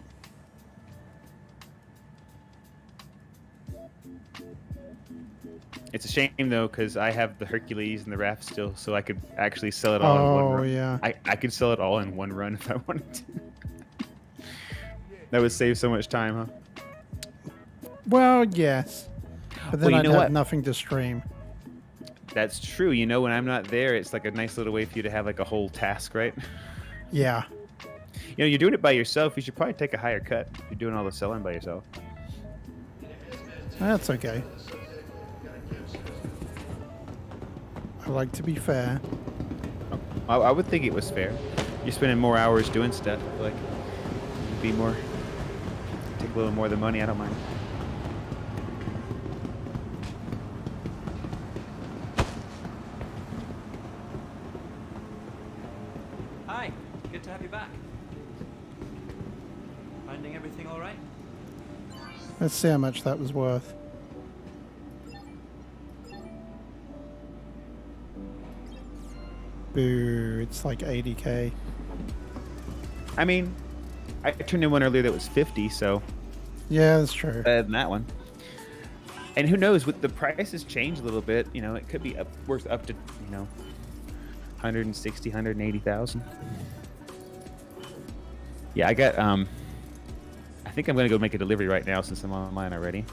It's a shame though, because I have the Hercules and the raft still, so I could actually sell it all in one Oh, run. yeah. I could sell it all in one run if I wanted to. That would save so much time, huh? Well, yes. But then Well, you I'd know have what? nothing to stream. That's true. When I'm not there, it's like a nice little way for you to have like a whole task, right? Yeah. You're doing it by yourself. You should probably take a higher cut if you're doing all the selling by yourself. That's okay. I like to be fair. I would think it was fair. You're spending more hours doing stuff. I feel like it'd be more. Take a little more of the money. I don't mind. Hi, good to have you back. Finding everything all right? Let's see how much that was worth. Boo, it's like 80k. I mean, I turned in one earlier that was 50, so Yeah, that's true. better than that one. And who knows? With the prices change a little bit, you know, it could be worth up to 160, 180,000. Yeah, I got. I think I'm gonna go make a delivery right now since I'm online already.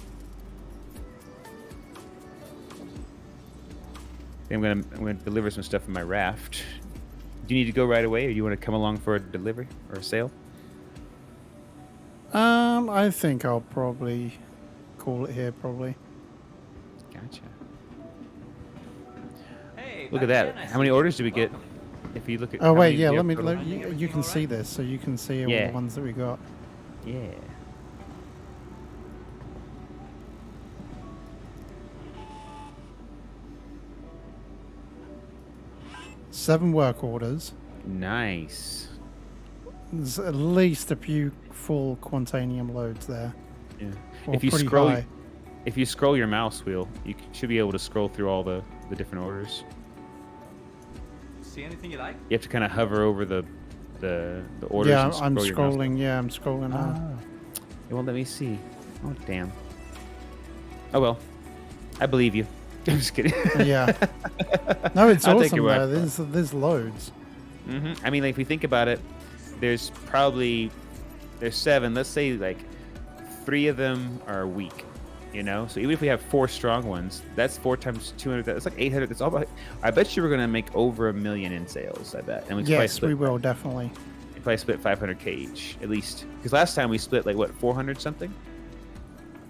I'm gonna deliver some stuff from my raft. Do you need to go right away, or do you want to come along for a delivery or a sale? I think I'll probably call it here, probably. Gotcha. Hey, Look back at that. again, I How many see. orders do we get? Welcome. If you look at. Oh how wait, many yeah, do you let me. have total? You can see this, so you can see all Yeah. the ones that we got. Yeah. Seven work orders. Nice. There's at least a few full Quantanium loads there. Yeah. Or If you pretty scroll, high. if you scroll your mouse wheel, you should be able to scroll through all the different orders. See anything you like? You have to kind of hover over the orders. Yeah, and I'm scroll your mouse. scrolling. Yeah, I'm scrolling now. Ah. It won't let me see. Oh damn. Oh well. I believe you. I'm just kidding. Yeah. No, it's I'll take awesome your word though. for it. There's loads. I mean, like, if we think about it, there's 7. Let's say like 3 of them are weak. So even if we have 4 strong ones, that's 4 times 200. That's like 800. That's all about. I bet you we're gonna make over $1 million in sales. I bet. And we Yes, we will definitely. We probably split 500k each at least. Because last time we split like what 400 something.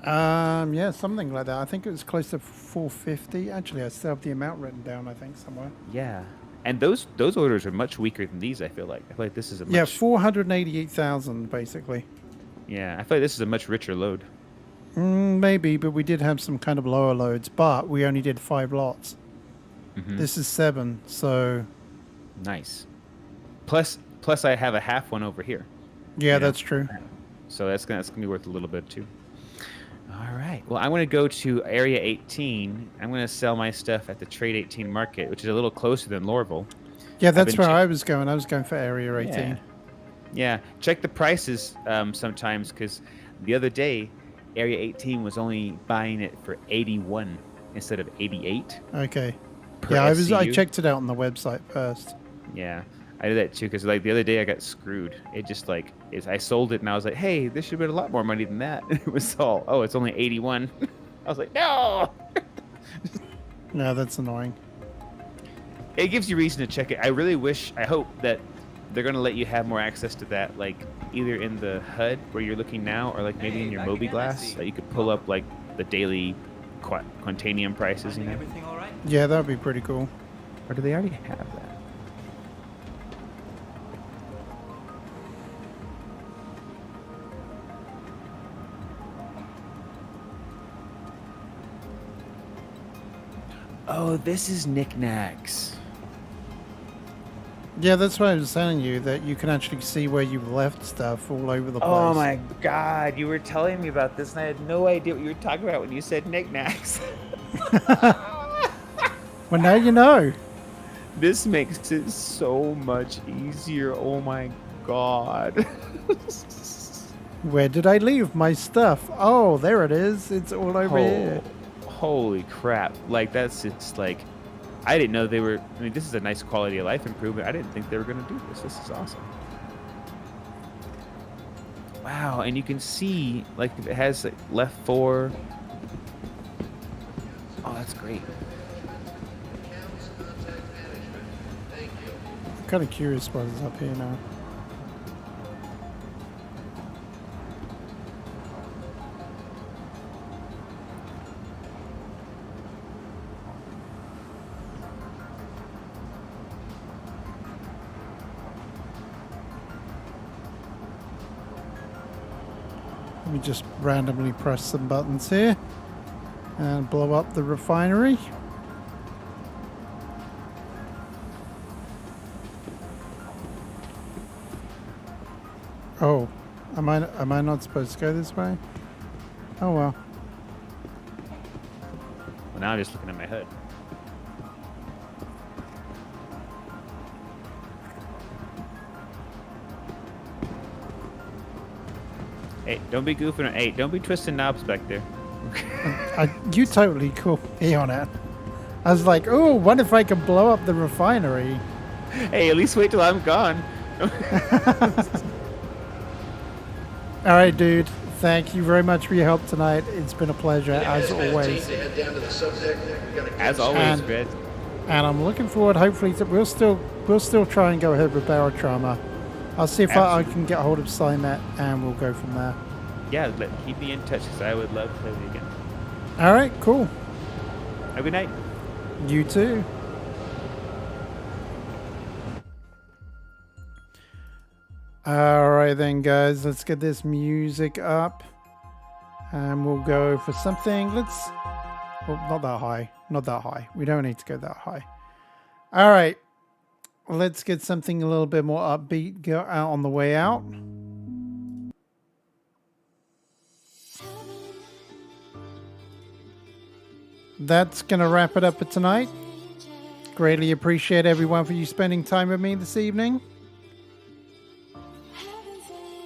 Yeah, something like that. I think it was close to 450. Actually, I still have the amount written down. I think somewhere. Yeah. And those orders are much weaker than these. I feel like this is a much, Yeah, 488,000 basically. Yeah, I feel like this is a much richer load. Maybe, but we did have some kind of lower loads. But we only did 5 lots. This is 7, so Nice. Plus, I have a half one over here. yeah, Yeah. that's true. So that's gonna be worth a little bit too. All right. Well, I'm gonna go to Area 18. I'm gonna sell my stuff at the Trade 18 market, which is a little closer than Lorville. Yeah, that's been where check- I was going. I was going for Area 18. Yeah. Check the prices sometimes, because the other day, Area 18 was only buying it for 81 instead of 88. Okay. per Yeah, I SCU. checked it out on the website first. Yeah, I did that too, because like the other day I got screwed. It just I sold it and I was like, hey, this should have been a lot more money than that. It was it's only 81. I was like, no. No, that's annoying. It gives you reason to check it. I hope that they're gonna let you have more access to that, like either in the HUD where you're looking now, or like maybe Hey, in your back Mobi again, I Glass, see. that you could pull up like the daily Quantanium prices. Finding everything all right? Yeah, that'd be pretty cool. Or do they already have that? Oh, this is knickknacks. Yeah, that's what I was telling you, that you can actually see where you've left stuff all over the place. Oh my god, you were telling me about this and I had no idea what you were talking about when you said knickknacks. Well, now you know. This makes it so much easier. Oh my god. Where did I leave my stuff? Oh, there it is. It's all over here. Holy crap. Like, that's just like, I didn't know they were, I mean, this is a nice quality of life improvement. I didn't think they were going to do this. This is awesome. Wow, and you can see, like, if it has like, left 4. Oh, that's great. I'm kind of curious what is up here now. me just randomly press some buttons here and blow up the refinery. Oh, am I not supposed to go this way? Oh well. Well, now I'm just looking at my hood. Hey, don't be goofing. Hey, don't be twisting knobs back there. You totally caught me on it. I was like, oh, what if I can blow up the refinery? Hey, at least wait till I'm gone. All right, dude. Thank you very much for your help tonight. It's been a pleasure, as always. As always, Red. And I'm looking forward, hopefully, to we'll still try and go ahead with Barotrauma. I'll see if I can get a hold of Simet, and we'll go from there. Yeah, keep me in touch because I would love to play with you again. All right, cool. Have a good night. You too. All right then, guys. Let's get this music up, and we'll go for something. Well, not that high. Not that high. We don't need to go that high. All right. Let's get something a little bit more upbeat go out on the way out. That's going to wrap it up for tonight. Greatly appreciate everyone for you spending time with me this evening.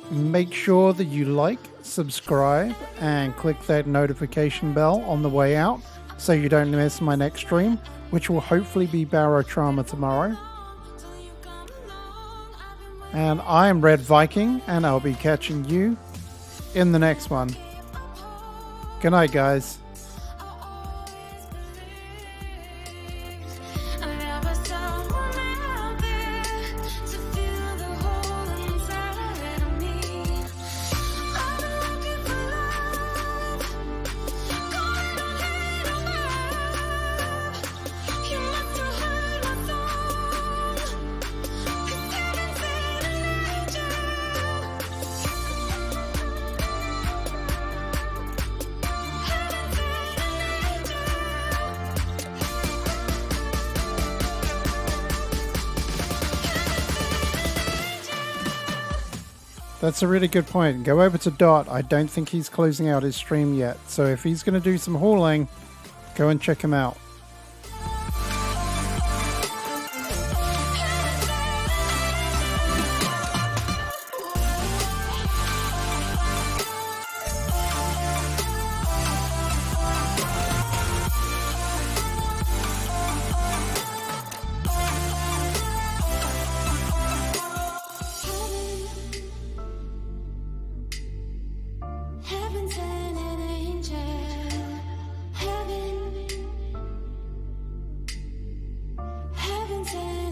Make sure that you like, subscribe, and click that notification bell on the way out so you don't miss my next stream, which will hopefully be Barotrauma tomorrow. And I'm Red Viking, and I'll be catching you in the next one. Good night, guys. That's a really good point. Go over to Dot. I don't think he's closing out his stream yet. So if he's going to do some hauling, go and check him out. Heaven sent